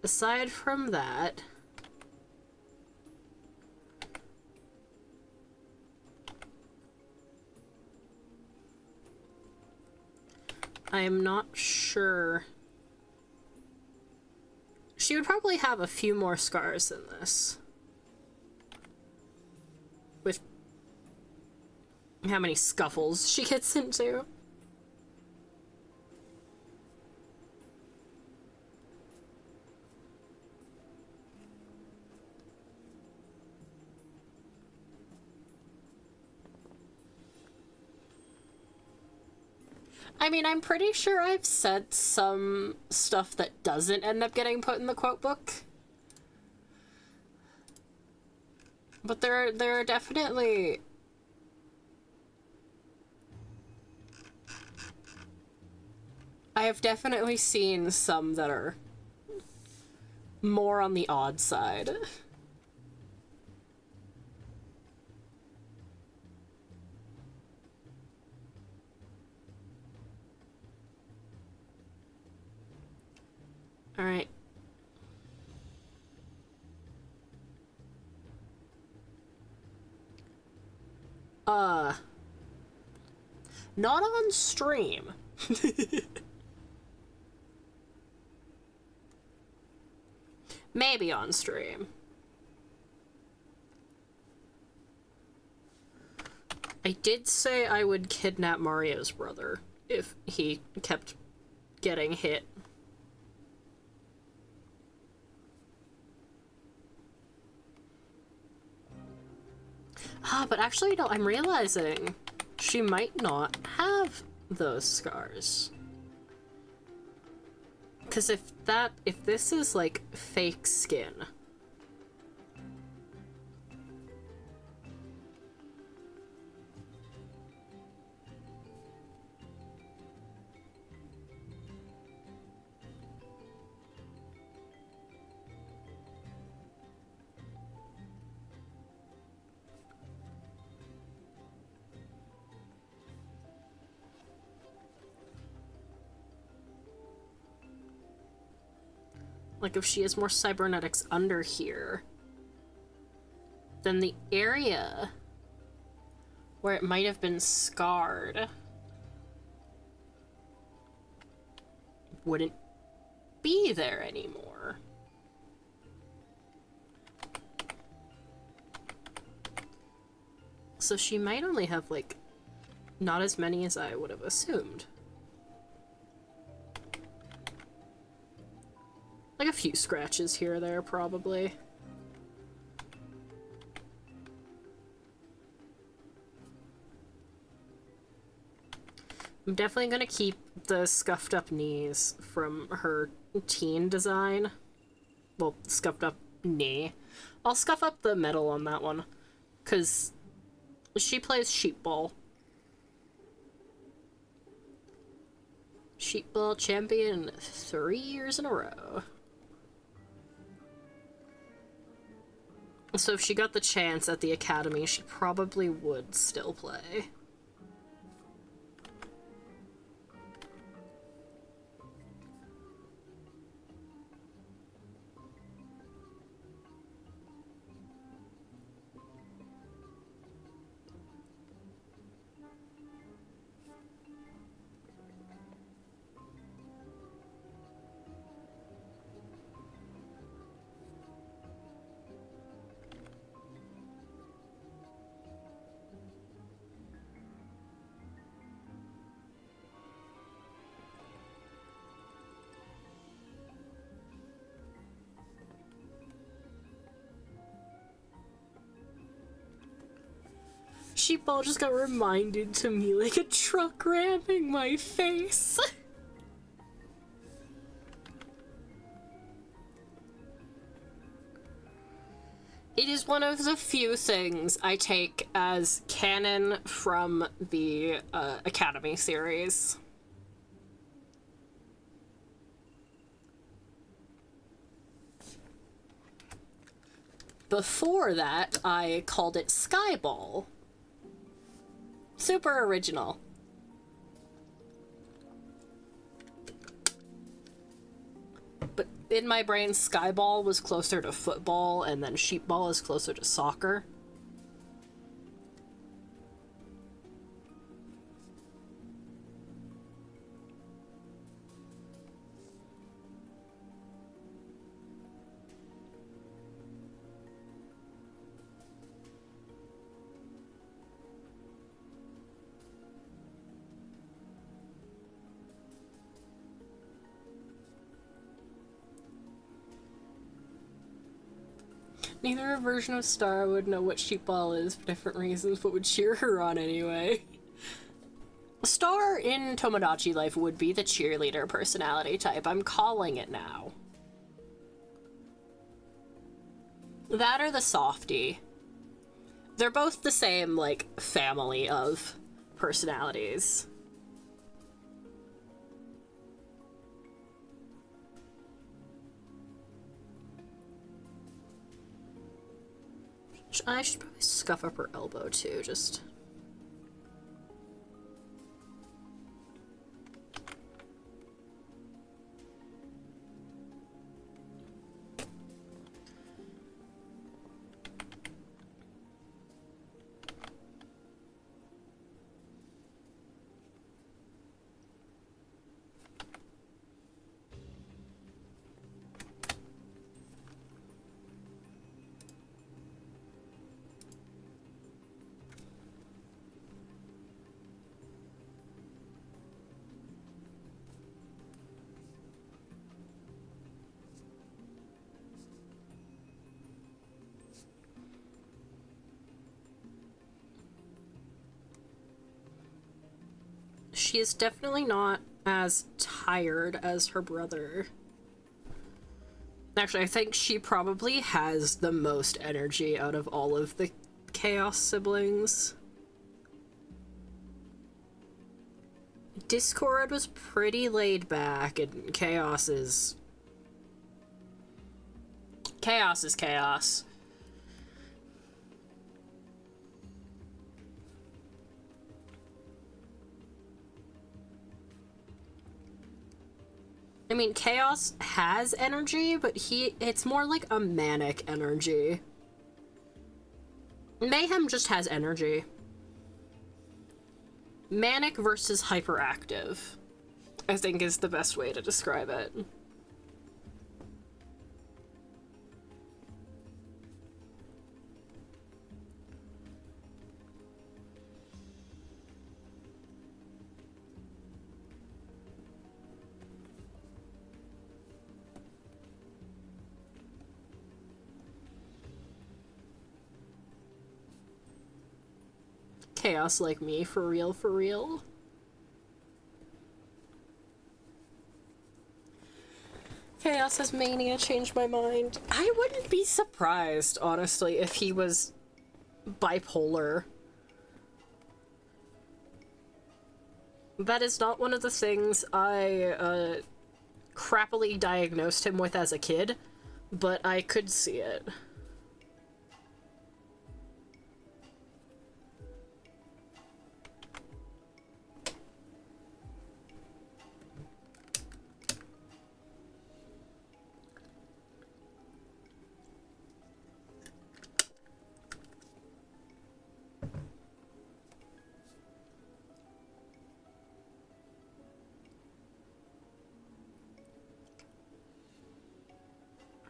Aside from that, I am not sure. She would probably have a few more scars than this. With how many scuffles she gets into. I mean, I'm pretty sure I've said some stuff that doesn't end up getting put in the quote book. But there are definitely... I have definitely seen some that are more on the odd side. All right. Not on stream. Maybe on stream. I did say I would kidnap Mario's brother if he kept getting hit. Ah, but actually, no, I'm realizing she might not have those scars. Because if this is, like, fake skin... Like, if she has more cybernetics under here, then the area where it might have been scarred wouldn't be there anymore. So she might only have, like, not as many as I would have assumed. Like a few scratches here or there, probably. I'm definitely gonna keep the scuffed up knees from her teen design. Well, scuffed up knee. I'll scuff up the metal on that one, because she plays sheepball. Sheepball champion 3 years in a row. So if she got the chance at the academy, she probably would still play. Sheepball just got reminded to me like a truck ramming my face. It is one of the few things I take as canon from the Academy series. Before that, I called it Skyball. Super original. But in my brain, Skyball was closer to football, and then Sheepball is closer to soccer. Neither version of Star would know what Sheepball is for different reasons, but would cheer her on anyway. Star in Tomodachi Life would be the cheerleader personality type. I'm calling it now. That or the softie. They're both the same, like, family of personalities. I should probably scuff up her elbow too, just... she is definitely not as tired as her brother. Actually, I think she probably has the most energy out of all of the Chaos siblings. Discord was pretty laid back, and Chaos is... Chaos is chaos. I mean, Chaos has energy, but it's more like a manic energy. Mayhem just has energy. Manic versus hyperactive, I think, is the best way to describe it. Chaos like me, for real, for real. Chaos has mania changed my mind. I wouldn't be surprised, honestly, if he was bipolar. That is not one of the things I crappily diagnosed him with as a kid, but I could see it.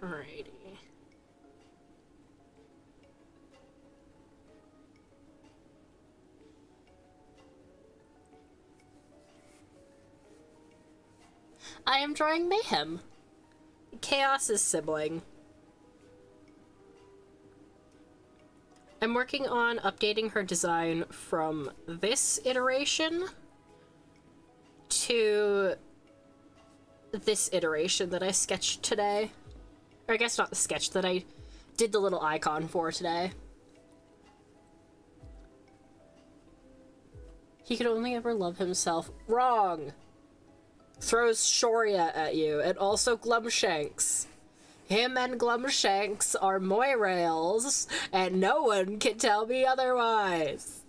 Alrighty. I am drawing Mayhem, Chaos's sibling. I'm working on updating her design from this iteration to this iteration that I sketched today. Or I guess not the sketch, that I did the little icon for today. He could only ever love himself. Wrong! Throws Shoria at you, and also Glumshanks. Him and Glumshanks are Moirails, and no one can tell me otherwise.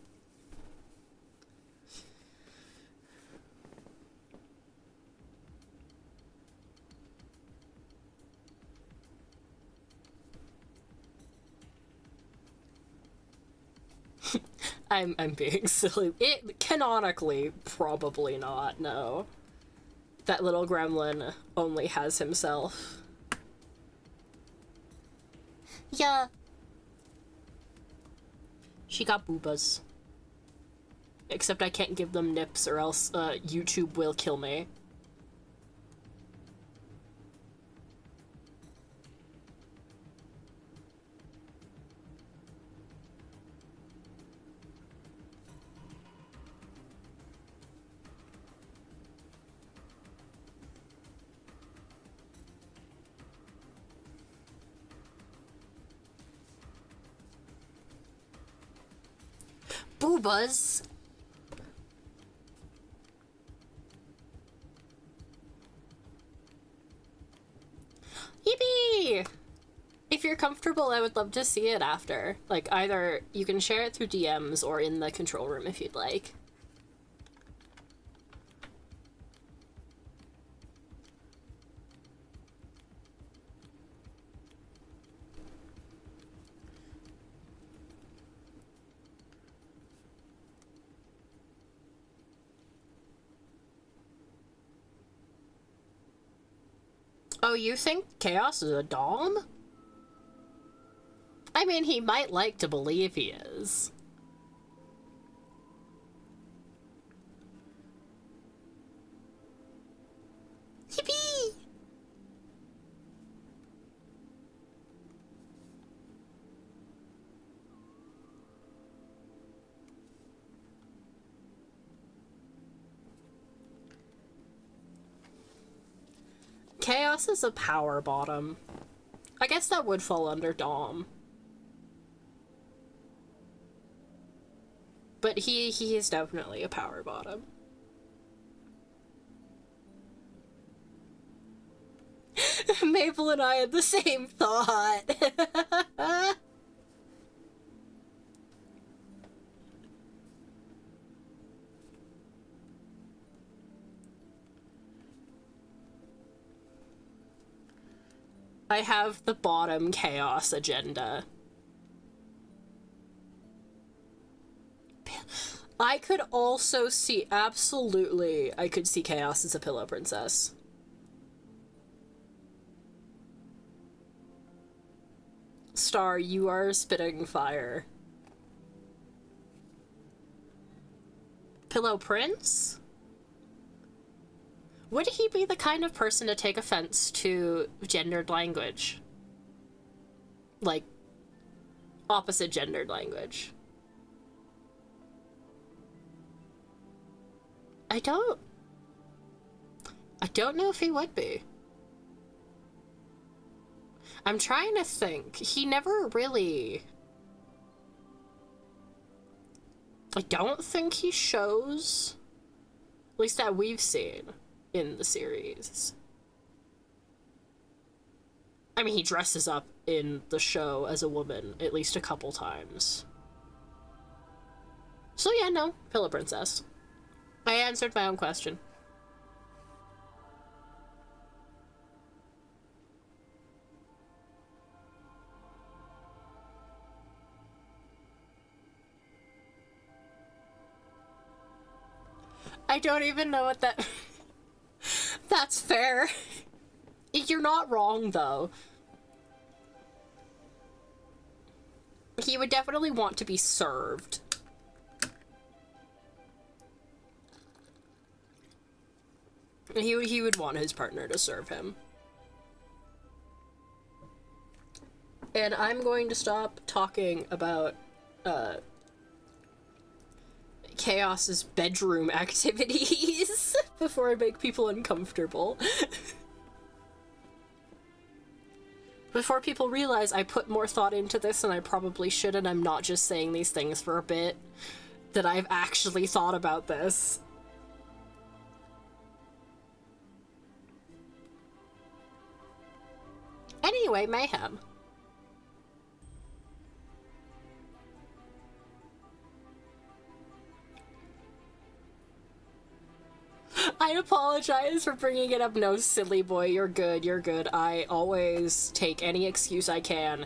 I'm being silly. It canonically, probably not, no. That little gremlin only has himself. Yeah. She got boobas. Except I can't give them nips or else YouTube will kill me. Boobas. Yippee! If you're comfortable, I would love to see it after. Like, either you can share it through DMs or in the control room if you'd like. Oh, you think Chaos is a dom? I mean, he might like to believe he is. Yippee! Chaos is a power bottom. I guess that would fall under Dom. But he is definitely a power bottom. Maple and I had the same thought. I have the bottom chaos agenda. I could also see, absolutely, I could see Chaos as a pillow princess. Star, you are spitting fire. Pillow Prince? Would he be the kind of person to take offense to gendered language? Like, opposite gendered language? I don't know if he would be. I'm trying to think. He never really... I don't think he shows, at least that we've seen in the series. I mean, he dresses up in the show as a woman at least a couple times. So yeah, no, Pillow Princess. I answered my own question. I don't even know what that... That's fair. You're not wrong, though. He would definitely want to be served. He would want his partner to serve him. And I'm going to stop talking about, Chaos's bedroom activities before I make people uncomfortable. Before people realize I put more thought into this than I probably should, and I'm not just saying these things for a bit, that I've actually thought about this. Anyway, Mayhem. I apologize for bringing it up. No, silly boy, you're good, you're good. I always take any excuse I can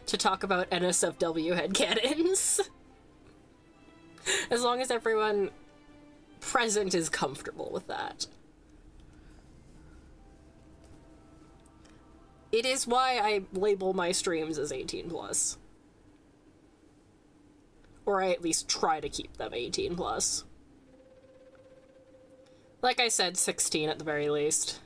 to talk about NSFW headcanons. As long as everyone present is comfortable with that. It is why I label my streams as 18+. Or I at least try to keep them 18+. Like I said, 16 at the very least.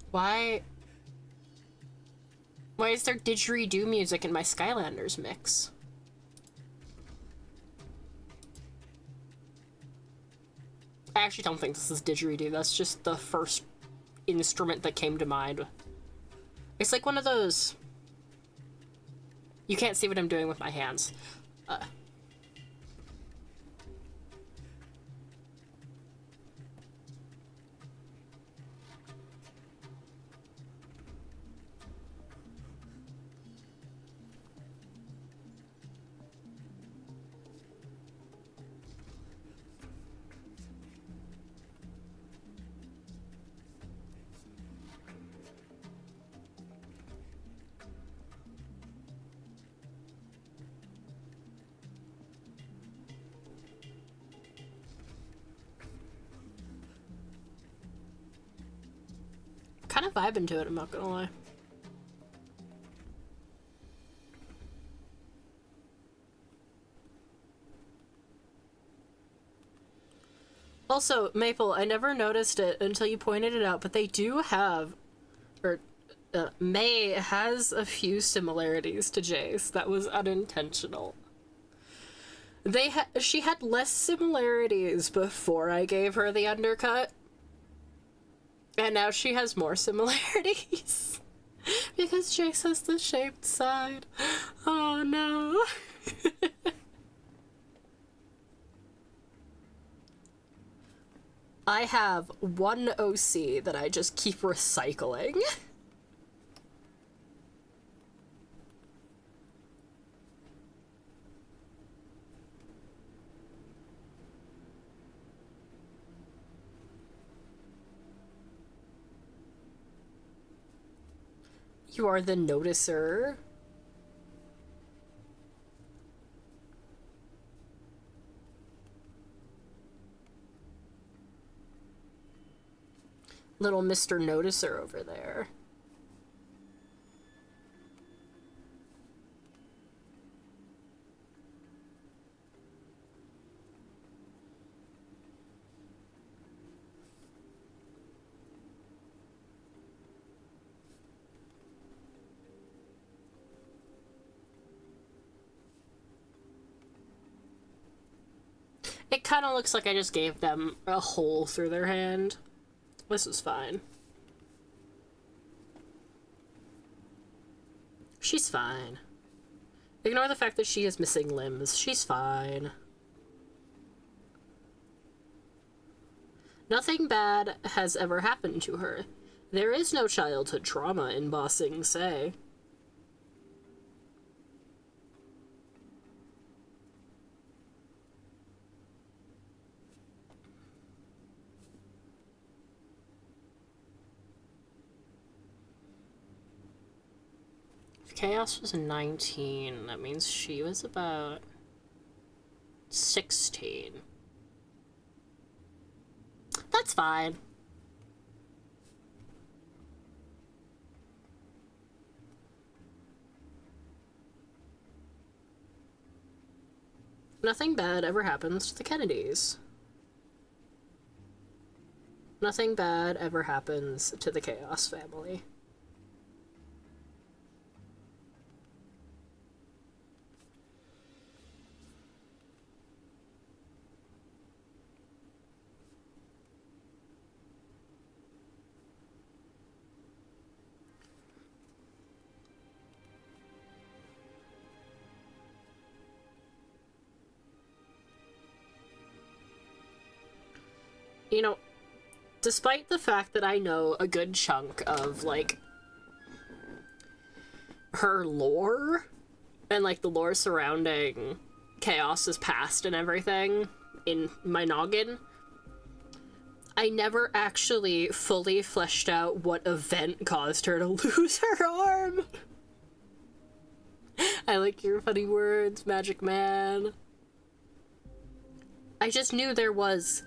Why is there didgeridoo music in my Skylanders mix? I actually don't think this is didgeridoo, that's just the first instrument that came to mind. It's like one of those... You can't see what I'm doing with my hands. Kind of vibing to it, I'm not gonna lie. Also, Maple, I never noticed it until you pointed it out, but they do have, or May has a few similarities to Jace. That was unintentional. She had less similarities before I gave her the undercut. And now she has more similarities. Because Jace has the shaped side. Oh no. I have one OC that I just keep recycling. You are the noticer. Little Mr. Noticer over there. It kind of looks like I just gave them a hole through their hand. This is fine. She's fine. Ignore the fact that she is missing limbs. She's fine. Nothing bad has ever happened to her. There is no childhood trauma in Ba Sing Se. Chaos was 19. That means she was about 16. That's fine. Nothing bad ever happens to the Kennedys. Nothing bad ever happens to the Chaos family. You know, despite the fact that I know a good chunk of, like, her lore, and, like, the lore surrounding Chaos's past and everything in my noggin, I never actually fully fleshed out what event caused her to lose her arm. I like your funny words, Magic Man. I just knew there was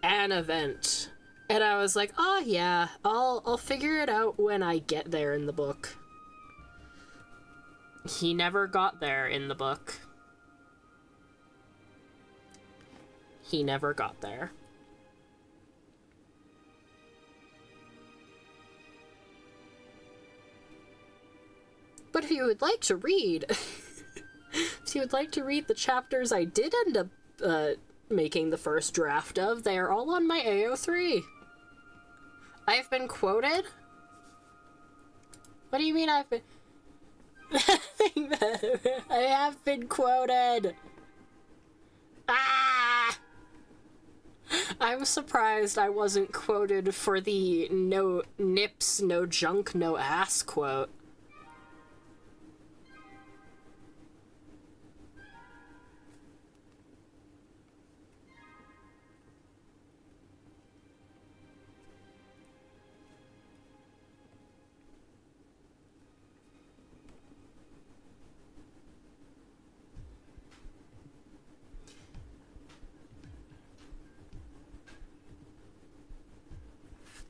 an event, and I was like, oh yeah, I'll figure it out when I get there in the book. He never got there in the book. He never got there. But if you would like to read, if you would like to read the chapters I did end up making the first draft of, they are all on my AO3. I've been quoted? What do you mean I've been... I have been quoted! Ah! I'm surprised I wasn't quoted for the no nips, no junk, no ass quote.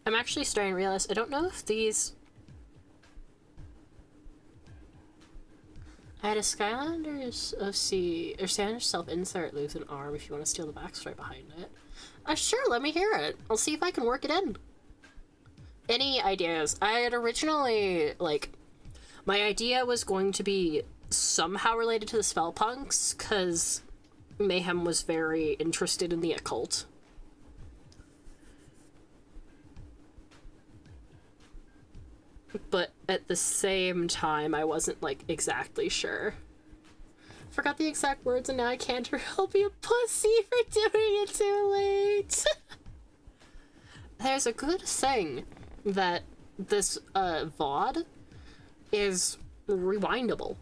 I'm actually starting to realize, I don't know if these... I had a Skylanders OC, or Skylanders self-insert lose an arm if you want to steal the backstory behind it. Sure, let me hear it. I'll see if I can work it in. Any ideas? I had originally, like, my idea was going to be somehow related to the Spellpunks, because Mayhem was very interested in the occult. But at the same time, I wasn't, like, exactly sure. Forgot the exact words, and now I can't I'll be a pussy for doing it too late. There's a good thing that this, VOD is rewindable.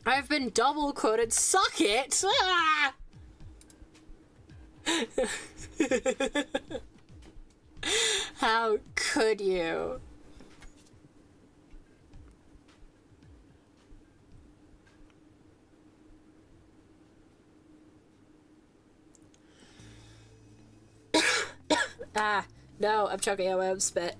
I've been double quoted, suck it! Ah! How could you? Ah, no, I'm choking on my own spit.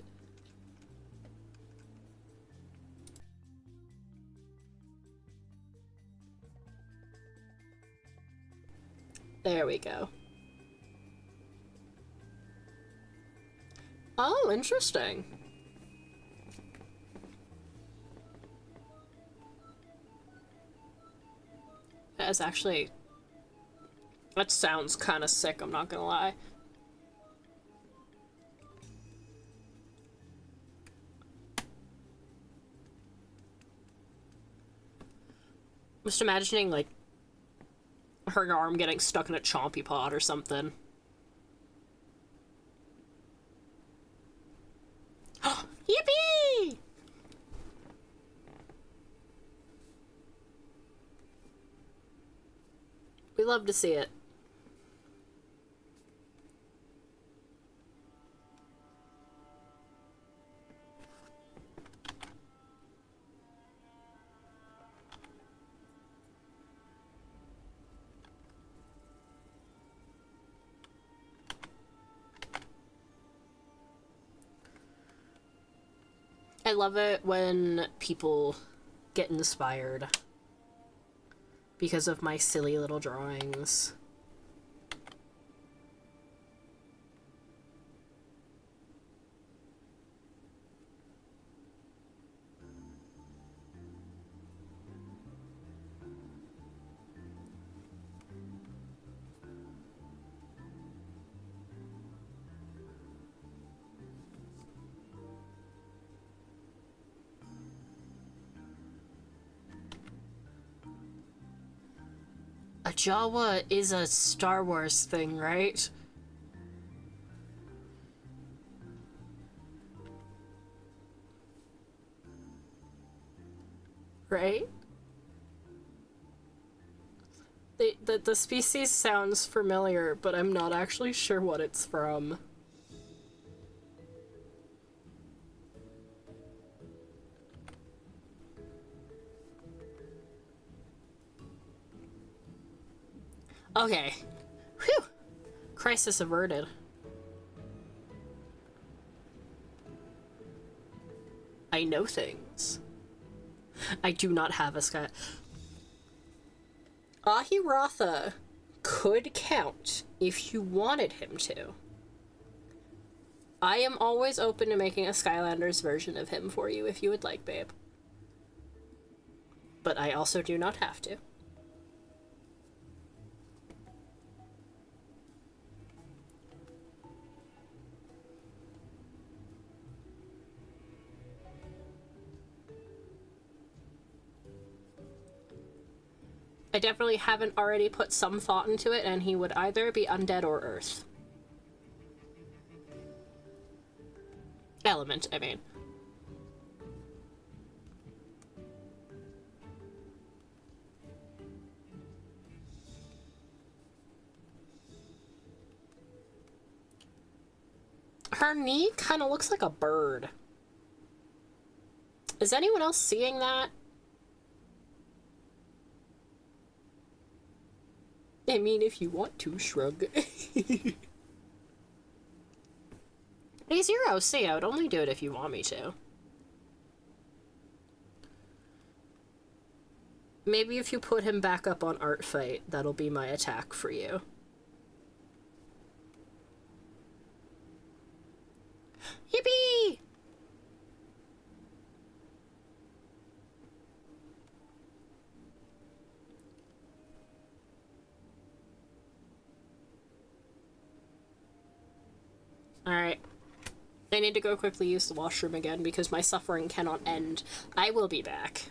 There we go. Oh, interesting. That is actually... That sounds kind of sick, I'm not gonna lie. Just imagining, like, her arm getting stuck in a chompy pod or something. Yippee! We love to see it. I love it when people get inspired because of my silly little drawings. A Jawa is a Star Wars thing, right? Right? The species sounds familiar, but I'm not actually sure what it's from. Okay. Whew! Crisis averted. I know things. I do not have a sky. Ahiratha could count if you wanted him to. I am always open to making a Skylanders version of him for you if you would like, babe. But I also do not have to. I definitely haven't already put some thought into it, and he would either be undead or earth. Element, I mean. Her knee kind of looks like a bird. Is anyone else seeing that? I mean, if you want to, shrug. Hey, Zero, see, I would only do it if you want me to. Maybe if you put him back up on Art Fight, that'll be my attack for you. Yippee! Alright. I need to go quickly use the washroom again because my suffering cannot end. I will be back.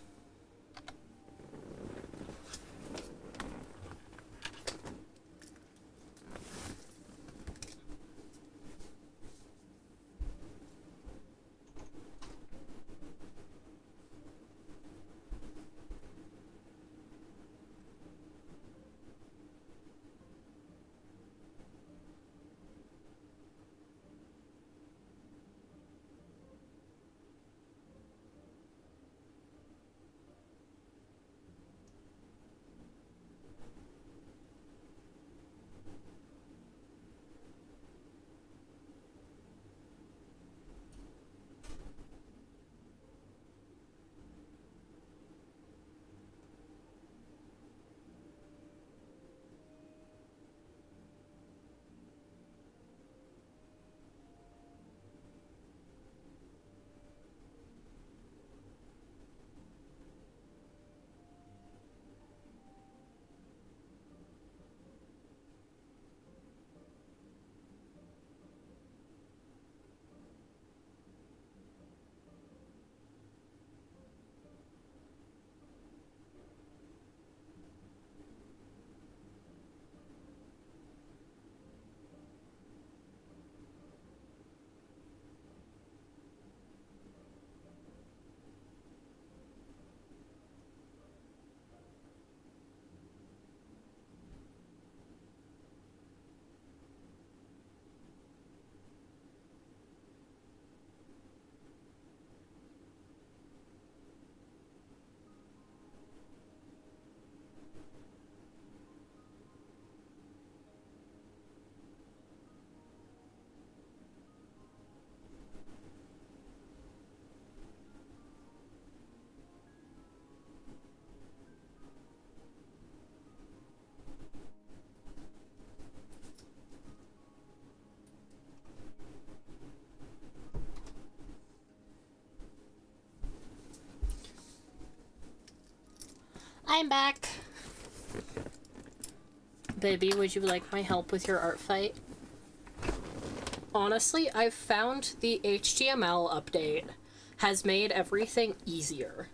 I'm back. Baby, would you like my help with your art fight? Honestly, I've found the HTML update has made everything easier.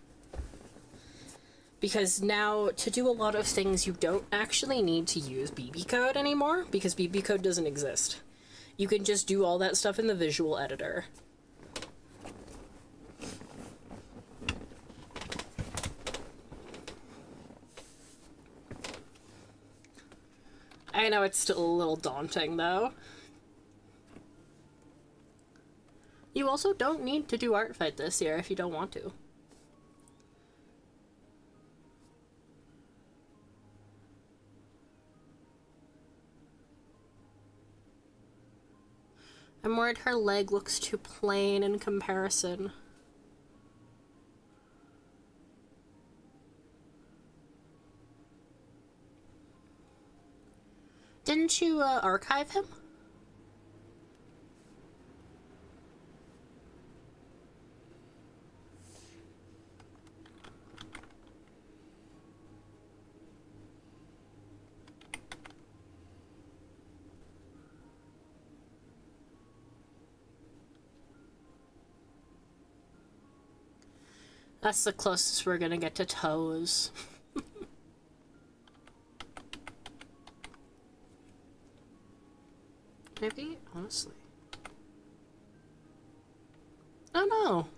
Because now, to do a lot of things, you don't actually need to use BB code anymore, because BB code doesn't exist. You can just do all that stuff in the visual editor. I know it's still a little daunting, though. You also don't need to do art fight this year if you don't want to. I'm worried her leg looks too plain in comparison. Didn't you archive him? That's the closest we're gonna get to toes. Maybe, honestly. Oh no.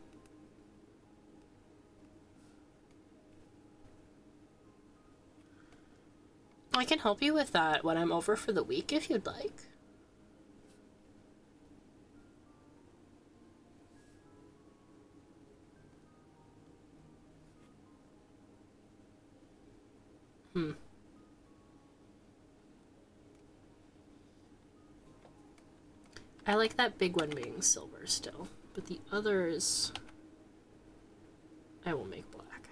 I can help you with that when I'm over for the week if you'd like. I like that big one being silver still, but the others I will make black.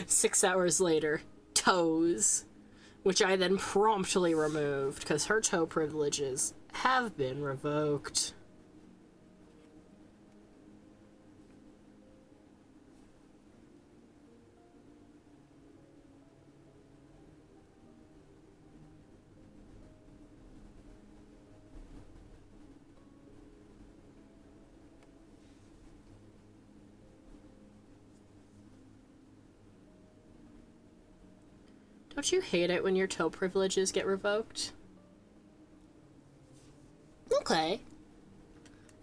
6 hours later, toes, which I then promptly removed because her toe privileges have been revoked. Don't you hate it when your toe privileges get revoked? Okay.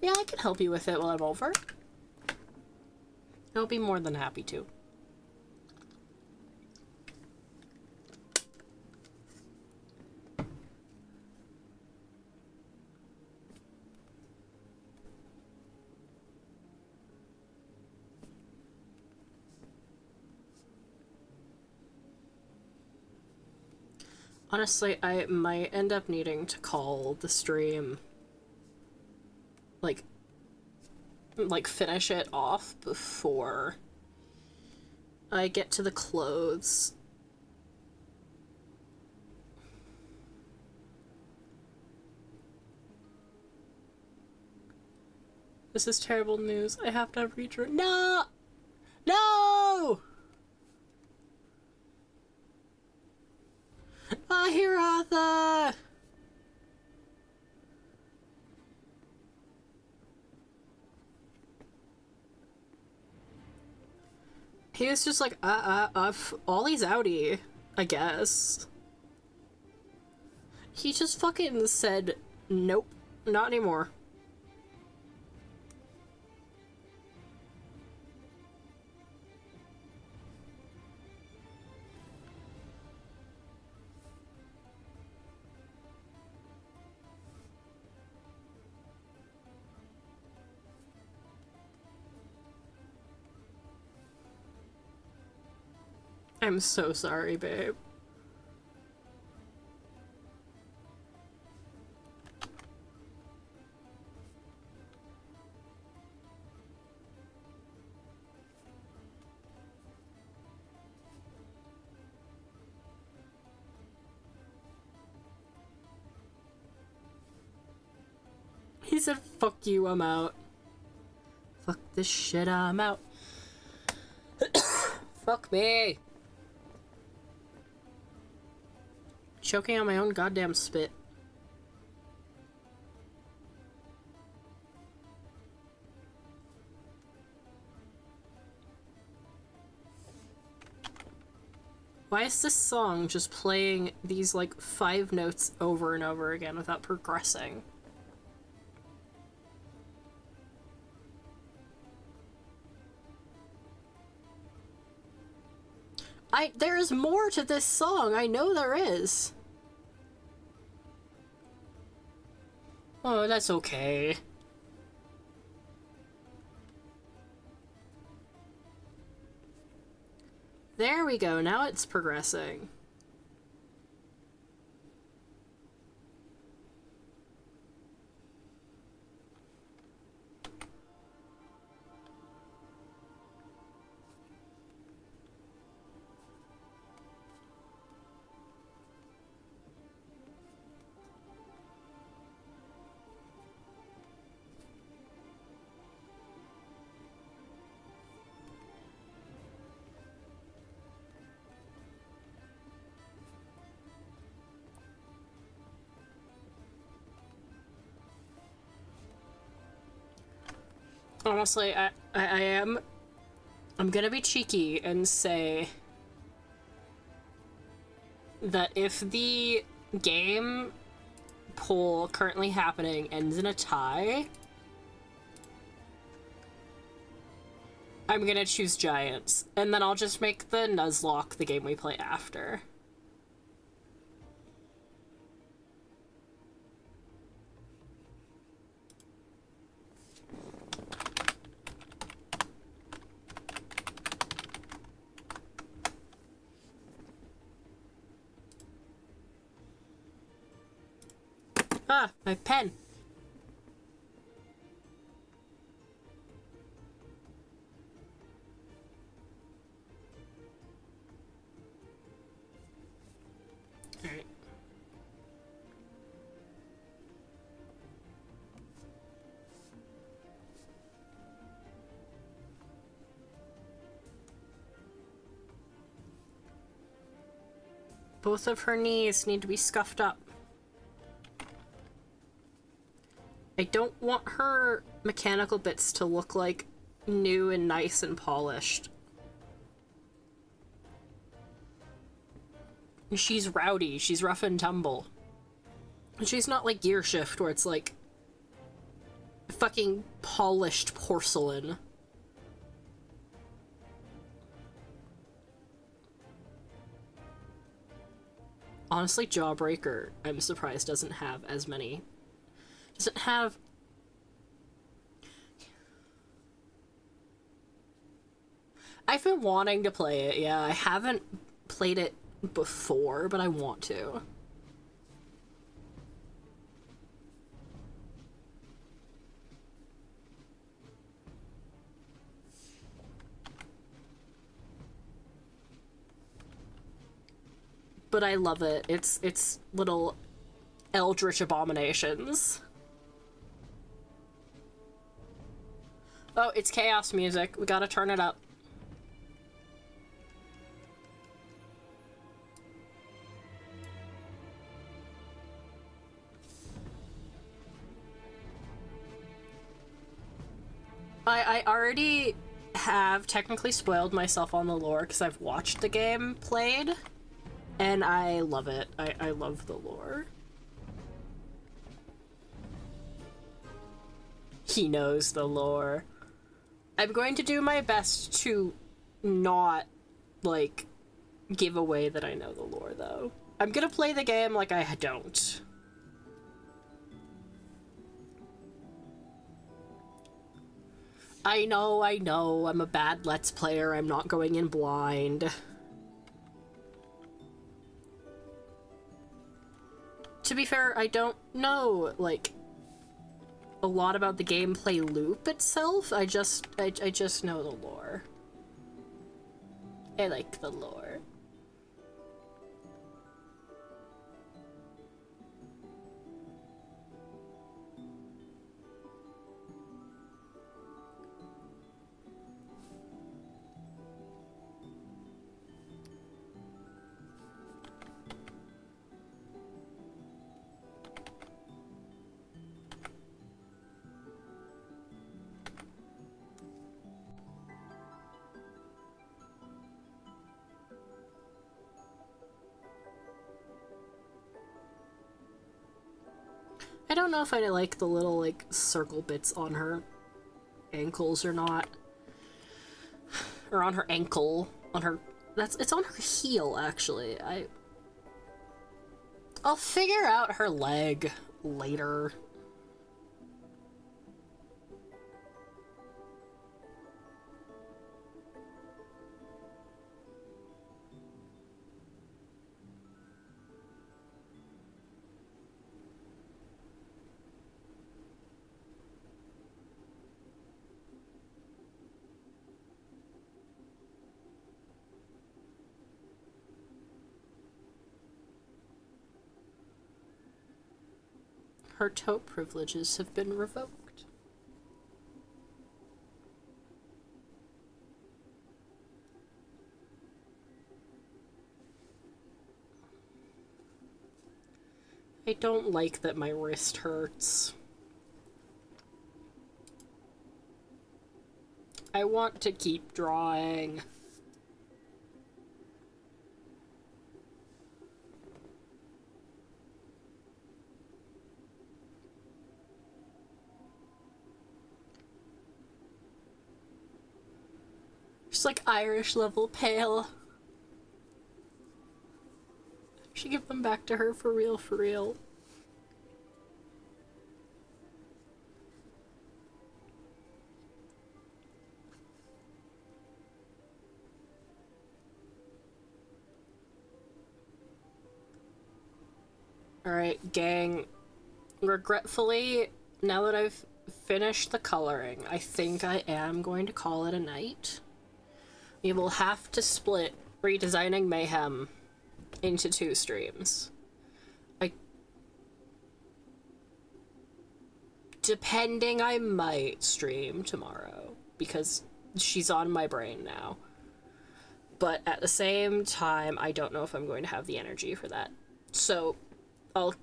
Yeah, I can help you with it while I'm over. I'll be more than happy to. Honestly, I might end up needing to call the stream, like finish it off before I get to the clothes. This is terrible news. I have to redraw. No! No! Ahiratha! He was just like, Ollie's outie, I guess. He just fucking said, nope, not anymore. I'm so sorry, babe. He said, fuck you, I'm out. Fuck this shit, I'm out. Fuck me. Choking on my own goddamn spit. Why is this song just playing these, like, 5 notes over and over again without progressing? There is more to this song, I know there is. Oh, that's okay. There we go, now it's progressing. Honestly, I'm gonna be cheeky and say that if the game poll currently happening ends in a tie, I'm gonna choose Giants, and then I'll just make the Nuzlocke the game we play after. Ah, my pen. Both of her knees need to be scuffed up. I don't want her mechanical bits to look like new and nice and polished. She's rowdy, she's rough and tumble. And she's not like Gear Shift where it's like fucking polished porcelain. Honestly, Jawbreaker, I'm surprised doesn't have as many. Doesn't have... I've been wanting to play it, yeah. I haven't played it before, but I want to. But I love it. It's little eldritch abominations. Oh, it's chaos music. We gotta turn it up. I already have technically spoiled myself on the lore because I've watched the game played. And I love it. I love the lore. He knows the lore. I'm going to do my best to not, like, give away that I know the lore, though. I'm gonna play the game like I don't. I know, I'm a bad Let's Player. I'm not going in blind. To be fair, I don't know, like, a lot about the gameplay loop itself. I just know the lore. I like the lore. I don't know if I like the little, like, circle bits on her ankles or not. Or on her ankle. On her... It's on her heel, actually. I'll figure out her leg later. Her toe privileges have been revoked. I don't like that my wrist hurts. I want to keep drawing. She's like Irish level pale. Should give them back to her for real, for real. Alright, gang. Regretfully, now that I've finished the coloring, I think I am going to call it a night. We will have to split Redesigning Mayhem into 2 streams. Depending, I might stream tomorrow, because she's on my brain now. But at the same time, I don't know if I'm going to have the energy for that. So I'll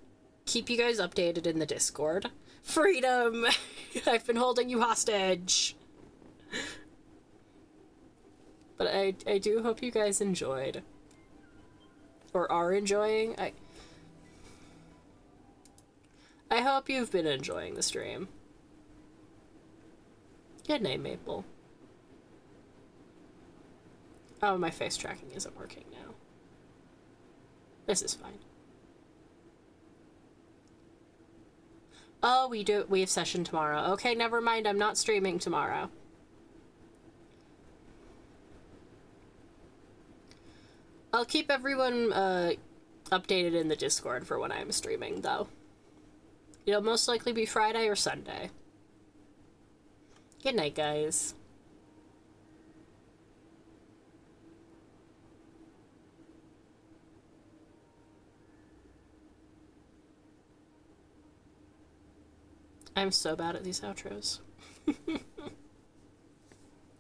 keep you guys updated in the Discord. Freedom! I've been holding you hostage! But I do hope you guys enjoyed. Or are enjoying. I hope you've been enjoying the stream. Good night, Maple. Oh, my face tracking isn't working now. This is fine. Oh, we have session tomorrow. Okay, never mind, I'm not streaming tomorrow. I'll keep everyone updated in the Discord for when I'm streaming, though. It'll most likely be Friday or Sunday. Good night, guys. I'm so bad at these outros.